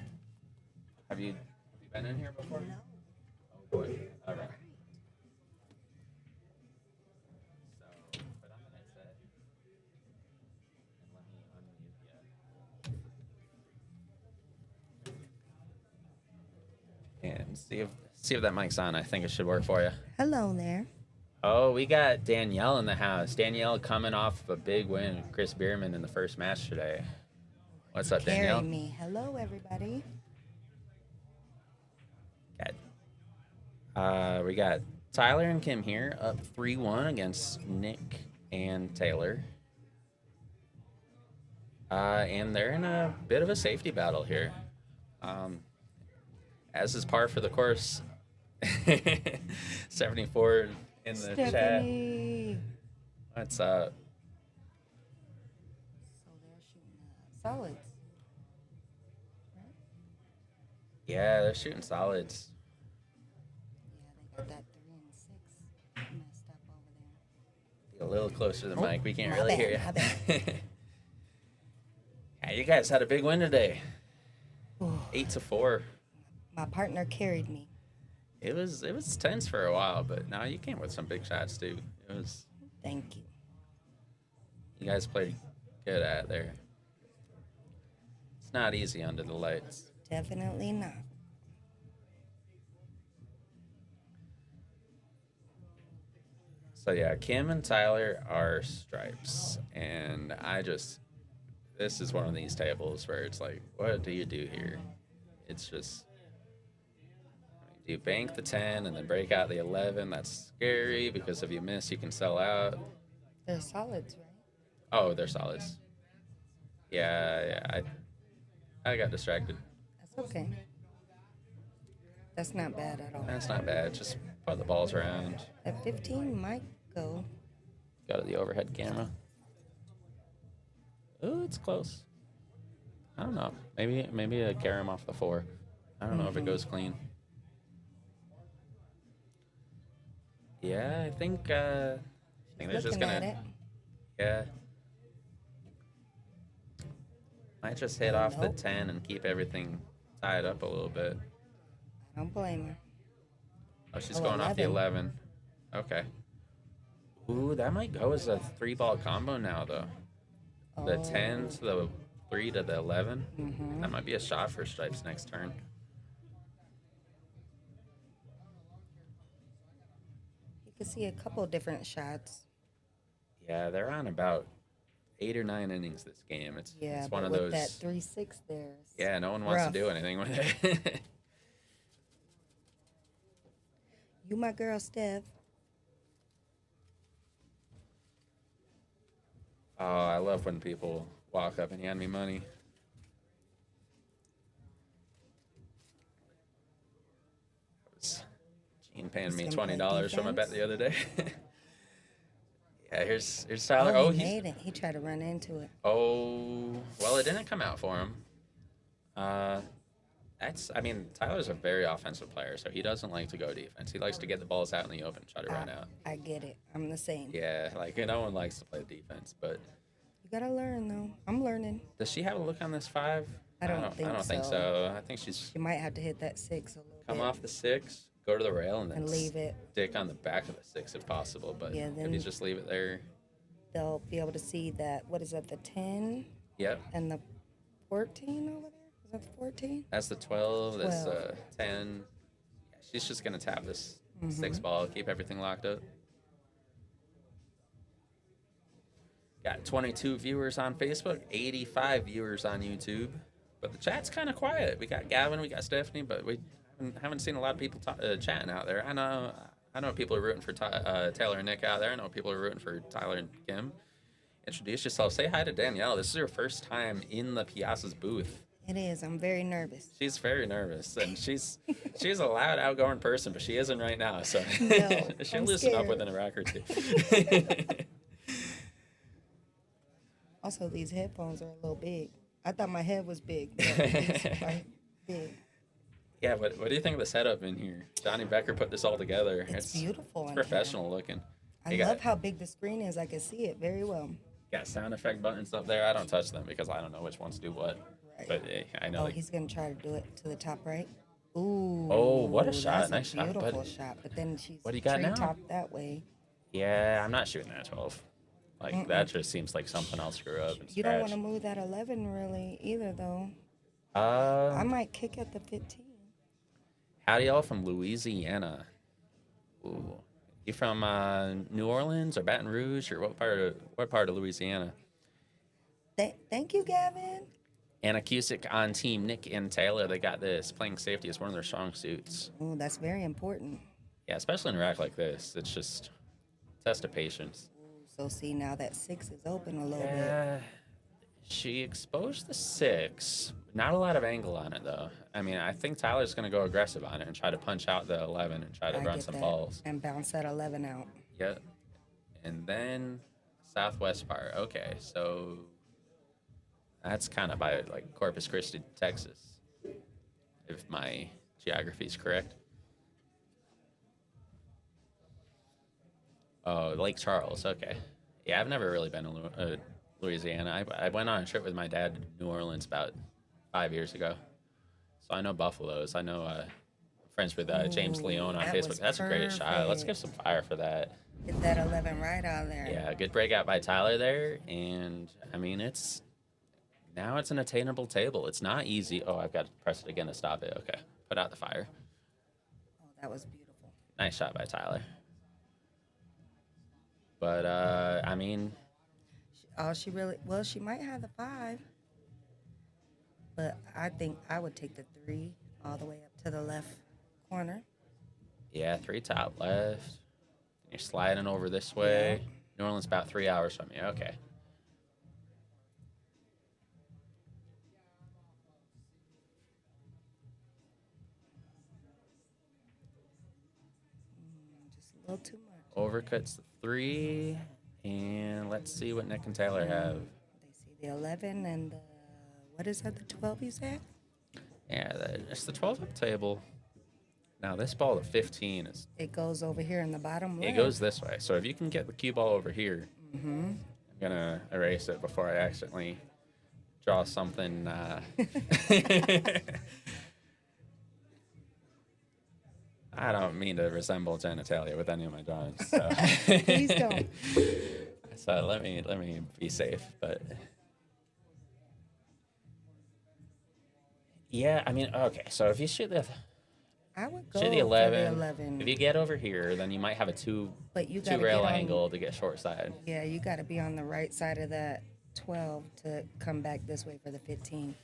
Have you been in here before? No. Oh boy. All right. So put on the headset and let me unmute you. And see if that mic's on. I think it should work for you. Hello there. Oh, we got Danielle in the house. Danielle coming off of a big win with Chris Biermann in the first match today. What's up, Danielle? Carry me. Hello, everybody. We got Tyler and Kim here, up 3-1 against Nick and Taylor. And they're in a bit of a safety battle here. As is par for the course. 74 in the Stephanie. chat. What's up? So they're shooting solids. Right? Yeah, they're shooting solids. Yeah, they got that 3 and 6 messed up over there. Be a little closer to the mic. We can't my really bad, hear my you. Yeah, you guys had a big win today. Ooh. 8-4. My partner carried me. It was tense for a while, but now you came with some big shots too. It was. Thank you. You guys played good at it there. It's not easy under the lights. Definitely not. So yeah, Kim and Tyler are stripes, and this is one of these tables where it's like, what do you do here? It's just, do you bank the 10 and then break out the 11? That's scary because if you miss, you can sell out. They're solids, right? Oh, they're solids. Yeah, I got distracted. That's okay. That's not bad at all. That's not bad. Just put the balls around. At 15 might go. Go to the overhead camera. Oh, it's close. I don't know. Maybe I carry him off the 4. I don't know if it goes clean. Yeah, I think they're just gonna. Yeah. Might just hit off the 10 and keep everything tied up a little bit. I don't blame her. Oh, she's going 11. Off the 11. Okay. Ooh, that might go as a 3-ball combo now, though. The 10 to the 3 to the 11. Mm-hmm. That might be a shot for stripes next turn. You can see a couple different shots. Yeah, they're on about 8 or 9 innings this game. It's one of with those. That 3-6 there. Yeah, no one wants to do anything with it. You my girl, Steph. Oh, I love when people walk up and hand me money. Gene paying me $20 from a bet the other day. Yeah, here's Tyler. Oh, he made it. He tried to run into it. Oh, well, it didn't come out for him. Tyler's a very offensive player, so he doesn't like to go defense. He likes to get the balls out in the open, try to run out. I get it. I'm the same. Yeah, like no one likes to play defense, but you gotta learn though. I'm learning. Does she have a look on this 5? I don't think so. I think she might have to hit that 6 a little bit. Come off the 6, go to the rail, and then leave it. Stick on the back of the 6 if possible. But if you just leave it there, they'll be able to see that. What is that? The 10. Yep. And the 14 over there. Is that the 14? That's the 12. That's the 10. Yeah, she's just gonna tap this 6 ball, keep everything locked up. Got 22 viewers on Facebook, 85 viewers on YouTube, but the chat's kind of quiet. We got Gavin, we got Stephanie, but we haven't seen a lot of people chatting out there. I know people are rooting for Taylor and Nick out there. I know people are rooting for Tyler and Kim. Introduce yourself. Say hi to Danielle. This is her first time in the Piazza's booth. It is. I'm very nervous. She's very nervous, and she's a loud, outgoing person, but she isn't right now. So no, she'll loosen up within a rack or two. Also, these headphones are a little big. I thought my head was big. But it's quite big. Yeah, what do you think of the setup in here? Johnny Becker put this all together. It's beautiful. It's professional looking. I love how big the screen is. I can see it very well. Got sound effect buttons up there. I don't touch them because I don't know which ones do what. Right. But I know. Oh, he's going to try to do it to the top right. Ooh. Oh, what a shot. Nice shot. Beautiful shot. shot. But then she's what do you got now? top that way. Yeah, I'm not shooting that 12. Like, that just seems like something I'll screw up and You don't want to move that 11 really either, though. I might kick at the 15. Howdy, y'all from Louisiana. Ooh. You from New Orleans or Baton Rouge or what part of Louisiana? Thank you, Gavin. Anna Cusick on team Nick and Taylor. They got this. Playing safety is one of their strong suits. Oh, that's very important. Yeah, especially in a rack like this. It's just a test of patience. So see, now that 6 is open a little bit. She exposed the 6. Not a lot of angle on it, though. I mean, I think Tyler's going to go aggressive on it and try to punch out the 11 and try to run some balls. And bounce that 11 out. Yep. And then southwest part. Okay, so that's kind of by, like, Corpus Christi, Texas, if my geography is correct. Oh, Lake Charles. Okay. Yeah, I've never really been to Louisiana. I went on a trip with my dad to New Orleans about 5 years ago. So I know buffaloes. I know friends with James Leone on Facebook. That's a great shot. Let's give some fire for that. Get that 11 right out there. Yeah, good breakout by Tyler there. And, I mean, now it's an attainable table. It's not easy. Oh, I've got to press it again to stop it. Okay. Put out the fire. Oh, that was beautiful. Nice shot by Tyler. But, I mean... she might have the 5. But I think I would take the 3 all the way up to the left corner. Yeah, 3 top left. You're sliding over this way. Yeah. New Orleans about 3 hours from you. Okay. Just a little too much. Overcuts the 3, and let's see what Nick and Taylor have. They see the 11 and the, what is that, the 12 you said? Yeah, it's the 12 up table. Now this ball, the 15 is. It goes over here in the bottom left. It goes this way. So if you can get the cue ball over here, I'm gonna erase it before I accidentally draw something. I don't mean to resemble genitalia with any of my drawings. So. Please don't. So let me be safe, but yeah, I mean, okay. So if you shoot the, I would go shoot the for 11. the 11. If you get over here, then you might have a two but you rail angle to get short side. Yeah, you got to be on the right side of that 12 to come back this way for the 15.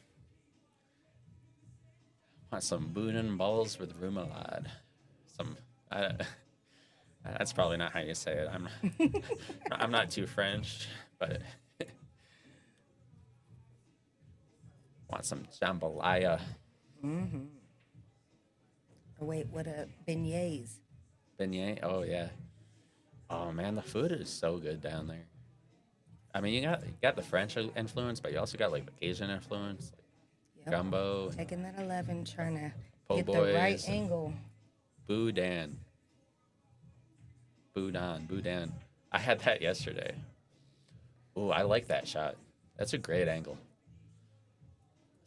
Want some Boudin balls with remoulade. That's probably not how you say it. I'm not too French, but want some jambalaya. Mm-hmm. Or wait, what beignets? Beignet? Oh yeah. Oh man, the food is so good down there. I mean, you got the French influence, but you also got like the Asian influence, like gumbo, Taking that 11, trying to po' get the boys, right angle. boudin. I had that yesterday. Ooh, I like that shot. That's a great angle.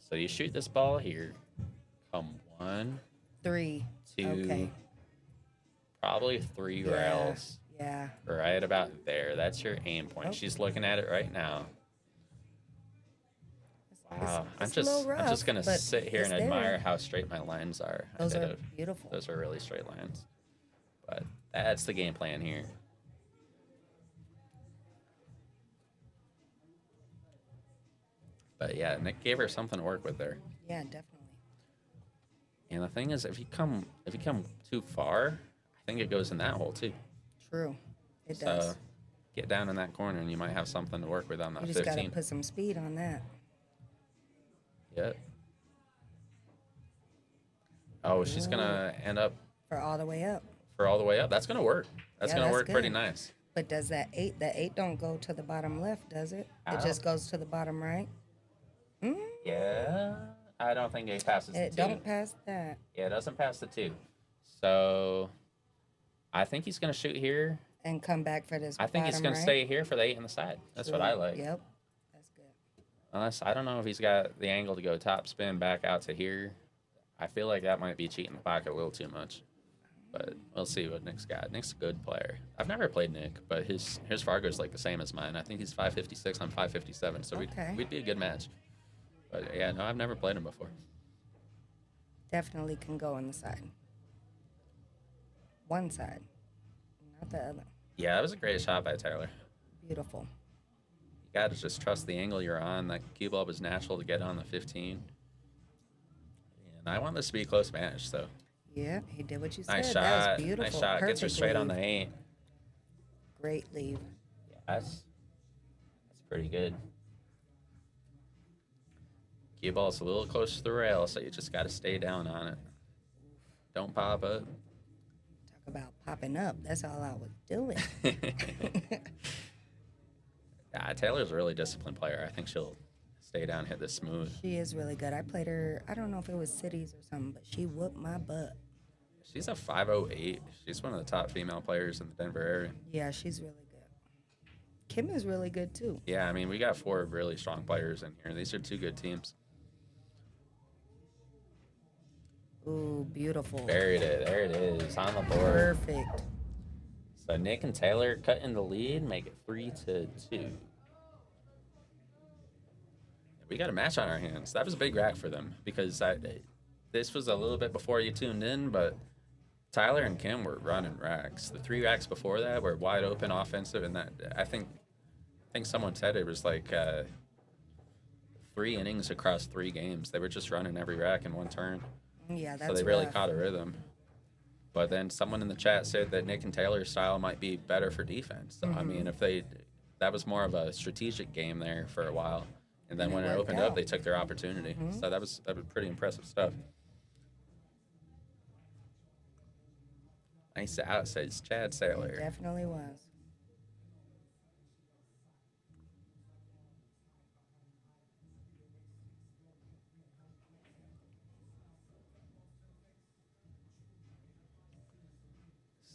So you shoot this ball here. Come 1, 3. 2, Okay. probably 3 rails. Yeah. Right about there. That's your aim point. Oh. She's looking at it right now. Wow. It's I'm a little rough, just gonna but sit here it's and admire there. how straight my lines are. Those are beautiful. Those are really straight lines. But that's the game plan here. But yeah, Nick gave her something to work with there. Yeah, definitely. And the thing is, if you come too far, I think it goes in that hole too. True. It So does. get down in that corner, and you might have something to work with on that You just 15. got to put some speed on that. Yep. Oh, she's gonna end up For all the way up. for all the way up. That's gonna work. That's Yeah, gonna that's work pretty good. nice. But does the 8 don't go to the bottom left, does it? I It just goes to the bottom right? Yeah. I don't think it passes the It 2. don't pass that. Yeah, it doesn't pass the 2. So I think he's gonna shoot here. And come back for this I think he's bottom gonna right. stay here for the 8 on the side. That's what True. I like. Yep. That's good. Unless I don't know if he's got the angle to go top spin back out to here. I feel like that might be cheating the pocket a little too much. But we'll see what Nick's got. Nick's a good player. I've never played Nick, but his Fargo's like the same as mine. I think he's 556, I'm 557, so Okay. we'd be a good match. But yeah, no, I've never played him before. Definitely can go on the side. One side, not the other. Yeah, that was a great shot by Taylor. Beautiful. You got to just trust the angle you're on. That cue ball was natural to get on the 15. And I want this to be a close match, so. Yeah, he did what you said. Nice That shot. was beautiful. Nice shot. Gets her Perfect straight on the leave. 8. Great leave. Yeah, that's pretty good. Cue ball's a little close to the rail, so you just got to stay down on it. Don't pop up. Talk about popping up. That's all I was doing. Yeah, Taylor's a really disciplined player. I think she'll stay down, hit this smooth. She is really good. I played her, I don't know if it was cities or something, but she whooped my butt. She's a 508. She's one of the top female players in the Denver area. Yeah, she's really good. Kim is really good too. Yeah, I mean, we got 4 really strong players in here. These are 2 good teams. Ooh, beautiful. Buried it. There it is on the board. Perfect. So Nick and Taylor cut in the lead, make it 3-2. We got a match on our hands. That was a big rack for them because this was a little bit before you tuned in, but Tyler and Kim were running racks. The 3 racks before that were wide open offensive, and that I think someone said it was like 3 innings across 3 games. They were just running every rack in one turn. Yeah, that's So they really rough. caught a rhythm. But then someone in the chat said that Nick and Taylor's style might be better for defense. So, I mean, if that was more of a strategic game there for a while. And then And it when it worked opened up, out. they took their opportunity. So that was pretty impressive stuff. Nice out, says Chad It Saylor. definitely was.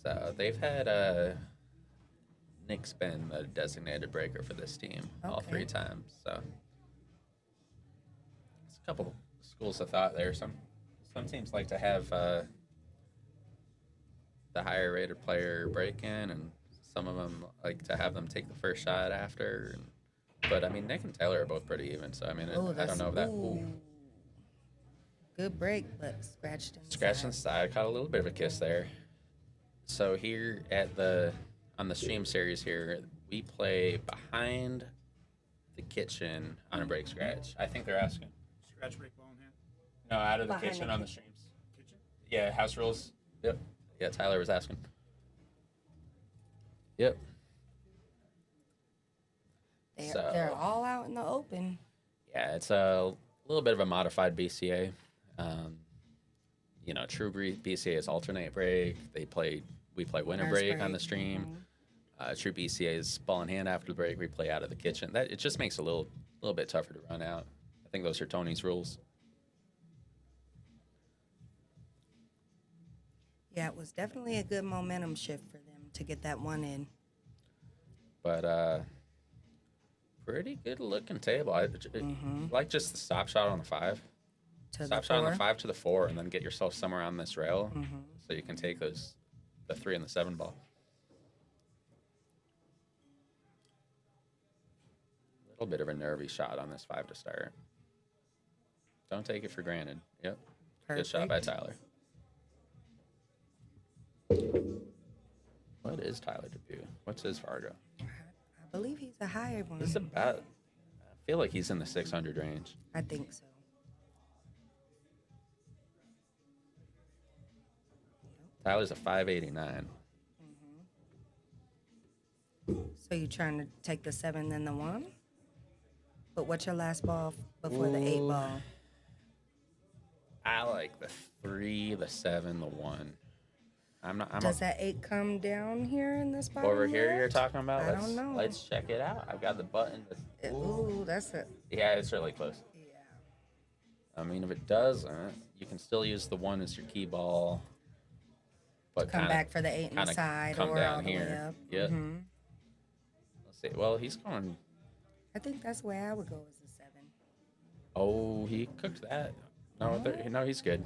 So they've had Nick's been the designated breaker for this team all Okay. 3 times. So it's a couple schools of thought there. Some teams like to have the higher rated player break in, and some of them like to have them take the first shot after. But I mean, Nick and Taylor are both pretty even. So I mean, Ooh, I don't know if that. ooh. Good break, but scratched inside. Scratch on the side, caught a little bit of a kiss there. So here on the stream series here, we play behind the kitchen on a break scratch. I think they're asking. Scratch break ball in hand. No, out of the Behind kitchen the on the kitchen. streams. Kitchen. Yeah, house rules. Yep. Yeah, Tyler was asking. Yep. They're all out in the open. Yeah, it's a little bit of a modified BCA. You know, true BCA is alternate break. We play winter break on the stream. True BCA is ball in hand after the break. We play out of the kitchen. It just makes it a little bit tougher to run out. I think those are Tony's rules. Yeah, it was definitely a good momentum shift for them to get that one in. But pretty good looking table. I like just the stop shot on the 5. Stop shot on the 5 to the 4, and then get yourself somewhere on this rail, so you can take the 3 and the 7 ball. A little bit of a nervy shot on this 5 to start. Don't take it for granted. Yep. Good shot by Tyler. What is Tyler Depew? What's his Fargo? I believe he's a higher one. This is about. I feel like he's in the 600 range. I think so. Tyler's a 589. So you trying to take the 7 then the 1? But what's your last ball before the 8 ball? I like the 3, the 7, the 1. Does that 8 come down here in this bottom Over here left? you're talking about? I don't know. Let's check it out. I've got the button. Ooh, that's it. Yeah, it's really close. Yeah. I mean, if it doesn't, you can still use the 1 as your key ball. But Come back for the 8 in the side come or down all the way here. up. Yep. Let's see. Well, he's going. I think that's the way I would go as a 7. Oh, he cooked that. No, no, he's good.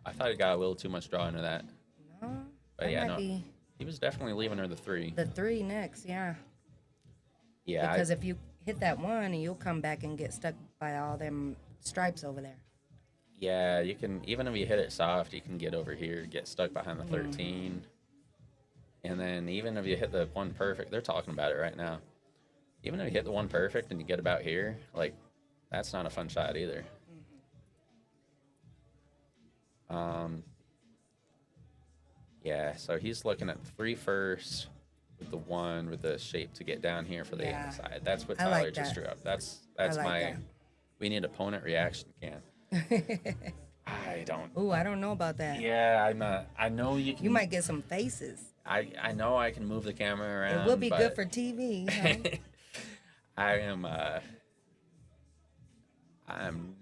I thought he got a little too much draw into that. No. But yeah, no. He was definitely leaving her the 3. The 3 next, yeah. Yeah. Because if you hit that 1, and you'll come back and get stuck by all them stripes over there. Yeah, you can, even if you hit it soft, you can get over here, get stuck behind the 13. And then even if you hit the 1 perfect, they're talking about it right now. Even if you hit the 1 perfect and you get about here, like, that's not a fun shot either. Yeah, so he's looking at 3 first with the 1 with the shape to get down here for the 8 on the side. That's what Tyler just drew up. That's my. We need opponent reaction cam. I don't. Ooh, I don't know about that. Yeah, I'm not. I know you can. You might get some faces. I know I can move the camera around. It would be good for TV. I'm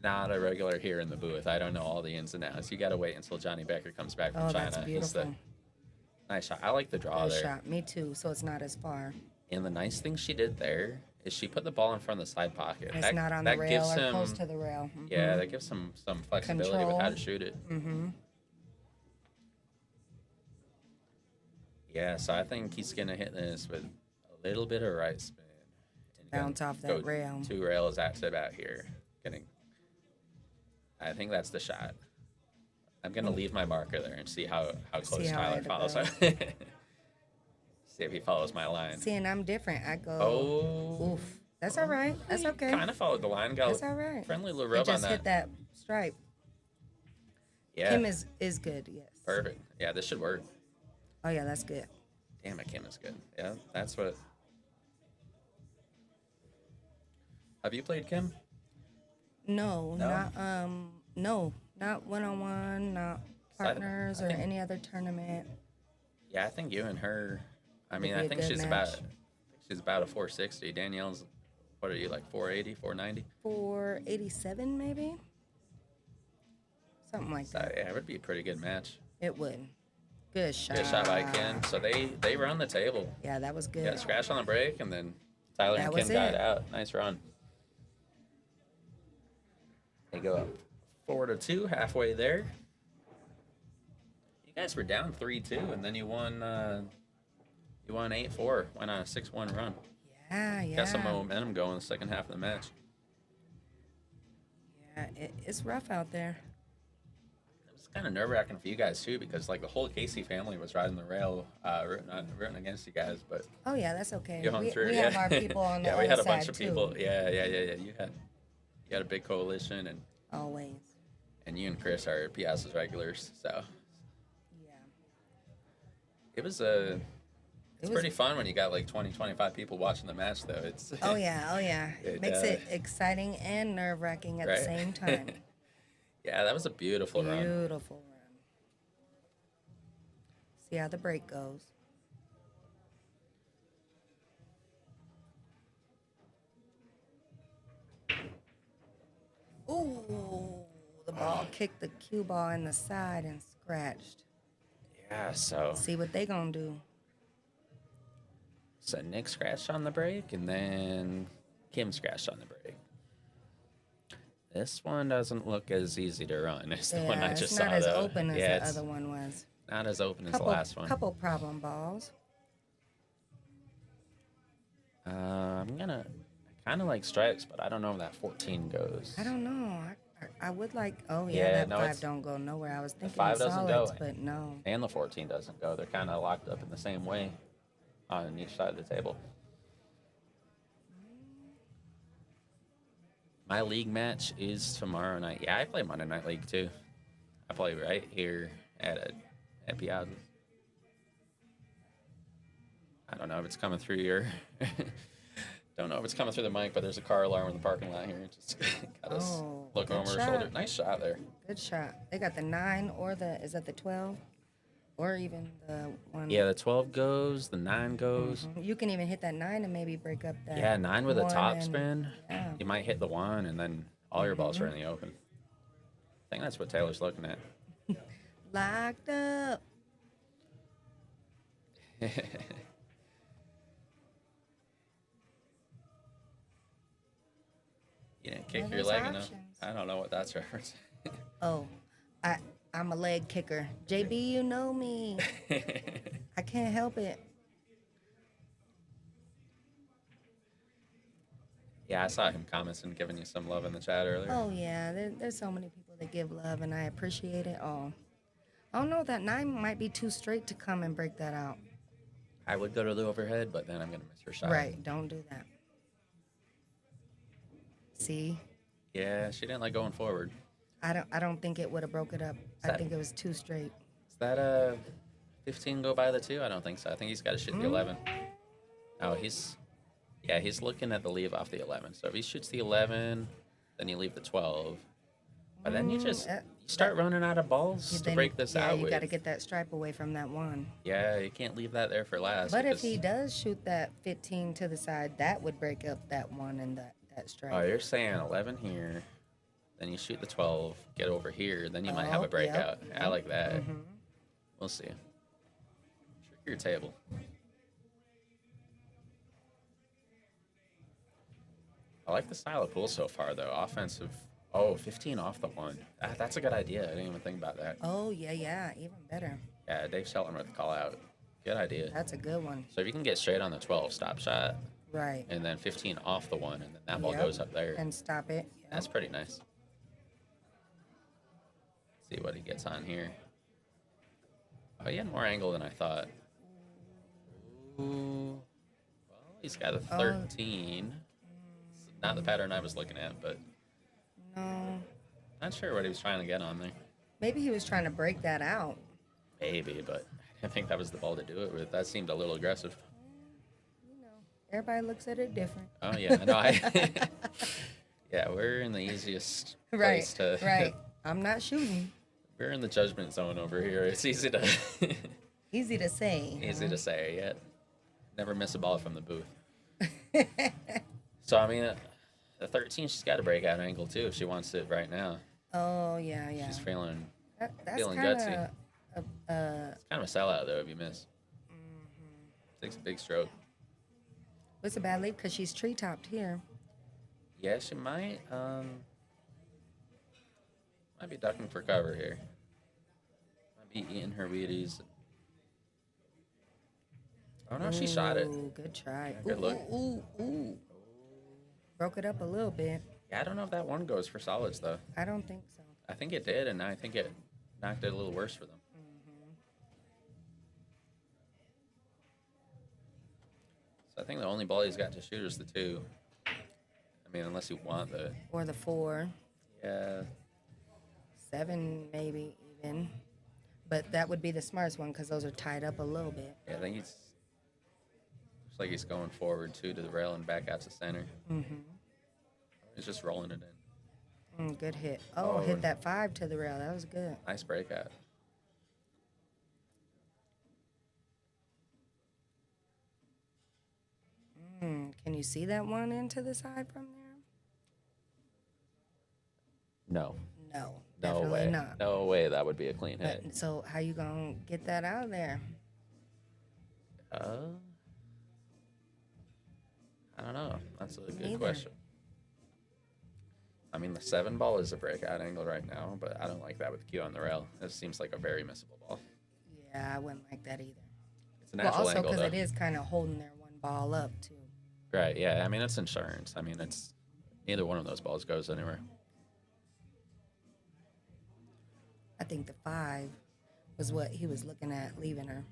not a regular here in the booth. I don't know all the ins and outs. You got to wait until Johnny Becker comes back from China. That's beautiful. Nice shot. I like the draw Good there. shot. Me too. So it's not as far. And the nice thing she did there is she put the ball in front of the side pocket. It's not on the rail or close to the rail. Yeah, that gives some flexibility with how to shoot it. Yeah, so I think he's going to hit this with a little bit of right spin. Bounce off that rail. 2 rails out about here. I think that's the shot. I'm going to leave my marker there and see how close Tyler follows. See if he follows my line. See, and I'm different. I go, oof. That's all right. That's okay. Kind of followed the line. That's all right. Friendly little rub on that. Just hit that stripe. Yeah. Kim is good, yes. Perfect. Yeah, this should work. Oh, yeah, that's good. Damn it, Kim is good. Yeah, that's what. Have you played Kim? No, not one-on-one, not partners or any other tournament. Yeah, I think you and her. I mean, I think she's about a 460. Danielle's, what are you, like 480, 490? 487 maybe. Something like that. Yeah, it would be a pretty good match. It would. Good shot. Good shot by Kim. So they run the table. Yeah, that was good. Yeah, scratch on the break, and then Tyler and Kim got it out. Nice run. They go up 4-2, halfway there. You guys were down 3-2, and then you won 8-4. Went on a 6-1 run. Yeah. Got some momentum going in the second half of the match. Yeah, it's rough out there. kind of nerve-wracking for you guys too, because like the whole Casey family was riding the rail, rooting against you guys. But Oh yeah, that's okay. you hung through. We have our people on the yeah, other we had a side bunch of too. people. Yeah. You had a big coalition, and Always. you and Chris are Piazza's regulars, so Yeah. it was pretty fun when you got like 20, 25 people watching the match, though. It's Oh yeah. It, Makes it exciting and nerve-wracking at the same time. Yeah, that was a beautiful run. Beautiful run. See how the break goes. Ooh, the ball kicked the cue ball in the side and scratched. Yeah, so See what they gonna do. Nick scratched on the break, and then Kim scratched on the break. This one doesn't look as easy to run as the one I just saw. It's not as though. open as the other one was. Not as open as the last one. Couple problem balls. I kind of like strikes, but I don't know if that 14 goes. I don't know. I would like. Oh yeah, that 5 don't go nowhere. I was thinking 5 doesn't solids, go, but no. And the 14 doesn't go. They're kind of locked up in the same way on each side of the table. My league match is tomorrow night. Yeah, I play Monday Night League too. I play right here at Piazza. I don't know if it's coming through your. Don't know if it's coming through the mic, but there's a car alarm in the parking lot here. Just got us looking over our shoulder. Nice shot there. Good shot. They got the 9 or is that the 12? Or even the 1. Yeah, the 12 goes, the 9 goes. Mm-hmm. You can even hit that 9 and maybe break up that. Yeah, 9 with a top spin. Yeah. You might hit the 1, and then all your balls are in the open. I think that's what Taylor's looking at. Locked up. You didn't kick your leg enough. I don't know what that's referencing. Oh, I'm a leg kicker. JB, you know me. I can't help it. Yeah, I saw him commenting, giving you some love in the chat earlier. Oh, yeah. There's so many people that give love, and I appreciate it all. Oh, no, that 9 might be too straight to come and break that out. I would go to the overhead, but then I'm going to miss her shot. Right. Don't do that. See? Yeah, she didn't like going forward. I don't think it would have broke it up. I think it was too straight. Is that a 15 go by the 2? I don't think so. I think he's got to shoot the 11. Oh, he's looking at the leave off the 11. So if he shoots the 11, then you leave the 12. But then you start running out of balls to break this out with. Yeah, you got to get that stripe away from that 1. Yeah, you can't leave that there for last. But if he does shoot that 15 to the side, that would break up that 1 and that stripe. Oh, you're saying 11 here, then you shoot the 12, get over here, then you might have a breakout. Yep. I like that. Mm-hmm. We'll see. Trick your table. I like the style of pool so far, though. Offensive. Oh, 15 off the 1. That's a good idea. I didn't even think about that. Oh, yeah. Even better. Yeah, Dave Shelton with the call out. Good idea. That's a good one. So if you can get straight on the 12 stop shot. Right. And then 15 off the 1, and then that ball goes up there. And stop it. Yep. That's pretty nice. See what he gets on here. Oh, he had more angle than I thought. Ooh. Well, he's got a 13. Not the pattern I was looking at, but... No. Not sure what he was trying to get on there. Maybe he was trying to break that out. Maybe, but I think that was the ball to do it with. That seemed a little aggressive. Everybody looks at it different. Oh, yeah. No, yeah, we're in the easiest place to... Right. I'm not shooting. We're in the judgment zone over here. It's easy to... Easy to say. Easy to say, yeah. Never miss a ball from the booth. So, I mean, the 13, she's got to break out angle, too, if she wants it right now. Oh, yeah. She's feeling that's gutsy. It's kind of a sellout, though, if you miss. Mm-hmm. Takes a big stroke. It's a bad lead because she's tree-topped here. Yeah, she might be ducking for cover here. Might be eating her Wheaties. Oh, no, she shot it. Good try. Good look. Ooh. Broke it up a little bit. Yeah, I don't know if that 1 goes for solids, though. I don't think so. I think it did, and I think it knocked it a little worse for them. So I think the only ball he's got to shoot is the 2. I mean, unless you want the... Or the 4. Yeah. 7 maybe even. But that would be the smartest one because those are tied up a little bit. Yeah, I think looks like he's going forward, too, to the rail and back out to center. Mm-hmm. He's just rolling it in. Good hit. Oh, hit that 5 to the rail. That was good. Nice breakout. Can you see that one into the side from there? No. No, No definitely way. not. No way that would be a clean hit. But, so how you gonna get that out of there? I don't know. That's a good Neither. question. I mean, the 7 ball is a breakout angle right now, but I don't like that with Q on the rail. It seems like a very missable ball. Yeah, I wouldn't like that either. It's a natural also angle, because though. it is kind of holding their one ball up too. Right, yeah. I mean, it's insurance. I mean, it's neither one of those balls goes anywhere. I think the 5 was what he was looking at leaving her.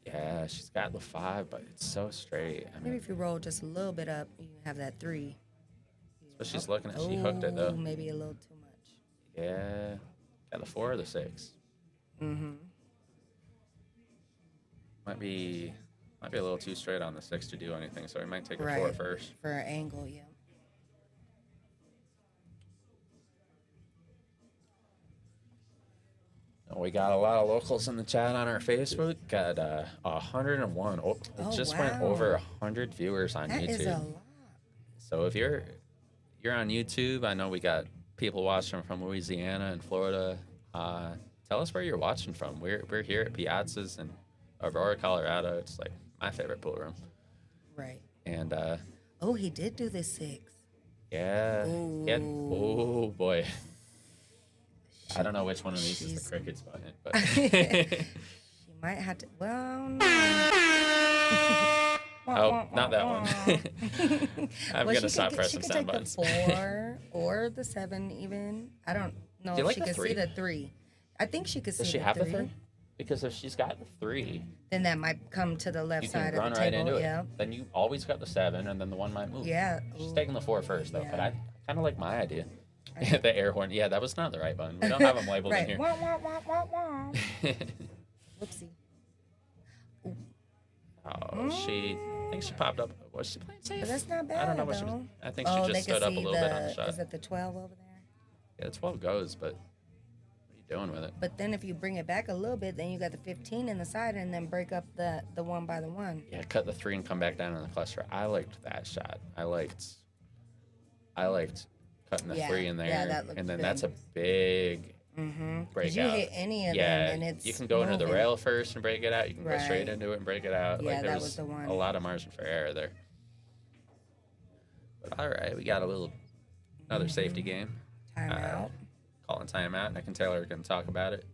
Yeah, she's got the 5, but it's so straight. I Maybe mean, if you roll just a little bit up, you have that 3. but she's looking at. She hooked it though. Maybe a little too much. Yeah, got the 4 or the 6. Mm-hmm. Might be a little too straight on the 6 to do anything, so we might take a 4 Right. first. For an angle, yeah. We got a lot of locals in the chat on our Facebook. Got 101. Oh, it just went wow. over 100 viewers on That YouTube. is a lot. So if you're on YouTube, I know we got people watching from Louisiana and Florida. Tell us where you're watching from. We're here at Piazza's in Aurora, Colorado. It's like my favorite pool room. Right. And Oh, he did do the 6. yeah, oh boy. I don't know which one of these is She's- the crickets button, but She might have to. Well, no. oh, not that one. I'm Well, gonna stop pressing She sound could buttons. take the 4 or the 7 even. I don't know Do you if like she the could 3? see the 3. I think she could see Does she the have 3. the 3? Because if she's got the 3, Then that might come to the left you side can run of the right table. into it. Yeah. Then you always got the 7, and then the 1 might move. Yeah. She's Ooh. taking the 4 first, though. But Yeah. I kind of like my idea. The air horn. Yeah, that was not the right button. We don't have them labeled Right. in here. Wah, wah, wah, wah, wah. Whoopsie. Oh, she. I think she popped up. Was she playing safe? But that's not bad. I don't know what she though. was. I think Oh, she they just could stood up a see little bit on the the. shot. Is it the 12 over there? Yeah, the 12 goes, but what are you doing with it? But then if you bring it back a little bit, then you got the 15 in the side, and then break up the 1 by the 1. Yeah, cut the 3 and come back down in the cluster. I liked that shot. I liked cutting the Yeah, 3 in there, yeah, that looked and then good. that's a big Mm-hmm. breakout. You hit any of yeah, them, and it's you can go into the moving. rail first and break it out. You can go straight Right. into it and break it out. Yeah, like that there's was the one. a lot of margin for error there. But all right, we got another safety game. Timeout. Calling timeout. Nick and Taylor are going to talk about it.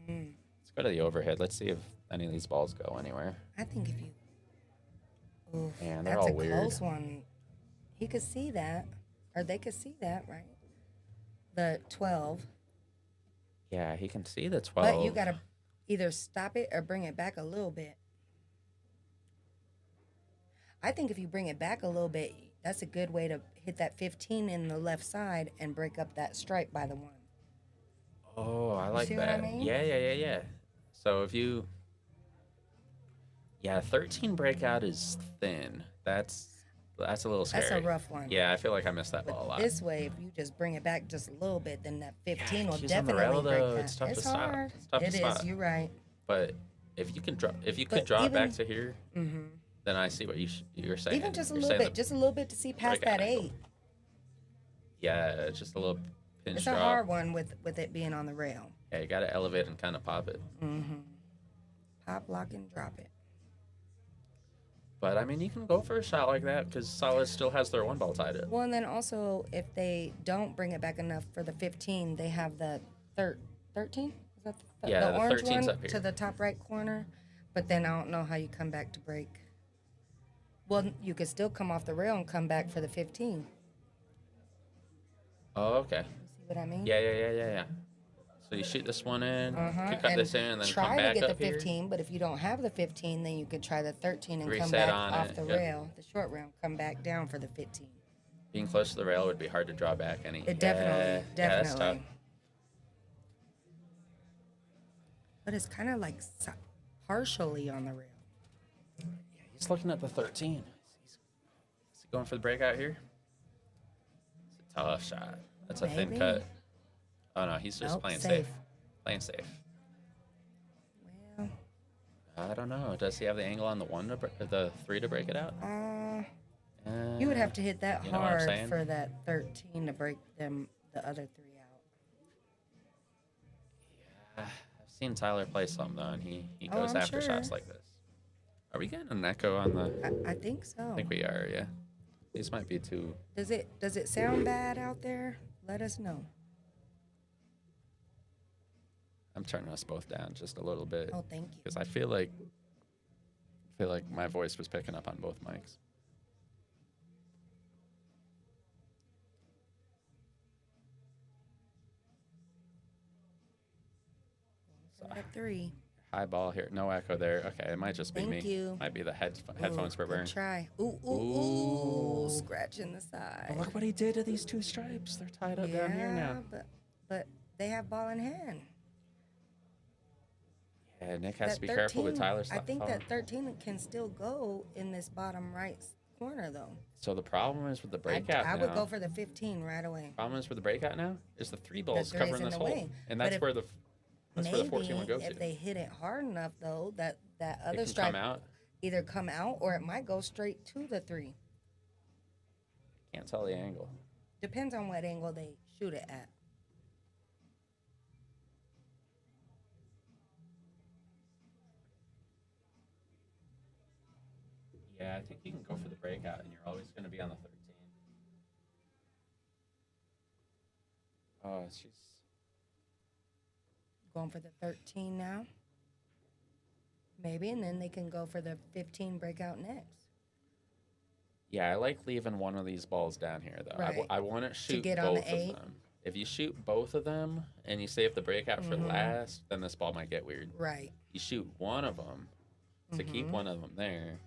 Let's go to the overhead. Let's see if any of these balls go anywhere. I think if you. Oof, Man, they're that's all a weird. close one. He could see that, or they could see that, right? The 12. Yeah, he can see the 12. But you got to either stop it or bring it back a little bit. I think if you bring it back a little bit, that's a good way to hit that 15 in the left side and break up that stripe by the 1. Oh, I like see what I that. mean? Yeah. So if you... Yeah, 13 breakout is thin. That's a little scary. That's a rough one. Yeah, I feel like I missed that ball a But lot. this way, if you just bring it back just a little bit, then that 15 will she's on the definitely rail, break though. that. It's tough to it's stop. hard. It's tough to It is. stop. You're right. But if you could drop But it back even- to here, Mm-hmm. then I see what you're saying. Even just a You're little saying bit, just a little bit to see past breakout that angle. 8. Yeah, just a little pinch It's drop. a hard one with it being on the rail. Yeah, you got to elevate and kind of pop it. Mm-hmm. Pop, lock, and drop it. But I mean, you can go for a shot like that because Solid still has their 1 ball tied up. Well, and then also, if they don't bring it back enough for the 15, they have the 13? Is that Yeah, the orange 13's one up here. to the top right corner? But then I don't know how you come back to break. Well, you could still come off the rail and come back for the 15. Oh, okay. You see what I mean? Yeah. So you shoot this one in, you cut and this in, and then try come back to get up the here. 15. But if you don't have the 15, then you could try the 13 and come Reset back on off it, the yep. rail, the short rail, come back down for the 15. Being close to the rail would be hard to draw back any. It definitely. Yeah, that's tough. But it's kind of like partially on the rail. Yeah, he's looking at the 13. Is he going for the breakout here? It's a tough shot. That's a thin cut. Oh no, he's just playing safe. Playing safe. Well, I don't know. Does he have the angle on the the 3 to break it out? you would have to hit that You know what I'm hard saying? for that 13 to break them the other 3 out. Yeah, I've seen Tyler play some though, and he Oh, goes I'm after sure. shots like this. Are we getting an echo on the? I think so. I think we are. Yeah, these might be too. Does it sound bad out there? Let us know. I'm turning us both down just a little bit. Oh, thank you. Because I feel like my voice was picking up on both mics. At 3. High ball here. No echo there. Okay, it might just be me. Thank you. Might be the headphones were Good burning. try. Ooh. Scratching the side. Look what he did to these 2 stripes. They're tied up down here now. But they have ball in hand. Yeah, Nick has That to be careful with 13 Tyler's. I think that 13 can still go in this bottom right corner, though. So the problem is with the breakout I now. would go for the 15 right away. Problem is with the breakout now is the 3 balls 3 is covering in this the hole, way. and But that's if- where the 14 would go Maybe to. if they hit it hard enough, though, that It other can stripe come out. either come out or it might go straight to the 3. Can't tell the angle. Depends on what angle they shoot it at. Yeah, I think you can go for the breakout, and you're always going to be on the 13. Oh, she's. Going for the 13 now. Maybe, and then they can go for the 15 breakout next. Yeah, I like leaving one of these balls down here, though. Right. I want to shoot get on both the 8. of them. If you shoot both of them and you save the breakout for last, then this ball might get weird. Right. You shoot one of them to keep one of them there,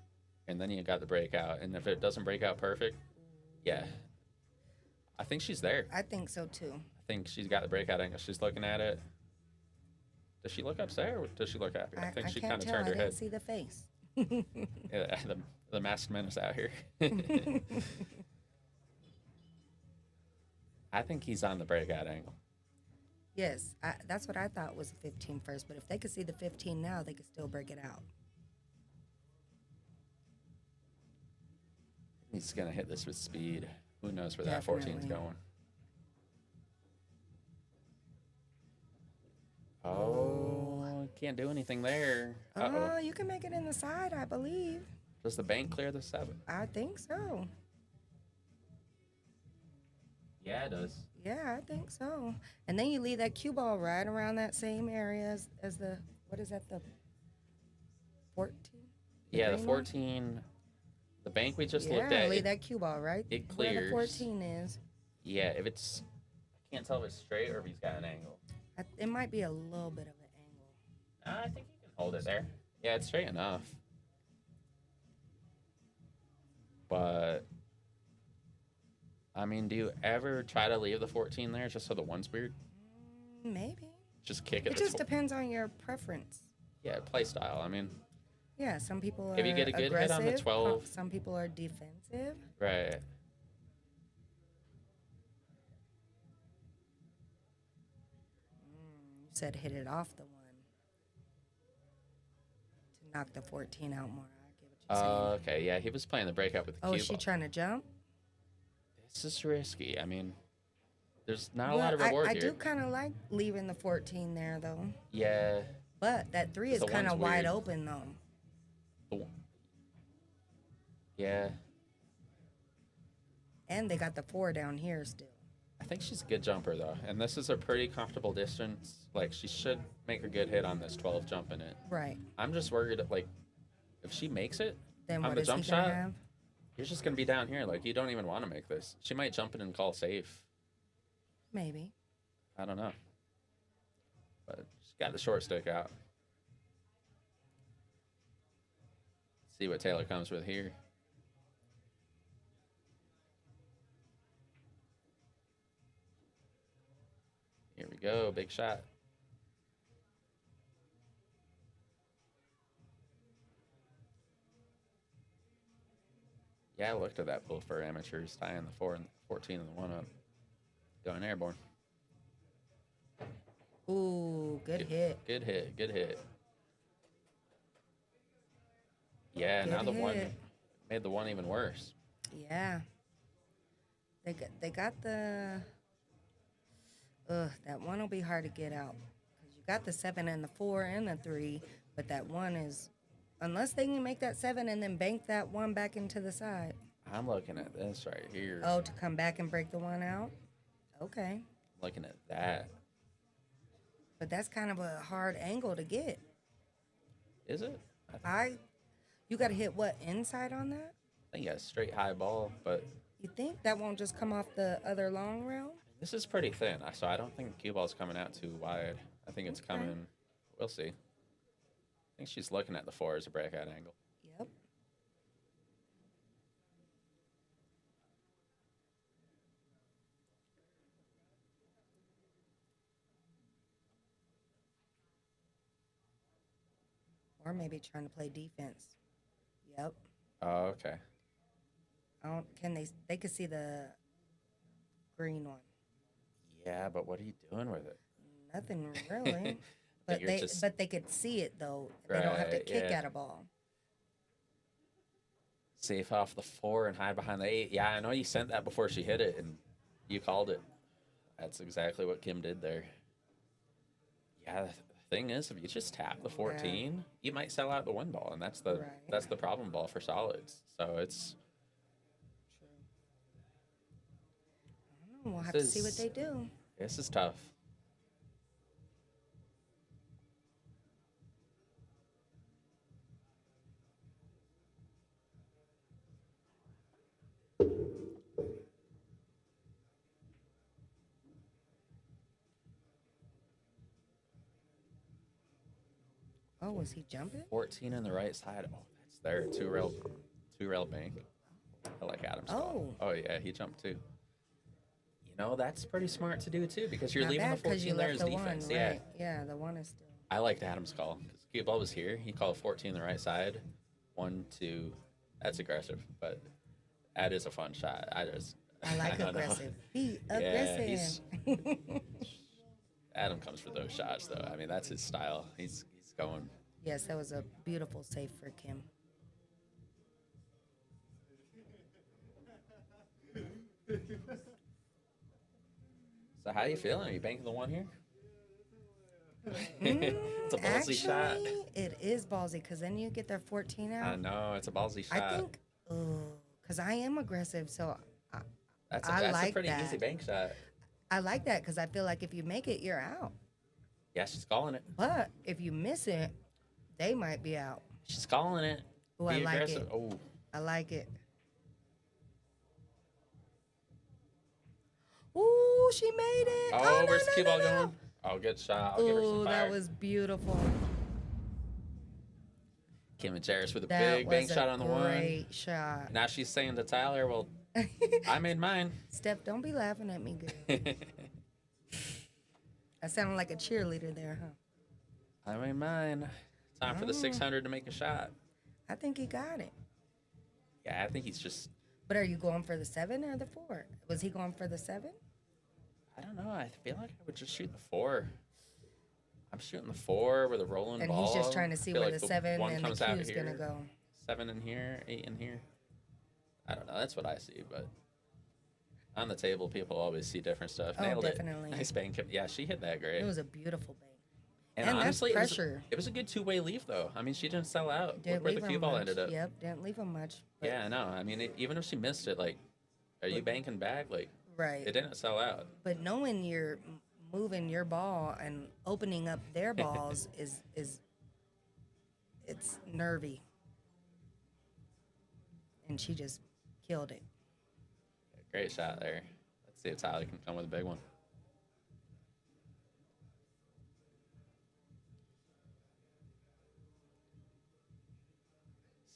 and then you got the breakout. And if it doesn't break out perfect, yeah. I think she's there. I think so, too. I think she's got the breakout angle. She's looking at it. Does she look upset or does she look happy? I think she can't kind of tell. turned her I head. didn't see the face. Yeah, the masked man is out here. I think he's on the breakout angle. Yes, that's what I thought was the 15 first. But if they could see the 15 now, they could still break it out. He's going to hit this with speed. Who knows where that 14's Definitely. going. Oh, can't do anything there. Uh-oh. You can make it in the side, I believe. Does the bank clear the 7? I think so. Yeah, it does. Yeah, I think so. And then you leave that cue ball right around that same area as the, what is that, the 14? Yeah, the green one? 14, the bank we just looked Yeah, at. leave that cue ball right it where the clears. 14 is. Yeah, if it's, I can't tell if it's straight or if he's got an angle. It might be a little bit of an angle. I think he can hold it there. Yeah, it's straight enough. But, I mean, do you ever try to leave the 14 there just so the 1's weird? Maybe. Just kick it. It just depends on your preference. Yeah, play style. I mean, Yeah, some people are if you get a good hit on the aggressive, 12. Some people are defensive. Right. You said hit it off the 1 to knock the 14 out more. I get what you're saying. Okay, yeah, he was playing the breakout with the Oh, cue is she ball. trying to jump? This is risky. I mean, there's not a lot of reward I here. do kind of like leaving the 14 there, though. Yeah. But that 3 is The kind of 1's wide weird. open, though. Yeah. And they got the 4 down here still. I think she's a good jumper, though. And this is a pretty comfortable distance. Like, she should make a good hit on this 12 jumping it. Right. I'm just worried, like, if she makes it Then on what the is he jump gonna shot, have? you're just going to be down here. Like, you don't even want to make this. She might jump it and call safe. Maybe. I don't know. but she's got the short stick out. See what Taylor comes with here. Here we go, big shot. Yeah, I looked at that pool for amateurs, tying the 4 and 14 and the 1 up. Going airborne. Ooh, good hit. Good hit, good hit. Yeah, Good now the 1 hit. made the 1 even worse. Yeah. They got the. That 1 will be hard to get out. Because you got the 7 and the 4 and the 3, but that 1 is. Unless they can make that 7 and then bank that 1 back into the side. I'm looking at this right here. Oh, to come back and break the 1 out? Okay. Looking at that. But that's kind of a hard angle to get. Is it? You got to hit what, inside on that? I think a straight high ball, but You think that won't just come off the other long rail? this is pretty thin, so I don't think the cue ball's coming out too wide. I think it's Okay. coming. We'll see. I think she's looking at the 4 as a breakout angle. Yep. Or maybe trying to play defense. Yep. Oh, okay. They could see the green one. Yeah, but what are you doing with it? Nothing really. But you're just- but they could see it though. They don't have to Right, kick yeah. at a ball. Safe off the 4 and hide behind the 8. Yeah, I know you sent that before she hit it, and you called it. That's exactly what Kim did there. Yeah, the thing is, if you just tap the 14, you might sell out the 1 ball, and that's the Right. problem ball for solids. So it's True. I don't know. We'll have to see what is- they do. this is tough. Oh, was he jumping? 14 on the right side. Oh, that's there. Two rail bank. I like Adam's call. Oh. Oh yeah, he jumped too. You know, that's pretty smart to do too, because you're Not leaving bad, the 14 you there left as the defense. 1, Yeah. right. Yeah, the 1 is still. I liked Adam's call because cue ball was here. He called 14 the right side. 1, 2. That's aggressive, but that is a fun shot. I like don't know. aggressive. Be Yeah, aggressive. Adam comes for those shots though. I mean, that's his style. He's going. Yes, that was a beautiful save for Kim. So how you feeling? Are you banking the 1 here? It's a ballsy shot. Actually, it is ballsy because then you get their 14 out. I know it's a ballsy shot. I think, because I am aggressive, so that's I a like pretty that. easy bank shot. I like that because I feel like if you make it, you're out. Yeah, she's calling it. But if you miss it, they might be out. She's calling it. Ooh, Be I like aggressive. it. Oh, I like it. Ooh, she made it. oh, no, where's the no, cue no, ball no. going? Oh, good shot. I'll give her some Ooh, fire. that was beautiful. Kim Majerus with a That big was bank a shot on the 1. great shot. Now she's saying to Tyler, well, I made mine. Steph, don't be laughing at me, girl. I sounded like a cheerleader there, huh? I made mine. Time for the 600 to make a shot. I think he got it. Yeah, I think he's just, But are you going for the 7 or the 4? Was he going for the 7? I don't know. I feel like I would just shoot the 4. I'm shooting the 4 with a rolling And ball. he's just trying to see I feel where like the 7 1 and the comes Q out is going to here, go. 7 in here, 8 in here. I don't know. That's what I see, but on the table, people always see different stuff. Oh, Nailed definitely. it. Nice bank. Yeah, she hit that great. It was a beautiful bang. and and that's honestly, pressure. It was a good two-way leave, though. I mean, she didn't sell out. Didn't Look where the leave cue him ball much. ended up. Yep, didn't leave him much. But Yeah, I know. I mean, even if she missed it, like, are you banking back? Like, Right. it didn't sell out. But knowing you're moving your ball and opening up their balls is it's nervy. And she just killed it. Great shot there. Let's see if Tyler can come with a big one.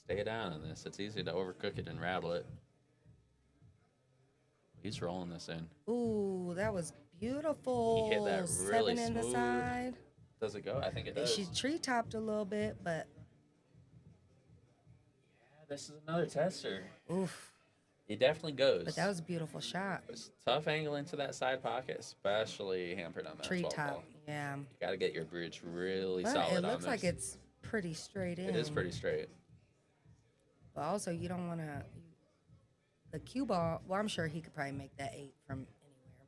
Stay down on this. It's easy to overcook it and rattle it. He's rolling this in. Ooh, that was beautiful. He hit that really 7 in smooth. the side. Does it go? I think it does. She's tree topped a little bit, but yeah, this is another tester. oof. It definitely goes. But that was a beautiful shot. It's tough angle into that side pocket, especially hampered on that Tree 12 top. ball. Yeah. You got to get your bridge really But solid on it this. looks like it's pretty straight in. It is pretty straight. But also, you don't want to. The cue ball, well, I'm sure he could probably make that 8 from anywhere.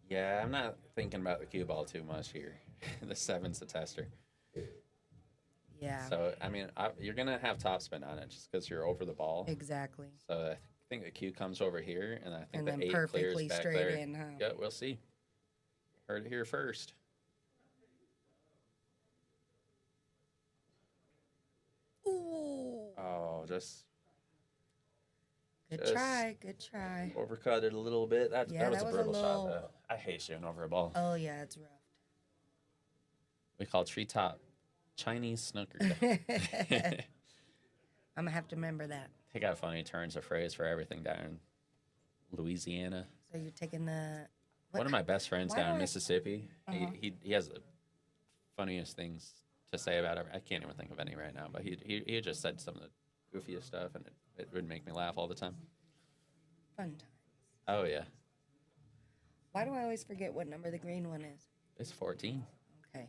Yeah, I'm not thinking about the cue ball too much here. The 7's the tester. Yeah. So, I mean, you're going to have topspin on it just because you're over the ball. Exactly. So I think the cue comes over here, and I think And the then 8 perfectly clears back straight there. in, huh? Yeah, we'll see. Heard it here first. Ooh. Oh, just Good Just- try. Good try. overcut it a little bit. That Yeah, was that a was a brutal little- shot, though. I hate shooting over a ball. Oh, yeah, it's rough. We call treetop Chinese snooker. I'm going to have to remember that. They got funny turns of phrase for everything down in Louisiana. So you're taking the. One of my best friends why down in do I- Mississippi, Uh-huh. he has the funniest things to say about it. I can't even think of any right now, but he just said some of the goofiest stuff, and it would make me laugh all the time. Fun times. Oh, yeah. Why do I always forget what number the green one is? It's 14. Okay.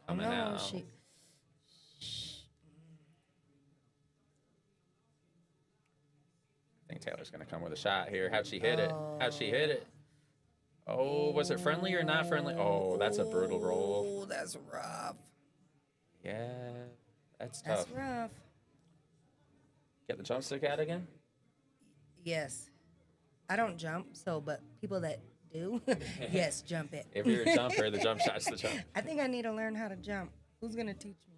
Coming no, out. she. I think Taylor's going to come with a shot here. How'd she hit it? How'd she hit it? Oh, was it friendly or not friendly? Oh, that's a brutal roll. Oh, that's rough. Yeah, that's tough. That's rough. Get the jump stick out again? Yes. I don't jump, but people that do, yes, jump it. If you're a jumper, the jump shot's the jump. I think I need to learn how to jump. Who's going to teach me?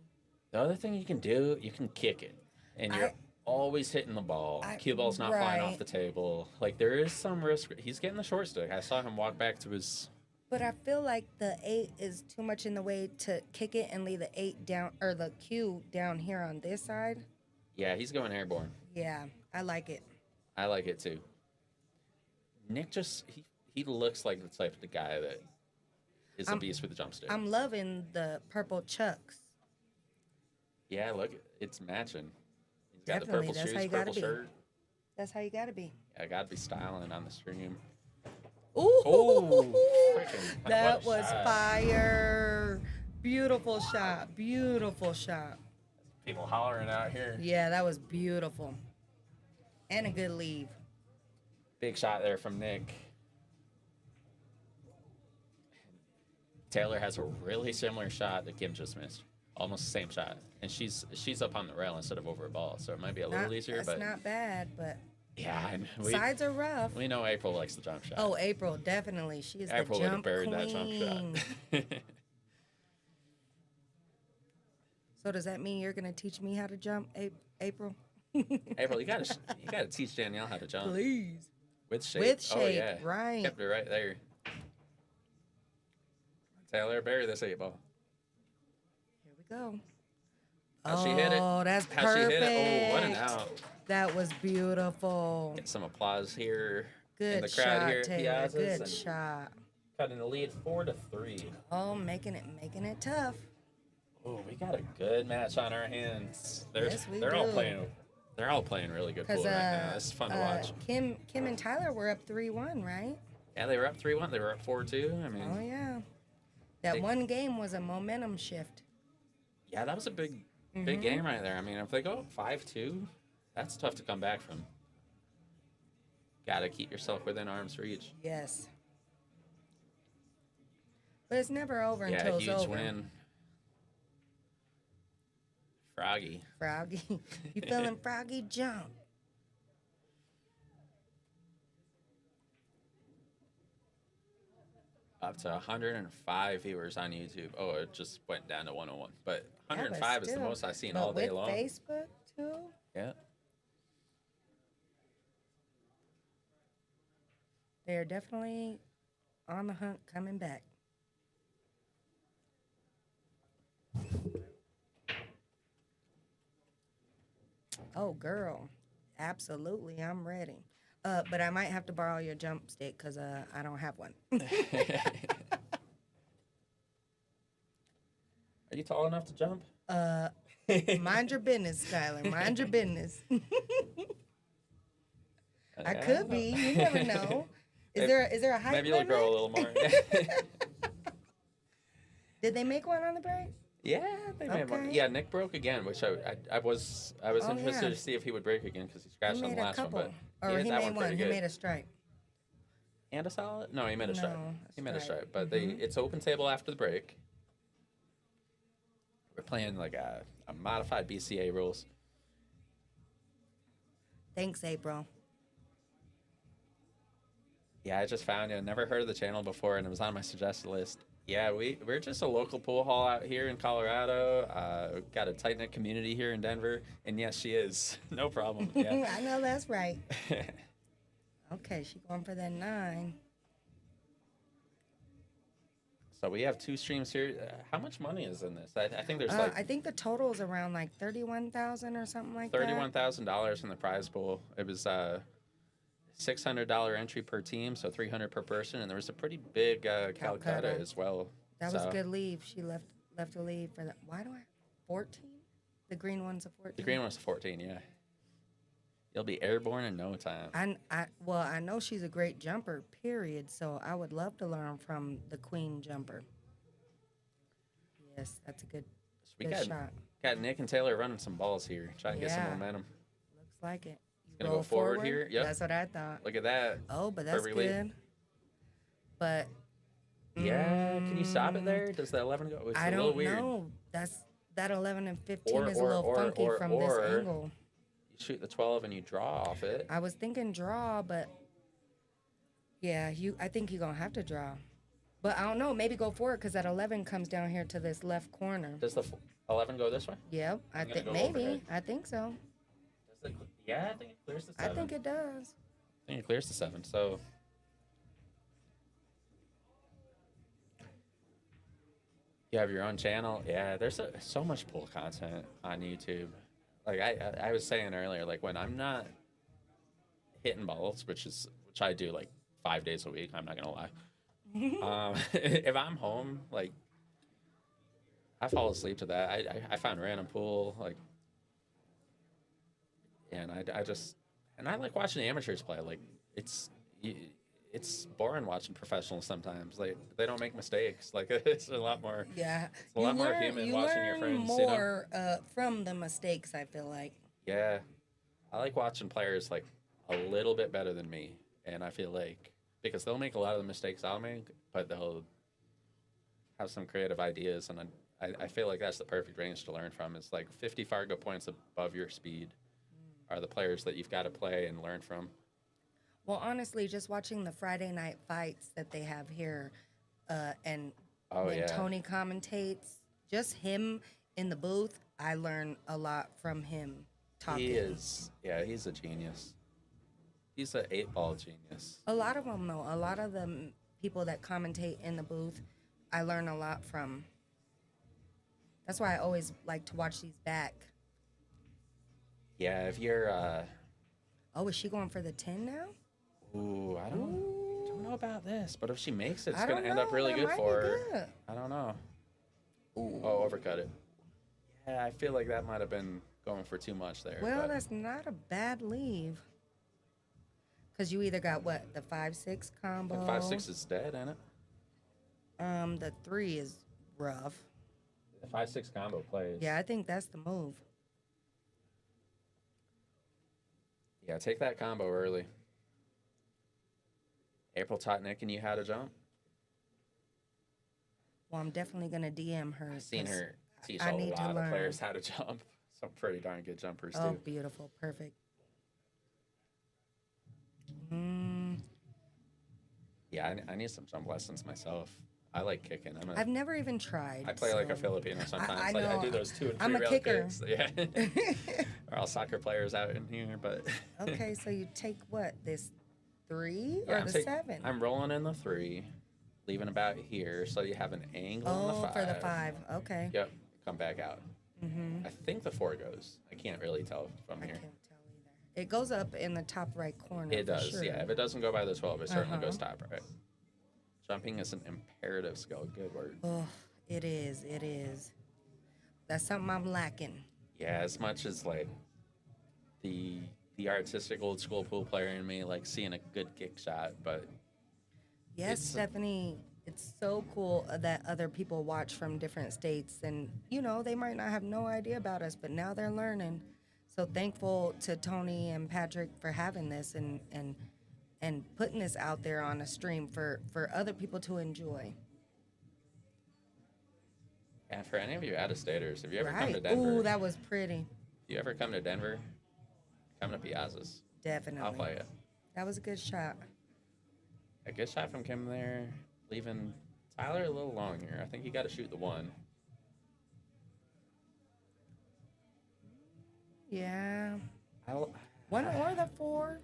The other thing you can do, you can kick it. And you're always hitting the ball. Cue ball's not flying off the table. Like, there is some risk. He's getting the short stick. I saw him walk back to his... But I feel like the 8 is too much in the way to kick it and leave the 8 down, or the cue down here on this side. Yeah, he's going airborne. Yeah, I like it. I like it, too. Nick just... He looks like the type of the guy that is a beast with the jump stick. I'm loving the purple chucks. Yeah, look, it's matching. He's got Definitely, the purple that's shoes, how you gotta purple be. shirt. That's how you got to be. I gotta be styling on the stream. Ooh, Oh, freaking! that what a was shot. fire. Beautiful shot. Beautiful shot. People hollering out here. Yeah, that was beautiful. And a good leave. Big shot there from Nick. Taylor has a really similar shot that Kim just missed. Almost the same shot. And she's up on the rail instead of over a ball, so it might be a little easier. That's But not bad, but yeah, and sides are rough. we know April likes the jump shot. Oh, April, definitely. She is April the would have jump buried queen. that jump shot. So does that mean you're going to teach me how to jump, April? April, you gotta teach Danielle how to jump. Please. With shape. With shape, oh, yeah. right. Kept it right there. Taylor, bury this 8 ball. Here we go. How she hit it. Oh, that's How perfect. she hit it. Oh, what an out. That was beautiful. Get some applause here Good in the crowd shot, here at Taylor. Piazza's. Good and shot. Cutting the lead 4-3. Oh, making it tough. Oh, we got a good match on our hands. Yes, we they're all do. playing. They're all playing really good pool right now. This is fun to watch. Kim and Tyler were up 3-1, right? Yeah, they were up 3-1. They were up 4-2. I mean, Oh yeah. That one game was a momentum shift. yeah, that was a big Mm-hmm. game right there. I mean, if they go up 5-2, that's tough to come back from. Got to keep yourself within arm's reach. Yes. But it's never over Yeah, until it's huge over. win. Froggy. Froggy. You feeling froggy? Jump. Up to 105 viewers on YouTube. Oh, it just went down to 101. But Yeah, 105 but is the still. most I've seen But all day with long. Facebook too. Yeah. They're definitely on the hunt coming back. Oh, girl. Absolutely, I'm ready. But I might have to borrow your jump stick because I don't have one. Are you tall enough to jump? Mind your business, Skylar. Mind your business. I could be. You never know. Is there a height Maybe you'll limit? grow a little more. Did they make one on the break? Yeah, they made one. Okay. Yeah, Nick broke again, which I was interested to see if he would break again because he scratched He on made the a last couple. one. But Or he that made one one. pretty He good. made a stripe. And a solid? No, he made a stripe. No, He made a stripe. stripe. But it's open table after the break. We're playing like a modified BCA rules. Thanks, April. Yeah, I just found it. Never heard of the channel before, and it was on my suggested list. Yeah, we're just a local pool hall out here in Colorado. Got a tight-knit community here in Denver, and yes, she is. No problem. Yeah. I know that's right. Okay, she going for that 9. So we have 2 streams here. How much money is in this? I think there's like I think the total is around like 31,000 or something like that. $31,000 in the prize pool. It was $600 entry per team, so $300 per person, and there was a pretty big Calcutta as well. That was a good leave. She left a leave for that. Why do I 14? The green one's a 14. The green one's 14, yeah. You'll be airborne in no time. I know she's a great jumper, period, so I would love to learn from the queen jumper. Yes, that's a good, shot. Got Nick and Taylor running some balls here. Trying to get some Yeah. momentum. Looks like it. Gonna go forward here. Yep. That's what I thought. Look at that. Oh, but that's Perfectly. good. But Yeah, can you stop it there? Does the 11 go? It's I a little don't weird. know. That 11 and 15 is a little funky from this angle. You shoot the 12 and you draw off it. I was thinking draw, but yeah, I think you're gonna have to draw. But I don't know. Maybe go forward because that 11 comes down here to this left corner. Does the 11 go this way? Yep, I think go maybe. overhead. I think so. Yeah, I think it clears the 7. I think it does. I think it clears the 7. So you have your own channel. Yeah, there's so much pool content on YouTube. Like I was saying earlier, like when I'm not hitting balls, which I do like 5 days a week. I'm not gonna lie. If I'm home, like I fall asleep to that. I find random pool like. And I like watching the amateurs play. Like it's boring watching professionals sometimes. They don't make mistakes. Like it's a lot more. Yeah, It's a lot more human watching your friends. You learn more from the mistakes. I feel like. Yeah, I like watching players like a little bit better than me, and I feel like because they'll make a lot of the mistakes I'll make, but they'll have some creative ideas, and I feel like that's the perfect range to learn from. It's like 50 Fargo points above your speed. Are the players that you've got to play and learn from. Well, honestly, just watching the Friday night fights that they have here, and when Tony commentates, just him in the booth, I learn a lot from him talking. He's a genius. He's an 8-ball genius. A lot of them, though. A lot of the people that commentate in the booth, I learn a lot from. That's why I always like to watch these back. Yeah, if you're Oh, is she going for the 10 now? Ooh, I don't know about this, but if she makes it, it's going to end up really good for her. I don't know. Ooh. Oh, overcut it. Yeah, I feel like that might have been going for too much there. Well, that's not a bad leave. Because you either got what? The 5-6 combo? The 5-6 is dead, ain't it? The 3 is rough. The 5-6 combo plays. Yeah, I think that's the move. Yeah, take that combo early. April taught Nick and you how to jump. Well, I'm definitely going to DM her. I've seen her teach a lot of players how to jump. Some pretty darn good jumpers, too. Oh, beautiful. Perfect. Yeah, I need some jump lessons myself. I like kicking. I've never even tried. I play like a Filipino sometimes. I know. I do those 2 and 3 I'm a rail kicker. kicks. Yeah. Or all soccer players out in here, but. Okay, so you take what? This 3 or the 7? I'm rolling in the 3, leaving about here, so you have an angle on the 5. Oh, for the 5. Okay. Yep. Come back out. I think the 4 goes. I can't really tell from here. I can't tell either. It goes up in the top right corner. It does, sure. yeah. If it doesn't go by the 12, it certainly goes top right. Jumping is an imperative skill. Good word. Oh, it is. It is. That's something I'm lacking. Yeah, as much as like the artistic old school pool player in me, like seeing a good kick shot, but yes, Stephanie, it's so cool that other people watch from different states, and they might not have no idea about us, but now they're learning. So thankful to Tony and Patrick for having this and putting this out there on a stream for other people to enjoy. And for any of you out-of-staters, if you ever come to Denver, ooh, that was pretty. If you ever come to Denver, come to Piazza's. Definitely. I'll play it. That was a good shot. A good shot from Kim there, leaving Tyler a little long here. I think you got to shoot the 1. Yeah. 1 or the 4.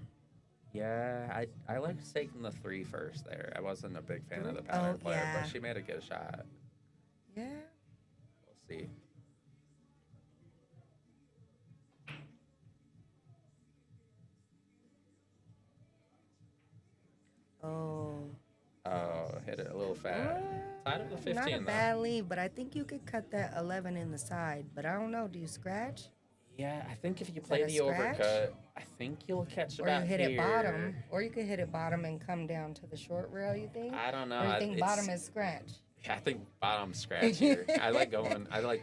Yeah, I liked taking the 3 first there. I wasn't a big fan of the pattern player, yeah. but she made a good shot. Yeah. We'll see. Oh, hit it a little fat. Tied up the 15, Not a though. bad lead, but I think you could cut that 11 in the side. But I don't know. Do you scratch? Yeah, I think if you play the scratch? overcut, I think you'll catch Or about you hit here. it bottom. Or you could hit it bottom and come down to the short rail, you think? I don't know. Or you think bottom is scratch? Yeah, I think bottom scratch here. I like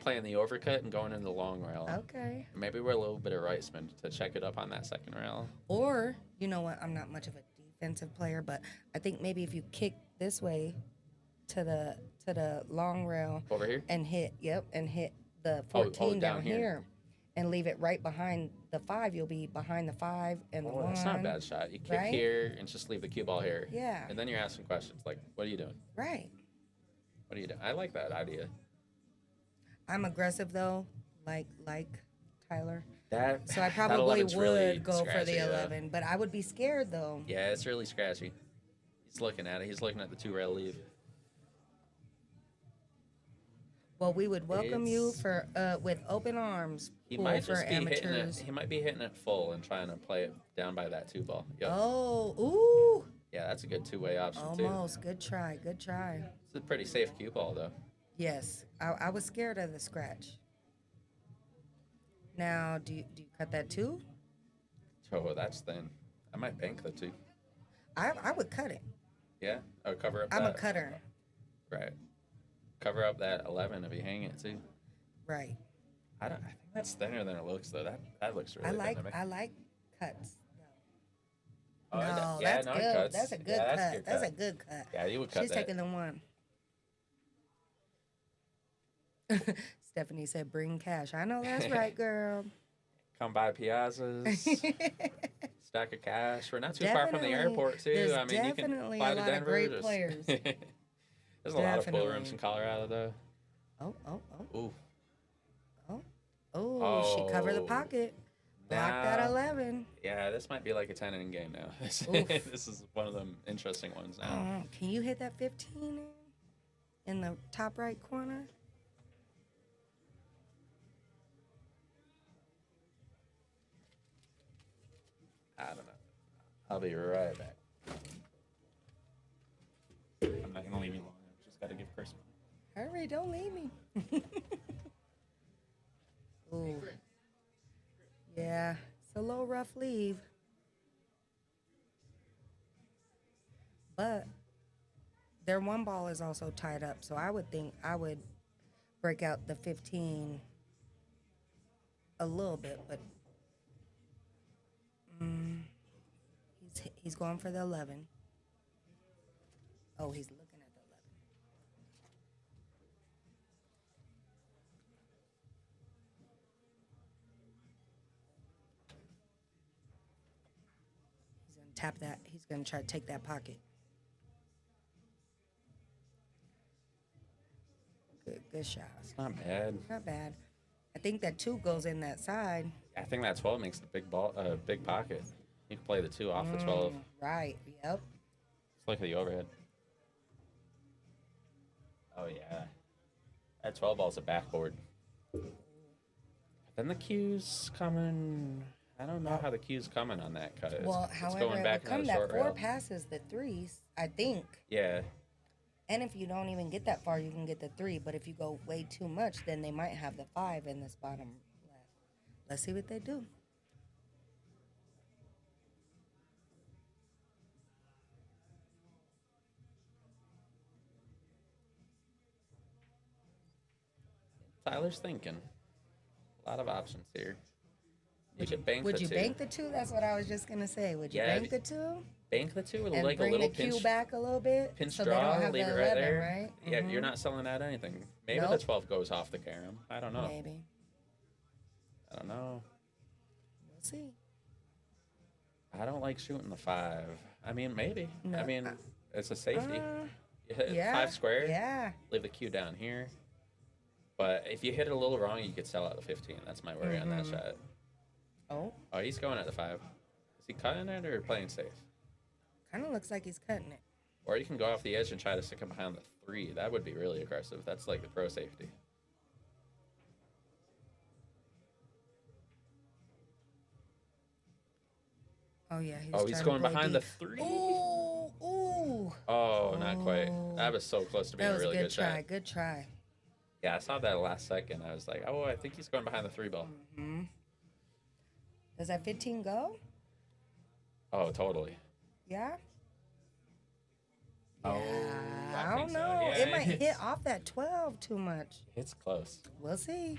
playing the overcut and going into the long rail. Okay. Maybe we're a little bit of right spin to check it up on that second rail. Or, you know what? I'm not much of a defensive player, but I think maybe if you kick this way to the long rail Over here? and hit the 14 down here and leave it right behind the 5, you'll be behind the 5 and the 1. That's not a bad shot. You kick here and just leave the cue ball here. Yeah. And then you're asking questions like, what are you doing? Right. What are you doing? I like that idea. I'm aggressive though, like Tyler. That So I probably would really go for scratchy, the 11, but I would be scared though. Yeah, it's really scratchy. He's looking at it. He's looking at the 2-rail leave. Well, we would welcome you for with open arms. He pool might for just be hitting it. amateurs. He might be hitting it full and trying to play it down by that 2 ball. Yep. Oh, ooh. Yeah, that's a good 2-way option too. Almost. Good try. Good try. It's a pretty safe cue ball though. Yes, I was scared of the scratch. Now, do you cut that too? Oh, that's thin. I might bank the 2. I would cut it. Yeah. Oh, cover up. I'm that. a cutter. Right. Cover up that 11 if you hang it too. Right. I think that's thinner than it looks though. That looks really thin to me. I like cuts. Oh, No, yeah, that's no, good. it cuts. That's a good Yeah, cut. That's a good cut. Yeah, you would cut She's that. taking the 1. Stephanie said, "Bring cash." I know that's right, girl. Come by Piazza's. Stack of cash. We're not too far from the airport too. There's I mean, you can definitely fly a to lot of Denver. great players. There's a lot of pool rooms in Colorado though. Oh. Ooh. Oh, she covered the pocket. Block that 11. Yeah, this might be like a 10-inning game now. This is one of them interesting ones now. Can you hit that 15 in the top right corner? I don't know. I'll be right back. I'm not gonna leave you long. I've just got to give Chris one. Hurry, don't leave me. Ooh. Yeah, it's a little rough leave. But their 1 ball is also tied up, so I would think I would break out the 15 a little bit, but he's going for the 11. Oh, he's looking at the 11. He's going to tap that. He's going to try to take that pocket. Good shot. It's not bad. Not bad. I think that 2 goes in that side. I think that 12 makes the big ball, big pocket. You can play the 2 off the 12. Right. Yep. Let's look at the overhead. Oh yeah, that 12 ball's a backboard. Then the cue's coming. I don't know how the cue's coming on that cut. Well, however, it would come that 4 passes the 3s, I think. Yeah. And if you don't even get that far, you can get the 3. But if you go way too much, then they might have the 5 in this bottom left. Let's see what they do. Tyler's thinking. A lot of options here. You could bank Would the you 2. bank the 2? That's what I was just gonna say. Would you bank the 2? Bank the 2 with and like a bring little the cue pinch back a little bit. Pinch so draw, they don't have leave the it right 11, there. right? Yeah, you're not selling out anything. Maybe the 12 goes off the carom. I don't know. Maybe. I don't know. We'll see. I don't like shooting the 5. I mean, maybe. No, I mean, it's a safety. You hit yeah, 5 square. Yeah. Leave the cue down here. But if you hit it a little wrong, you could sell out the 15. That's my worry on that shot. Oh, he's going at the 5. Is he cutting it or playing safe? kind of looks like he's cutting it. Or you can go off the edge and try to stick him behind the 3. That would be really aggressive. That's like the pro safety. Oh, yeah. He's going behind the 3. Ooh, ooh. Oh, not quite. That was so close to being a really good shot. Good try. Yeah, I saw that last second. I was like, oh, I think he's going behind the 3 ball. Mm-hmm. Does that 15 go? Oh, totally. Yeah? Oh, I don't know. So. Yeah, it might hit off that 12 too much. It's close. We'll see.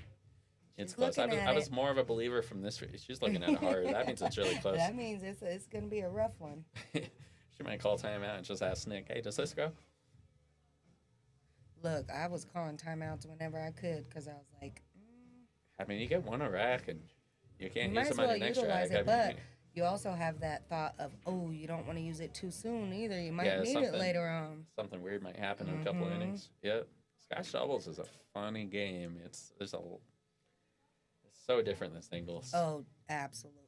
It's close. I was more of a believer from this. She's looking at it hard. That means it's really close. That means it's going to be a rough one. She might call timeout and just ask Nick, hey, does this go? Look, I was calling timeouts whenever I could because I was like, I mean, you get one a rack and you can't use them on on the next rack. But you also have that thought of, oh, you don't want to use it too soon either. You might need it later on. Something weird might happen in a couple innings. Yep. Scotch doubles is a funny game. It's so different than singles. Oh, absolutely.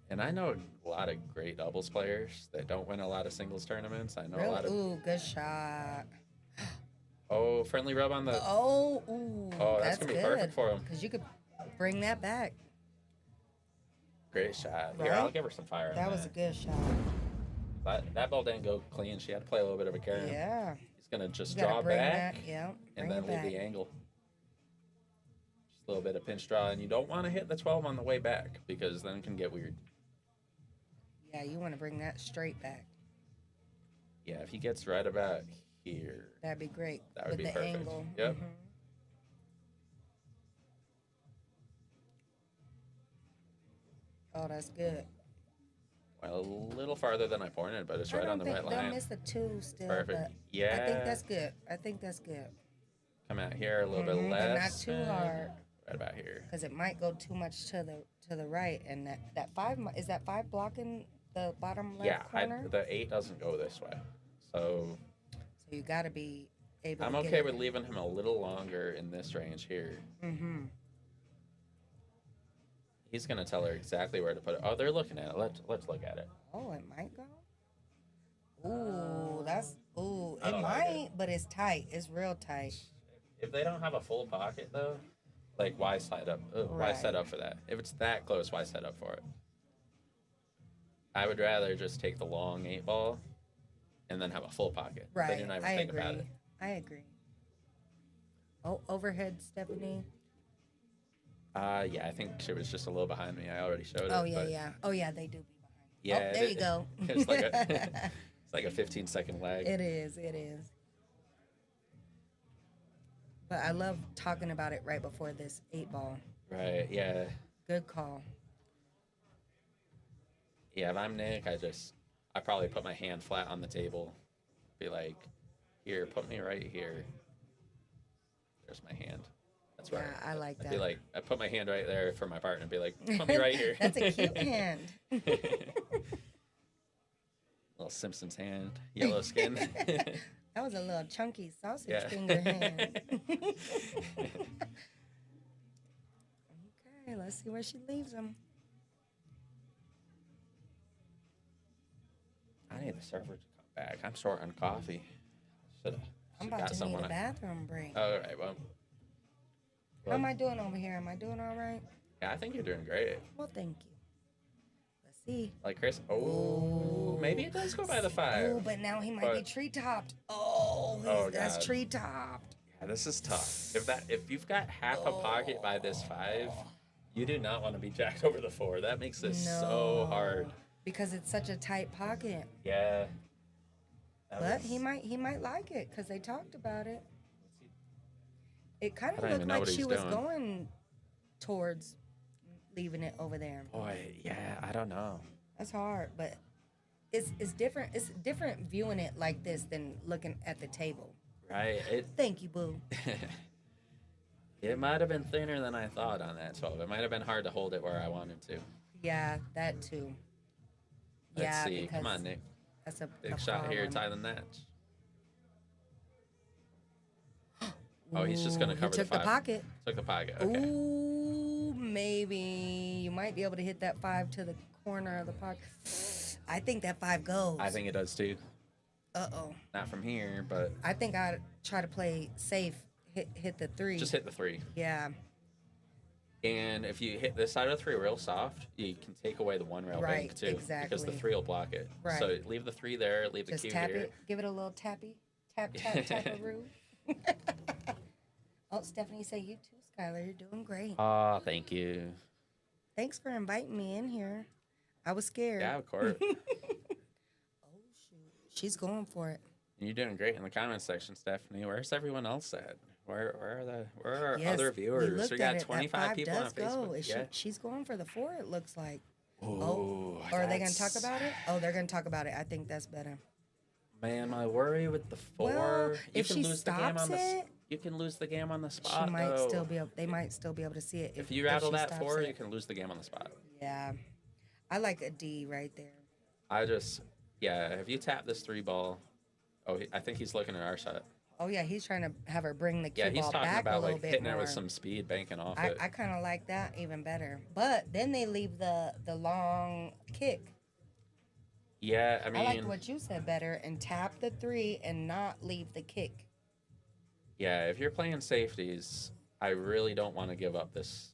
And I know a lot of great doubles players that don't win a lot of singles tournaments. I know a lot of. Ooh, good shot. Oh, friendly rub on the. Oh, ooh. Oh, that's going to be perfect for him. Because you could bring that back. Great shot. Right? Here, I'll give her some fire. That was a good shot. That ball didn't go clean. She had to play a little bit of a carry. Yeah. He's going to just draw back. Yeah. And then leave the angle. Just a little bit of pinch draw. And you don't want to hit the 12 on the way back because then it can get weird. Yeah, you want to bring that straight back. Yeah, if he gets right about here. That'd be great. That would be perfect. Angle. Yep. Mm-hmm. Oh, that's good. Well, a little farther than I pointed, but it's right on the right line. They'll miss the 2 still. Perfect. Yeah. I think that's good. Come out here a little bit less. But not too hard. Right about here. Because it might go too much to the right, and that 5 is that 5 blocking the bottom left corner? Yeah, the 8 doesn't go this way, so you got to be able. I'm okay with leaving him a little longer in this range here. Mm-hmm. He's gonna tell her exactly where to put it. Oh, they're looking at it. Let's look at it. Oh, it might go. Ooh, it might, like but it's tight. It's real tight. If they don't have a full pocket though, like why set up? Why set up for that? If it's that close, why set up for it? I would rather just take the long 8 ball, and then have a full pocket. Right. Then you're not even thinking about it. I agree. Oh, overhead, Stephanie. Yeah, I think she was just a little behind me. I already showed it. Oh yeah. Oh yeah, they do be behind. Yeah. Oh, there you go. It's like a 15-second lag. It is. But I love talking about it right before this 8 ball. Right. Yeah. Good call. Yeah, if I'm Nick, I probably put my hand flat on the table. Be like, here, put me right here. There's my hand. That's right. Yeah, I like that. I'd be like, I put my hand right there for my partner and be like, put me right here. That's a cute hand. Little Simpsons hand, yellow skin. That was a little chunky sausage finger hand. Okay, let's see where she leaves him. I need the server to come back. I'm short on coffee. I'm about to need a bathroom break. Oh, all right, well. How am I doing over here? Am I doing all right? Yeah, I think you're doing great. Well, thank you. Let's see. Like Chris. Oh, maybe it does go by the 5. Oh, but now he might be tree topped. Oh, that's tree topped. Yeah, this is tough. If you've got half a pocket by this 5, you do not want to be jacked over the 4. That makes this so hard. Because it's such a tight pocket. Yeah. But he might like it because they talked about it. It kind of looked like she was going towards leaving it over there. Boy, yeah, I don't know. That's hard, but it's different. It's different viewing it like this than looking at the table. Right. Thank you, boo. It might have been thinner than I thought on that 12. It might have been hard to hold it where I wanted to. Yeah, that too. Let's see. Come on, Nick. That's a big shot here, tie the match. Oh, he's just gonna cover the 5. Took the pocket. Took the pocket. Okay. Ooh, maybe you might be able to hit that 5 to the corner of the pocket. I think that 5 goes. I think it does too. Uh-oh. Not from here, but I think I'd try to play safe. Hit the 3. Just hit the 3. Yeah. And if you hit this side of the 3 real soft, you can take away the 1 rail bank too. Exactly. Because the 3 will block it. Right. So leave the 3 there, leave just the cue tap here. It. Give it a little tappy. Tap-a-roo. Oh, Stephanie say you too, Skylar. You're doing great. Oh, thank you. Thanks for inviting me in here. I was scared. Yeah, of course. Oh, shoot. She's going for it. You're doing great in the comments section, Stephanie. Where's everyone else at? Where are our other viewers? We got 25 people on Facebook. She's going for the 4, it looks like. Oh, or are they going to talk about it? Oh, they're going to talk about it. I think that's better. Man, my worry with the 4, well, if she stops it, you can lose the game on the spot. She might still be. They might still be able to see it. If you rattle that 4, you can lose the game on the spot. Yeah, I like a D right there. If you tap this 3 ball, I think he's looking at our shot. Oh yeah, he's trying to have her bring the cue ball back a little bit. Yeah, he's talking about like hitting her with some speed, banking off it. I kind of like that even better. But then they leave the long kick. Yeah, I mean, I like what you said better and tap the 3 and not leave the kick. Yeah, if you're playing safeties, I really don't want to give up this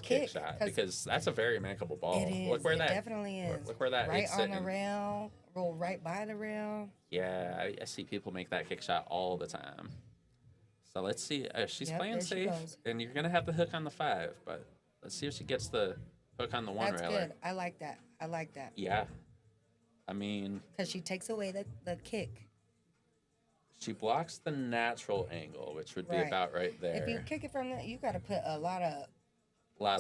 kick shot because that's a very makeable ball. It is. It definitely is. Look where that right on the rail, roll right by the rail. Yeah, I see people make that kick shot all the time. So let's see. She's playing safe, and you're gonna have the hook on the 5, but let's see if she gets the hook on the 1 railer. That's good. I like that. Yeah. I mean, because she takes away the kick. She blocks the natural angle, which would be about right there. If you kick it from there, you got to put a lot of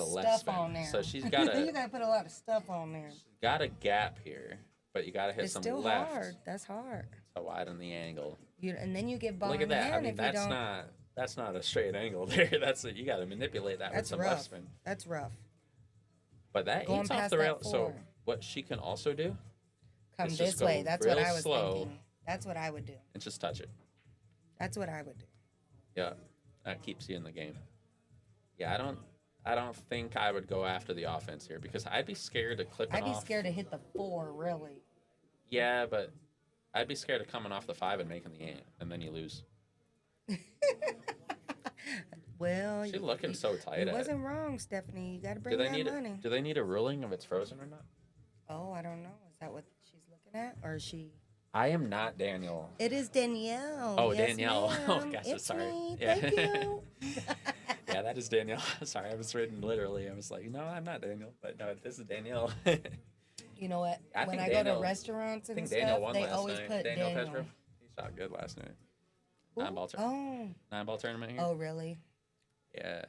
stuff on there. So she's got you got to put a lot of stuff on there. She's got a gap here, but you got to hit some left. It's still hard. That's hard. To widen the angle. And then you get ball Look at that. hand I mean, that's not a straight angle there. You got to manipulate that with some left spin. That's rough. But that eats off the rail. So what she can also do? Come this way. That's what I was thinking. That's what I would do. And just touch it. That's what I would do. Yeah, that keeps you in the game. Yeah, I don't think I would go after the offense here because I'd be scared to clip it off. I'd be scared to hit the 4, really. Yeah, but I'd be scared of coming off the 5 and making the 8, and then you lose. Well, she's looking so tight. It wasn't wrong, Stephanie. You got to bring that money. Do they need a ruling if it's frozen or not? Oh, I don't know. Is that what she's looking at, or is she? I am not Danielle. It is Danielle. Oh, yes, Danielle. Ma'am. Oh, gosh, it's sorry. Me. Yeah. Thank you. Yeah, that is Danielle. Sorry, I was written literally. I was like, no, I'm not Danielle, but no, this is Danielle. You know what? When I Danielle, go to restaurants and stuff, they always put Danielle. Danielle. He shot good last night. Ooh, 9-ball tournament here. Oh, really? Yeah.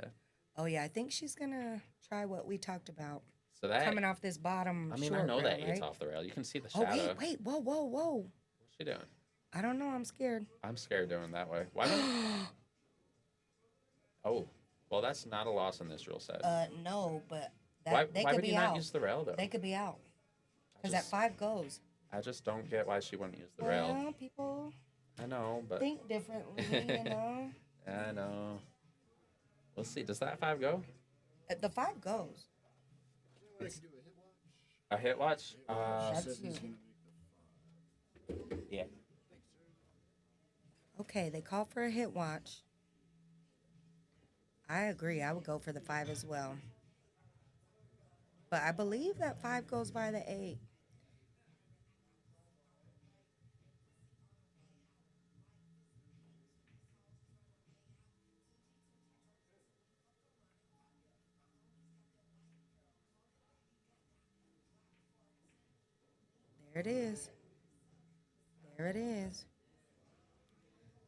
Oh, yeah. I think she's gonna try what we talked about. So that coming off this bottom. I mean, I know that 8's off the rail. You can see the shadow. Oh, wait. Whoa. What's she doing? I don't know. I'm scared. I'm scared doing that way. Why don't? Oh, well, that's not a loss in this rule set. No, but they could be out. Why would you not use the rail though? They could be out because that 5 goes. I just don't get why she wouldn't use the rail. Well, people. I know, but think differently, you know. I know. We'll see. Does that 5 go? The 5 goes. A hit watch? That's you. Yeah. Okay, they call for a hit watch. I agree. I would go for the 5 as well. But I believe that 5 goes by the 8. There it is. There it is.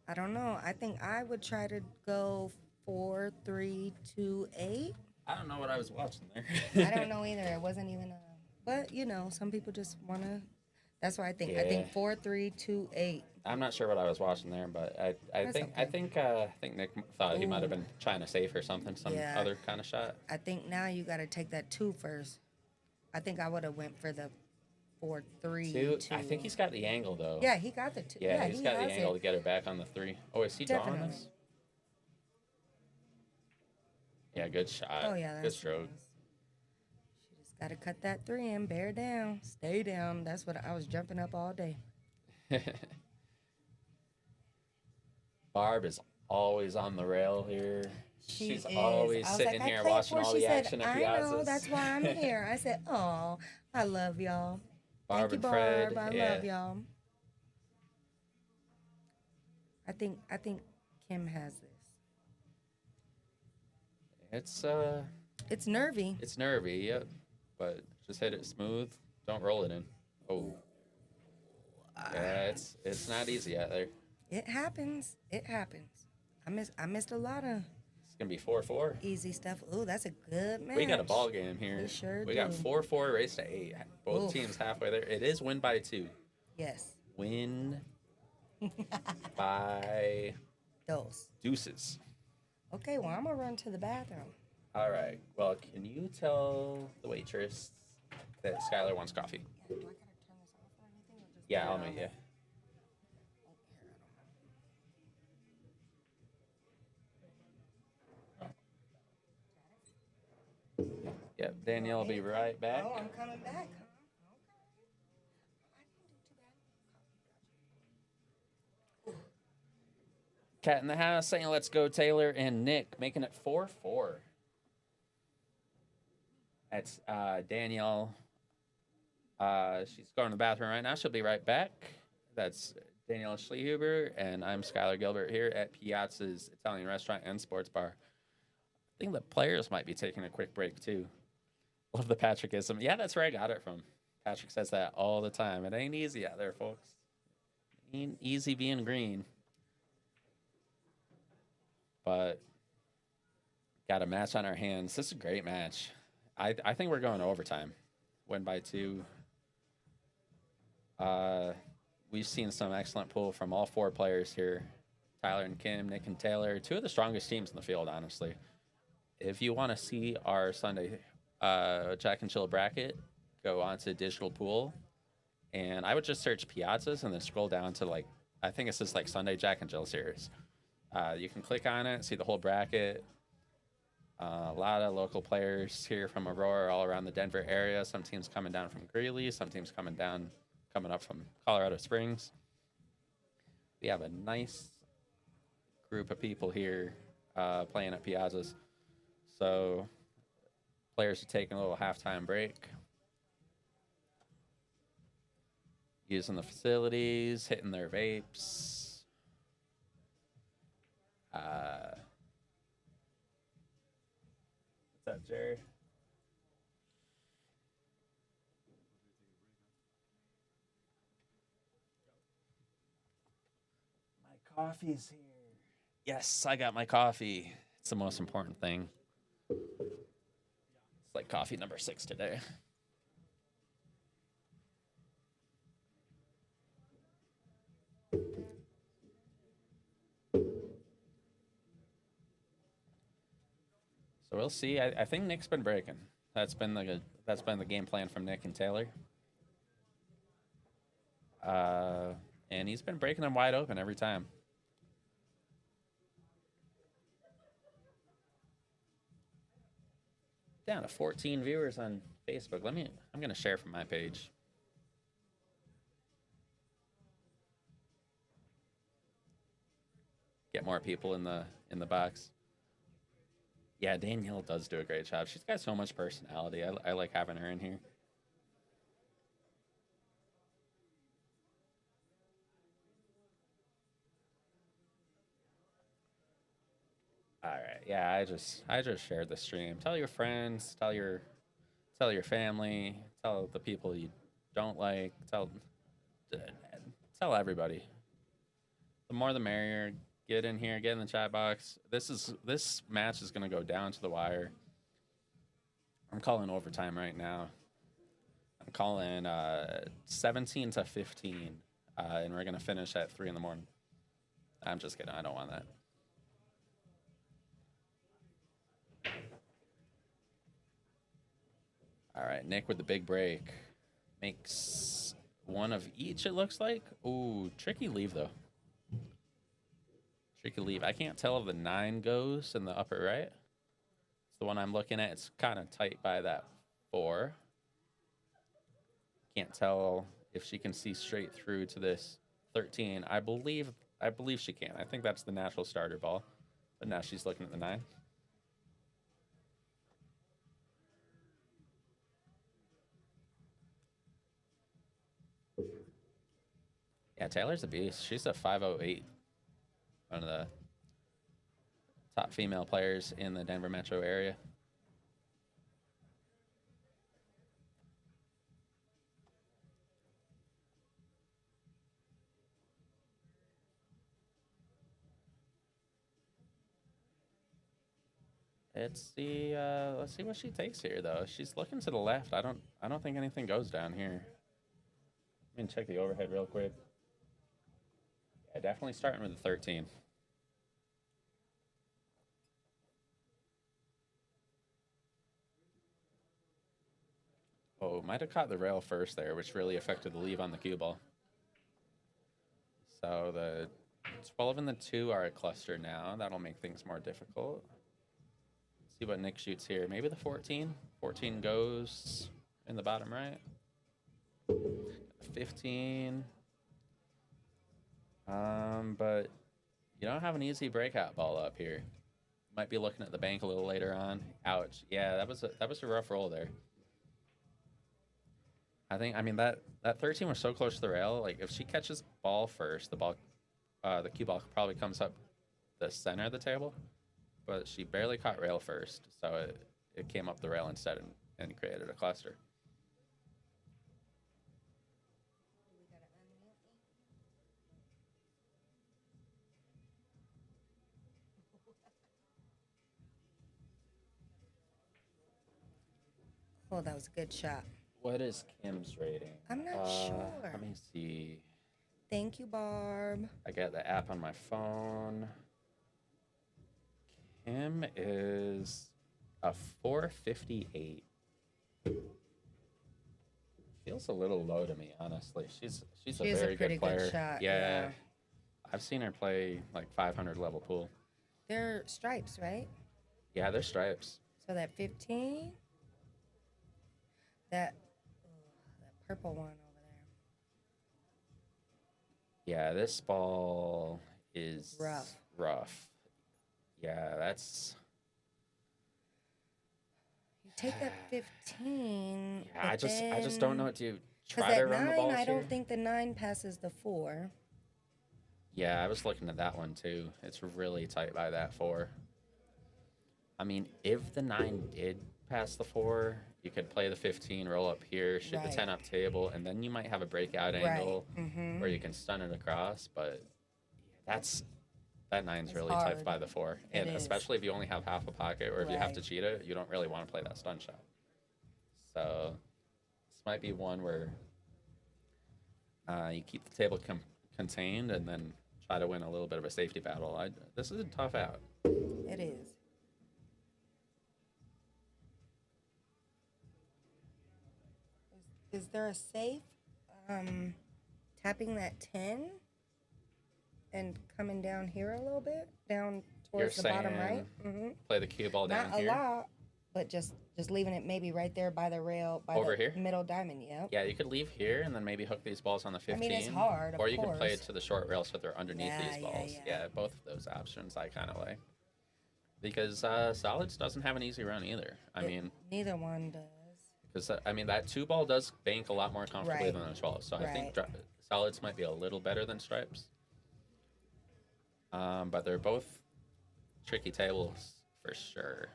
I don't know. I think I would try to go 4, 3, 2, 8. I don't know what I was watching there. I don't know either. It wasn't even a. But you know, some people just want to. That's what I think. Yeah. I think 4, 3, 2, 8. I'm not sure what I was watching there, but I think Nick thought he might have been trying to save or something, other kind of shot. I think now you got to take that 2 first. I think I would have went for the 4, 3, 2. I think he's got the angle though. Yeah, he got the 2. Yeah, he's got the angle to get her back on the 3. Oh, is he drawing us? Yeah, good shot. Oh yeah, good stroke. Nice. She just got to cut that 3 in, bear down, stay down. That's what I was jumping up all day. Barb is always on the rail here. She's is. always sitting here watching all the action at Piazza. I know, that's why I'm here. I said, oh, I love y'all. Barb Thank you, and Fred. Barb. I love y'all. I think Kim has this. It's nervy. It's nervy, yep. But just hit it smooth. Don't roll it in. Oh. Yeah, it's not easy out there. It happens. It happens. I missed a lot of. It's gonna be 4-4. Easy stuff. Ooh, that's a good match. We got a ball game here. We sure We do. got 4-4 race to 8. Both teams halfway there. It is win by 2. Yes. Win by deuces. Okay, well I'm gonna run to the bathroom. All right. Well, can you tell the waitress that Skylar wants coffee? Yeah, do I gotta turn this off or anything? Or just Yeah, I'll meet you. Yep, Danielle will be right back. Oh, I'm coming back, huh? Okay. Cat in the house saying let's go Taylor and Nick, making it 4-4. That's Danielle. She's going to the bathroom right now. She'll be right back. That's Danielle Schlehuber, and I'm Skylar Gilbert here at Piazza's Italian Restaurant and Sports Bar. I think the players might be taking a quick break too. Love the Patrickism. Yeah, that's where I got it from. Patrick says that all the time. It ain't easy out there, folks. Ain't easy being green. But got a match on our hands. This is a great match. I think we're going to overtime. Win by 2. We've seen some excellent pull from all 4 players here. Tyler and Kim, Nick and Taylor. 2 of the strongest teams in the field, honestly. If you want to see our Sunday Jack and Chill bracket, go onto Digital Pool. And I would just search Piazzas and then scroll down to, I think it's just Sunday Jack and Jill series. You can click on it, see the whole bracket. A lot of local players here from Aurora, all around the Denver area. Some teams coming down from Greeley, some teams coming up from Colorado Springs. We have a nice group of people here playing at Piazzas. So players are taking a little halftime break, using the facilities, hitting their vapes. What's up, Jared? My coffee's here. Yes, I got my coffee. It's the most important thing. It's like coffee number 6 today. So we'll see. I think Nick's been breaking. That's been the game plan from Nick and Taylor. And he's been breaking them wide open every time. Down to 14 viewers on Facebook. I'm gonna share from my page. Get more people in the box. Yeah, Danielle does do a great job. She's got so much personality. I like having her in here. All right. Yeah, I just shared the stream. Tell your friends, tell your family, tell the people you don't like, tell everybody. The more the merrier. Get in here, get in the chat box. This match is gonna go down to the wire. I'm calling overtime right now. I'm calling 17-15, and we're gonna finish at 3 in the morning. I'm just kidding. I don't want that. All right, Nick with the big break makes one of each. It looks like. Ooh, tricky leave though. Tricky leave. I can't tell if the 9 goes in the upper right. It's the one I'm looking at. It's kind of tight by that 4. Can't tell if she can see straight through to this 13. I believe she can. I think that's the natural starter ball. But now she's looking at the 9. Yeah, Taylor's a beast. She's a 508. One of the top female players in the Denver metro area. Let's see what she takes here though. She's looking to the left. I don't think anything goes down here. Let me check the overhead real quick. Yeah, definitely starting with the 13. Oh, might have caught the rail first there, which really affected the leave on the cue ball. So the 12 and the 2 are a cluster now. That'll make things more difficult. Let's see what Nick shoots here. Maybe the 14. 14 goes in the bottom right. 15. But you don't have an easy breakout ball up here. Might be looking at the bank a little later on. Ouch. Yeah, that was a rough roll there. I mean that 13 was so close to the rail. Like if she catches ball first, the cue ball probably comes up the center of the table, but she barely caught rail first, so it came up the rail instead and created a cluster. Oh, that was a good shot. What is Kim's rating? I'm not sure. Let me see. Thank you, Barb. I got the app on my phone. Kim is a 458. Feels a little low to me, honestly. She's a very good player. Good shot, yeah. I've seen her play like 500 level pool. They're stripes, right? Yeah, they're stripes. So that 15, that purple one over there. Yeah, this ball is rough. Yeah, that's. You take that 15. Yeah, I just don't know what to try to run the balls. Because at 9, I don't think the 9 passes the 4. Yeah, I was looking at that one too. It's really tight by that 4. I mean, if the 9 did pass the 4, you could play the 15, roll up here, shoot the 10 up table, and then you might have a breakout angle where you can stun it across. But that 9's really tight by the 4, and especially if you only have half a pocket or if you have to cheat it, you don't really want to play that stun shot. So this might be one where you keep the table contained and then try to win a little bit of a safety battle. This is a tough out. It is. Is there a safe tapping that 10 and coming down here a little bit, down towards the bottom right? Play the cue ball down here. Not a lot, but just leaving it maybe right there by the rail, by over the here? Middle diamond. Yeah, you could leave here and then maybe hook these balls on the 15. I mean, it's hard, or you course. can play it to the short rail so they're underneath these balls. Yeah, both of those options I kind of like. because Solids doesn't have an easy run either. I mean, neither one does. Because I mean, that 2-ball does bank a lot more comfortably Right. than a 12. So I think Right. Solids might be a little better than Stripes. But they're both tricky tables for sure.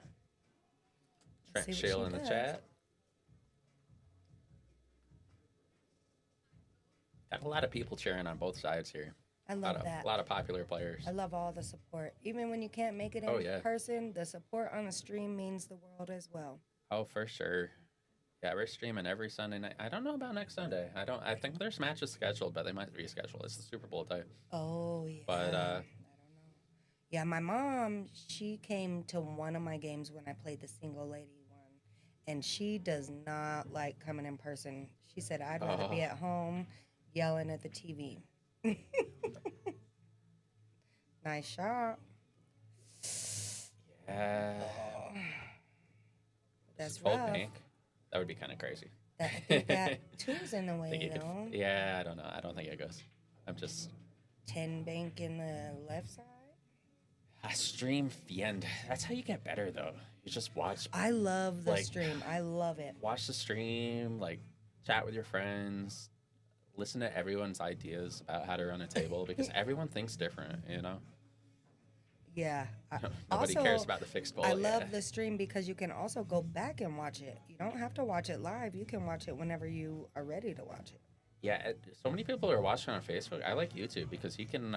Let's Trent see what Shill she in the does. chat. Got a lot of people cheering on both sides here. I love that. A lot of popular players. I love all the support. Even when you can't make it in person, the support on the stream means the world as well. Oh, for sure. Yeah, we're streaming every Sunday night. I don't know about next Sunday. I think there's matches scheduled, but they might reschedule. It's the Super Bowl day. Oh, yeah. But I don't know. Yeah, my mom, she came to one of my games when I played the single lady one, and she does not like coming in person. She said, I'd rather be at home yelling at the TV. Nice shot. Yeah. That's Full rough. bank. That would be kind of crazy. I think that 2's in the way, though. Yeah, I don't know. I don't think it goes. I'm just... 10 bank in the left side. I stream Fiend. That's how you get better, though. You just watch. I love the stream. I love it. Watch the stream, like, chat with your friends, listen to everyone's ideas about how to run a table, because everyone thinks different, you know? Yeah. Nobody cares about the fixed ball. I love the stream because you can also go back and watch it. You don't have to watch it live. You can watch it whenever you are ready to watch it. Yeah, so many people are watching on Facebook. I like YouTube because you can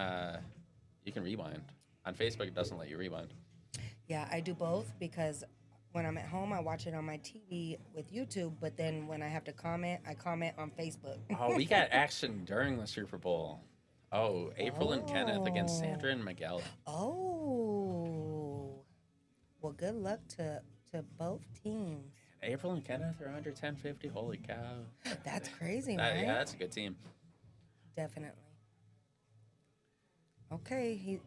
rewind. On Facebook, it doesn't let you rewind. Yeah, I do both because when I'm at home, I watch it on my TV with YouTube. But then when I have to comment, I comment on Facebook. Oh, we got action during the Super Bowl. Oh, April and Kenneth against Sandra and Miguel. Oh. Well, good luck to both teams. April and Kenneth are under 1050. Holy cow. That's crazy, right? Yeah, that's a good team. Definitely. Okay,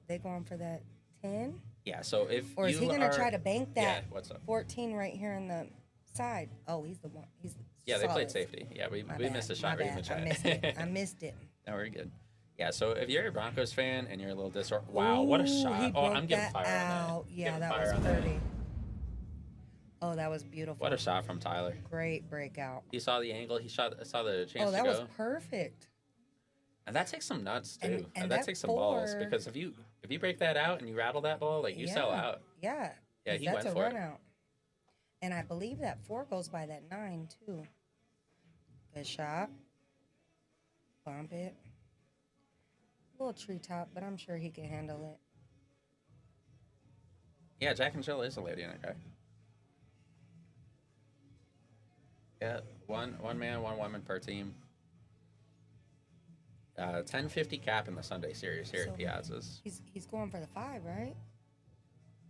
they going for that 10? Yeah, so if or is he going to try to bank that yeah, what's up? 14 right here in the side? Oh, he's the one. Yeah, they played safety. Yeah, we missed a shot right in the chat. I missed it. No, we're good. Yeah, so if you're a Broncos fan and you're a little wow, what a shot. He I'm getting fire out. on that. Yeah, that was pretty. Oh, that was beautiful. What a shot from Tyler. Great breakout. He saw the angle. He saw the chance to go. Oh, that was perfect. And that takes some nuts too. And that takes some balls, because if you break that out and you rattle that ball, like, you sell out. Yeah. Yeah, he that's went for a run it. out. And I believe that 4 goes by that 9 too. Good shot. Bump it. A little treetop, but I'm sure he can handle it. Yeah, Jack and Jill is a lady in it, guy. Yeah, one man, one woman per team. 1050 cap in the Sunday series here at Piazza's. He's going for the 5, right?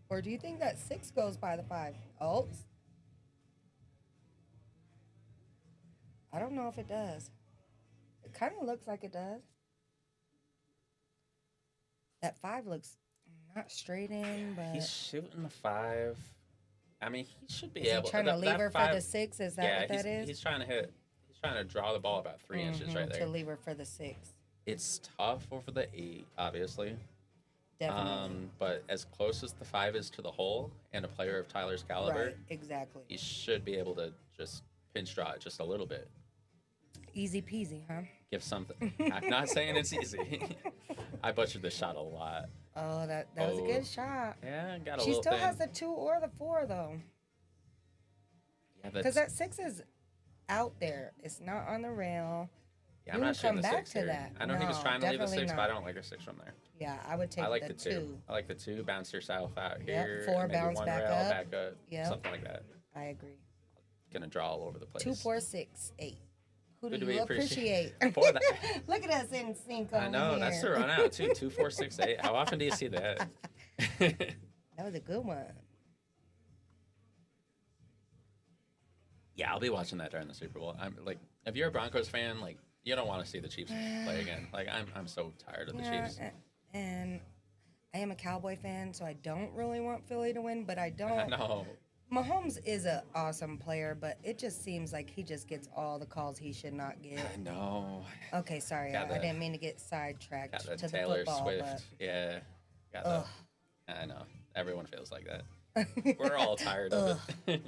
Or do you think that 6 goes by the 5? Oh. I don't know if it does. It kind of looks like it does. That 5 looks not straight in, but he's shooting the 5. I mean, he should be is able. He trying to lever for the 6? Is that what that is? He's trying to hit. He's trying to draw the ball about 3 inches right there. To lever for the 6. It's tough over the 8, obviously. Definitely. But as close as the 5 is to the hole, and a player of Tyler's caliber, right, exactly. He should be able to just pinch draw it just a little bit. Easy peasy, huh? Give something. I'm not saying it's easy. I butchered this shot a lot. Oh, that was a good shot. Yeah, got a she little still thing. has the 2 or the 4 though. Yeah, because that 6 is out there. It's not on the rail. Yeah, I'm not shooting the 6 to here. that. I know he was trying to leave the 6, but I don't like a 6 from there. Yeah, I would take I like the 2. I like the 2. Bounce yourself out here. 4 maybe bounce 1 back rail, up. back up. Yep. Something like that. I agree. Gonna draw all over the place. 2, 4, 6, 8. Who do we you appreciate? Look at us in sync over I know, here. that's the run out too. 2, 4, 6, 8. How often do you see that? That was a good one. Yeah, I'll be watching that during the Super Bowl. I'm like, if you're a Broncos fan, like, you don't want to see the Chiefs play again. Like, I'm so tired of the Chiefs. And I am a Cowboy fan, so I don't really want Philly to win, but I don't. I know. Mahomes is an awesome player, but it just seems like he just gets all the calls he should not get. I know. Okay, sorry. I didn't mean to get sidetracked got the to Taylor the football. Swift. But, Yeah. Got I know. Everyone feels like that. We're all tired of it.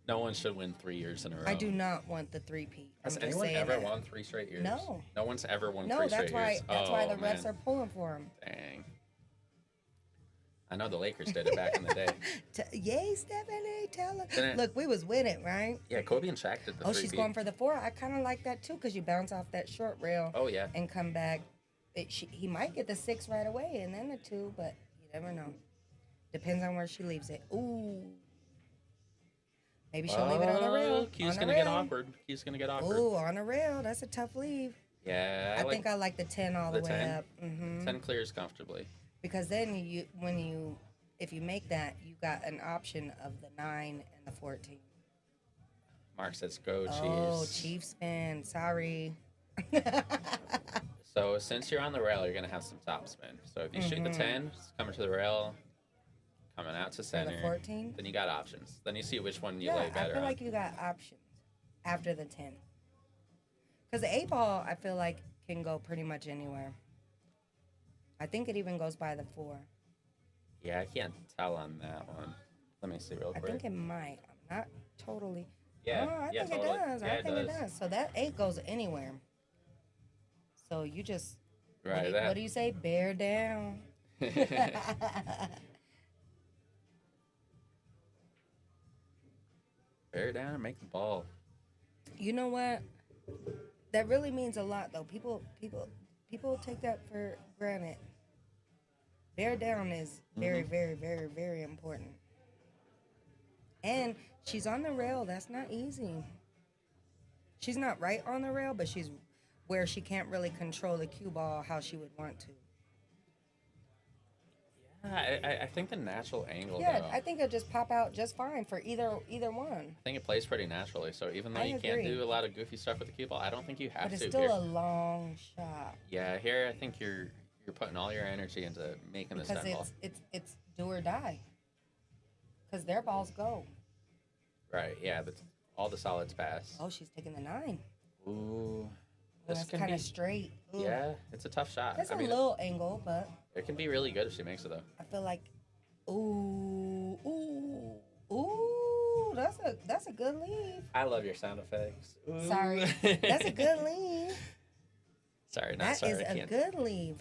No one should win 3 years in a row. I do not want the three-peat. Has anyone ever won 3 straight years? No. No one's ever won 3 straight years. That's why the refs are pulling for him. Dang. I know the Lakers did it back in the day. Yay, Stephanie, tell her. Look, we was winning, right? Yeah, Kobe and Shaq did the 3-peat. Oh, she's going for the 4. I kind of like that, too, because you bounce off that short rail. Oh, yeah. And come back. He might get the 6 right away and then the 2, but you never know. Depends on where she leaves it. Ooh. Maybe she'll leave it on the rail. Q's going to get awkward. Q's going to get awkward. Ooh, on the rail. That's a tough leave. Yeah. I think I like the 10 all the way 10? up. Mm-hmm. 10 clears comfortably. Because then if you make that, you got an option of the 9 and the 14. Mark says go Chiefs. Oh, Chiefs spin. Sorry. So since you're on the rail, you're going to have some top spin. So if you shoot the 10, it's coming to the rail, coming out to center. The 14? Then you got options. Then you see which one you lay better I feel like you got options after the 10. Because the 8 ball, I feel like, can go pretty much anywhere. I think it even goes by the 4. Yeah, I can't tell on that one. Let me see real quick. I think it might. I'm not totally. Yeah, I think totally. it does. Yeah, I think it does. So that 8 goes anywhere. So you just, right, what do you say? Bear down. Bear down and make the ball. You know what? That really means a lot, though. People take that for granted. Bear down is very, very, very, very important. And she's on the rail. That's not easy. She's not right on the rail, but she's where she can't really control the cue ball how she would want to. Yeah, I think the natural angle, though. I think it'll just pop out just fine for either one. I think it plays pretty naturally. So even though you can't do a lot of goofy stuff with the cue ball, I don't think you have to. But it's still a long shot. Yeah, here I think you're putting all your energy into making this 10 ball. Because it's do or die. Because their balls go. Right, yeah, but all the solids pass. Oh, she's taking the 9. Ooh. That's kind of straight. Ooh. Yeah, it's a tough shot. That's a little angle, but it can be really good if she makes it, though. I feel like, ooh, that's a good leave. I love your sound effects. Ooh. Sorry, that's a good leave. Sorry, not that sorry. That is a good leave.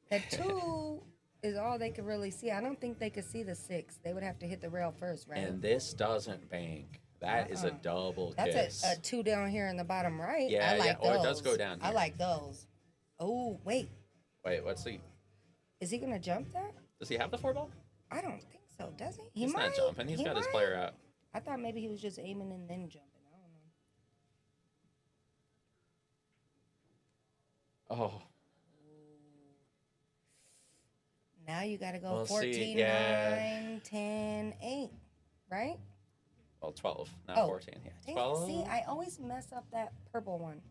That 2 is all they could really see. I don't think they could see the 6. They would have to hit the rail first, right? And this doesn't bank. That is a double kiss. That's a 2 down here in the bottom right. Yeah, I like those. Or it does go down here. I like those. Oh, wait. Wait, what's the... Is he going to jump that? Does he have the 4 ball? I don't think so, does he? He's not jumping. He's got his player out. I thought maybe he was just aiming and then jumping. I don't know. Oh. Now you got to go 14, 9, 10, 8, right? Well, 12, not 14. Yeah, 12. See, I always mess up that purple one.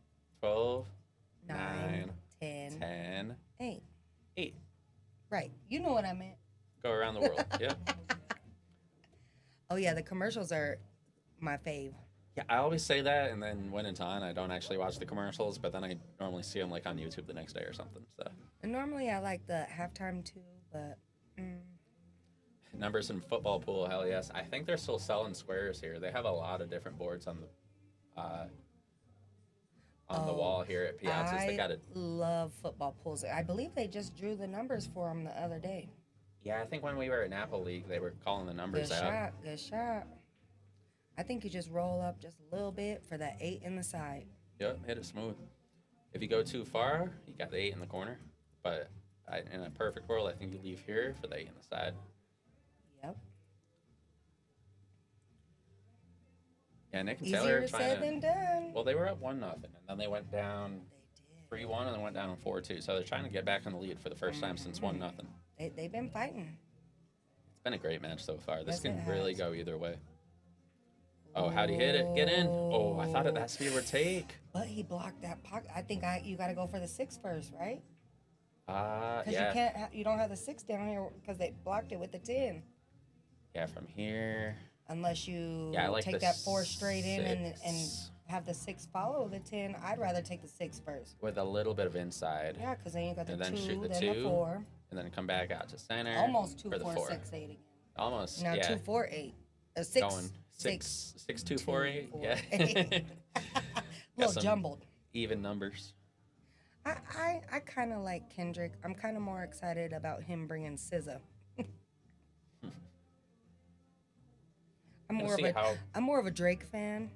12, 9, 10, 8. 8. Right. You know what I meant. Go around the world. Yep. Oh, yeah, the commercials are my fave. Yeah, I always say that, and then when it's on, I don't actually watch the commercials, but then I normally see them like on YouTube the next day or something. So. And normally I like the halftime too, but. Numbers in football pool, hell yes. I think they're still selling squares here. They have a lot of different boards on the wall here at Piazza. I love football pools. I believe they just drew the numbers for them the other day. Yeah, I think when we were at Napa League, they were calling the numbers out. Good shot. I think you just roll up just a little bit for that 8 in the side. Yep, hit it smooth. If you go too far, you got the 8 in the corner. But in a perfect world, I think you leave here for the 8 in the side. Yep. Yeah, Nick and Taylor are trying said than done. Well, they were up 1-0, and then they went down 3-1, and then went down 4-2. So they're trying to get back in the lead for the first time since 1-0. They've been fighting. It's been a great match so far. This can really go either way. Oh, how'd he hit it? Get in. Oh, I thought at that speed would take. But he blocked that pocket. I think you got to go for the 6 first, right? Yeah. Because you don't have the 6 down here because they blocked it with the 10. Yeah, from here. Unless you like take that 4 straight in and have the 6 follow the 10, I'd rather take the 6 first. With a little bit of inside. Yeah, because then you got the and 2, then shoot the then 2, the 4. And then come back out to center. Almost 2, for the 4, 6, 8 again. Almost, now, yeah. 2, 4, 8. 6, Going 6, 2, 2, 4, 8. 4, Yeah. 8. A little jumbled. Even numbers. I kind of like Kendrick. I'm kind of more excited about him bringing SZA. I'm more of a Drake fan.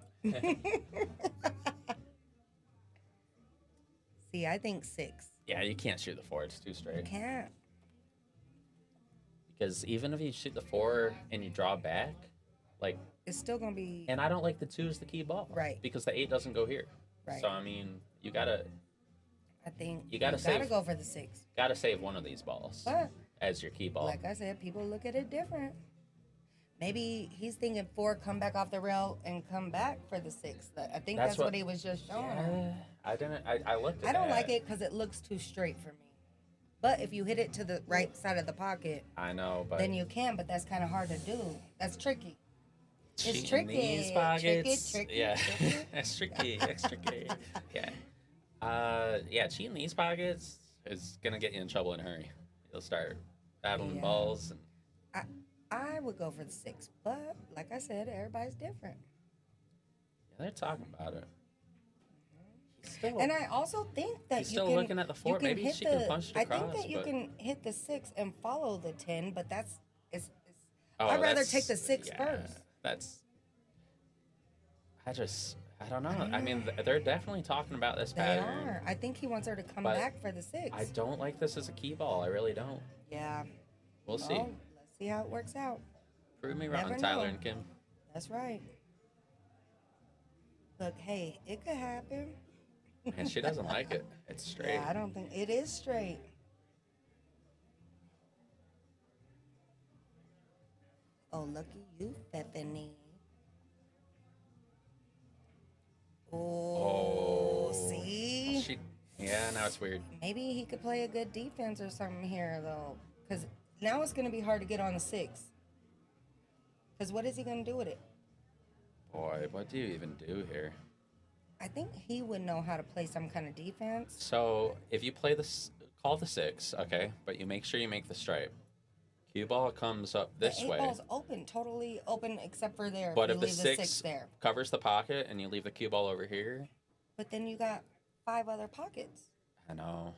See, I think 6. Yeah, you can't shoot the 4. It's too straight. You can't. Because even if you shoot the 4 and you draw back, like... It's still going to be... And I don't like the 2 as the key ball. Right. Because the 8 doesn't go here. Right. So, I mean, you got to... I think you gotta go for the 6. Got to save one of these balls but, as your key ball. Like I said, people look at it different. Maybe he's thinking 4, come back off the rail and come back for the 6. I think that's what he was just showing her. I didn't. I looked at I don't like it because it looks too straight for me. But if you hit it to the right side of the pocket, I know, but then you can. But that's kind of hard to do. That's tricky. It's tricky. These pockets. Tricky. Yeah, that's tricky. That's tricky. Yeah. Yeah, cheating these pockets is gonna get you in trouble in a hurry. You'll start battling balls. And... I would go for the 6, but like I said, everybody's different. Yeah, they're talking about it. And I also think that he's still looking at the 4. Maybe she can punch it across. I think that you can hit the 6 and follow the 10, but it's Oh, I'd rather take the 6 first. I don't know. I mean, they're definitely talking about this pattern. They are. I think he wants her to come back for the 6. I don't like this as a key ball. I really don't. Yeah. We'll see. Let's see how it works out. Prove me wrong, Tyler and Kim. That's right. Look, hey, it could happen. And she doesn't like it. It's straight. Yeah, I don't think it is straight. Oh, lucky you, Bethany. Oh, see? Yeah, now it's weird. Maybe he could play a good defense or something here, though. Because now it's going to be hard to get on the 6. Because what is he going to do with it? Boy, what do you even do here? I think he would know how to play some kind of defense. So if you play this, call the 6, okay? But you make sure you make the stripe. Cue ball comes up this way. The 8 ball's open, totally open except for there. But if the 6 there covers the pocket and you leave the cue ball over here. But then you got 5 other pockets. I know.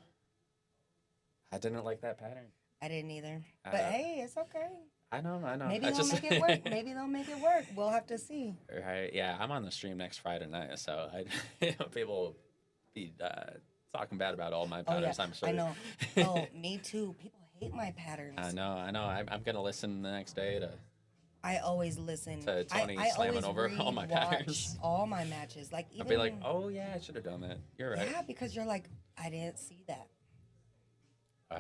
I didn't like that pattern. I didn't either. But hey, it's okay. I know. Maybe they'll make it work. Maybe they'll make it work. We'll have to see. Right? Yeah, I'm on the stream next Friday night, so people will be talking bad about all my patterns. Oh, yeah. I'm sure. I know. Oh, me too. People hate my patterns. I know. I'm gonna listen the next day to. I always listen to Tony slamming over all my patterns. All my matches, like even. I'll be like, oh yeah, I should have done that. You're right. Yeah, because you're like, I didn't see that.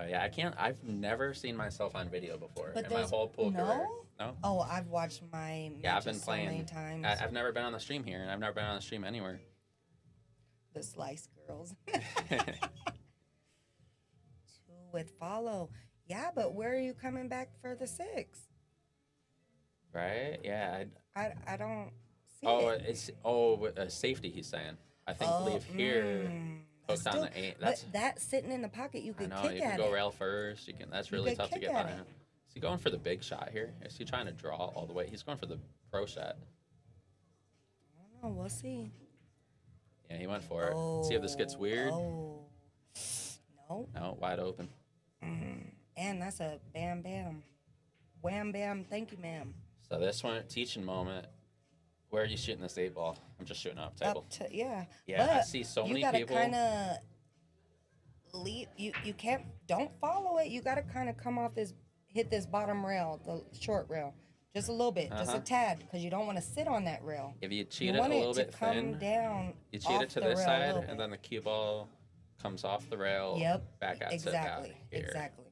Yeah, I can't. I've never seen myself on video before in my whole pool career. No. Oh, I've watched my matches I've been playing so many times. I've never been on the stream here, and I've never been on the stream anywhere. The Slice Girls. 2 with follow. Yeah, but where are you coming back for the 6? Right? Yeah. I don't see it. It's safety. He's saying. I think leave here. Hooked on the 8. But that sitting in the pocket, you could kick at it. You can go rail first. You can. That's really tough to get by him. Is he going for the big shot here? Is he trying to draw all the way? He's going for the pro shot. I don't know. We'll see. Yeah, he went for it. See if this gets weird. Oh. No, wide open. And that's a bam bam. Wham bam. Thank you, ma'am. So this one, teaching moment. Where are you shooting this 8 ball? I'm just shooting up table. Yeah. Yeah, but I see so many people. You gotta kind of lead. You can't. Don't follow it. You gotta kind of come off this, hit this bottom rail, the short rail, just a little bit, just a tad, because you don't want to sit on that rail. If you cheat it a little bit thin, down. You cheat it to this side, and then the cue ball comes off the rail. Yep. Back out exactly. to here. Exactly.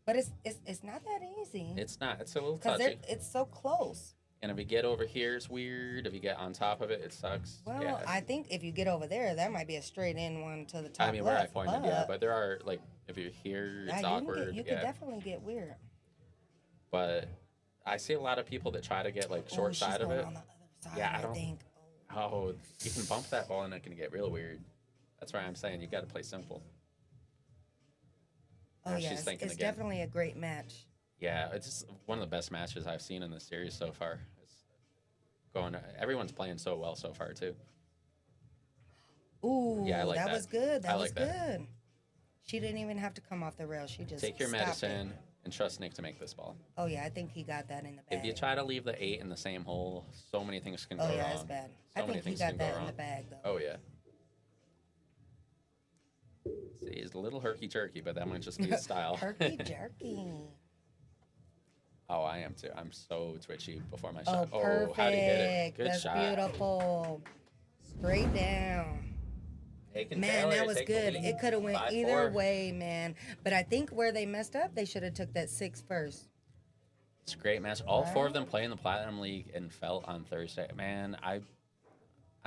But it's not that easy. It's not. It's a little touchy. Because it's so close. And if you get over here, it's weird. If you get on top of it, it sucks. Well, yeah. I think if you get over there, that might be a straight in one to the top. I mean, where I pointed, but there are, like, if you're here, it's awkward. You could definitely get weird. But I see a lot of people that try to get, like, short side of it. On the other side, yeah, I think. Oh, you can bump that ball and it can get real weird. That's why I'm saying you got to play simple. Oh, yeah, it's definitely a great match. Yeah, it's one of the best matches I've seen in the series so far. Everyone's playing so well so far, too. Ooh, yeah, that was good. That was good. She didn't even have to come off the rail. She just take your medicine and trust Nick to make this ball. Oh, yeah, I think he got that in the bag. If you try to leave the 8 in the same hole, so many things can go wrong. Oh, yeah, it's bad. I think he got that in the bag, though. Oh, yeah. See, he's a little herky-jerky, but that might just be his style. Herky-jerky. Oh, I am, too. I'm so twitchy before my shot. Oh, perfect. How'd he hit it? Good That's shot. That's beautiful. Straight down. Man, that was good. It could have went either way, man. But I think where they messed up, they should have took that 6 first. It's a great match. All 4 of them play in the Platinum League and Felt on Thursday. Man, I'm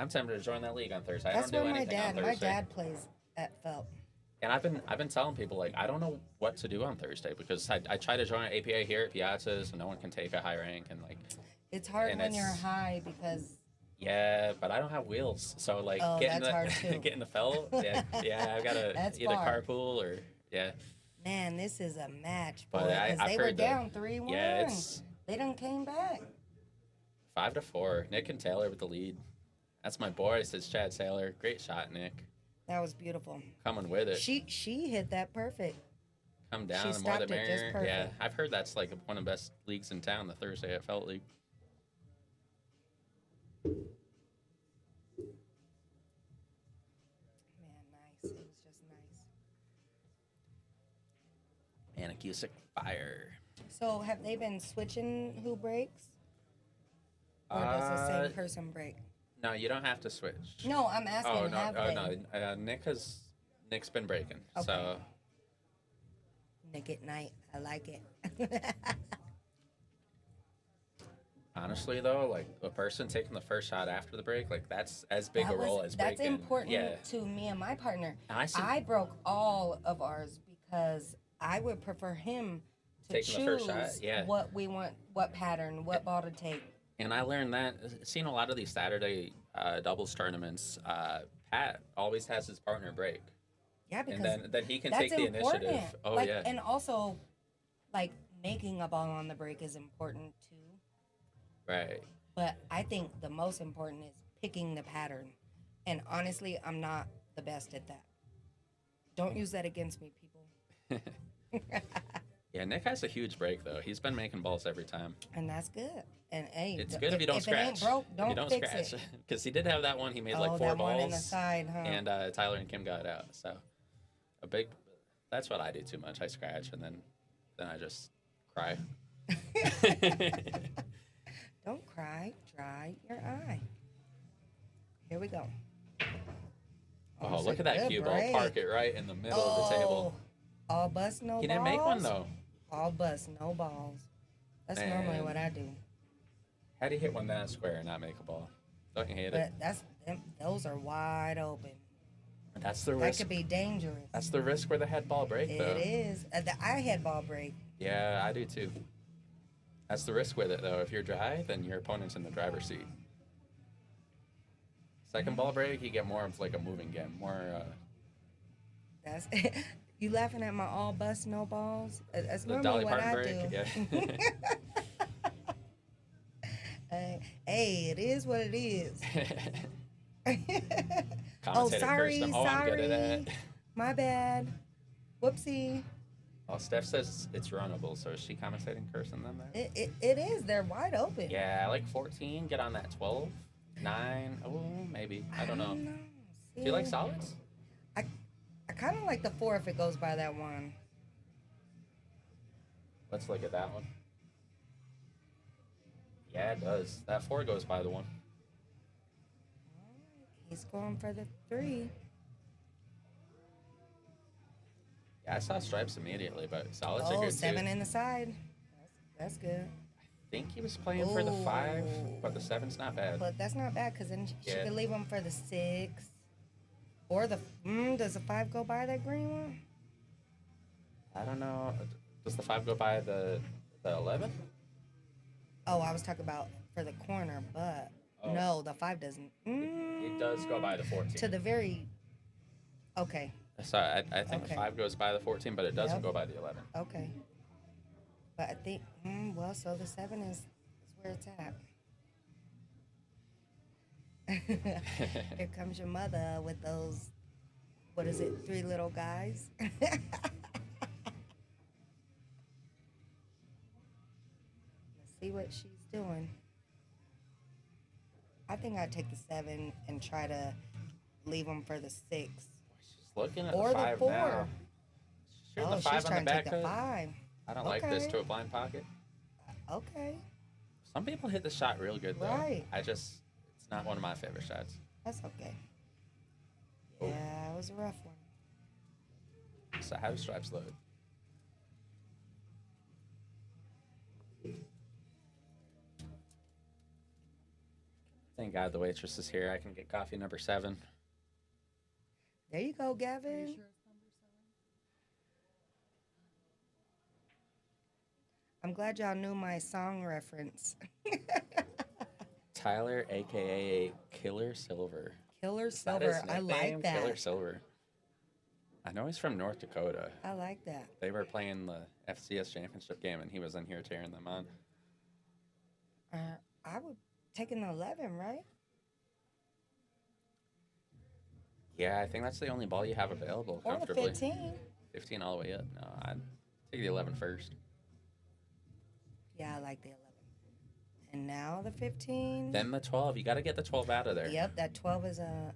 tempted to join that league on Thursday. That's I don't do anything on Thursday. My dad plays at Felt. And I've been telling people, like, I don't know what to do on Thursday because I try to join APA here at Piazza so no one can take a high rank and like. It's hard when you're high because. Yeah, but I don't have wheels, so like getting the felt. Yeah, I've got to either carpool or yeah. Man, this is a match, boy. Because they were down 3-1. Yeah, they done came back. 5-4. Nick and Taylor with the lead. That's my boy, says Chad Taylor. Great shot, Nick. That was beautiful. Coming with it. She hit that perfect. Come down, the more the merrier. Yeah, I've heard that's like one of the best leagues in town, the Thursday at Felt League. Man, nice. It was just nice. Manicusic fire. So have they been switching who breaks? Or does the same person break? No, you don't have to switch. No, I'm asking. Oh no, have they? no. Nick's been breaking. Okay. So Nick at night, I like it. Honestly, though, like a person taking the first shot after the break, like that's as big a role as breaking. That's important to me and my partner. I broke all of ours because I would prefer him to choose what we want, what pattern, what ball to take. And I learned that, seeing a lot of these Saturday doubles tournaments, Pat always has his partner break. Yeah, because and then he can take the initiative. Oh, like, yeah. And also, like, making a ball on the break is important, too. Right. But I think the most important is picking the pattern. And honestly, I'm not the best at that. Don't use that against me, people. Yeah, Nick has a huge break, though. He's been making balls every time. And that's good. And hey, it's good if you don't scratch. If it ain't broke, don't fix it. Because he did have that one. He made like 4 balls. One in the side, huh? And Tyler and Kim got it out. So that's what I do too much. I scratch and then I just cry. Don't cry. Dry your eye. Here we go. Oh, look at that cue ball. Park it right in the middle of the table. All bust, no balls? He didn't make one, though. All bust, no balls. That's normally what I do. How do you hit one that square and not make a ball? Don't you hate it? Those are wide open. That's the risk. That could be dangerous. That's the risk where the head ball break, though. It is. I head ball break. Yeah, I do, too. That's the risk with it, though. If you're dry, then your opponent's in the driver's seat. Second ball break, you get more of like a moving game. More. That's you laughing at my all bust no balls? That's the normally Dolly what I break, do. Yeah. Hey, it is what it is. Oh, sorry. My bad. Whoopsie. Oh, Steph says it's runnable, so is she commentating cursing them there? It is. They're wide open. Yeah, like 14. Get on that 12. 9. Oh, maybe. I don't know. Do you like solids? I kind of like the 4 if it goes by that 1. Let's look at that one. Yeah, it does. That 4 goes by the 1. He's going for the 3. Yeah, I saw stripes immediately, but solids are good, too. 7 in the side. That's good. I think he was playing for the 5, but the 7's not bad. But that's not bad, because then she could leave him for the 6. Or the... does the 5 go by that green one? I don't know. Does the 5 go by the 11? Oh, I was talking about for the corner, but... Oh. No, the 5 doesn't. It does go by the 14. To the very. Okay. So I think the 5 goes by the 14, but it doesn't go by the 11. Okay. But I think, well, so the 7 is where it's at. Here comes your mother with those, what is it, 3 little guys? Let's see what she's doing. I think I'd take the 7 and try to leave them for the 6. She's looking at or the 5 4. now. Shoot the 5 she's on trying the back to take the hook. 5. I don't like this to a blind pocket. Okay. Some people hit the shot real good, though. Right. It's not one of my favorite shots. That's okay. Yeah, it was a rough one. So how do stripes load? Thank God the waitress is here. I can get coffee number 7. There you go, Gavin. I'm glad y'all knew my song reference. Tyler, a.k.a. Killer Silver. Killer Silver. I like that. Killer Silver. I know he's from North Dakota. I like that. They were playing the FCS championship game, and he was in here tearing them on. I would take an 11, right? Yeah, I think that's the only ball you have available Or the comfortably. 15. 15 all the way up. No, I'd take the 11 first. Yeah, I like the 11. And now the 15. Then the 12. You got to get the 12 out of there. Yep, that 12 is a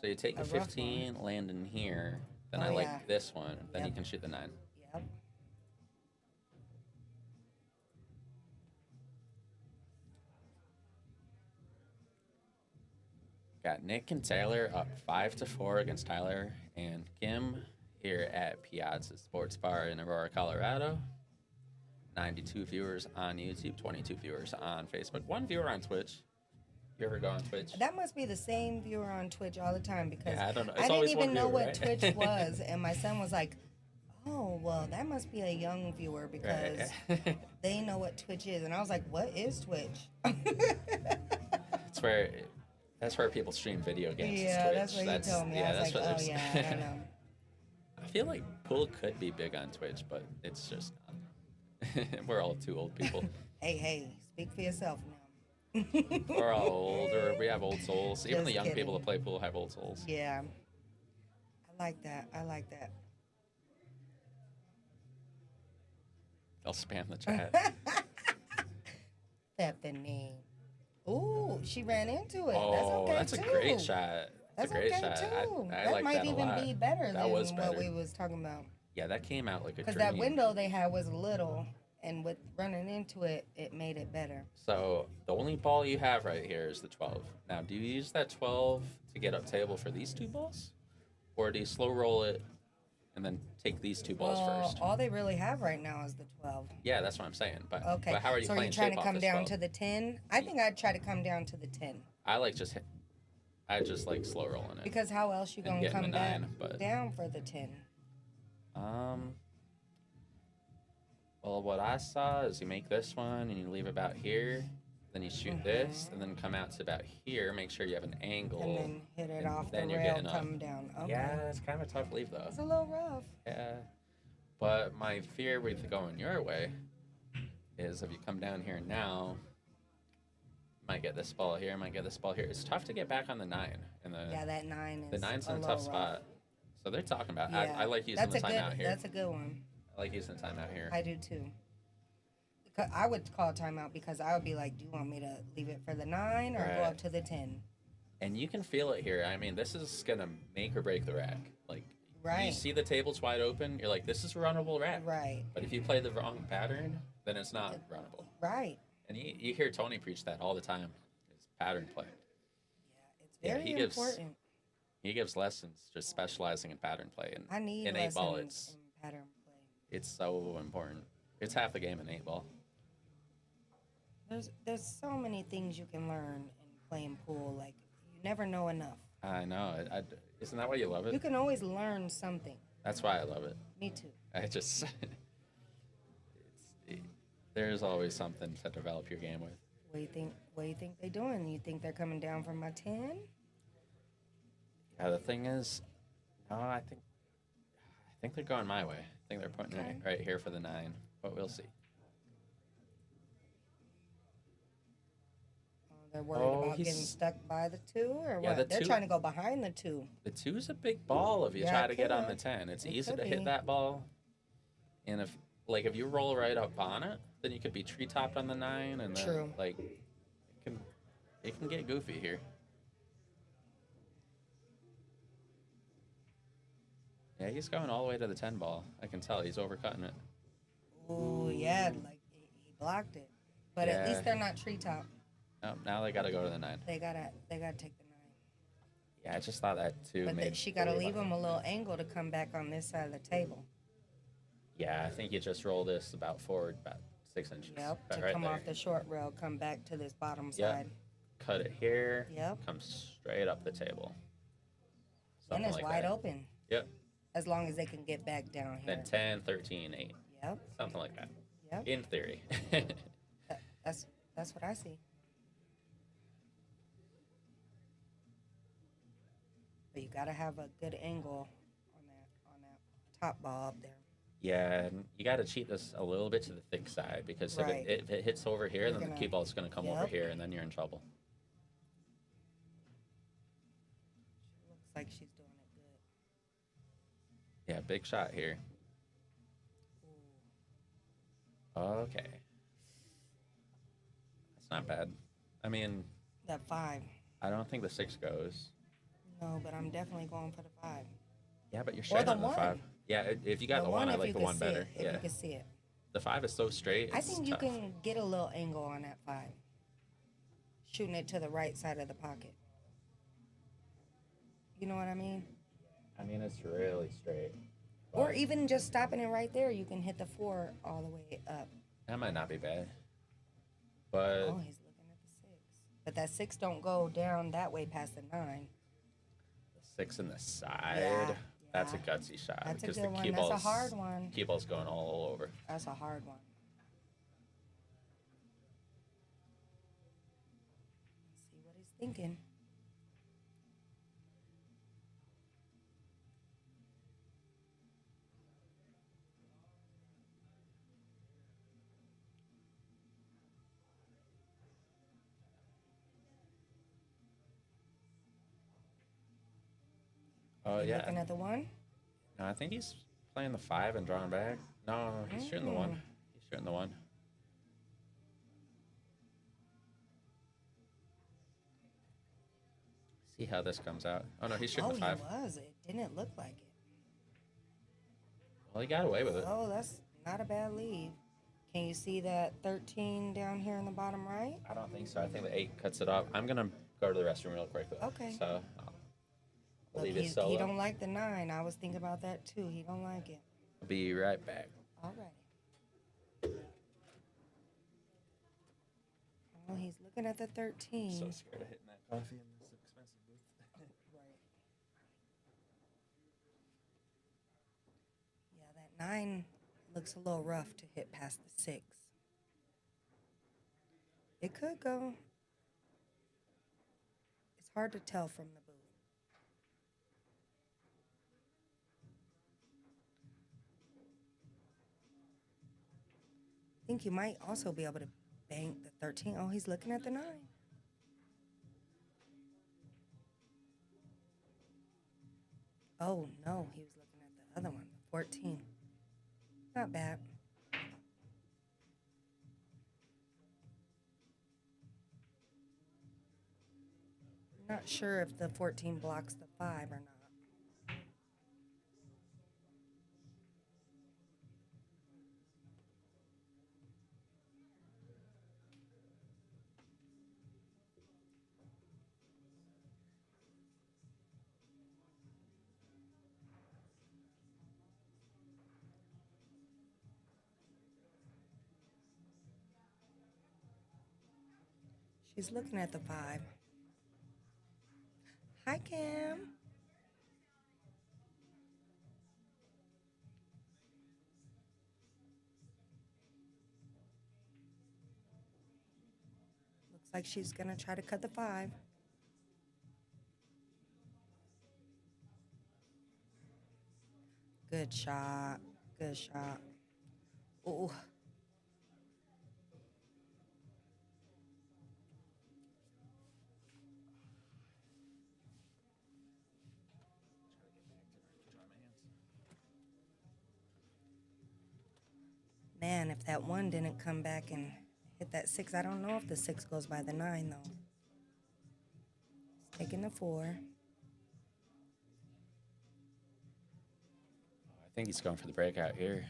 So you take the 15, land in here. Then I like this one. Then you can shoot the 9. Yep. Got Nick and Taylor up 5-4 against Tyler and Kim here at Piazza Sports Bar in Aurora, Colorado. 92 viewers on YouTube, 22 viewers on Facebook, 1 viewer on Twitch. You ever go on Twitch? That must be the same viewer on Twitch all the time because I don't know. I didn't even know what Twitch was. And my son was like, oh, well, that must be a young viewer because they know what Twitch is. And I was like, what is Twitch? That's where people stream video games. Yeah, that's what he told me. I was like, oh, yeah, I don't know. I feel like pool could be big on Twitch, but it's just not. We're all too old people. Hey, speak for yourself now. We're all older. We have old souls. Even Just the young kidding. people that play pool have old souls. Yeah. I like that. They'll spam the chat. Stephanie. Ooh, she ran into it. Oh, that's okay, a great shot. That's a great shot. Too. I that like might that a even lot. be better That than was better. what we was talking about. Yeah, that came out like a dream. Because that window they had was little, and with running into it, it made it better. So the only ball you have right here is the 12. Now, do you use that 12 to get up table for these 2 balls? Or do you slow roll it and then take these 2 balls first? All they really have right now is the 12. Yeah, that's what I'm saying. But how are you so playing you're trying shape to come off down this to the 10? I think I'd try to come down to the 10. I just like slow rolling it. Because how else you going to come down for the 10? Well, what I saw is you make this one and you leave about here, then you shoot this, and then come out to about here. Make sure you have an angle. And then hit it off the rail, come down. Okay. Yeah, it's kind of a tough leave, though. It's a little rough. Yeah. But my fear with going your way is if you come down here now, might get this ball here, might get this ball here. It's tough to get back on the 9. That 9 is the 9's in a tough spot. So they're talking about. Yeah. I like using the timeout here. That's a good one. I like using the timeout here. I do too. Because I would call timeout because I would be like, do you want me to leave it for the 9 or go up to the 10? And you can feel it here. I mean, this is going to make or break the rack. Like, you see the tables wide open, you're like, this is a runnable rack. Right. But if you play the wrong pattern, then it's not runnable. Right. And you hear Tony preach that all the time, is pattern play. Yeah, it's very important. He gives lessons just specializing in pattern play. And I need in lessons 8-ball, in pattern play. It's so important. It's half the game in 8-ball. There's so many things you can learn in playing pool. Like, you never know enough. I know. Isn't that why you love it? You can always learn something. That's why I love it. Me too. There's always something to develop your game with. What do you think? What do you think they're doing? You think they're coming down from my 10? Yeah, the thing is, no, I think they're going my way. I think they're putting it right here for the 9, but we'll see. They're worried about getting stuck by the 2 or yeah, what? They're trying to go behind the 2. The 2's a big ball if you try to get on the 10. It's easy to hit that ball. And if you roll right up on it, then you could be tree-topped on the 9. And then, it can get goofy here. Yeah, he's going all the way to the 10 ball. I can tell he's overcutting it. Oh, yeah, like he blocked it. But at least they're not treetop. Oh, now they got to go to the 9. They gotta take the 9. Yeah, I just thought that too. But she got to leave him a little angle to come back on this side of the table. Yeah, I think you just roll this about forward, about 6 inches. Yep, to come off the short rail, come back to this bottom side. Cut it here. Yep. Come straight up the table. And it's wide open. Yep. As long as they can get back down here. Then 10, 13, 8. Yep. Something like that. Yep. In theory. That's what I see. But you got to have a good angle on that top ball up there. Yeah, and you got to cheat this a little bit to the thick side because if it hits over here, then the cue ball is going to come over here, and then you're in trouble. Looks like she's doing it good. Yeah, big shot here. Ooh. Okay. That's not bad. I mean... That 5. I don't think the 6 goes. No, but I'm definitely going for the 5. Yeah, but you're straight on the 5. Yeah, if you got the 1, I like the 1 better. If you can see it. The 5 is so straight. I think you can get a little angle on that 5. Shooting it to the right side of the pocket. You know what I mean? I mean, it's really straight. Or even just stopping it right there, you can hit the 4 all the way up. That might not be bad. But oh, he's looking at the 6. But that 6 don't go down that way past the 9. The 6 in the side. That's a gutsy shot. That's a good one. That's a hard one. Cue ball's going all over. That's a hard one. Let's see what he's thinking. Oh, yeah. Looking at the 1? No, I think he's playing the 5 and drawing back. No, he's shooting the 1. He's shooting the 1. See how this comes out. Oh, no, he's shooting the 5. Oh, he was. It didn't look like it. Well, he got away with it. Oh, that's not a bad lead. Can you see that 13 down here in the bottom right? I don't think so. I think the 8 cuts it off. I'm going to go to the restroom real quick. Okay. So... Look, he don't like the 9. I was thinking about that too. He don't like it. I'll be right back. All right. Oh, he's looking at the 13. So scared of hitting that coffee in this expensive booth. Right. Yeah, that 9 looks a little rough to hit past the 6. It could go. It's hard to tell from the booth. I think you might also be able to bank the 13. Oh, he's looking at the 9. Oh, no, he was looking at the other one, the 14. Not bad. Not sure if the 14 blocks the 5 or not. She's looking at the 5. Hi, Cam. like she's going to try to cut the 5. Good shot. Good shot. Ooh. Man, if that 1 didn't come back and hit that 6, I don't know if the 6 goes by the 9, though. It's taking the 4. I think he's going for the breakout here.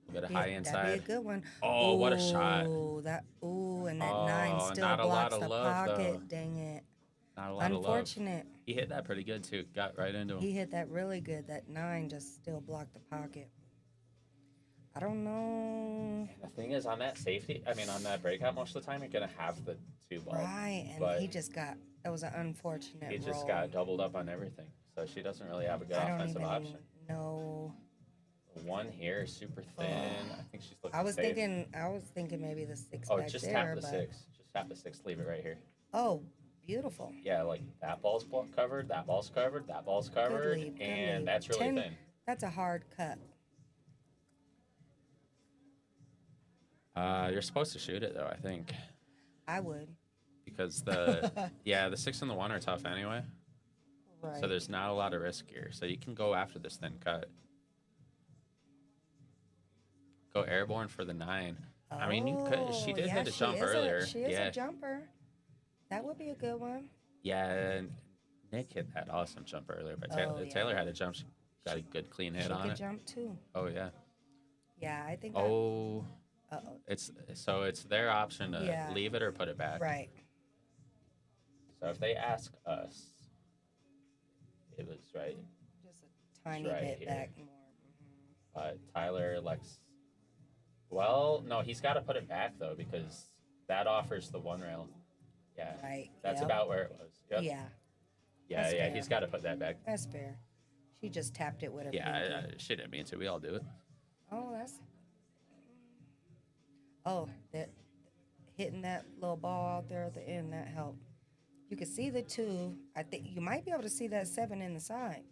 A bit of high inside. That'd be a good one. Oh, what a shot. And that 9 still blocks the pocket. Though. Dang it. Not a lot Unfortunate. Of love. He hit that pretty good, too. Got right into him. He hit that really good. That 9 just still blocked the pocket. I don't know. The thing is, on that breakout, most of the time, you're going to have the 2 ball. Right, and he just got, that was an unfortunate roll. He just got doubled up on everything. So she doesn't really have a good offensive option. No. The 1 here is super thin. I think she's looking I was safe. thinking maybe the 6 Oh, back just there. tap the 6. Just tap the 6. Leave it right here. Oh, beautiful. Yeah, like that ball's covered, that ball's covered, that ball's covered, and that's really thin. That's a hard cut. You're supposed to shoot it, though, I think. I would. Because the 6 and the 1 are tough anyway. Right. So there's not a lot of risk here. So you can go after this thin cut. Go airborne for the 9. I mean, you could. She did hit a jump earlier. She is a jumper. That would be a good one. Yeah, Nick hit that awesome jump earlier, but Taylor had a jump. She got a good clean hit on it. She could jump too. Oh yeah. Yeah, I think. It's their option to leave it or put it back. Right. So if they ask us, it was right. Just a tiny bit here. Back more. But Tyler elects. Well, no, he's got to put it back though because that offers the 1 rail. Yeah. Right. That's about where it was. Yep. Yeah. Yeah, yeah. He's got to put that back. That's fair. She just tapped it with her. Yeah, she didn't mean to. We all do it. Oh, that hitting that little ball out there at the end, that helped. You could see the 2. I think you might be able to see that 7 in the side.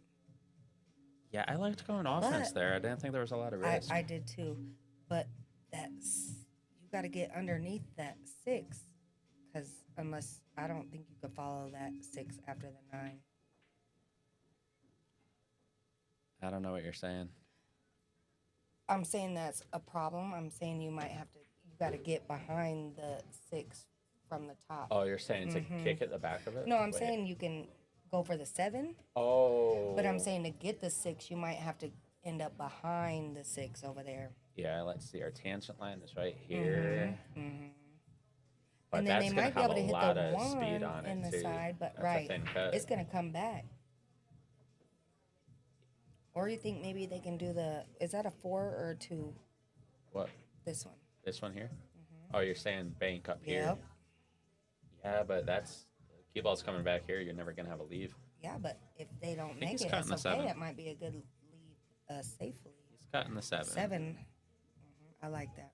Yeah, I liked going offense there. I didn't think there was a lot of risk. I did too. But you got to get underneath that 6 because I don't think you could follow that 6 after the 9. I don't know what you're saying. I'm saying that's a problem. I'm saying you got to get behind the 6 from the top. Oh, you're saying to kick at the back of it? No, I'm saying you can go for the 7. Oh. But I'm saying to get the 6, you might have to end up behind the 6 over there. Yeah, let's see. Our tangent line is right here. But and then they might be able to hit the 1 in the side, but it's going to come back. Or you think maybe they can do is that a 4 or a 2? What? This one. This one here? Oh, you're saying bank up here? Yep. Yeah, but cue ball's coming back here. You're never going to have a leave. Yeah, but if they don't make it, it's okay. That might be a good lead, safe lead. He's cutting the 7. 7. I like that.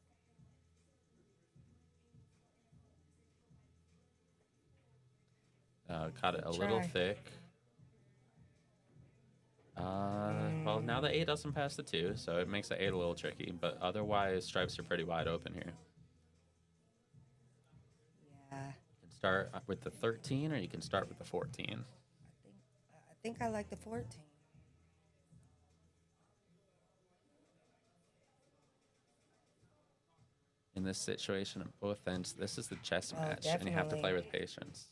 Caught it a little thick. Well, now the 8 doesn't pass the 2, so it makes the 8 a little tricky. But otherwise, stripes are pretty wide open here. Yeah. You can start with the 13, or you can start with the 14. I think I like the 14. In this situation, at both ends, this is the chess match, definitely. and you have to play with patience.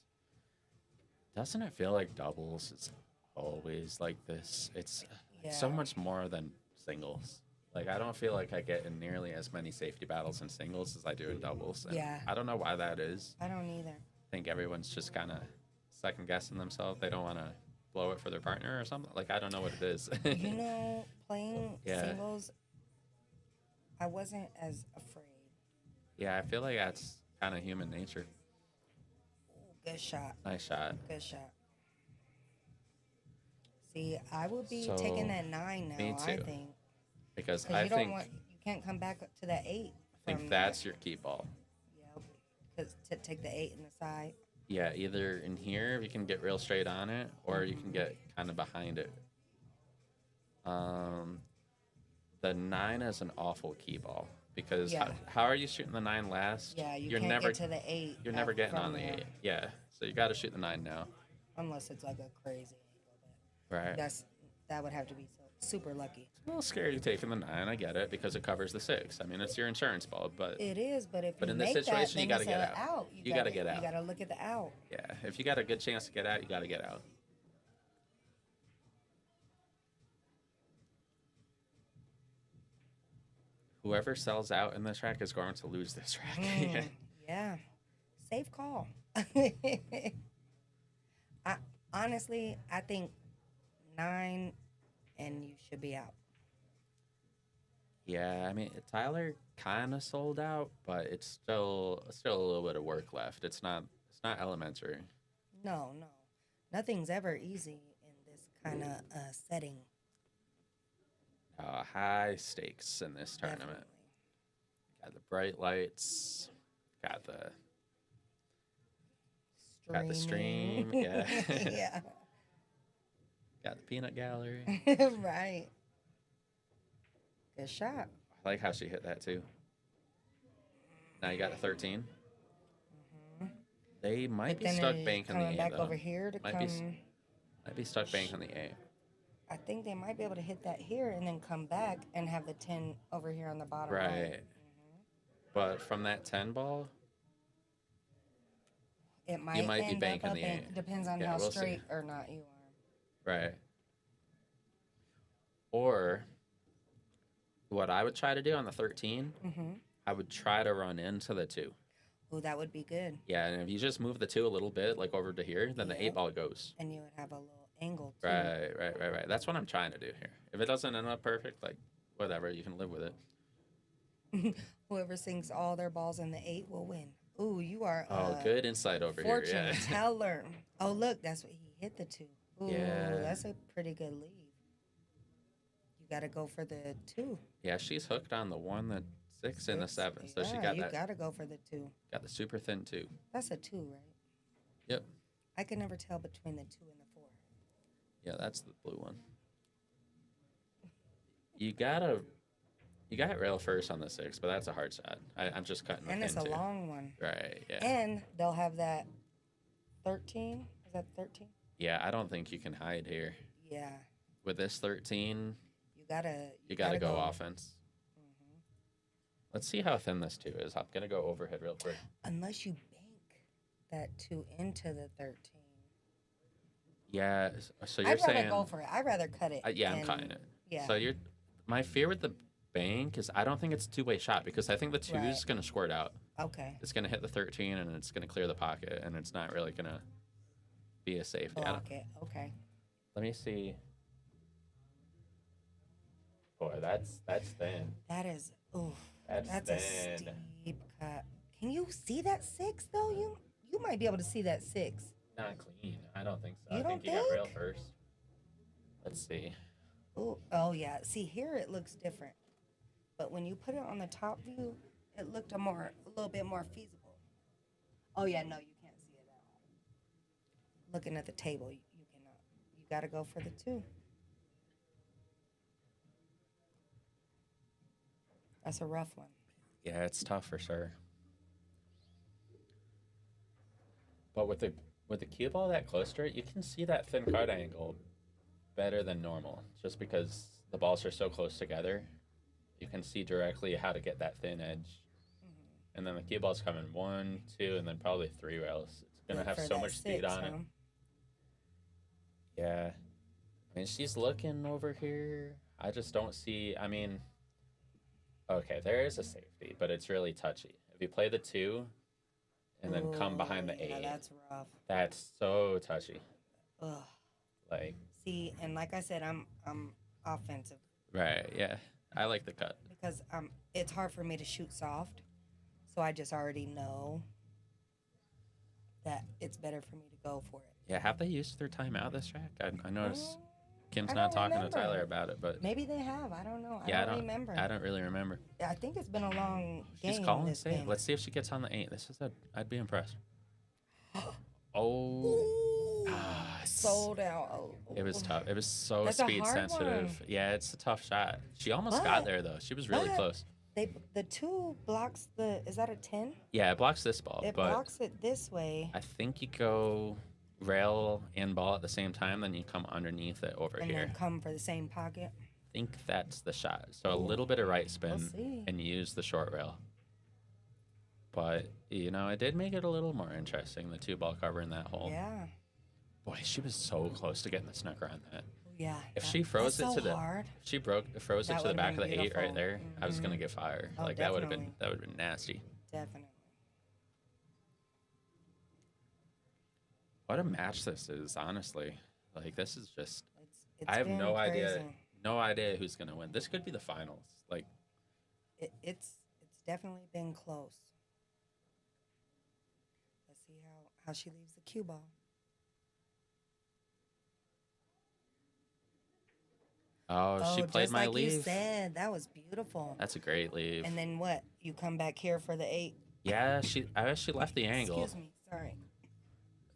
Doesn't it feel like doubles? It's always like this. It's so much more than singles. Like, I don't feel like I get in nearly as many safety battles in singles as I do in doubles. And I don't know why that is. I don't either. I think everyone's just kind of second guessing themselves. They don't want to blow it for their partner or something. Like, I don't know what it is. Playing singles, I wasn't as afraid. Yeah, I feel like that's kind of human nature. Ooh, good shot. Nice shot. Good shot. See, I would be taking that 9 now, me too. I think. Because you can't come back up to that 8. I think that's your key ball. Yeah, to take the 8 in the side. Yeah, either in here you can get real straight on it, or you can get kind of behind it. The 9 is an awful key ball because how are you shooting the 9 last? Yeah, you're can't never get to the 8. You're never getting on the 8. Yeah, so you got to shoot the 9 now. Unless it's like a crazy angle, right? That would have to be super lucky. It's a little scary taking the 9. I get it because it covers the 6. I mean, it's your insurance ball, but it is. But if in this situation, you got to get out. You got to get out. You got to look at the out. Yeah, if you got a good chance to get out, you got to get out. Whoever sells out in this rack is going to lose this rack. Yeah. Safe call. Honestly, I think 9 and you should be out. Yeah, I mean, Tyler kind of sold out, but it's still a little bit of work left. It's not elementary. No. Nothing's ever easy in this kind of setting. High stakes in this tournament. Definitely. Got the bright lights. Got the stream. Yeah. Yeah. Got the peanut gallery. Right. Good shot. I like how she hit that too. Now you got a 13. Mm-hmm. They might be stuck banking the 8 back though. over here to might be stuck banking the 8. I think they might be able to hit that here and then come back and have the 10 over here on the bottom. Right. Mm-hmm. But from that 10 ball, you might be banking the 8. Depends on how straight or not you are. Right. Or what I would try to do on the 13, I would try to run into the 2. Oh, that would be good. Yeah, and if you just move the 2 a little bit, like over to here, then the 8 ball goes. And you would have a little angle too. Right. That's what I'm trying to do here. If it doesn't end up perfect, like whatever, you can live with it. Whoever sinks all their balls in the 8 will win. Ooh, you are good insight over here. Fortune teller. Oh, look, that's what he hit the 2. Ooh, yeah. That's a pretty good lead. You got to go for the 2. Yeah, she's hooked on the 1, the 6, and the 7. So she got that. You got to go for the 2. Got the super thin 2. That's a 2, right? Yep. I can never tell between the 2 and the 4. Yeah, that's the blue one. You got rail first on the 6, but that's a hard shot. I'm just cutting the and it's a too. long one. Right, yeah. And they'll have that 13. Is that 13? Yeah, I don't think you can hide here. Yeah. With this 13, you gotta go offense. Mm-hmm. Let's see how thin this 2 is. I'm gonna go overhead real quick. Unless you bank that 2 into the 13. Yeah, so you're saying... I'd rather go for it. I'd rather cut it. I'm cutting it. Yeah. So my fear with the bank is I don't think it's a 2-way shot because I think the 2 is going to squirt out. Okay. It's going to hit the 13 and it's going to clear the pocket and it's not really going to be a safety. Okay. Let me see. Boy, that's thin. That is, that's thin. A steep cut. Can you see that 6 though? You might be able to see that 6. Not clean. I don't think so. You I think you got rail first. Let's see. Oh yeah. See, here it looks different. But when you put it on the top view, it looked a little bit more feasible. Oh yeah, no, you can't see it at all. Looking at the table, you cannot. You got to go for the 2. That's a rough one. Yeah, it's tough for sure. But with the cue ball that close to it, you can see that thin card angle better than normal. Just because the balls are so close together, you can see directly how to get that thin edge. Mm-hmm. And then the cue ball's coming 1, 2, and then probably 3 rails. It's gonna have so much speed on it. Yeah, I mean she's looking over here. I just don't see. I mean, okay, there is a safety, but it's really touchy. If you play the 2. And then come behind the 8. Yeah, that's rough. That's so touchy. Ugh. Like. See, and like I said, I'm offensive. Right. Yeah. I like the cut. Because it's hard for me to shoot soft, so I just already know that it's better for me to go for it. Yeah. Have they used their timeout this track? I noticed. Kim's not talking to Tyler about it, but maybe they have. I don't know. I don't remember. I don't really remember. I think it's been a long game. She's calling safe. Let's see if she gets on the 8. I'd be impressed. Oh. Sold out. Oh. It was tough. It was so speed sensitive. One. Yeah, it's a tough shot. She almost got there though. She was really close. The 2 blocks is that a 10? Yeah, it blocks this ball. It blocks it this way. I think you go rail and ball at the same time, then you come underneath it over here. And then come for the same pocket. I think that's the shot. So a little bit of right spin and use the short rail. But, it did make it a little more interesting, the 2 ball cover in that hole. Yeah. Boy, she was so close to getting the snooker on that. Yeah. If she froze it to the froze it to the back of the 8 right there, I was gonna get fire. Oh, like that would have been nasty. Definitely. What a match this is, honestly. Like this is just it's I have no idea who's gonna win. This could be the finals. Like it's definitely been close. Let's see how she leaves the cue ball. Oh, she played my leave. You said that was beautiful. That's a great leave. And then what? You come back here for the 8. Yeah, I actually left the angle. Excuse me, sorry.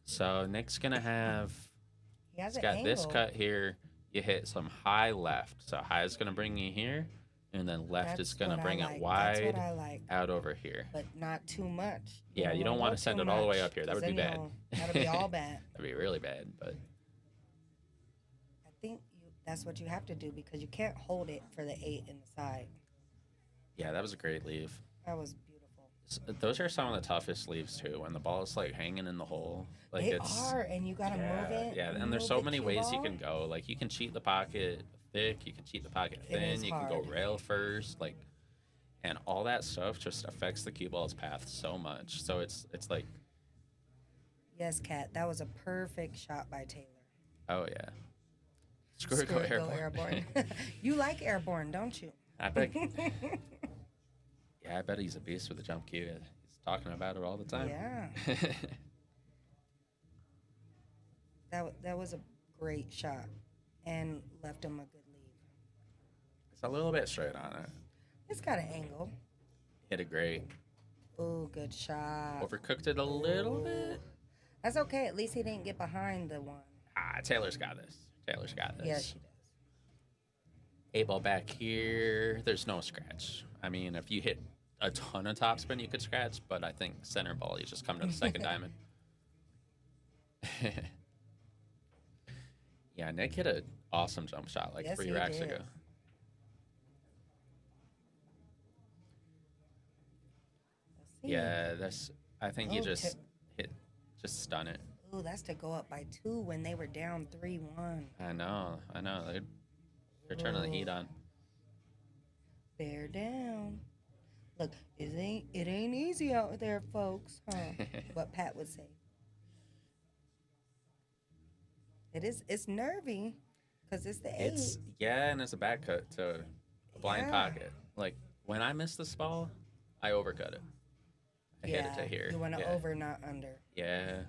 So Nick's gonna have. He's got this cut here. You hit some high left. So high is gonna bring you here, and then left is gonna bring it wide out over here. But not too much. Yeah, you don't want to send it all the way up here. That would be bad. That'd be all bad. That'd be really bad. But I think that's what you have to do because you can't hold it for the 8 in the side. Yeah, that was a great leave. That was beautiful. Those are some of the toughest leaves too. When the ball is like hanging in the hole, like they are, and you gotta move it. Yeah, and there's so many ways you can go. Like you can cheat the pocket thick, you can cheat the pocket thin, you can go rail first, like, and all that stuff just affects the cue ball's path so much. So it's like. Yes, Kat, that was a perfect shot by Taylor. Oh yeah. Screw it, go airborne. You like airborne, don't you? I bet. Yeah, I bet he's a beast with the jump cue. He's talking about it all the time. Yeah. that was a great shot, and left him a good lead. It's a little bit straight on it. It's got an angle. Hit it great. Ooh, good shot. Overcooked it a little bit. That's okay. At least he didn't get behind the one. Taylor's got this. Taylor's got this. Yeah, she does. 8 ball back here. There's no scratch. I mean, if you hit a ton of topspin, you could scratch, but I think center ball, you just come to the second diamond. Yeah, Nick hit an awesome jump shot like 3 racks ago. Yeah, I think you just stun it. Ooh, that's to go up by 2 when they were down 3-1. I know. They're turning the heat on. Bear down. Look, it ain't easy out there, folks. Huh? What Pat would say. It's nervy because it's the 8. And it's a back cut to a blind pocket. Like when I miss this ball, I overcut it. I hit it to here. You want to over, not under. Yeah.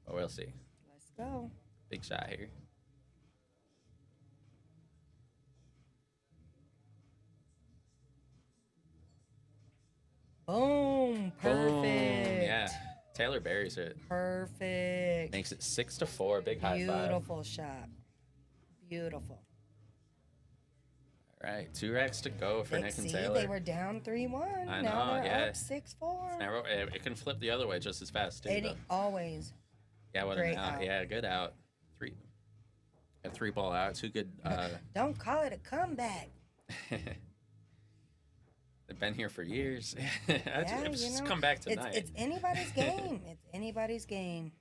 But we'll see. Let's go. Big shot here. Boom. Perfect. Boom. Yeah. Taylor buries it. Perfect. Makes it 6-4. Big high five. Beautiful shot. Beautiful. All right. 2 racks to go for Nick and Taylor. They were down 3-1. I know. Now they're up 6-4. It can flip the other way just as fast, too. Always. Yeah, what an out. Yeah, good out. 3 ball out. 2 good. Don't call it a comeback. They've been here for years. It's come back tonight. It's anybody's game. It's anybody's game.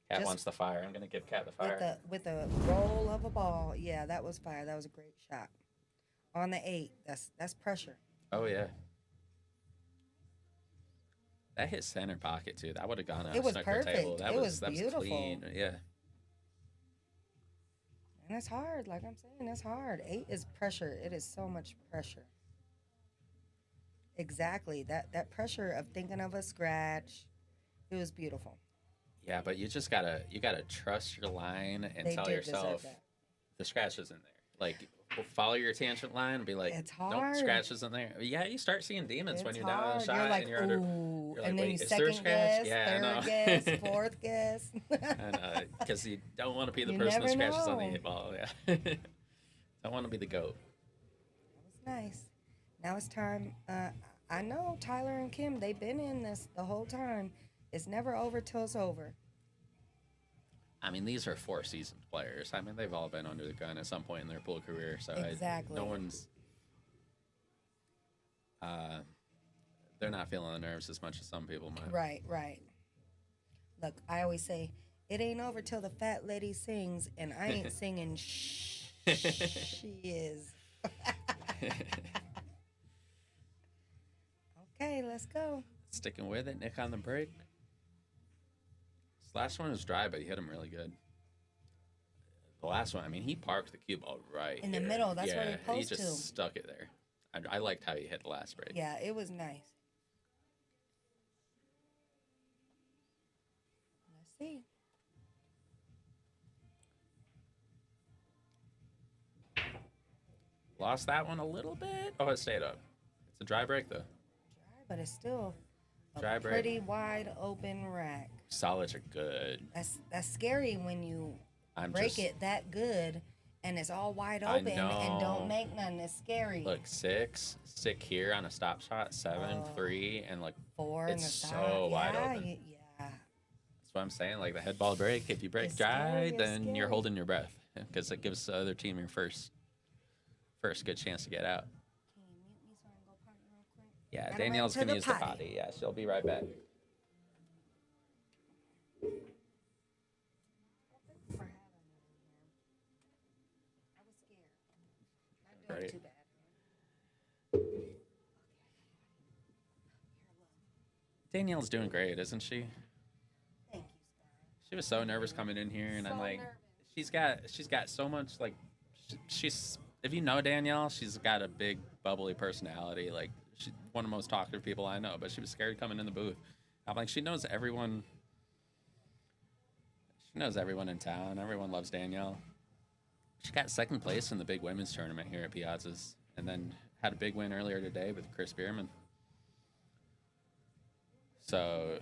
Kat wants the fire. I'm going to give Kat the fire. With a roll of a ball. Yeah, that was fire. That was a great shot. On the 8. That's pressure. Oh, yeah. That hit center pocket, too. That would have gone out. It was perfect. Table. That was beautiful. Clean. Yeah. And it's hard. Like I'm saying, it's hard. 8 is pressure. It is so much pressure. Exactly. That pressure of thinking of a scratch. It was beautiful. Yeah, but you gotta trust your line and They tell did yourself deserve that. the scratch isn't there. Like, follow your tangent line and be like, It's nope, hard. scratch isn't there. Yeah, you start seeing demons when It's you're down a hard. shot You're like, and you're under. ooh, You're and like, then wait, you is there a second scratch? guess, Yeah, I know. third guess, fourth guess. And because you don't want to be the You person that never scratches on the know. 8-ball. Yeah, don't want to be the goat. That was nice. Now it's time. I know Tyler and Kim, they've been in this the whole time. It's never over till it's over. I mean, these are 4 seasoned players. I mean, they've all been under the gun at some point in their pool career. So Exactly. no one's. They're not feeling the nerves as much as some people might. Right. Look, I always say, it ain't over till the fat lady sings, and I ain't singing shh. She is. Okay, let's go. Sticking with it, Nick on the break. This last one was dry, but he hit him really good. The last one, I mean, he parked the cue ball right In the here. middle, that's where he he supposed just to. stuck it there. I liked how he hit the last break. Yeah, it was nice. Let's see. Lost that one a little bit. Oh, it stayed up. It's a dry break, though. Dry, but it's still a Dry break. pretty wide open rack. Solids are good. That's scary when you break it that good and it's all wide I open and know. don't make none. It's scary. Look, 6, stick here on a stop shot, 7, 3, and like 4 in the it's side. so wide Yeah, open. yeah. That's what I'm saying. Like the head ball break, if you break It's dry, scary, it's then you're scary. holding your breath because it gives the other team your first good chance to get out. Can you mute me so I can go potty real quick? Yeah, Gotta Danielle's run to gonna use the potty. potty. Yeah, she'll be right back. For having me in here. I was scared. Not doing Right. too bad. Danielle's doing great, isn't she? Thank you, Sky. She was so nervous coming in here, and I'm So like, nervous. she's got so much like, she's if you know Danielle, she's got a big bubbly personality. Like she's one of the most talkative people I know, but she was scared coming in the booth. I'm like, she knows everyone. She knows everyone in town. Everyone loves Danielle. She got second place in the big women's tournament here at Piazza's, and then had a big win earlier today with Chris Biermann. So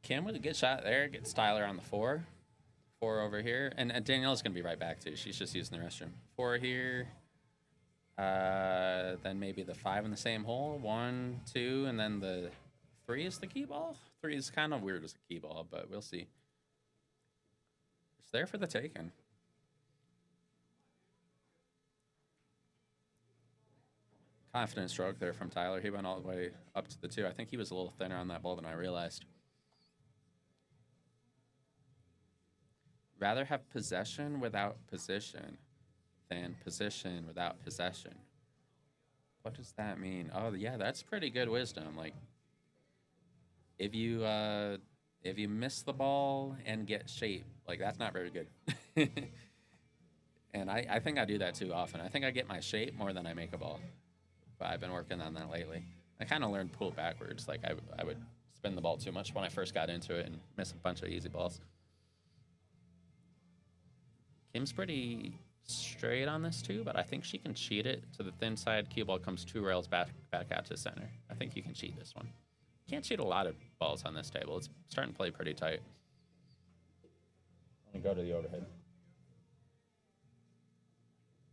Kim with a good shot there. Gets Tyler on the 4. 4 over here. And Danielle's going to be right back, too. She's just using the restroom. 4 here. Then maybe the 5 in the same hole. 1, 2, and then the 3 is the key ball. 3 is kind of weird as a key ball, but we'll see. It's there for the taking. Confident stroke there from Tyler. He went all the way up to the 2. I think he was a little thinner on that ball than I realized. Rather have possession without position than position without possession. What does that mean? Oh, yeah, that's pretty good wisdom. Like, if you miss the ball and get shape, like, that's not very good. And I think I do that too often. I think I get my shape more than I make a ball. But I've been working on that lately. I kind of learned pull backwards. Like, I would spin the ball too much when I first got into it and miss a bunch of easy balls. Kim's pretty straight on this too, but I think she can cheat it to the thin side. Cue ball comes 2 rails back out to center. I think you can cheat this one. Can't cheat a lot of balls on this table. It's starting to play pretty tight. Let me go to the overhead.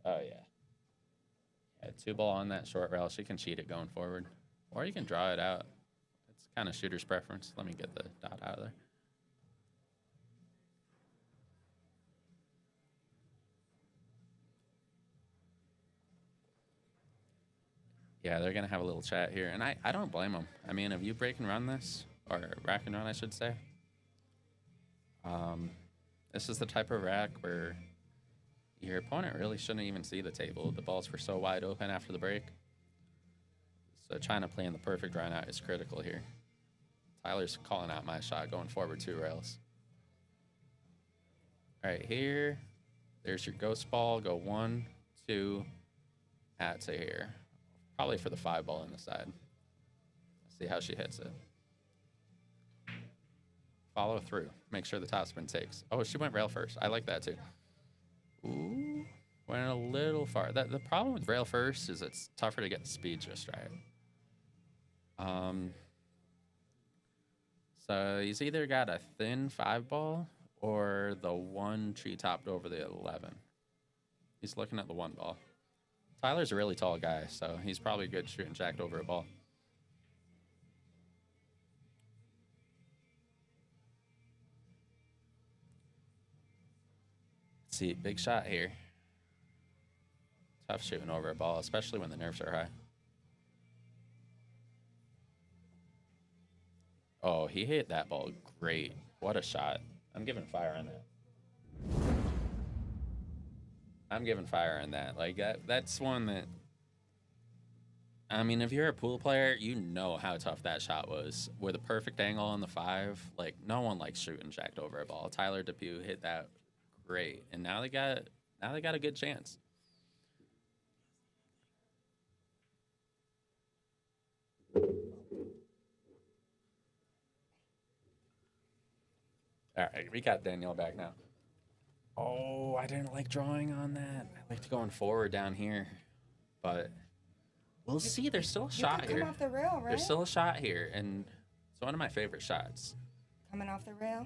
Oh, yeah. Yeah, 2 ball on that short rail. She can cheat it going forward. Or you can draw it out. It's kind of shooter's preference. Let me get the dot out of there. Yeah, they're going to have a little chat here. And I don't blame them. I mean, if you break and run this, or rack and run, I should say, this is the type of rack where your opponent really shouldn't even see the table. The balls were so wide open after the break. So trying to play in the perfect run out is critical here. Tyler's calling out my shot, going forward 2 rails. All right, here, there's your ghost ball. Go 1, 2, out to here. Probably for the 5 ball in the side. Let's see how she hits it. follow through. Make sure the topspin takes. Oh, she went rail first. I like that too. Ooh, went a little far. The problem with rail first is it's tougher to get the speed just right. So he's either got a thin 5-ball or the 1 tree topped over the 11. He's looking at the 1 ball. Tyler's a really tall guy, so he's probably good shooting jacked over a ball. Let's see, big shot here. Tough shooting over a ball, especially when the nerves are high. Oh, he hit that ball great. What a shot. I'm giving fire on that. I'm giving fire on that. Like, that's one that... I mean, if you're a pool player, you know how tough that shot was. With a perfect angle on the 5, like, no one likes shooting jacked over a ball. Tyler Depew hit that great. And now they got a good chance. All right, we got Danielle back now. Oh, I didn't like drawing on that. I liked going forward down here, but we'll see. There's still a shot here. Come off the rail, right? There's still a shot here, and it's one of my favorite shots. Coming off the rail.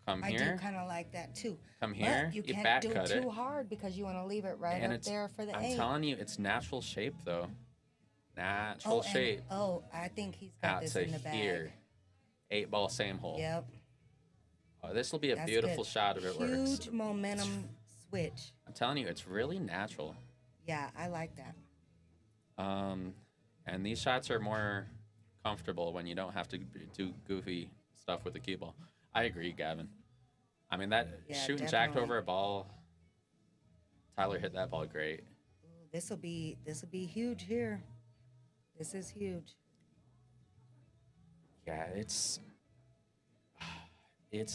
Come here. I do kind of like that too. Come here. But you can't back do cut it too hard because you want to leave it right up there for the 8. I'm telling you, it's natural shape though. Natural shape. I think he's got out this to in the bag. Here. 8-ball, same hole. Yep. Oh, this will be a beautiful shot if it works. Huge momentum switch. I'm telling you, it's really natural. Yeah, I like that. And these shots are more comfortable when you don't have to do goofy stuff with the cue ball. I agree, Gavin. I mean, that shooting jacked over a ball, Tyler hit that ball great. Ooh, this will be huge here. This is huge. Yeah, it's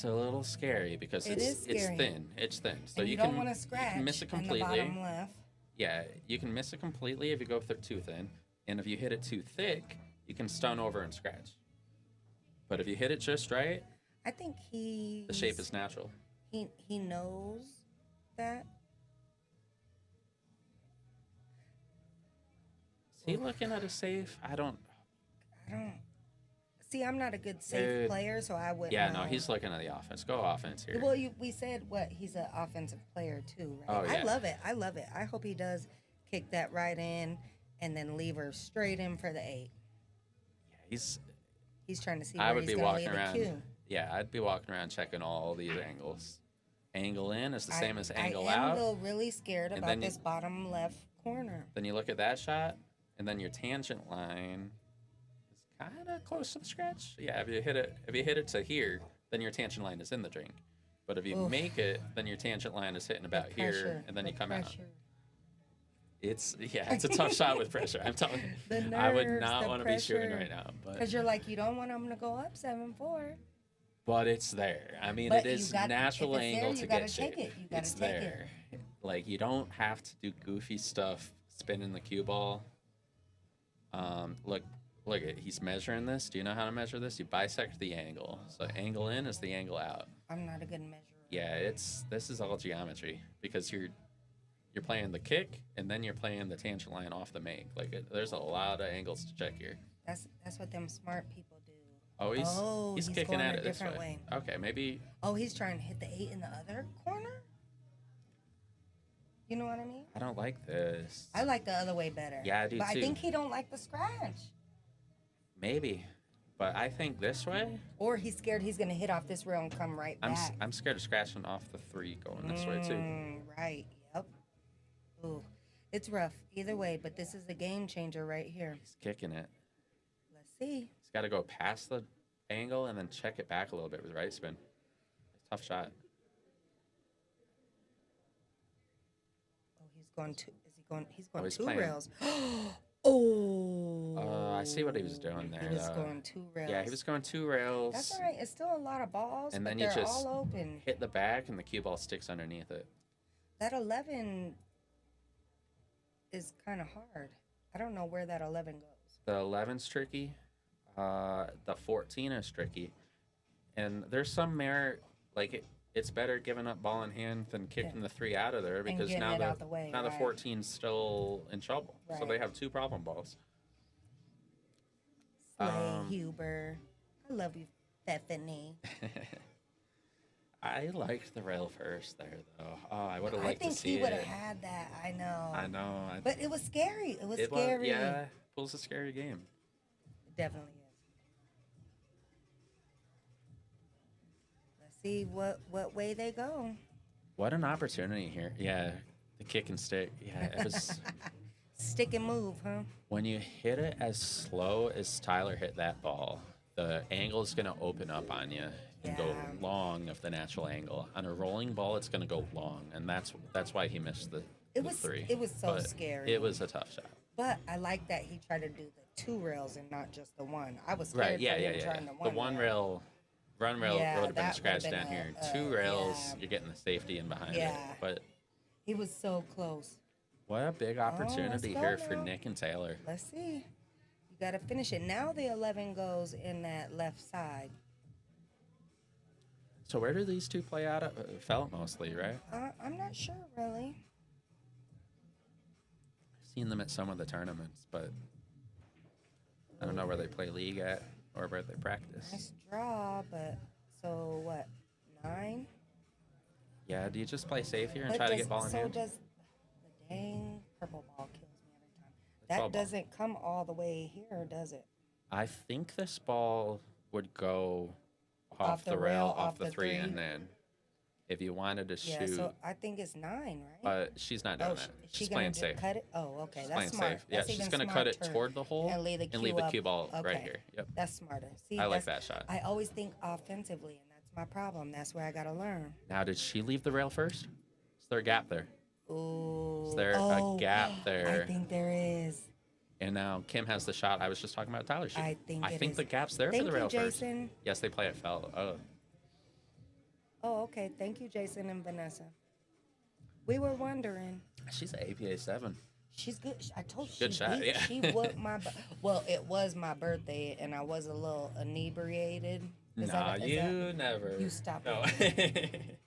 a little scary because it's thin. It's thin. So and you don't want to scratch. You can miss it completely. On the bottom left. Yeah, you can miss it completely if you go too thin, and if you hit it too thick, you can stun over and scratch. But if you hit it just right, I think the shape is natural. He knows that. Is he looking at a safe? I don't. See, I'm not a good safe player, so I wouldn't. Yeah, know. no, he's looking at the offense. Go offense here. Well, we said he's an offensive player too, right? Oh, yeah. I love it. I hope he does kick that right in and then leave her straight in for the 8. Yeah, he's trying to see where he's going to leave the cue. Yeah, I'd be walking around checking all these angles. Angle in is the same as angle out. I am a little really scared about this bottom left corner. Then you look at that shot, and then your tangent line is kind of close to the scratch. Yeah, if you hit it to here, then your tangent line is in the drink. But if you make it, then your tangent line is hitting about here, and then you come out. It's a tough shot with pressure. I'm telling you, nerves, I would not want to be shooting right now. Because you're like, you don't want them to go up 7-4. But it's there. I mean, it is natural angle to get shape. It's there. Like, you don't have to do goofy stuff, spinning the cue ball. Look, he's measuring this. Do you know how to measure this? You bisect the angle. So angle in is the angle out. I'm not a good measurer. Yeah, this is all geometry because you're playing the kick and then you're playing the tangent line off the make. Like, there's a lot of angles to check here. That's what them smart people do. Oh, he's kicking at it this way. Okay, maybe. Oh, he's trying to hit the 8 in the other corner? You know what I mean? I don't like this. I like the other way better. Yeah, I do but too. I think he don't like the scratch. Maybe. But I think this way. Or he's scared he's going to hit off this rail and come right back. I'm scared of scratching off the 3 going this way too. Right, yep. Ooh, it's rough either way, but this is a game changer right here. He's kicking it. Let's see. He's got to go past the angle and then check it back a little bit with right spin. Tough shot. Oh, he's going to. Is he going? He's going 2 playing. Rails. Oh. I see what he was doing there. He was going 2 rails. Yeah, he was going 2 rails. That's all right. It's still a lot of balls, and but then you they're just all open. Hit the back, and the cue ball sticks underneath it. That 11 is kind of hard. I don't know where that 11 goes. The 11's tricky. The 14 is tricky. And there's some merit, like it's better giving up ball in hand than kicking the 3 out of there because now the 14's still in trouble. Right. So they have 2 problem balls. Schlehuber. I love you, Stephanie. I liked the rail first there, though. Oh, I would have liked to see it. I think he would have had that. I know. But it was scary. It was scary. Yeah, pool's a scary game. It definitely is. Let's see what way they go. What an opportunity here. Yeah, the kick and stick. Yeah, it was... Stick and move, huh? When you hit it as slow as Tyler hit that ball, the angle is going to open up on you and go long of the natural angle. On a rolling ball, it's going to go long, and that's why he missed the 3. It was so scary. It was a tough shot. But I like that he tried to do the 2 rails and not just the 1. I was scared trying the 1 The run rail would have been scratched down here. 2 rails, you're getting the safety in behind it. But he was so close. What a big opportunity here for Nick and Taylor. Let's see. You got to finish it. Now the 11 goes in that left side. So where do these 2 play out at? Felt mostly, right? I'm not sure, really. I've seen them at some of the tournaments, but I don't know where they play league at or where they practice. Nice draw, but so what, 9? Yeah, do you just play safe here and try to get ball in hand? Dang, purple ball kills me every time. That doesn't come all the way here, does it? I think this ball would go off the rail, off the 3, and then if you wanted to shoot. Yeah, so I think it's 9, right? But she's not doing that. She's playing safe. Cut it? Oh, okay. She's that's smart. Safe. Yeah, she's going to cut it toward the hole and leave the cue ball right here. Yep. That's smarter. See, I like that shot. I always think offensively, and that's my problem. That's where I got to learn. Now, did she leave the rail first? Is there a gap there? Ooh. Is there a gap there? I think there is. And now Kim has the shot I was just talking about Tyler's shoot. I think the gap's there for the rail first. Yes, they play it fell. Oh, okay. Thank you, Jason and Vanessa. We were wondering. She's an APA 7. She's good. I told you. Good shot, yeah. She whooped my well, it was my birthday, and I was a little inebriated. Never. You stop no. it.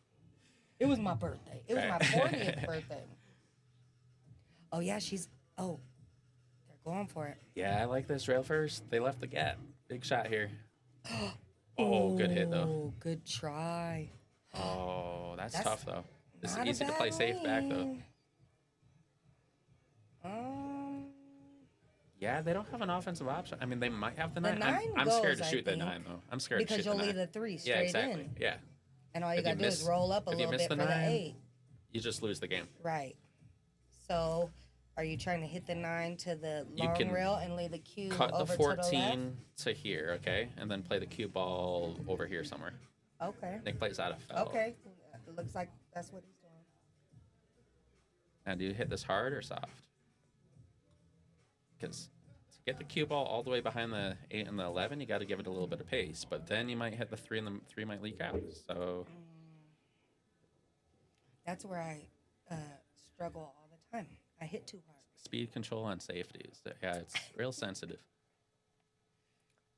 It was my birthday. It was my 40th birthday. Oh, yeah, they're going for it. Yeah, I like this rail first. They left the gap. Big shot here. Good hit, though. Oh, good try. Oh, that's tough, though. It's easy to play safe back, though. Yeah, they don't have an offensive option. I mean, they might have the 9. I'm scared to shoot the 9, though. I'm scared to shoot the 9. Because you'll leave the 3 straight in. Yeah. And all you got to do is roll up a little bit for the 8. You just lose the game. Right. So, are you trying to hit the 9 to the long rail and lay the cue cut over the 14 to here, okay? And then play the cue ball over here somewhere. Okay. Nick plays out of foul. Okay. It looks like that's what he's doing. Now, do you hit this hard or soft? Because to get the cue ball all the way behind the 8 and the 11, you got to give it a little bit of pace. But then you might hit the 3 and the 3 might leak out. So that's where I struggle all the time. I hit too hard. Speed control on safeties. Yeah, it's real sensitive.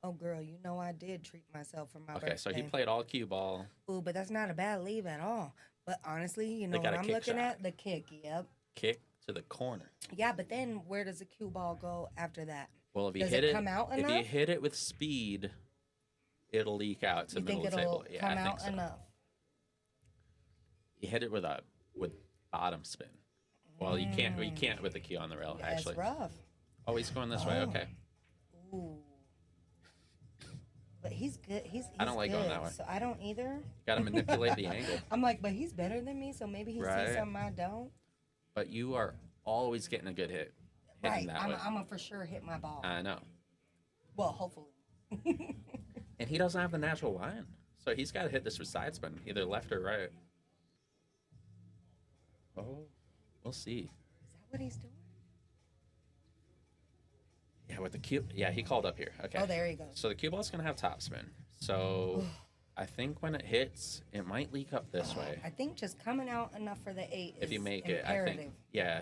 Oh, girl, you know I did treat myself for my birthday. Okay, so he played all cue ball. Ooh, but that's not a bad leave at all. But honestly, you know what I'm looking at? The kick, yep. Kick to the corner. Yeah, but then where does the cue ball go after that? Well, if you does hit it come out enough? If you hit it with speed, it'll leak out to the middle of the table. Yeah, I think so. Enough? You hit it with bottom spin. Well, you can't with the cue on the rail, actually. It's rough. Oh, he's going this way. Okay. Ooh. But he's good. I don't like going that way. So I don't either. You got to manipulate the angle. I'm like, but he's better than me, so maybe he sees something I don't. But you are always getting a good hit. Right. I'm going to for sure hit my ball. I know. Well, hopefully. And he doesn't have the natural line. So he's got to hit this with side spin, either left or right. Oh, we'll see. Is that what he's doing? Yeah, with the cue. Yeah, he called up here. Okay. Oh, there he goes. So the cue ball's going to have top spin. So I think when it hits, it might leak up this way. I think just coming out enough for the 8 is if you make imperative. it, I think. Yeah.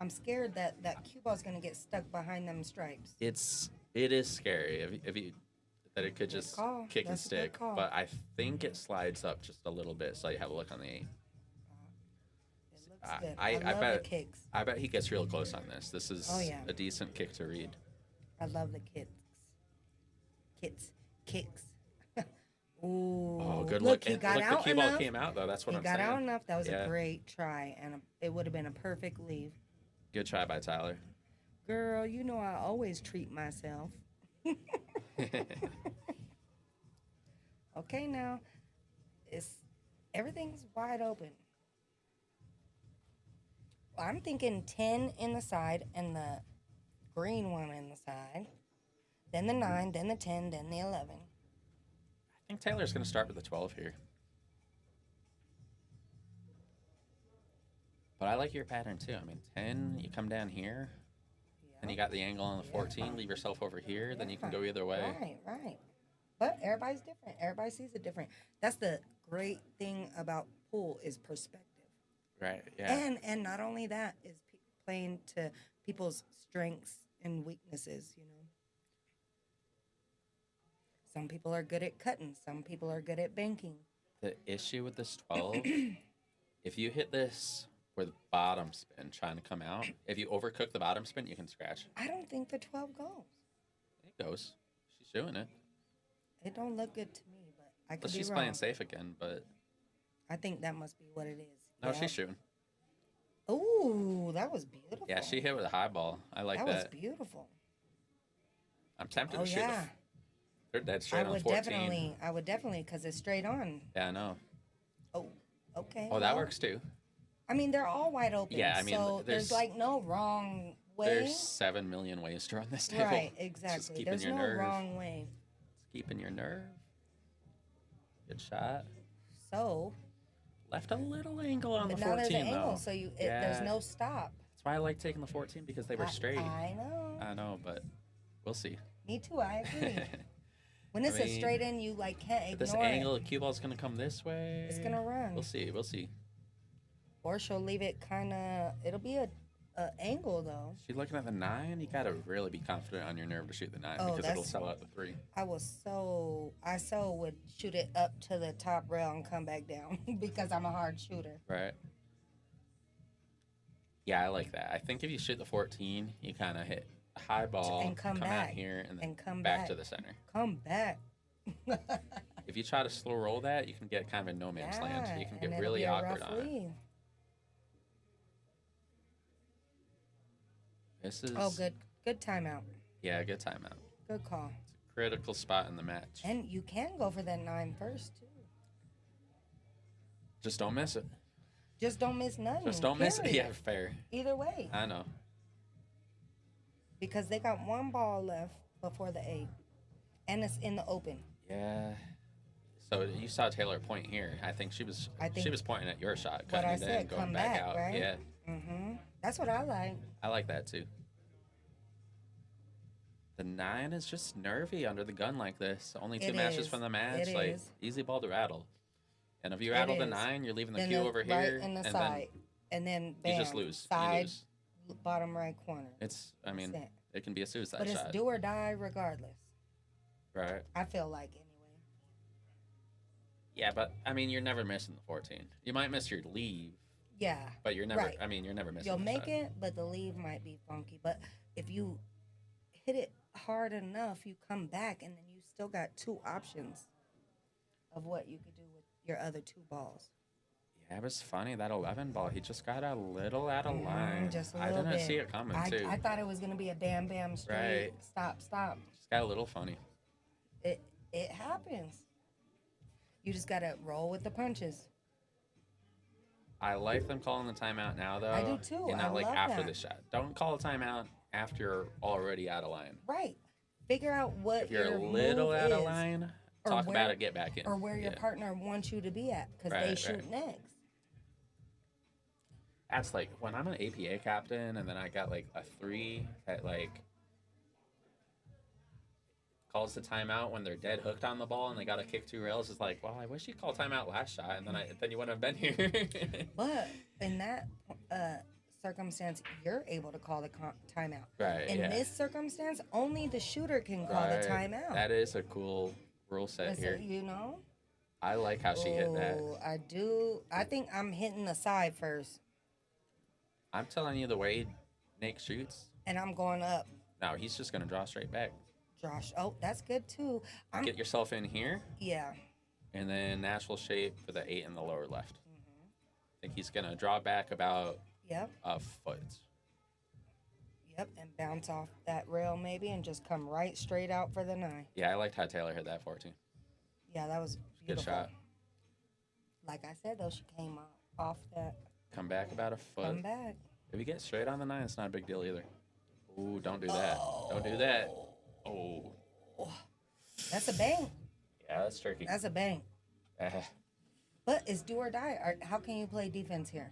I'm scared that cue ball's going to get stuck behind them stripes. It is scary. If you that it could just kick and stick. But I think it slides up just a little bit. So you have a look on the 8. It looks good. I love the kicks. I bet he gets real close on this. This is a decent kick to read. I love the kicks. Kicks. Ooh. Oh, good look. look. He got out the cue enough. ball came out, though. That's what I'm saying. He got out enough. That was a great try, and it would have been a perfect leave. Good try by Tyler. Girl, you know I always treat myself. Okay, now everything's wide open. I'm thinking 10 in the side and the green one in the side. Then the 9, then the 10, then the 11. I think Taylor's going to start with the 12 here. But I like your pattern, too. I mean, 10, you come down here, and you got the angle on the 14, leave yourself over here, then you can go either way. Right. But everybody's different. Everybody sees it different. That's the great thing about pool is perspective. Right, yeah. And not only that, is playing to people's strengths and weaknesses, you know. Some people are good at cutting. Some people are good at banking. The issue with this 12, if you hit this with bottom spin trying to come out, if you overcook the bottom spin, you can scratch. I don't think the 12 goes. It goes. She's doing it. It don't look good to me, but I could be wrong. But she's playing safe again, but... I think that must be what it is. No, she's shooting. Ooh, that was beautiful. Yeah, she hit with a high ball. I like that. That was beautiful. I'm tempted to shoot they're dead straight on 14. I would definitely, because it's straight on. Yeah, I know. Oh, okay. Oh, that works too. I mean, they're all wide open. Yeah, I mean, so there's like no wrong way. There's 7 million ways to run this table. Right, exactly. There's no wrong way. It's keeping your nerve. Good shot. So. Left a little angle on the 14, now there's an though. Angle, so there's no stop. That's why I like taking the 14, because they were straight. I know. I know, but we'll see. Me too, I agree. When it's a straight in, you like can't ignore this angle, the cue ball's going to come this way. It's going to run. We'll see. Or she'll leave it kind of, it'll be a angle, though. She's looking at the 9. You got to really be confident on your nerve to shoot the 9 because it'll sell out the 3. I would shoot it up to the top rail and come back down because I'm a hard shooter. Right. Yeah, I like that. I think if you shoot the 14, you kind of hit a high ball, and come back out here, and then come back to the center. Come back. If you try to slow roll that, you can get kind of in no man's land. You can get really awkward on it. This is... Oh, good timeout. Yeah, good timeout. Good call. It's a critical spot in the match. And you can go for that 9 first, too. Just don't miss it. Just don't miss nothing. Just don't miss it. Yeah, fair. Either way. I know. Because they got 1 ball left before the 8. And it's in the open. Yeah. So you saw Taylor point here. I think she was pointing at your shot, cutting it in, going back out. Right? Yeah. Mm-hmm. That's what I like. I like that too. The 9 is just nervy under the gun like this. Only 2 matches from the match. Like easy ball to rattle. And if you rattle the 9, you're leaving the cue over here. Right in the side. And then bam, you just lose. Side, bottom right corner. I mean, it can be a suicide shot. But it's do or die regardless. Right. I feel like anyway. Yeah, but I mean, you're never missing the 14. You might miss your leave. Yeah. But you're never. Right. I mean, you're never missing. You'll make it, but the leave might be funky. But if you hit it hard enough, you come back, and then you still got 2 options of what you could do with your other 2 balls. Yeah, it was funny that 11 ball. He just got a little out of line. Just a little bit. I didn't see it coming too. I thought it was gonna be a bam straight. Right. Stop. Just got a little funny. It happens. You just gotta roll with the punches. I like them calling the timeout now, though. I do too. And not like after the shot. Don't call a timeout after you're already out of line. Right. Figure out what if you're a little out of line, talk about it, get back in. Or where your partner wants you to be at, because they shoot next. That's like when I'm an APA captain and then I got like a 3 that like calls the timeout when they're dead hooked on the ball and they got to kick 2 rails. It's like, well, I wish you called timeout last shot and then you wouldn't have been here. But in that circumstance, you're able to call the timeout. Right. In this circumstance, only the shooter can call the timeout. That is a cool rule set here. You know? I like how she hit that. I do. I think I'm hitting the side first. I'm telling you the way Nick shoots. And I'm going up. No, he's just going to draw straight back. Josh. Oh, that's good too. Get yourself in here. Yeah. And then natural shape for the 8 in the lower left. I think he's going to draw back about a foot. Yep, and bounce off that rail maybe and just come right straight out for the 9. Yeah, I liked how Taylor hit that 14. Yeah, that was beautiful. Good shot. Like I said, though, she came off that. Come back about a foot. Come back. If you get straight on the 9, it's not a big deal either. Ooh, don't do that. Don't do that. Oh. That's a bank. Yeah, that's tricky. That's a bank. But it's do or die. How can you play defense here?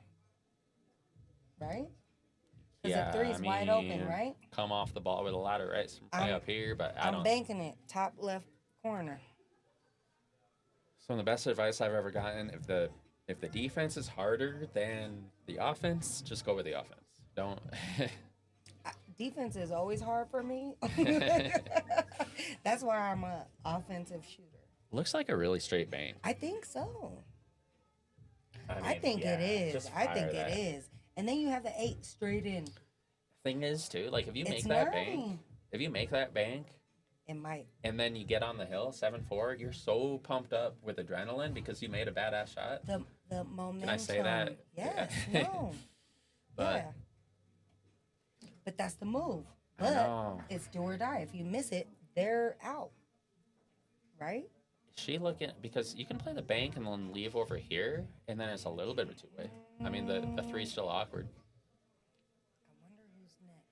Right? Because the 3's wide open, right? Come off the ball with a lot of rights and play up here, but I don't. I'm banking it. Top left corner. Some of the best advice I've ever gotten, if the defense is harder than the offense, just go with the offense. Don't. Defense is always hard for me. That's why I'm an offensive shooter. Looks like a really straight bank. I think so. I think it is. I think it is. And then you have the 8 straight in. Thing is, too, like if you make that bank, it might. And then you get on the hill, 7-4, you're so pumped up with adrenaline because you made a badass shot. The momentum. Can I say that? Yes. No. But But that's the move. But it's do or die. If you miss it, they're out. Right? She looking, because you can play the bank and then leave over here, and then it's a little bit of a two-way. I mean, the 3's still awkward. I wonder who's next.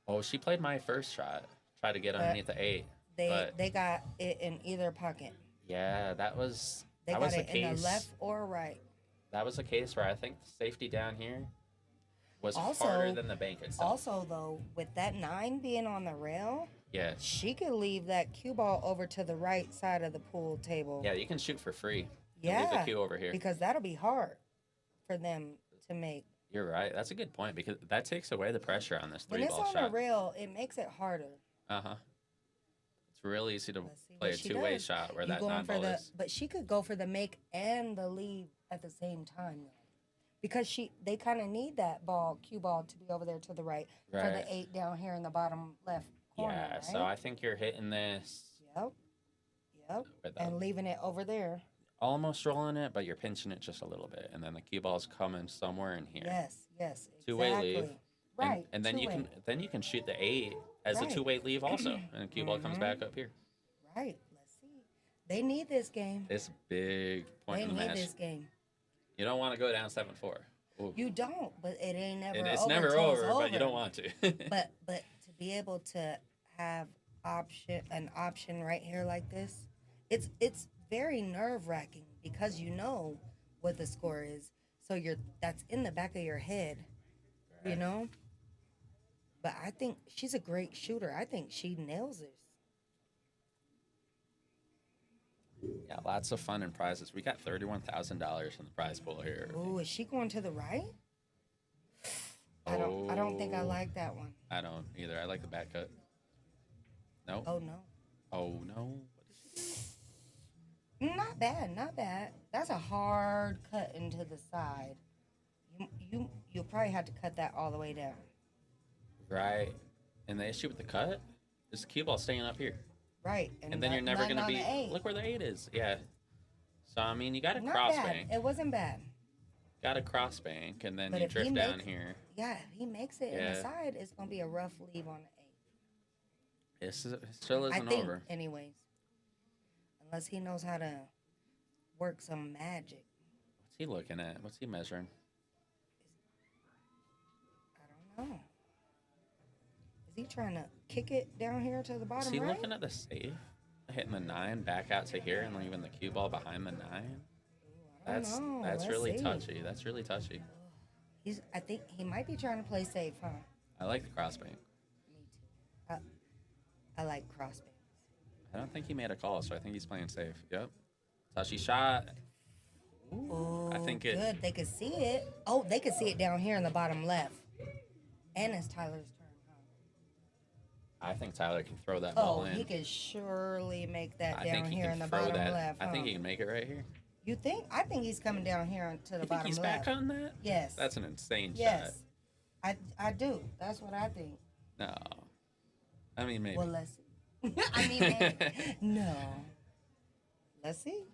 Oh, she played my first shot. Tried to get underneath the 8. They got it in either pocket. Yeah, that was They that got was it the case. in the left or right. That was a case where I think the safety down here was harder than the bank itself. Also, though, with that 9 being on the rail, yeah, she could leave that cue ball over to the right side of the pool table. Yeah, you can shoot for free. Yeah, leave the cue over here because that'll be hard for them to make. You're right. That's a good point because that takes away the pressure on this 3-ball shot. When it's on the rail, it makes it harder. It's real easy to play a two-way shot where that 9-ball is. But she could go for the make and the leave at the same time, though. Because they kind of need that cue ball to be over there to the right for the 8 down here in the bottom left corner. Yeah, right? so I think you're hitting this. Yep. And leaving it over there. Almost rolling it, but you're pinching it just a little bit, and then the cue ball's coming somewhere in here. Yes, exactly. Two-way leave. Right. And then you can shoot the 8 as a two-way leave also, and the cue ball comes back up here. Right. Let's see. They need this game. It's a big point in the match. They need this game. You don't want to go down 7-4. Ooh. You don't, but it ain't never and over. It's never over, but you don't want to. but to be able to have an option right here like this, it's very nerve-wracking because you know what the score is. So that's in the back of your head, you know? But I think she's a great shooter. I think she nails this. Yeah, lots of fun and prizes. We got $31,000 in the prize pool here. Ooh, is she going to the right? I don't think I like that one. I don't either. I like the back cut. No. Oh no. Oh no. Not bad. That's a hard cut into the side. You'll probably have to cut that all the way down. Right. And the issue with the cut is the cue ball staying up here. Right. And then you're never going to be... Look where the 8 is. Yeah. So, I mean, you got a cross bank. It wasn't bad. Got a cross bank, and then you drift down here. Yeah, if he makes it in the side, it's going to be a rough leave on the 8. It still isn't over. Anyways. Unless he knows how to work some magic. What's he looking at? What's he measuring? I don't know. Is he trying to kick it down here to the bottom right? Is he looking at the safe? Hitting the 9 back out to here and leaving the cue ball behind the 9? That's really touchy. That's really touchy. I think he might be trying to play safe, huh? I like the crossbank. Me too. I like crossbanks. I don't think he made a call, so I think he's playing safe. Yep. Touchy shot. Ooh, I think it. Good. They could see it. Oh, they could see it down here in the bottom left. And it's Tyler's turn, huh? I think Tyler can throw that ball in. He could surely make that I down think he here can in the throw bottom that. left. I think he can make it right here. You think? I think he's coming down here to the You bottom think he's left. back on that? Yes. That's an insane shot. Yes. I do. That's what I think. No. I mean, maybe. Well, let's see. I mean, maybe. No. Let's see.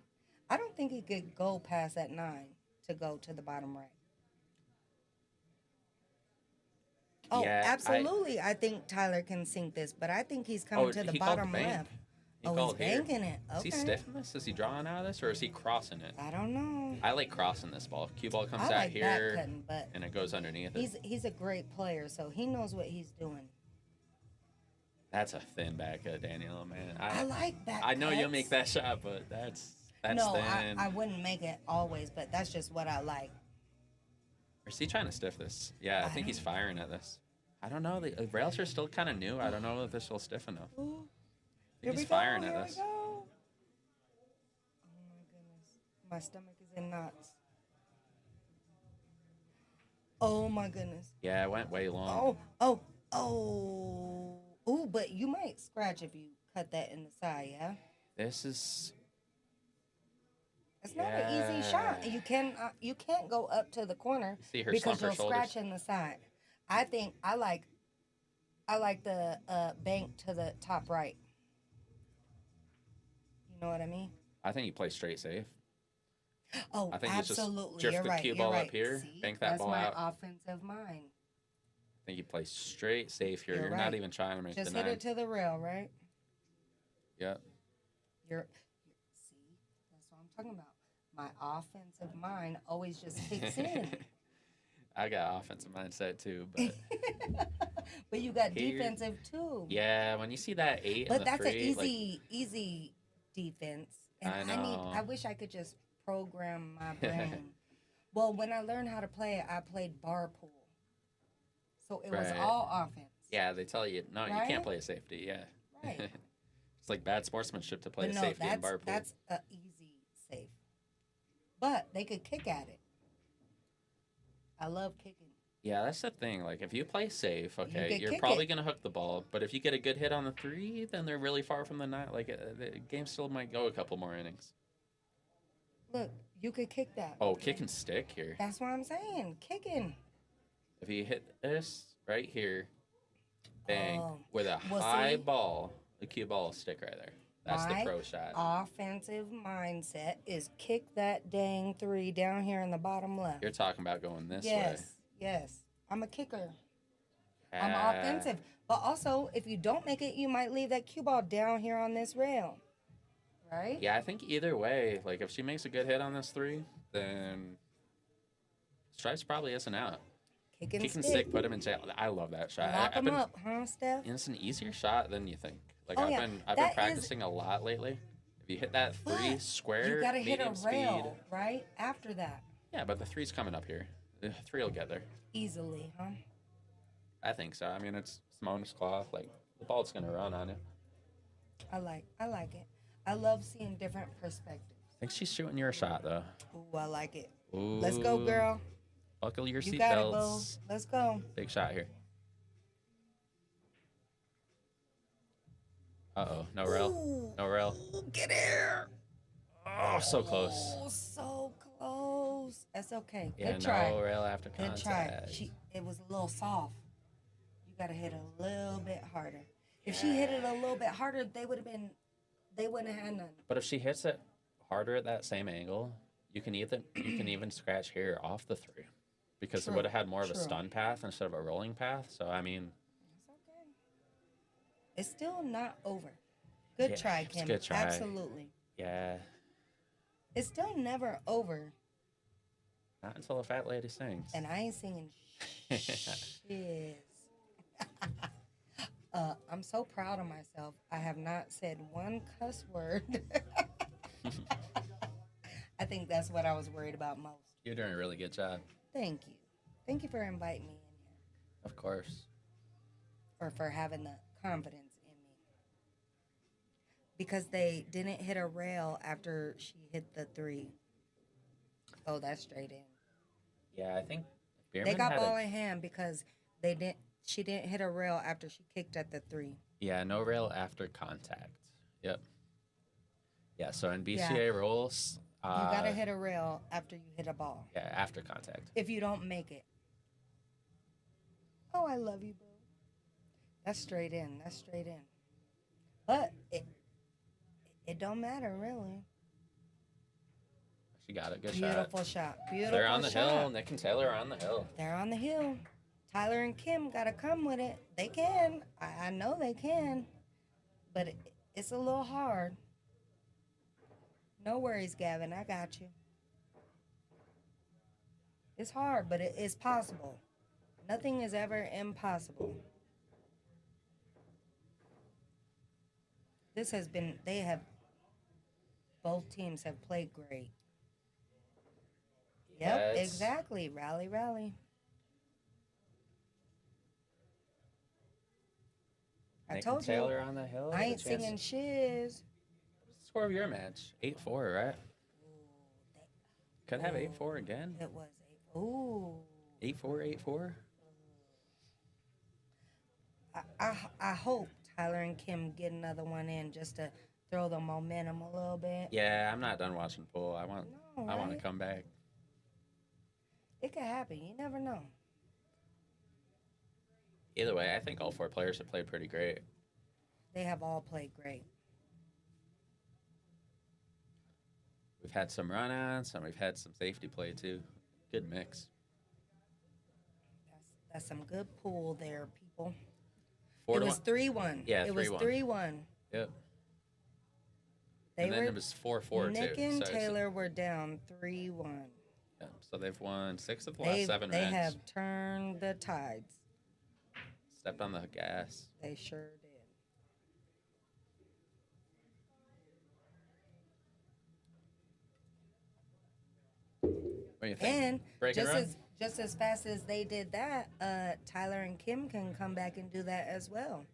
I don't think he could go past that 9 to go to the bottom right. Oh, Yeah, absolutely. I think Tyler can sink this, but I think he's coming to the bottom left. He's banking it. Okay. Is he stiffing this? Is he drawing out of this, or is he crossing it? I don't know. I like crossing this ball. Cue ball comes I out like here, cutting, but and it goes underneath it. He's a great player, so he knows what he's doing. That's a thin back cut, Danielle, man. I like that. I know you'll make that shot, but that's no, thin. I wouldn't make it always, but that's just what I like. Or is he trying to stiff this? Yeah, I think he's firing at this. I don't know. The rails are still kind of new. I don't know if they're still stiff enough. Ooh. I think he's firing at this. Oh my goodness. My stomach is in knots. Oh my goodness. Yeah, it went way long. Oh. Ooh, but you might scratch if you cut that in the side, yeah? This is... It's not an easy shot. You can't go up to the corner because you'll scratch in the side. I think I like the bank to the top right. You know what I mean? I think he plays straight safe. Oh, I think absolutely. He's just drift the cue ball up here, See, bank that ball out. That's my offensive mind. I think he plays straight safe here. You're right. not even trying to make just the 9. Hit it to the rail, right? Yep. See, that's what I'm talking about. My offensive mind always just kicks in. I got offensive mindset too, but but you got defensive too. Yeah, when you see that 8, but and the that's 3, an easy defense. And I know. I wish I could just program my brain. Well, when I learned how to play it, I played bar pool, so it was all offense. Yeah, they tell you no, you can't play a safety. Yeah, right. It's like bad sportsmanship to play but a safety in bar pool. That's an easy safe, but they could kick at it. I love kicking. Yeah, that's the thing. Like, if you play safe, okay, you're probably going to hook the ball. But if you get a good hit on the 3, then they're really far from the 9. Like, the game still might go a couple more innings. Look, you could kick that. Oh, kick and stick here. That's what I'm saying. Kicking. If you hit this right here, bang, with a high ball, the cue ball will stick right there. That's the pro shot. Offensive mindset is kick that dang 3 down here in the bottom left. You're talking about going this way. Yes. I'm a kicker. I'm offensive. But also, if you don't make it, you might leave that cue ball down here on this rail. Right? Yeah, I think either way, like if she makes a good hit on this 3, then stripes probably isn't out. Kick and stick, put him in jail. I love that shot. Lock him up, huh, Steph? It's an easier shot than you think. Like I've been practicing a lot lately. If you hit that 3 square, you gotta hit a rail speed, right after that. Yeah, but the 3's coming up here. The 3 will get there easily, huh? I think so. I mean, it's Simone's cloth. Like the ball's gonna run on it. I like it. I love seeing different perspectives. I think she's shooting your shot though. Ooh, I like it. Ooh. Let's go, girl. Buckle your seatbelts. You got it, boo. Let's go. Big shot here. Uh-oh. No rail. No rail. Get here. Oh, so close. Oh, so close. That's okay. Yeah, Good try. No rail after contact. Good try. It was a little soft. You got to hit a little bit harder. If she hit it a little bit harder, they wouldn't have had none. But if she hits it harder at that same angle, you can even scratch here off the 3. Because it would have had more of a stun path instead of a rolling path. So, I mean... It's okay. It's still not over. Good try, Kim. Good try. Absolutely. Yeah. It's still never over. Not until the fat lady sings. And I ain't singing shiz. I'm so proud of myself. I have not said one cuss word. I think that's what I was worried about most. You're doing a really good job. Thank you. Thank you for inviting me in here. Of course. Or for having the confidence in me. Because they didn't hit a rail after she hit the 3. Oh, that's straight in. Yeah, I think Biermann they got ball in hand because they didn't. She didn't hit a rail after she kicked at the 3. Yeah, no rail after contact. Yep. Yeah, so in BCA rules, you gotta hit a rail after you hit a ball. Yeah, after contact. If you don't make it. Oh, I love you, boo. That's straight in. That's straight in. But it don't matter really. She got a good Beautiful shot. Beautiful They're on the shot. hill. Nick and Taylor are on the hill. They're on the hill. Tyler and Kim got to come with it. They can. I know they can. But it's a little hard. No worries, Gavin. I got you. It's hard, but it is possible. Nothing is ever impossible. Both teams have played great. Yep, exactly. Rally, rally. I told you. Taylor on the hill. I ain't singing shiz. What's the score of your match? 8-4, right? Could have 8-4 again. It was 8. Ooh. 8-4, 8-4. I hope Tyler and Kim get another one in just to throw the momentum a little bit. Yeah, I'm not done watching pool. I want to come back. It could happen. You never know. Either way, I think all 4 players have played pretty great. They have all played great. We've had some run-ons, and we've had some safety play, too. Good mix. That's some good pool there, people. It was 3-1. Yeah, it was 3-1. Yep. And then it was 4-4, too. Nick and Taylor were down 3-1. Yeah, so they've won 6 of the last 7 They rounds. have turned the tides. Stepped on the gas. They sure did. What do you think? And just as fast as they did that, Tyler and Kim can come back and do that as well.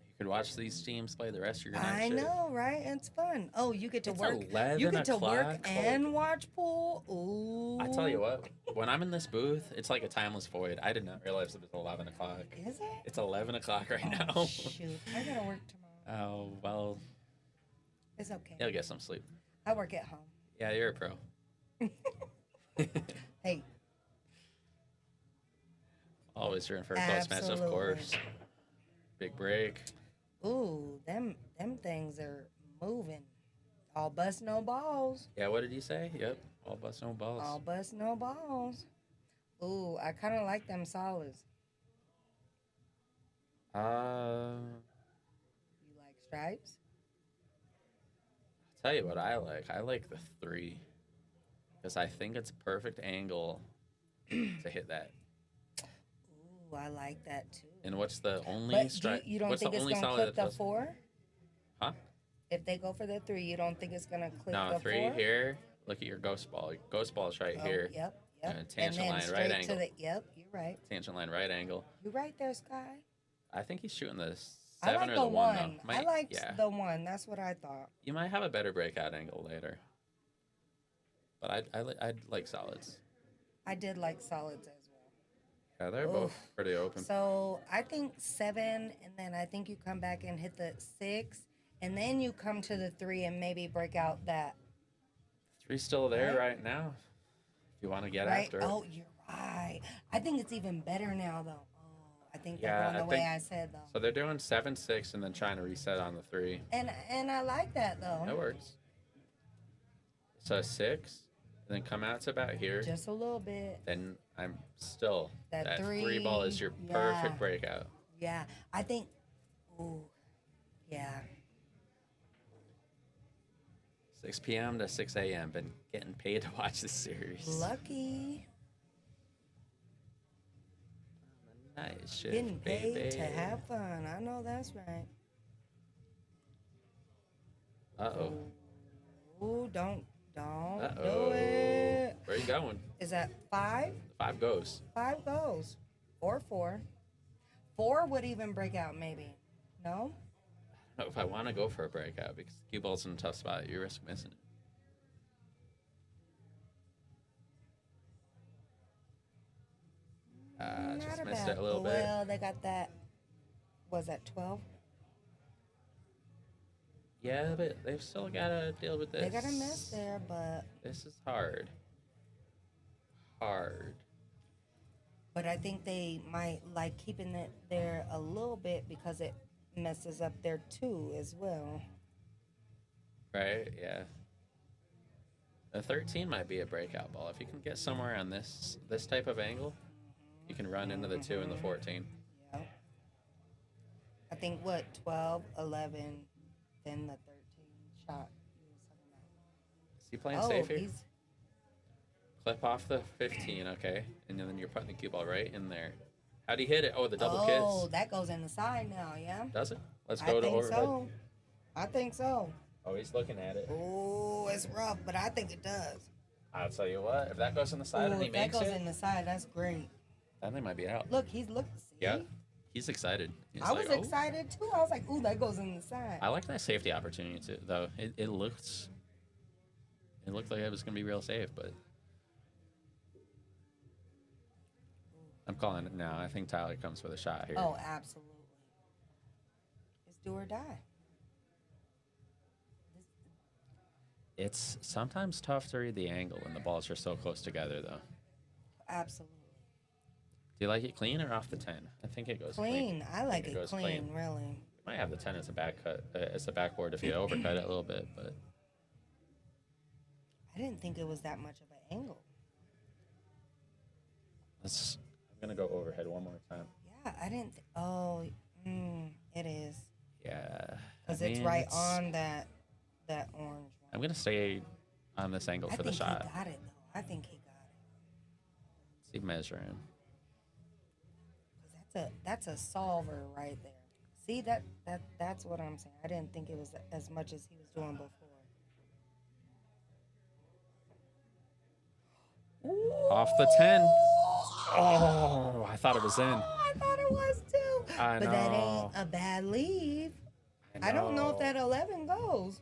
You could watch these teams play the rest of your night. I know, right? It's fun. Oh, you get to work. 11 You get to work o'clock. and watch pool. Ooh. I tell you what, when I'm in this booth, it's like a timeless void. I did not realize it was 11 o'clock. Is it? It's 11 o'clock right now. Shoot, I gotta work tomorrow. Oh, well. It's okay. You'll get some sleep. I work at home. Yeah, you're a pro. Hey. Always rooting for a close match, of course. Big break. Ooh, them things are moving. All bust, no balls. Yeah, what did you say? Yep, all bust, no balls. All bust, no balls. Ooh, I kind of like them solids. You like stripes? I'll tell you what I like. I like the 3. Because I think it's a perfect angle to hit that. Ooh, I like that too. And what's the only stripe? You don't think it's going to clip the 4? Huh? If they go for the 3, you don't think it's going to clip the 4? No, 3 here. Look at your ghost ball. Your ghost ball's right here. Yep. Tangent line, right angle. Yep, you're right. Tangent line, right angle. You're right there, Sky. I think he's shooting the 7 I like or the 1. 1. I liked the 1. That's what I thought. You might have a better breakout angle later. But I'd like solids. I did like solids as well. Yeah, they're both pretty open. So I think 7, and then I think you come back and hit the 6, and then you come to the 3 and maybe break out that. 3's still there right now. If you want to get after it. Oh, you're right. I think it's even better now, though. Oh, I think they're going the way I said, though. So they're doing 7-6 and then trying to reset on the 3. And I like that, though. That works. So 6. And then come out to about here. Just a little bit. Then I'm still that 3 ball is your perfect breakout. Yeah, I think. Ooh, yeah. 6 p.m. to 6 a.m. Been getting paid to watch this series. Lucky. Nice shit. Getting paid baby. to have fun. I know that's right. Uh-oh. Ooh, don't Uh-oh. do it. Where are you going? Is that 5? 5 goes. 5 goes. Or 4. 4 would even break out, maybe. No? I don't know if I want to go for a breakout because cue ball's in a tough spot. You risk missing it. Just missed it a little bit. Well, they got that. Was that 12? Yeah, but they've still got to deal with this. They got a miss there, but this is hard. Hard. But I think they might like keeping it there a little bit because it messes up their 2 as well. Right, yeah. The 13 might be a breakout ball. If you can get somewhere on this type of angle, you can run into the 2 and the 14. Yep. I think, 12, 11, then the 13 shot. Is he playing safe here? He's... Clip off the 15, okay. And then you're putting the cue ball right in there. How'd he hit it? Oh, the double kiss. Oh, that goes in the side now, yeah? Does it? Let's go to overhead. I think so. Oh, he's looking at it. Oh, it's rough, but I think it does. I'll tell you what, if that goes in the side and he makes it. If that goes in the side, that's great. Then they might be out. Look, he's looking. Yeah, he's excited. I was excited too. I was like, ooh, that goes in the side. I like that safety opportunity too, though. It looked like it was going to be real safe, but I'm calling it now. I think Tyler comes with a shot here. Oh, absolutely. It's do or die. It's sometimes tough to read the angle when the balls are so close together, though. Absolutely. Do you like it clean or off the 10? I think it goes clean. I like it clean, really. You might have the 10 as a back cut, as a backboard if you overcut it a little bit, but I didn't think it was that much of an angle. I'm gonna go overhead one more time. Yeah, I didn't. It is. Yeah. Because it's right on that orange one. I'm gonna stay on this angle for the shot. I think he got it though. I think he got it. See measuring. That's a solver right there. See that's what I'm saying. I didn't think it was as much as he was doing before. Ooh. Off the 10. Oh, I thought it was in. I thought it was too. I know. But that ain't a bad leave. I don't know if that 11 goes.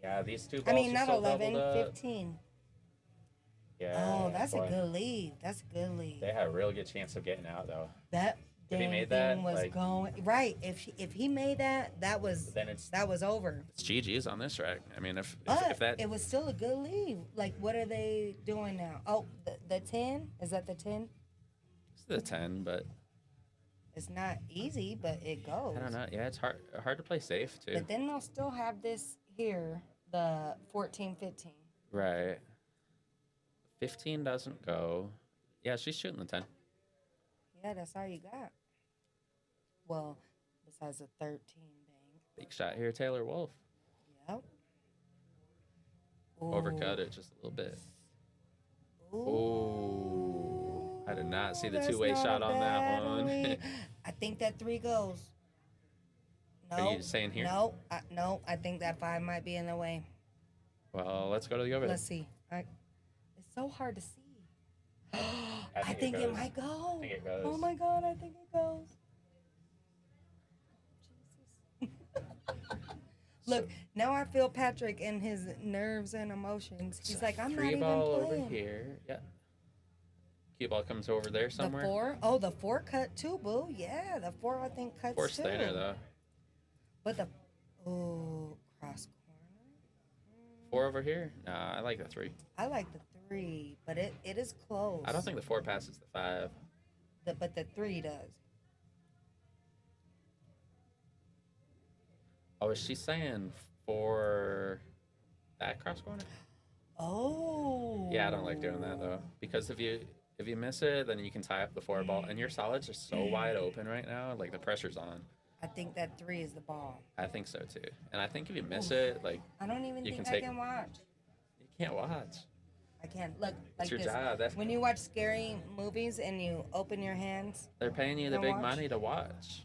Yeah, these two balls I mean, are not so 11, doubled up. 15. Yeah. Oh, that's a good lead. That's a good lead. They had a real good chance of getting out, though. That if he made thing that, was like, going right. If he made that was over. It's GG's on this rack. I mean, if that it was still a good lead. Like, what are they doing now? Oh, the 10 is that the 10? It's the 10, but it's not easy, but it goes. I don't know. Yeah, it's hard to play safe too. But then they'll still have this here, the 14, 15. Right. 15 doesn't go. Yeah, she's shooting the 10. Yeah, that's all you got. Well, besides the 13 bank. Big shot here, Taylor Wolf. Yep. Overcut it just a little bit. Ooh. I did not see the two-way shot on that one. I think that 3 goes. No. Are you saying here? No, I think that 5 might be in the way. Well, let's go to the overhead. Let's see. It's so hard to see. I think it it might go. I think it goes. Oh my God, I think it goes. Look, now I feel Patrick and his nerves and emotions. He's like, I'm not even playing. 3 ball over here. Yeah. Cue ball comes over there somewhere. The 4? Oh, the 4 cut too, boo. Yeah, the 4 I think cuts 4's too. thinner though. But cross corner. 4 over here? Nah, I like the 3. I like the 3, but it is close. I don't think the 4 passes the 5. But the 3 does. Oh, is she saying for that cross corner? Oh. Yeah, I don't like doing that though, because if you miss it, then you can tie up the 4 ball, and your solids are so wide open right now. Like the pressure's on. I think that 3 is the ball. I think so too, and I think if you miss it, like I don't even think I can watch. You can't watch. I can't look That's like your this. job. That's when you watch scary movies and you open your hands. They're paying you the big money to watch.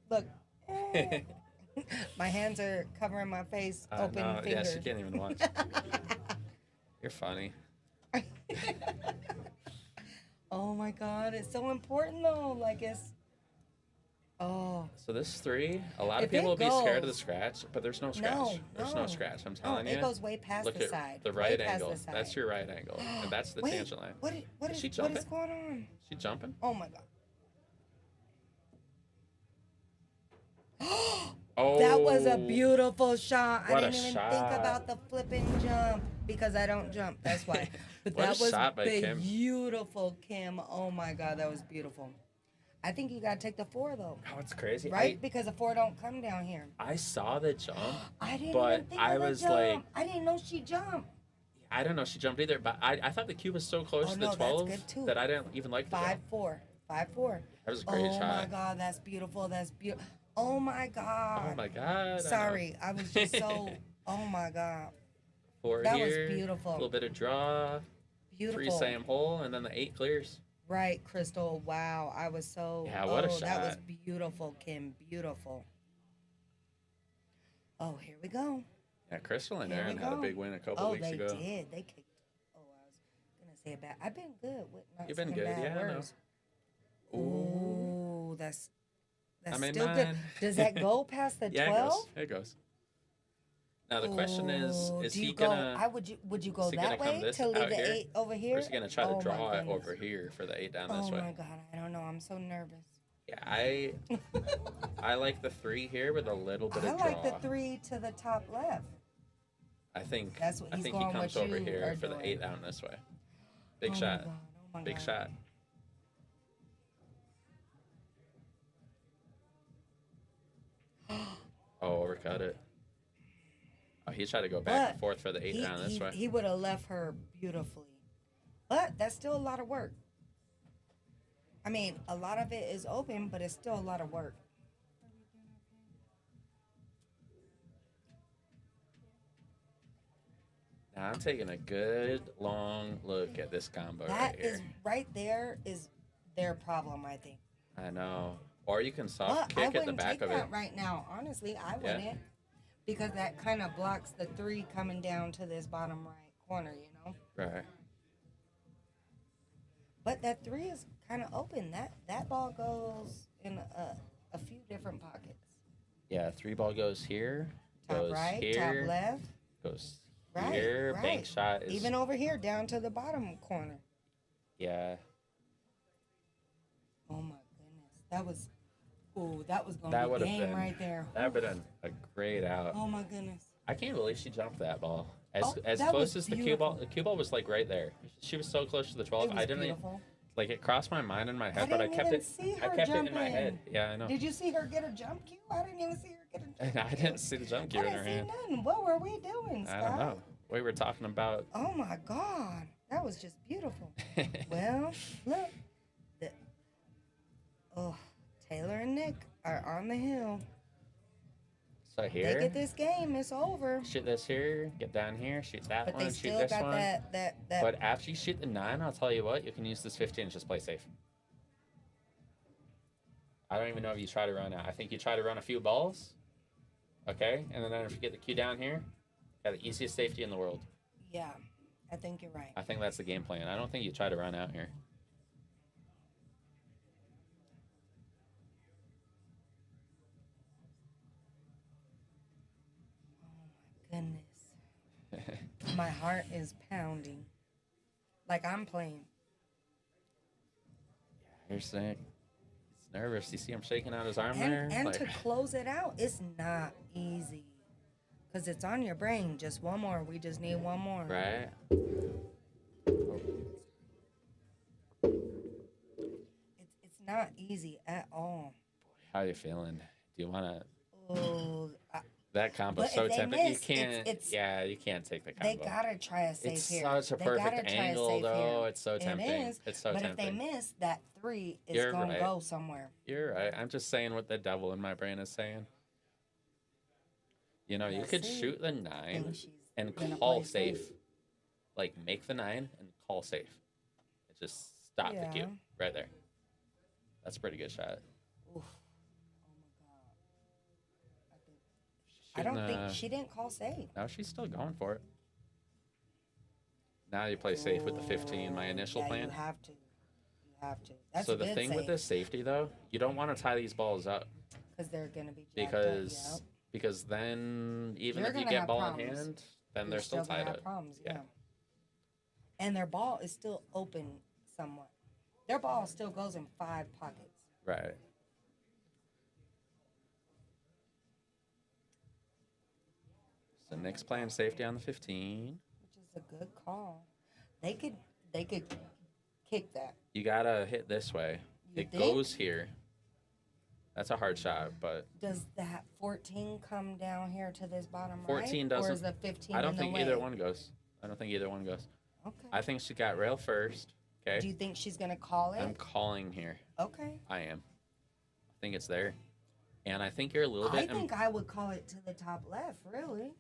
Look. My hands are covering my face, open fingers. Yeah, she can't even watch. You're funny. Oh my God, it's so important though. Like Oh. So this 3, a lot of If people will it be scared of the goes- scratch, but there's no scratch. No, There's no no. scratch. I'm Oh, telling you. it goes way past Look the at side. the way right past angle. the side. That's your right angle, and that's the Wait, tangent line. What Is she is jumping? going on? She jumping? Oh my god. Oh, That was a beautiful shot. What I a didn't even shot. think about the flipping jump because I don't jump. That's why. But What a that was shot by Kim. beautiful, Kim. Oh my god, that was beautiful. I think you gotta take the 4 though. Oh, it's crazy. Right? Because the 4 don't come down here. I saw the jump. I didn't But even think I of the was jump. like- I didn't know she jumped. I don't know if she jumped either, but I thought the cube was so close Oh, to no, the that's 12 good, too. that I didn't even like the jump. 5-4. 5-4. That was a great Oh shot. my god, that's beautiful. That's beautiful. Oh my god. Oh my god. Sorry, I was just so. Oh my god. 4 That was here. beautiful. A little bit of draw. Beautiful. 3 same hole, and then the 8 clears. Right, Crystal. Wow, I was so. Yeah, what a That was shot. beautiful, Kim. Beautiful. Oh, here we go. Yeah, Crystal and Here we Aaron had a go. big win a couple weeks they ago. did. They kicked. Oh, I was gonna say it bad. I've been good with not You've been saying good, bad yeah, I know. words. Ooh. Ooh, that's I made still good. mine. Does that go past the Yeah, 12? it goes. Now the question is Do he you go, gonna, would you go is he gonna that come way this to leave out the here? 8 over here? or is he gonna try to Oh, my draw it goodness. over here for the 8 down this Oh way? my god, I don't know. I'm so nervous. Yeah, I like the 3 here with a little bit I of draw. like the 3 to the top left. I think That's what I he's think he going comes what over you here are for the doing. 8 down this way. Big Oh my shot. God, oh my Big God. shot. Oh, overcut it. Oh, he tried to go back and forth for the 8 down this way. He would have left her beautifully. But that's still a lot of work. I mean, a lot of it is open, but it's still a lot of work. Now I'm taking a good long look at this combo That right here. is right there is their problem, I think. I know. Or you can soft But I kick at the wouldn't back take of it. that right now. Honestly, I Yeah. wouldn't. Because that kind of blocks the 3 coming down to this bottom right corner, you know? Right. But that 3 is kind of open. That ball goes in a few different pockets. Yeah, 3 ball goes here. Top Goes right, here. top left. Goes Right, here. right. Bank shot is. Even over here, down to the bottom corner. Yeah. Oh my goodness, that was going That to would be have game been right there. That would have been a great out. Oh my goodness. I can't believe she jumped that ball. As Oh, as that close was as the cue beautiful. ball. The cue ball was like right there. She was so close to the 12. It was I didn't beautiful. like it crossed my mind in my head, I but I didn't kept even it. see I her kept it in jump my in. head. Yeah, I know. Did you see her get a jump cue? I didn't even see her get a jump cue. I didn't see the jump cue I in her didn't see hand. nothing. What were we doing, I Scott? don't know. We were talking about. Oh my God, that was just beautiful. Well, look, Taylor and Nick are on the hill. So They here, get this game, it's over. shoot this here, get down here, shoot that But one, they shoot still this got one. that. But after you shoot the 9, I'll tell you what, you can use this 15 and just play safe. I don't even know if you try to run out. I think you try to run a few balls, okay? And then if you get the cue down here, got the easiest safety in the world. Yeah, I think you're right. I think that's the game plan. I don't think you try to run out here. Goodness, my heart is pounding, like I'm playing. Here's Nick. He's nervous. You see him shaking out his arm there? And Like, to close it out, it's not easy, cause it's on your brain. Just one more. We just need one more. right? It's not easy at all. How you feeling? Do you want to... Oh, That combo's But so if they tempting. You miss, can't... it's- yeah, you can't take the they combo. gotta try a safe It's here. such a They perfect gotta try a angle, safe though. here. It's so It tempting. is, It's so but tempting. if they miss, that 3 is You're gonna right. go somewhere. You're right. I'm just saying what the devil in my brain is saying. You know, you Let's could see. shoot the Think 9 she's and gonna call play safe. safe. Like, make the 9 and call safe. And just stop the cue Yeah. right there. That's a pretty good shot. Oof. Oh my God. I don't think she didn't call safe. No, she's still going for it. Now you play safe with the 15, my initial Yeah, plan. You have to. You have to. That's so the thing with this safety, though, you don't want to tie these balls up. Because they're going to be because then even if you get ball in hand, then they're still tied up. Problems, yeah. And their ball is still open somewhat. Their ball still goes in 5 pockets. Right. So Nick's playing safety on the 15. Which is a good call. They could kick that. You gotta hit this way. It goes here. That's a hard shot, but does that 14 come down here to this bottom 14 right? doesn't. Or is the 15 I don't in think the either way? one goes. I don't think either one goes. Okay. I think she got rail first. Okay. Do you think she's gonna call it? I'm calling here. Okay. I am. I think it's there, and I think you're a little bit. I think I would call it to the top left. Really.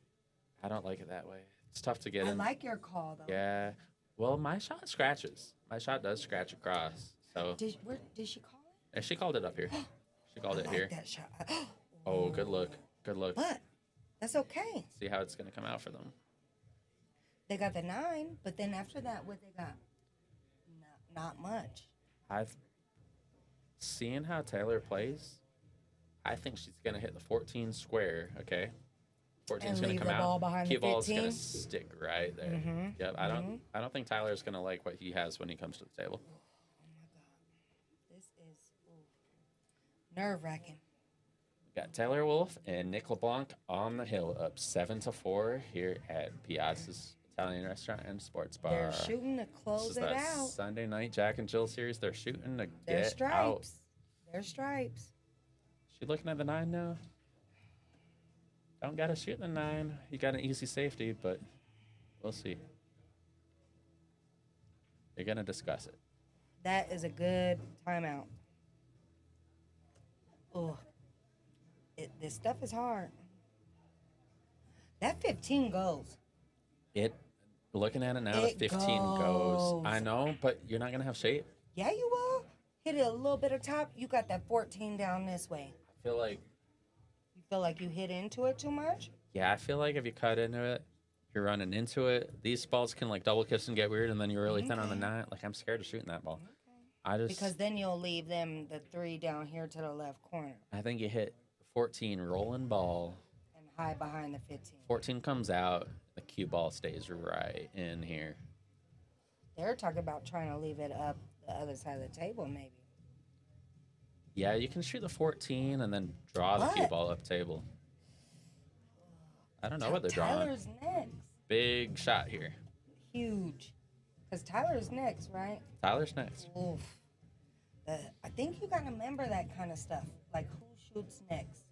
I don't like it that way. It's tough to get in. I like your call though. Yeah. Well, my shot scratches. My shot does scratch across. So. Did she call it? And she called it up here. She called it here. That shot. Oh, good look. Good look. But that's okay. See how it's going to come out for them. They got the 9, but then after that, what they got? Not much. Seeing how Taylor plays, I think she's going to hit the 14 square, okay? 14's going to come out. Cue ball's going to stick right there. Mm-hmm. Yep. I don't think Tyler's going to like what he has when he comes to the table. Nerve-wracking. We got Taylor Wolf and Nick LeBlanc on the hill, up 7-4 here at Piazza's Italian Restaurant and Sports Bar. They're shooting to close it out. Sunday night Jack and Jill series. They're shooting to They're get stripes. out. They're stripes. She looking at the 9 now. Don't gotta shoot the 9. You got an easy safety, but we'll see. You're gonna discuss it. That is a good timeout. Oh, this stuff is hard. That 15 goes. Looking at it now, the 15 goes. I know, but you're not gonna have shape. Yeah, you will. Hit it a little bit of top. You got that 14 down this way. I feel like. You feel like you hit into it too much? Yeah, I feel like if you cut into it, you're running into it. These balls can like double kiss and get weird, and then you're really thin on the 9. Like I'm scared of shooting that ball. Because then you'll leave them the 3 down here to the left corner. I think you hit 14 rolling ball. And hide behind the 15. 14 comes out. The cue ball stays right in here. They're talking about trying to leave it up the other side of the table, maybe. Yeah, you can shoot the 14 and then draw the cue ball up table. I don't know what they're drawing. Tyler's next. Big shot here. Huge. Because Tyler's next, right? Tyler's next. Oof. I think you got to remember that kind of stuff. Like who shoots next.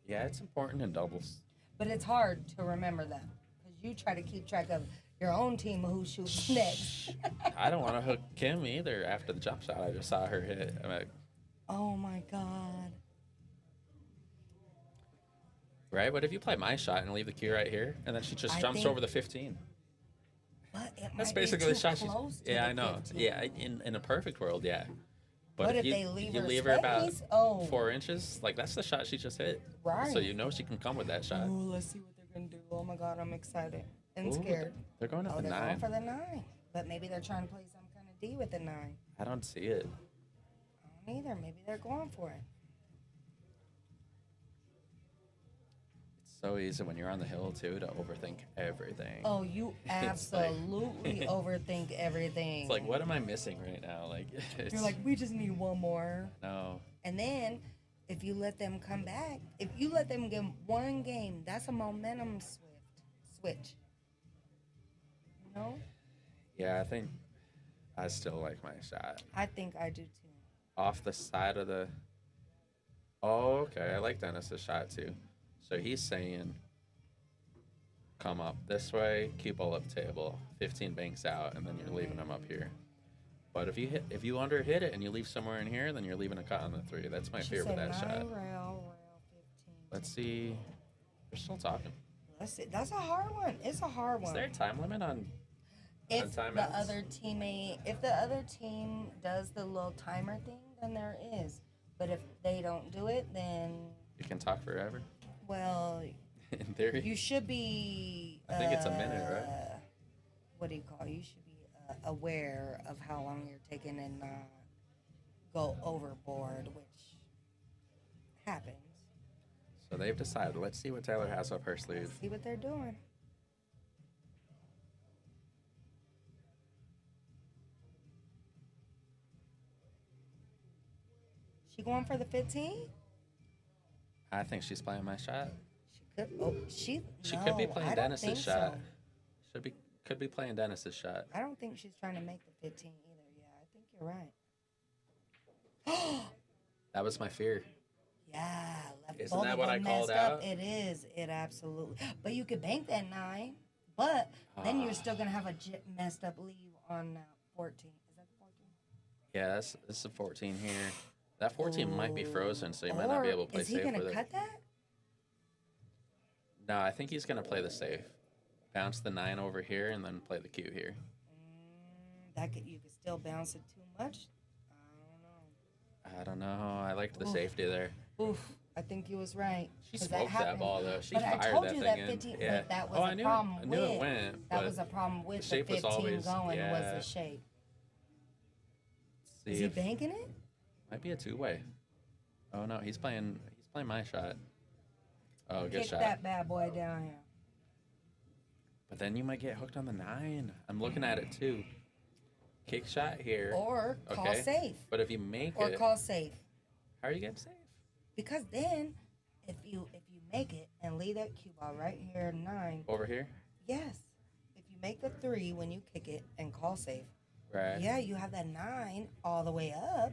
Yeah, it's important in doubles. But it's hard to remember that. Because you try to keep track of your own team who shoots next. I don't want to hook Kim either after the jump shot I just saw her hit. I'm like, oh, my God. Right? What if you play my shot and leave the cue right here, and then she just jumps over the 15? But it That's might basically be the shot. Yeah, I know. 15. Yeah, in a perfect world, yeah. But if you, they leave you her leave her about space, 4 inches, like that's the shot she just hit. Right. So you know she can come with that shot. Oh, let's see what they're gonna do. Oh my God, I'm excited and scared. They're going up the 9. They're going for the 9, but maybe they're trying to play some kind of D with the 9. I don't see it. I don't either. Maybe they're going for it. So easy when you're on the hill too to overthink everything. Oh, you absolutely overthink everything. It's like, what am I missing right now? Like, you're like, we just need one more. No. And then, if you let them come back, if you let them get one game, that's a momentum switch. You know? Yeah, I think I still like my shot. I think I do too. Off the side of the. Oh, okay. I like Dennis's shot too. So he's saying, come up this way, cue ball up table, 15 banks out, and then you're leaving them up here. But if you under hit it and you leave somewhere in here, then you're leaving a cut on the 3. That's my fear with that shot. Rail 15. Let's see. We're still talking. Let's see. That's a hard one. It's a hard one. Is there a time limit on if timeouts? If the other team does the little timer thing, then there is. But if they don't do it, then you can talk forever. Well, in theory, you should be. I think it's a minute, right? What do you call it? You should be aware of how long you're taking and not. go overboard, which happens. So they've decided. Let's see what Taylor has up her sleeve. Let's see what they're doing. She going for the 15? I think she's playing my shot. She could. Oh, she could be playing Dennis's shot. So. Could be playing Dennis's shot. I don't think she's trying to make the 15 either. Yeah, I think you're right. That was my fear. Yeah, isn't that what I called out? It is. It absolutely. But you could bank that 9, but then you're still gonna have a messed up leave on 14. Is that the 14? Yeah, this is a 14 here. That 14 might be frozen, so you might not be able to play safe with it. Is he gonna cut that? No, I think he's gonna play the safe. Bounce the 9 over here and then play the Q here. You could still bounce it too much. I don't know. I liked the safety there. Oof, I think you was right. She smoked that ball though. She fired I told that you thing that 15, in. Yeah. But that was a problem I knew it went. That was a problem with the 15 was the shape. Is he banking it? Might be a 2-way. Oh no, he's playing my shot. Oh, good shot. Kick that bad boy down here. But then you might get hooked on the 9. I'm looking at it too. Kick shot here. Or call safe. But if you make or call safe. How are you getting safe? Because then, if you make it and leave that cue ball right here, 9. Over here? Yes. If you make the 3 when you kick it and call safe. Right. Yeah, you have that 9 all the way up.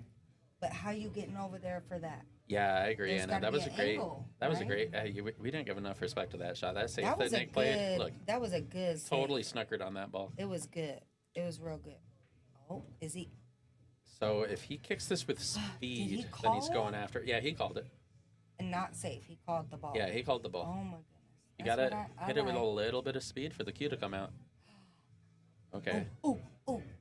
But how you getting over there for that? Yeah, I agree, Anna. That was a great. Angle, that was a great. We didn't give enough respect to that shot. That safe that Nick good, played. Look, that was a good. Totally snookered on that ball. It was good. It was real good. Oh, is he? So if he kicks this with speed, then he's going after. Yeah, he called it. And not safe. He called the ball. Yeah, he called the ball. Oh my goodness. You gotta hit it with a little bit of speed for the cue to come out. Okay. Oh,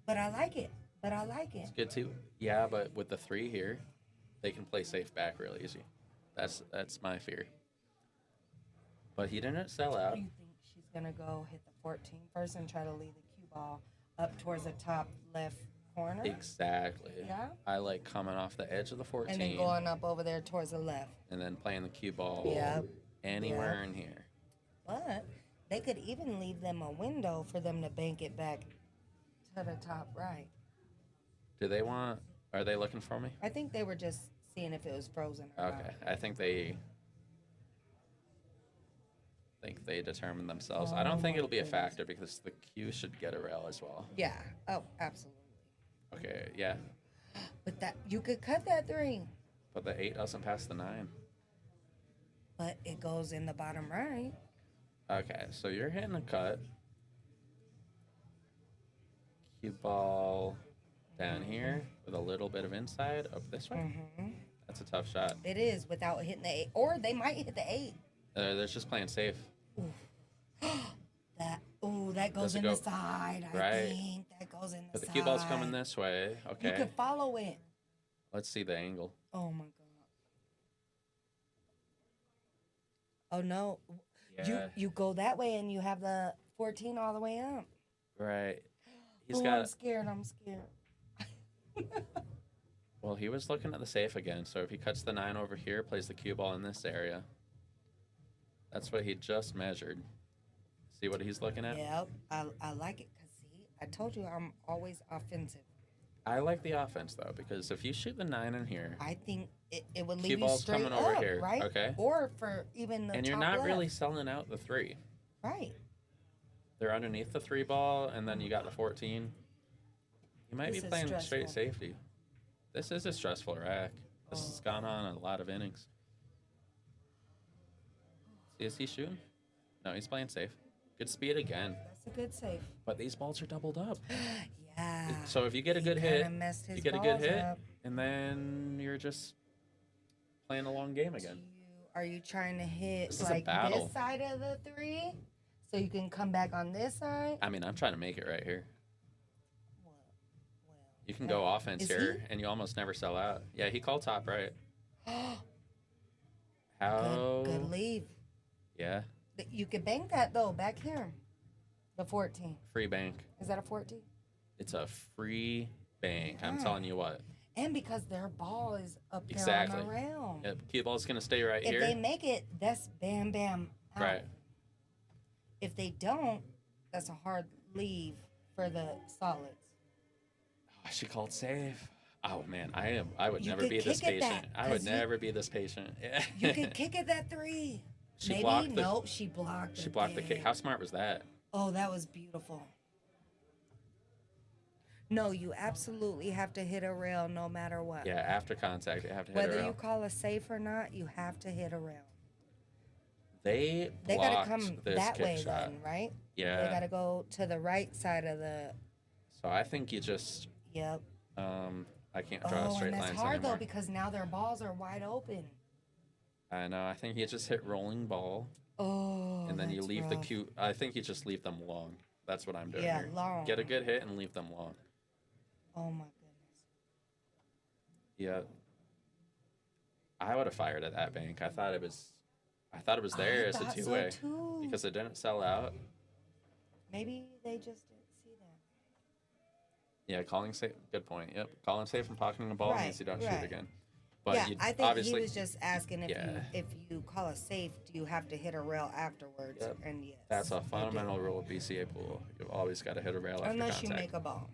but I like it. It's good too. Yeah, but with the 3 here, they can play safe back real easy. That's my fear. But he didn't sell out. Do you think she's gonna go hit the 14 first and try to lead the cue ball up towards the top left corner? Exactly. Yeah. I like coming off the edge of the 14. And then going up over there towards the left. And then playing the cue ball anywhere in here. But they could even leave them a window for them to bank it back to the top right. Are they looking for me? I think they were just seeing if it was frozen or not. I think they determined themselves. I don't think it'll be a factor because the Q should get a rail as well. Yeah. Oh, absolutely. Okay, yeah. But that you could cut that 3. But the 8 doesn't pass the 9. But it goes in the bottom right. Okay, so you're hitting a cut. Cue ball down here with a little bit of inside up this way. Mm-hmm. That's a tough shot. It is without hitting the 8. Or they might hit the 8. They're just playing safe. That goes in the side, I think. That goes in the side. But the cue ball's coming this way. Okay. You can follow it. Let's see the angle. Oh, my God. Oh, no. Yeah. You go that way and you have the 14 all the way up. Right. I'm scared. Well, he was looking at the safe again, so if he cuts the 9 over here, plays the cue ball in this area. That's what he just measured. See what he's looking at? Yeah, I like it because, see, I told you I'm always offensive. I like the offense, though, because if you shoot the 9 in here... I think it would leave cue ball's you straight coming up, over here, right? Okay. Or for even the and top you're not left. really selling out the 3. Right. They're underneath the 3 ball, and then you got the 14. You might be playing straight safety. This is a stressful rack. This has gone on a lot of innings. See, is he shooting? No, he's playing safe. Good speed again. That's a good save. But these balls are doubled up. Yeah. So if you get a good hit, and then you're just playing a long game again. Are you trying to hit this like this side of the 3 so you can come back on this side? I mean, I'm trying to make it right here. You can go offense here, and you almost never sell out. Yeah, he called top right. How? Good leave. Yeah. You could bank that, though, back here. The 14. Free bank. Is that a 14? It's a free bank. I'm telling you what. And because their ball is up there Exactly. on the rail. Yep. Cue ball's going to stay right If here. they make it, that's bam, bam, out. Right. If they don't, that's a hard leave for the solids. Oh, she called save. Oh, man. I would You never could be this kick at patient. that, I would 'cause never be this patient. Yeah. You could kick at that 3. She Maybe? blocked the- No, she blocked She blocked the kick. How smart was that? Oh, that was beautiful. No, you absolutely have to hit a rail no matter what. Yeah, after contact, you have to hit Whether her you out. call a safe or not, you have to hit a rail. They They got blocked to come this that kick way shot. then, right? Yeah. They got to go to the right side of the. So I think you just, Yep. I can't draw straight and that's lines hard anymore. though because now their balls are wide open. I know. I think you just hit rolling ball, Oh. and then you that's leave the rough. cue. I think you just leave them long. That's what I'm doing Yeah, here. long. Get a good hit and leave them long. Oh my goodness. Yeah. I would have fired at that bank. I thought it was there as a thought so, two-way too. because it didn't sell out. Maybe they just didn't see that. Yeah, calling safe. Good point. Yep, calling safe and pocketing the ball Right, means you don't shoot right. again. But Yeah, you I think obviously he was just asking Yeah. if you call a safe, do you have to hit a rail afterwards? Yep. And yes, that's a you do. fundamental rule of BCA pool. You've always got to hit a rail after Unless contact. you make a ball.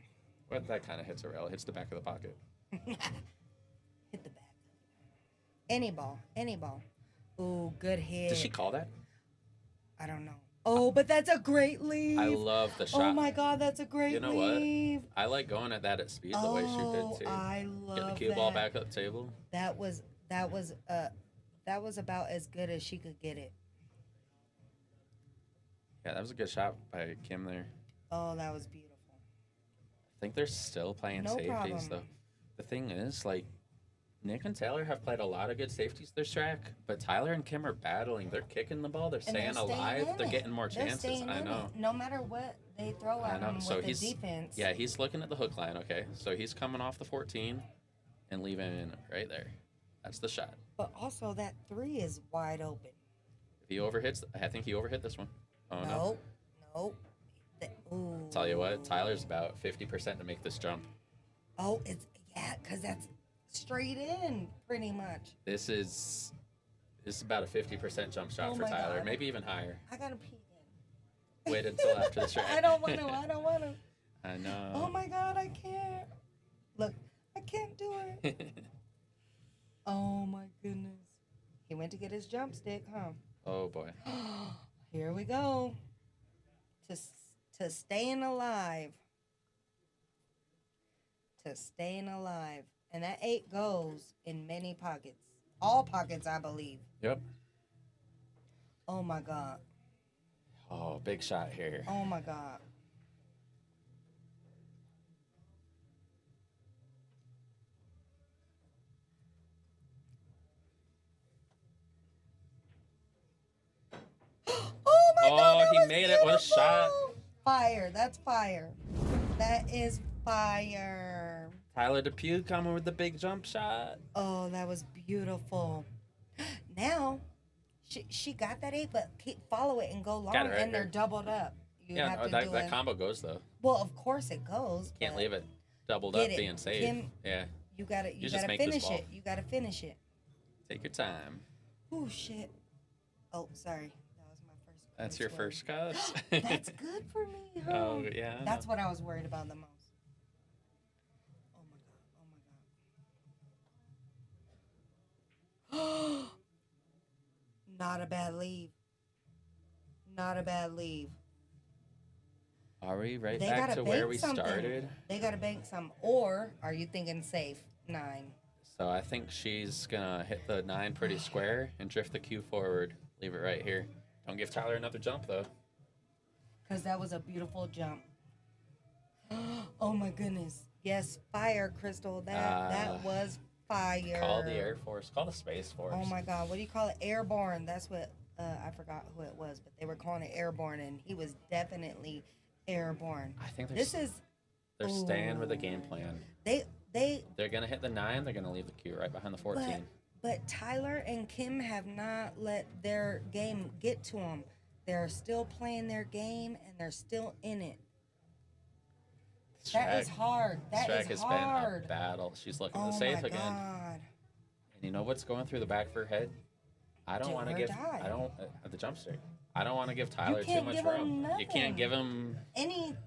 But that kind of hits a rail. It hits the back of the pocket. Hit the back. Any ball. Ooh, good hit. Did she call that? I don't know. Oh, but that's a great leave. I love the shot. Oh my God, that's a great You know leave. what? I like going at that at speed the way she did too. I love Get the cue ball back up the table. That was about as good as she could get it. Yeah, that was a good shot by Kim there. Oh, that was beautiful. I think they're still playing No safeties problem. though. The thing is, like, Nick and Taylor have played a lot of good safeties this track, but Tyler and Kim are battling. They're kicking the ball. They're And they're staying alive. in They're it. getting more They're chances. staying I in know. it. No matter what they throw I at know. him So with he's the defense. Yeah, he's looking at the hook line. Okay, so he's coming off the 14 and leaving right there. That's the shot. But also that 3 is wide open. If he overhits, I think he overhit this one. Oh no! Nope. Ooh. Tell you what, Tyler's about 50% to make this jump. Oh, because that's straight in pretty much. This is about a 50% jump shot Oh for my Tyler, God. maybe even higher. I gotta pee in. Wait until after the track. I don't want to. I don't want to. I know. Oh my God, I can't. Look, I can't do it. Oh my goodness. He went to get his jump stick, huh? Oh boy. Here we go. To staying alive. To staying alive. And that 8 goes in many pockets. All pockets, I believe. Yep. Oh my God. Oh, big shot here. Oh my God. Oh my God. that he was made it. What a shot. beautiful. Fire. That's fire. That is fire. Tyler Depew coming with the big jump shot. Oh, that was beautiful. Now, she got that 8, but follow it and go long, Got it right and they're here. doubled up. You Yeah, have no, to do that it. combo goes though. Well, of course it goes. Can't but leave it doubled get up it. being safe. Kim, Yeah, You gotta You just make this finish ball. it. You gotta finish it. take your time. Oh shit. Oh, sorry. That was my first. That's your word. first cuss. That's good for me. Huh? Oh yeah. I That's know. what I was worried about the most. Oh my god. Oh my god. Not a bad leave. Not a bad leave. Are we right They back gotta to where bank we something. started? They gotta bank some. Or are you thinking safe? 9. So I think she's gonna hit the 9 pretty square and drift the cue forward. Leave it right here. Don't give Tyler another jump though. Because that was a beautiful jump. Oh my goodness. Yes, fire, Crystal. That was fire. Call the Air Force. Call the Space Force. Oh my God. What do you call it? Airborne. That's what, I forgot who it was, but they were calling it airborne, and he was definitely airborne. I think This is, they're staying with the game plan. they're Gonna hit the 9. They're gonna leave the cue right behind the 14. But Tyler and Kim have not let their game get to them. They're still playing their game, and they're still in it. That is hard. That Strack is has hard. been a battle. She's looking Oh to safe my again. God. And you know what's going through the back of her head? I don't want to give. Die. I don't the jump streak. I don't want to give Tyler too much room. You can't give him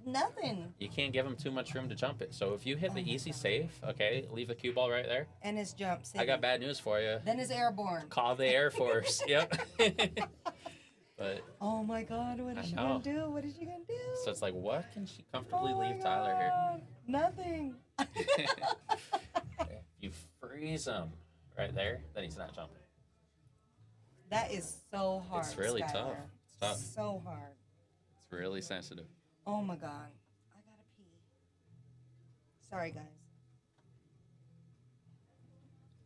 nothing. You can't give him too much room to jump it. So if you hit the easy safe, okay, leave the cue ball right there. And his jump. I got bad news for you. Then it's airborne. Call the Air Force. Yep. But oh my God, what is she gonna do? What is she gonna do? So it's like, what can she comfortably leave Tyler here? Nothing. If you freeze him right there, then he's not jumping. That is so hard. It's really Skylar. tough. It's tough. So hard. It's really sensitive. Oh my God. I gotta pee. Sorry, guys.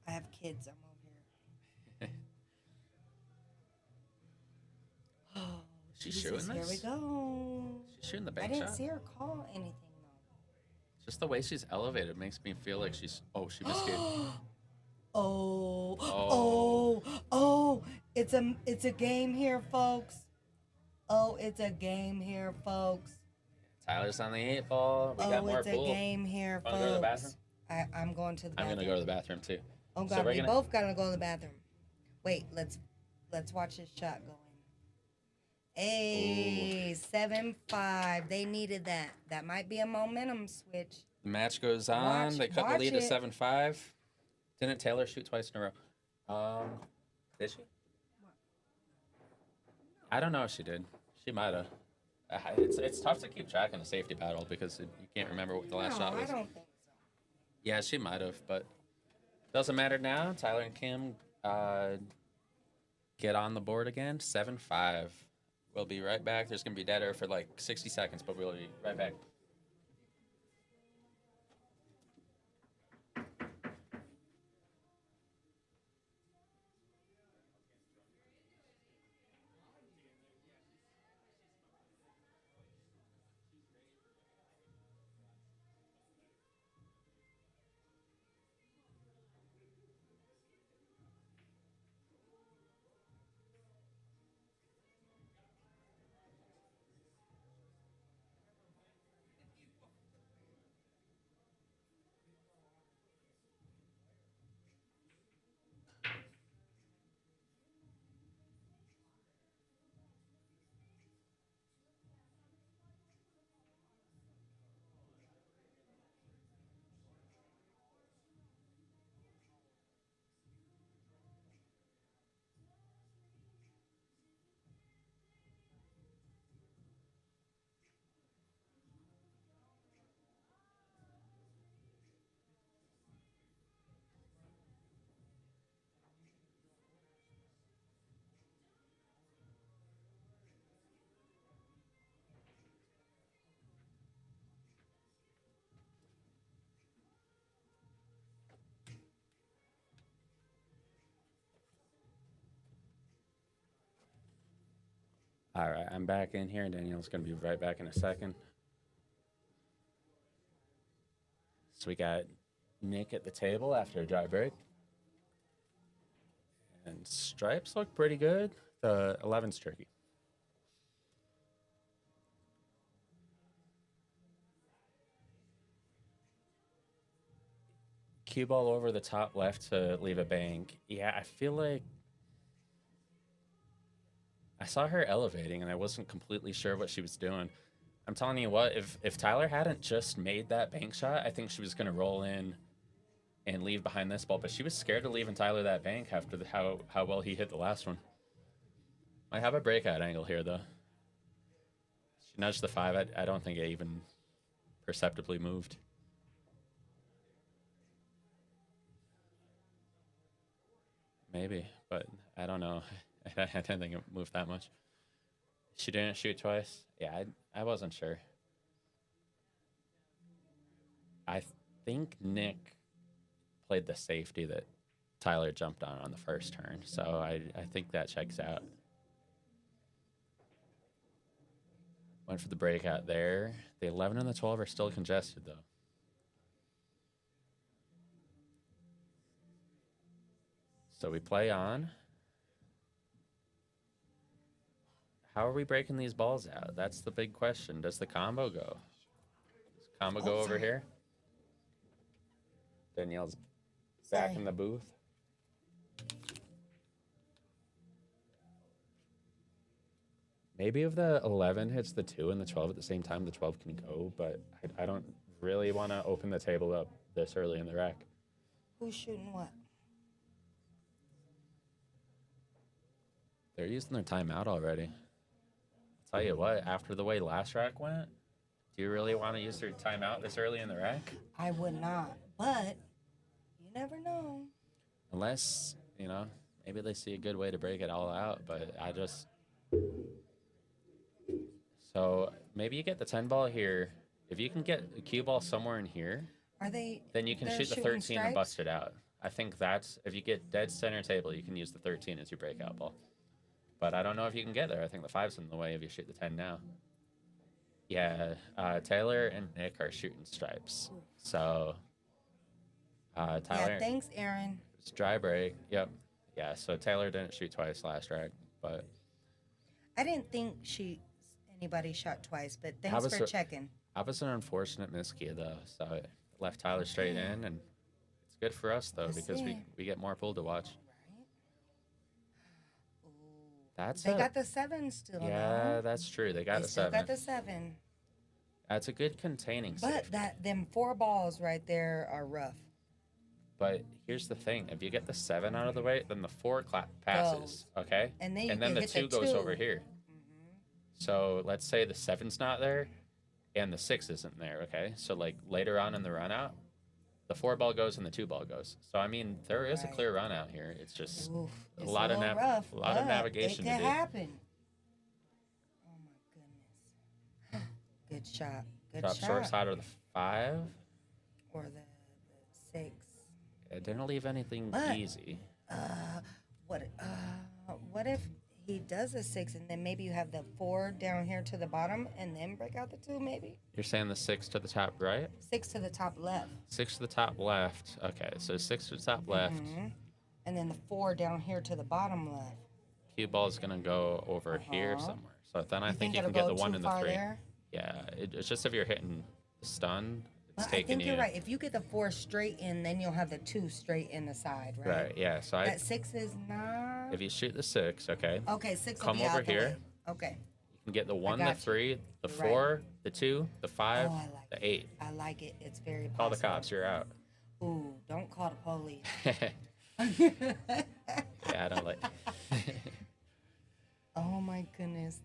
I have kids. I'm over here. Oh, she's shooting this? Here we go. She's shooting the bank shot. I didn't shot? see her call anything, though. Just the way she's elevated makes me feel like she's... Oh, she missed it. Oh, it's a game here, folks. Oh, it's a game here, folks. Tyler's on the 8 ball. We got more it's pool. A game here, folks. Want to go to the bathroom? I'm going to the bathroom. I'm going to go to the bathroom, too. Oh, God, we both got to go to the bathroom. Wait, let's watch this shot go in. Hey, 7-5. They needed that. That might be a momentum switch. The match goes on. They cut the lead to 7-5. Didn't Taylor shoot twice in a row? Did she? I don't know if she did. She might have. It's tough to keep track in a safety battle because you can't remember what the last shot was. I don't think so. Yeah, she might have, but doesn't matter now. Tyler and Kim get on the board again. 7-5. We'll be right back. There's going to be dead air for like 60 seconds, but we'll be right back. All right, I'm back in here, and Danielle's going to be right back in a second. So we got Nick at the table after a dry break. And stripes look pretty good. The 11's tricky. Cue ball over the top left to leave a bank. Yeah, I feel like I saw her elevating, and I wasn't completely sure what she was doing. I'm telling you what, if Tyler hadn't just made that bank shot, I think she was going to roll in and leave behind this ball. But she was scared of leaving Tyler that bank after how well he hit the last one. Might have a breakout angle here, though. She nudged the 5. I don't think it even perceptibly moved. Maybe, but I don't know. I didn't think it moved that much. She didn't shoot twice? Yeah, I wasn't sure. I think Nick played the safety that Tyler jumped on the first turn, so I think that checks out. Went for the breakout there. The 11 and the 12 are still congested, though. So we play on. How are we breaking these balls out? That's the big question. Does the combo go? Does combo go over here. Danielle's back in the booth. Maybe if the 11 hits the 2 and the 12 at the same time, the 12 can go, but I don't really want to open the table up this early in the rack. Who's shooting what? They're using their timeout already. I'll tell you what, after the way last rack went, do you really want to use your timeout this early in the rack? I would not, but you never know. Unless, you know, maybe they see a good way to break it all out, but I just... So maybe you get the 10 ball here. If you can get a cue ball somewhere in here, then you can shoot the 13 stripes? And bust it out. I think that's, if you get dead center table, you can use the 13 as your breakout ball. But I don't know if you can get there. I think the 5's in the way if you shoot the 10 now. Yeah, Taylor and Nick are shooting stripes. So, Tyler. Yeah, thanks, Aaron. It's dry break. Yep. Yeah, so Taylor didn't shoot twice last rack, but. I didn't think anybody shot twice, but thanks for checking. I was an unfortunate miscue, though, so it left Tyler straight in, and it's good for us, though, because we get more pool to watch. Right. They got the 7 still. Yeah, that's true. They got the 7. They got the 7. That's a good containing But them 4 balls right there are rough. But here's the thing. If you get the 7 out of the way, then the 4 passes, okay? And then the 2 goes over here. So let's say the 7's not there and the 6 isn't there, okay? So, like, later on in the run-out, the 4 ball goes and the 2 ball goes. So, I mean, there is a clear run-out here. It's just a lot of navigation to do. It could happen. Oh, my goodness. Good shot. Good shot. Short side of the 5. Or the 6. It didn't leave anything easy. What if he does a 6 and then maybe you have the 4 down here to the bottom and then break out the 2 maybe? You're saying the 6 to the top right? 6 to the top left. 6 to the top left. Okay, so 6 to the top left. And then the 4 down here to the bottom left. Cue ball is going to go over here somewhere. So then I think you can get the 1 and the 3. There? Yeah, it's just if you're hitting the stun, it's taking you. I think you're right. If you get the 4 straight in, then you'll have the 2 straight in the side, right? Right, yeah. So that 6 is not... If you shoot the 6, okay. Okay, 6 will come be over out the here. Way. Okay. You can get the 1, the 3, the 4, the 2, the 5, the 8. I like it. It's very possible. Call the cops. You're out. Ooh, don't call the police. Yeah, I don't like... Oh, my goodness.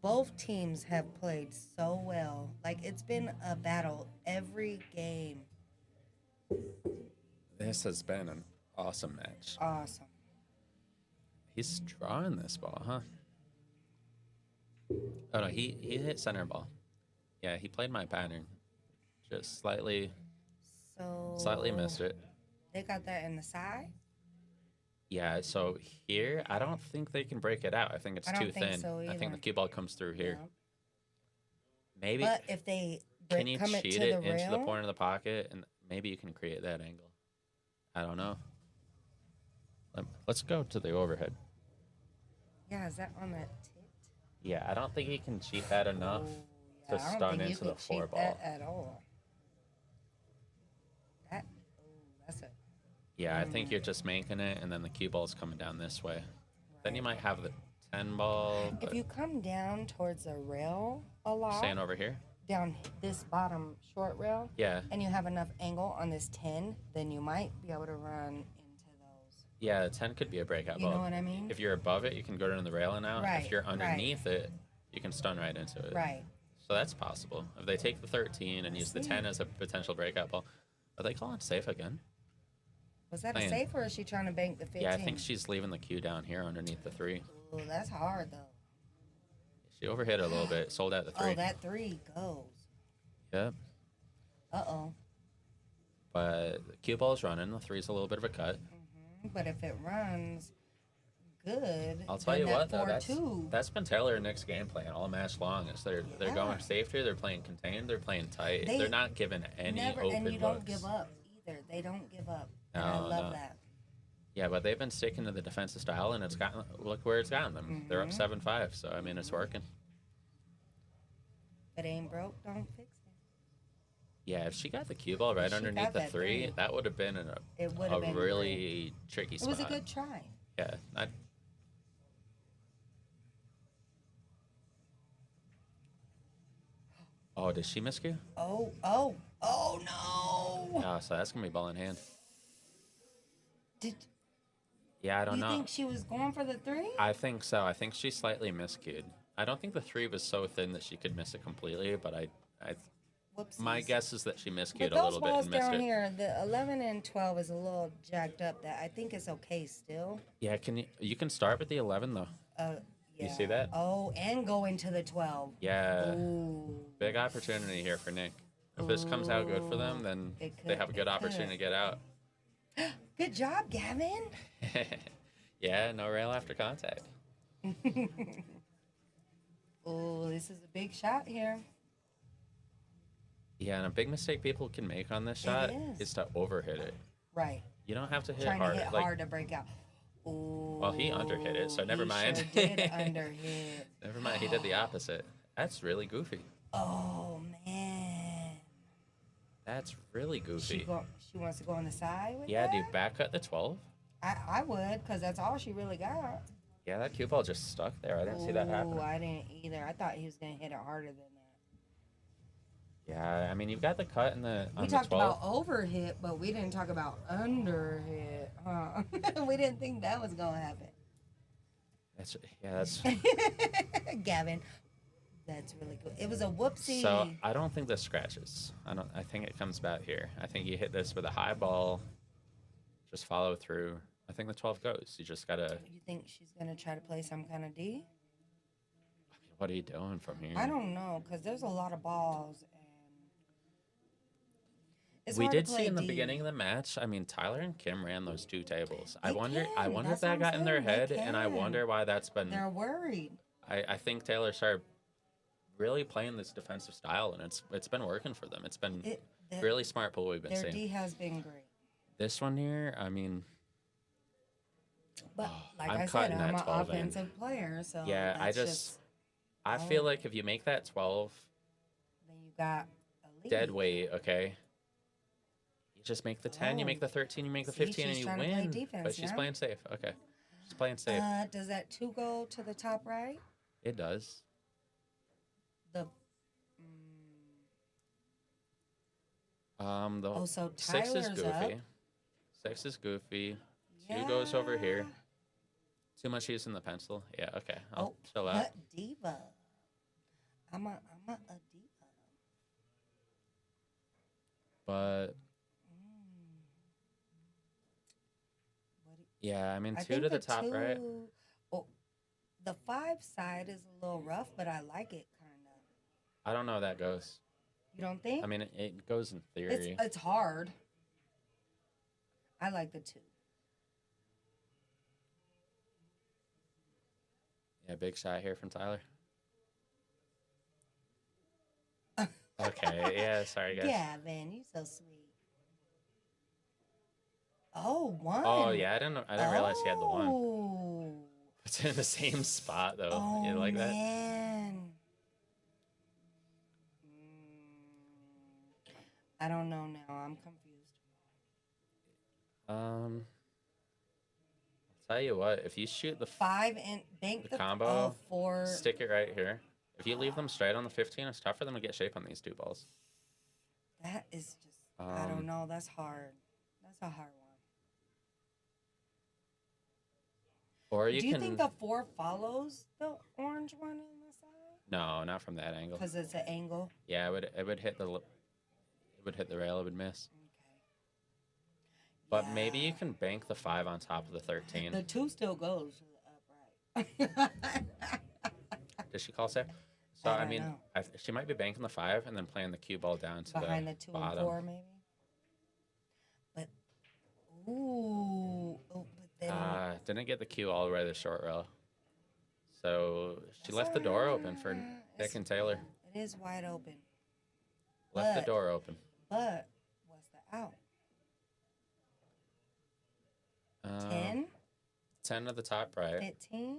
Both teams have played so well. Like, it's been a battle every game. This has been an awesome match. Awesome. He's drawing this ball, huh? Oh, no, he hit center ball. Yeah, he played my pattern. Just slightly missed it. They got that in the side? Yeah, so here, I don't think they can break it out. I think it's too thin. I think the cue ball comes through here. Yeah. Maybe. But if they can you cheat it into the point of the pocket, and maybe you can create that angle. I don't know. Let's go to the overhead. Yeah, is that on that tit? Yeah, I don't think he can cheat that enough to stun into the 4 ball. That at all. That's a... Yeah, I think you're just making it, and then the cue ball's coming down this way. Right. Then you might have the 10 ball. If you come down towards a rail a lot. Staying over here? Down this bottom short rail. Yeah. And you have enough angle on this 10, then you might be able to run into those. Yeah, the 10 could be a breakout ball. You know what I mean? If you're above it, you can go down the rail and out. Right, if you're underneath it, you can stun right into it. Right. So that's possible. If they take the 13 and use the 10 as a potential breakout ball, are they calling safe again? Was that a safe, or is she trying to bank the 15? Yeah, I think she's leaving the cue down here underneath the 3. Oh, that's hard, though. She overhit a little bit, sold out the 3. Oh, that 3 goes. Yep. Uh-oh. But the cue ball's running. The 3's a little bit of a cut. But if it runs good, I'll tell you what, though, that's been Taylor and Nick's game plan all match long. Is they're going safety, they're playing contained, they're playing tight. They're not giving any open looks. And you don't give up either. They don't give up. And I love that. Yeah, but they've been sticking to the defensive style, and it's gotten look where it's gotten them. They're up 7-5, so I mean it's working. If it ain't broke, don't fix it. Yeah, if she got the cue ball right underneath the three, that would have been a really tricky spot. It was a good try. Yeah. Oh, did she miscue? Oh no! Oh, so that's gonna be ball in hand. Yeah, I don't know. You think she was going for the three? I think so. I think she slightly miscued. I don't think the three was so thin that she could miss it completely, but my guess is that she miscued a little bit and missed it. Those balls down here, the 11 and 12 is a little jacked up. That I think it's okay still. Yeah, you can start with the 11 though. Yeah. You see that? Oh, and go into the 12. Yeah. Ooh. Big opportunity here for Nick. If this comes out good for them, then they have a good opportunity to get out. Good job, Gavin. Yeah, no rail after contact. Oh, this is a big shot here. Yeah, and a big mistake people can make on this shot is to overhit it. Right. You don't have to hit hard. hard. To hit hard to break out. Ooh, well, he underhit it, so never mind. Sure did underhit. Never mind, he did the opposite. That's really goofy. Oh, man. That's really goofy. She wants to go on the side with Yeah, that? dude, back cut the 12. I would, because that's all she really got. Yeah, that cue ball just stuck there. I didn't see that happen. I didn't either. I thought he was going to hit it harder than that. Yeah, I mean, you've got the cut on the 12. We talked about overhit, but we didn't talk about underhit. We didn't think that was going to happen. That's Gavin, that's really good. It was a whoopsie. So I don't think this scratches. I think it comes back here. I think you hit this with a high ball, just follow through. I think the 12 goes. You just gotta. You think she's gonna try to play some kind of D? What are you doing from here? I don't know, because there's a lot of balls, and it's we hard did to play see in the D. beginning of the match. I mean, Tyler and Kim ran those two tables. I They wonder can. if That's that what got I'm in their saying. They head, and I can. wonder why that's been. They're worried. I think Taylor started really playing this defensive style, and it's been working for them. It's been really smart pull we've been Their seeing. D has been great. This one here, I mean. But like I'm I said, cutting I'm that an 12 in. offensive player, so Yeah, I feel like if you make that 12 then you got a lead. dead weight, okay, you just make the 10, you make the 13, you make the 15, and she's you trying to play win. defense But she's now. playing safe. Okay, she's playing safe. Does that 2 go to the top right? It does. The so 6 is Tyler's goofy. up. 6 is goofy. 2 Yeah. goes over here. Too much using the pencil. Yeah, okay. I'll chill out. But diva. I'm a diva. But yeah, I mean, 2 to the top right. Oh, the 5 side is a little rough, but I like it kind of. I don't know how that goes. You don't think? I mean, it goes in theory. It's hard. I like the 2. Yeah, big shot here from Tyler. Okay, yeah, sorry guys. Yeah, man, you so sweet. Oh, 1. Oh yeah, I didn't realize he had the 1. Oh. It's in the same spot though. Oh, You like that? Man. I don't know now. I'm confused. I'll tell you what, if you shoot the 5 and bank the combo, 4. stick it right here. If you leave them straight on the 15, it's tough for them to get shape on these 2 balls. That is just, I don't know. That's hard. That's a hard one. Or Do you think the 4 follows the orange one on the side? No, not from that angle. Because it's an angle. Yeah, it would hit the rail. It would miss. Okay. But maybe you can bank the 5 on top of the 13. The 2 still goes to the upright. Does she call safe? So I don't mean, know. she might be banking the 5 and then playing the cue ball down to Behind the the 2 bottom. and 4, maybe. But but then Didn't get the cue all the way to the short rail. So she left the door open for Nick and Taylor. it is wide open. Left the door open. But what's the out? 10, 10 to the top right. 15,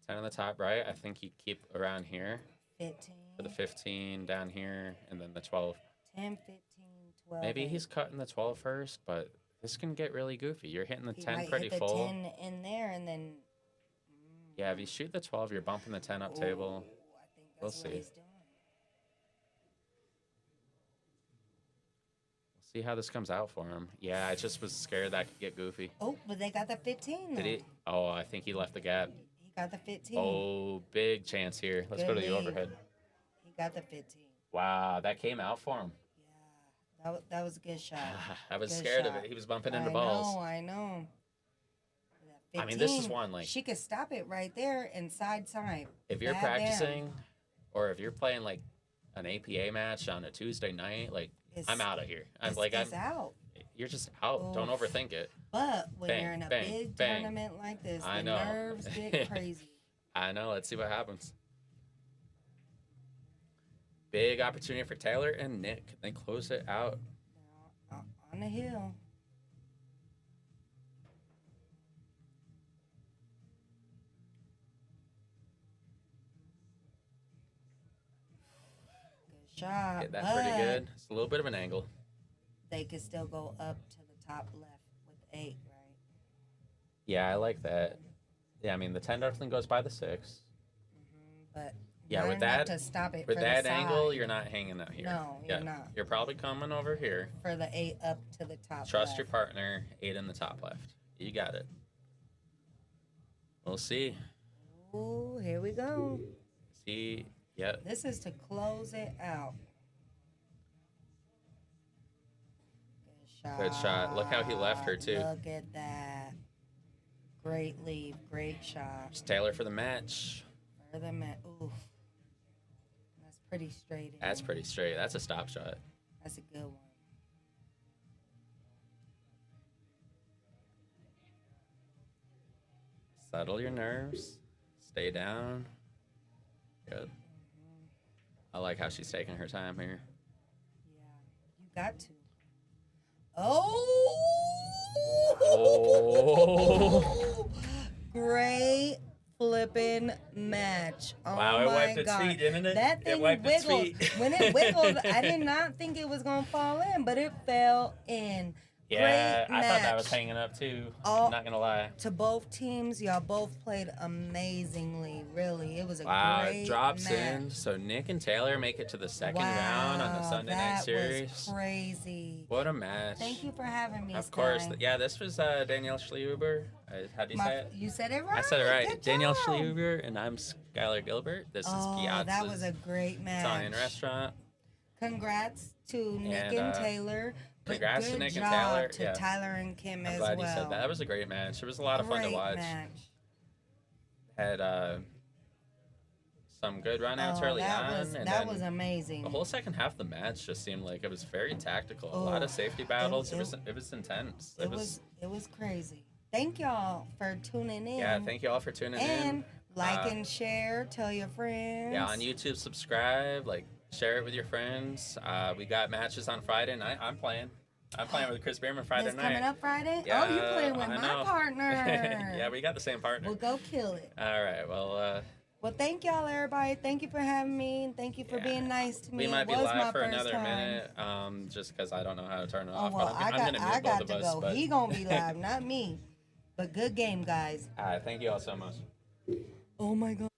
10 on the top right. I think you keep around here. 15. for the 15 down here, and then the 12. 10, 15, 12. Maybe he's cutting the 12 first, but this can get really goofy. You're hitting the 10 pretty hit the full. 10 in there, and then. Yeah, if you shoot the 12, you're bumping the 10 up table. I think that's We'll what see. he's doing. See how this comes out for him. Yeah, I just was scared that could get goofy. Oh, but they got the 15. Though. Did he? Oh, I think he left the gap. He got the 15. Oh, big chance here. Let's Good go to the lead. overhead. He got the 15. Wow, that came out for him. Yeah, that was a good shot. I was Good scared shot. of it. He was bumping into balls. I know. I mean, this is one, like... She could stop it right there and side. If you're practicing, or if you're playing, like, an APA match on a Tuesday night, like, I'm out of here. I'm out. You're just out. Oof. Don't overthink it. But when Bang, you're in a bang, big bang. tournament like this, I the know. nerves get crazy. I know. Let's see what happens. Big opportunity for Taylor and Nick. They close it out. On the hill. Good shot. Hit that pretty good. It's a little bit of an angle. They could still go up to the top left with 8, right? Yeah, I like that. Yeah, I mean, the 10 definitely goes by the 6. But Yeah, not with enough that, to stop it with for that the angle, side. you're not hanging out here. No, you're not. You're probably coming over here. For the 8 up to the top Trust your left. partner. 8 in the top left. You got it. We'll see. Ooh, here we go. See, yeah. This is to close it out. Good shot. Look how he left her, too. Look at that. Great leave. Great shot. It's Taylor for the match. For the oof. That's pretty straight. That's pretty straight. That's a stop shot. That's a good one. Settle your nerves. Stay down. Good. I like how she's taking her time here. Yeah, you got to. Oh! Great flipping match. Oh Wow, it my wiped its God. feet, didn't it? That thing It wiped its wiggled. feet. When it wiggled, I did not think it was going to fall in, but it fell in. Yeah, Great I thought that was match. hanging up too. Oh. Not gonna lie. To both teams, y'all both played amazingly. Really, it was a Wow, great it drops match. in. So Nick and Taylor make it to the second round on the Sunday night series. That was crazy. What a match! Thank you for having me. Of course, Sky. yeah. This was Danielle Schlehuber. How do you say it? You said it right. I said it right. Good Danielle job. Schlehuber, and I'm Skylar Gilbert. This is Piazza's that was a great match. Italian restaurant. Congrats to Nick And, and Taylor. But congrats to good Nick and job Taylor. to Yeah. Tyler and Kim I'm as glad well. you said that. That was a great match. It was a lot of fun to Great watch. match. Had some good runouts early on, and that then was amazing. the whole second half of the match just seemed like it was very tactical. A lot of safety battles. It was intense. It was crazy. Thank y'all for tuning in. Yeah, thank you all for tuning in. And like and share, tell your friends. Yeah, on YouTube, subscribe, share it with your friends. We got matches on Friday night. I'm playing with Chris Biermann Friday It's night. coming up Friday? Yeah, oh, you playing with I my know. partner. Yeah, we got the same partner. We'll go kill it. All right, well. Well, thank y'all, everybody. Thank you for having me, and thank you for being nice to me. We might be It was my live for first another time. minute, just because I don't know how to turn it Oh, off. well, But I I'm going to got mute both to of us. go. But... He going to be live, not me. But good game, guys. All right, thank you all so much. Oh, my God.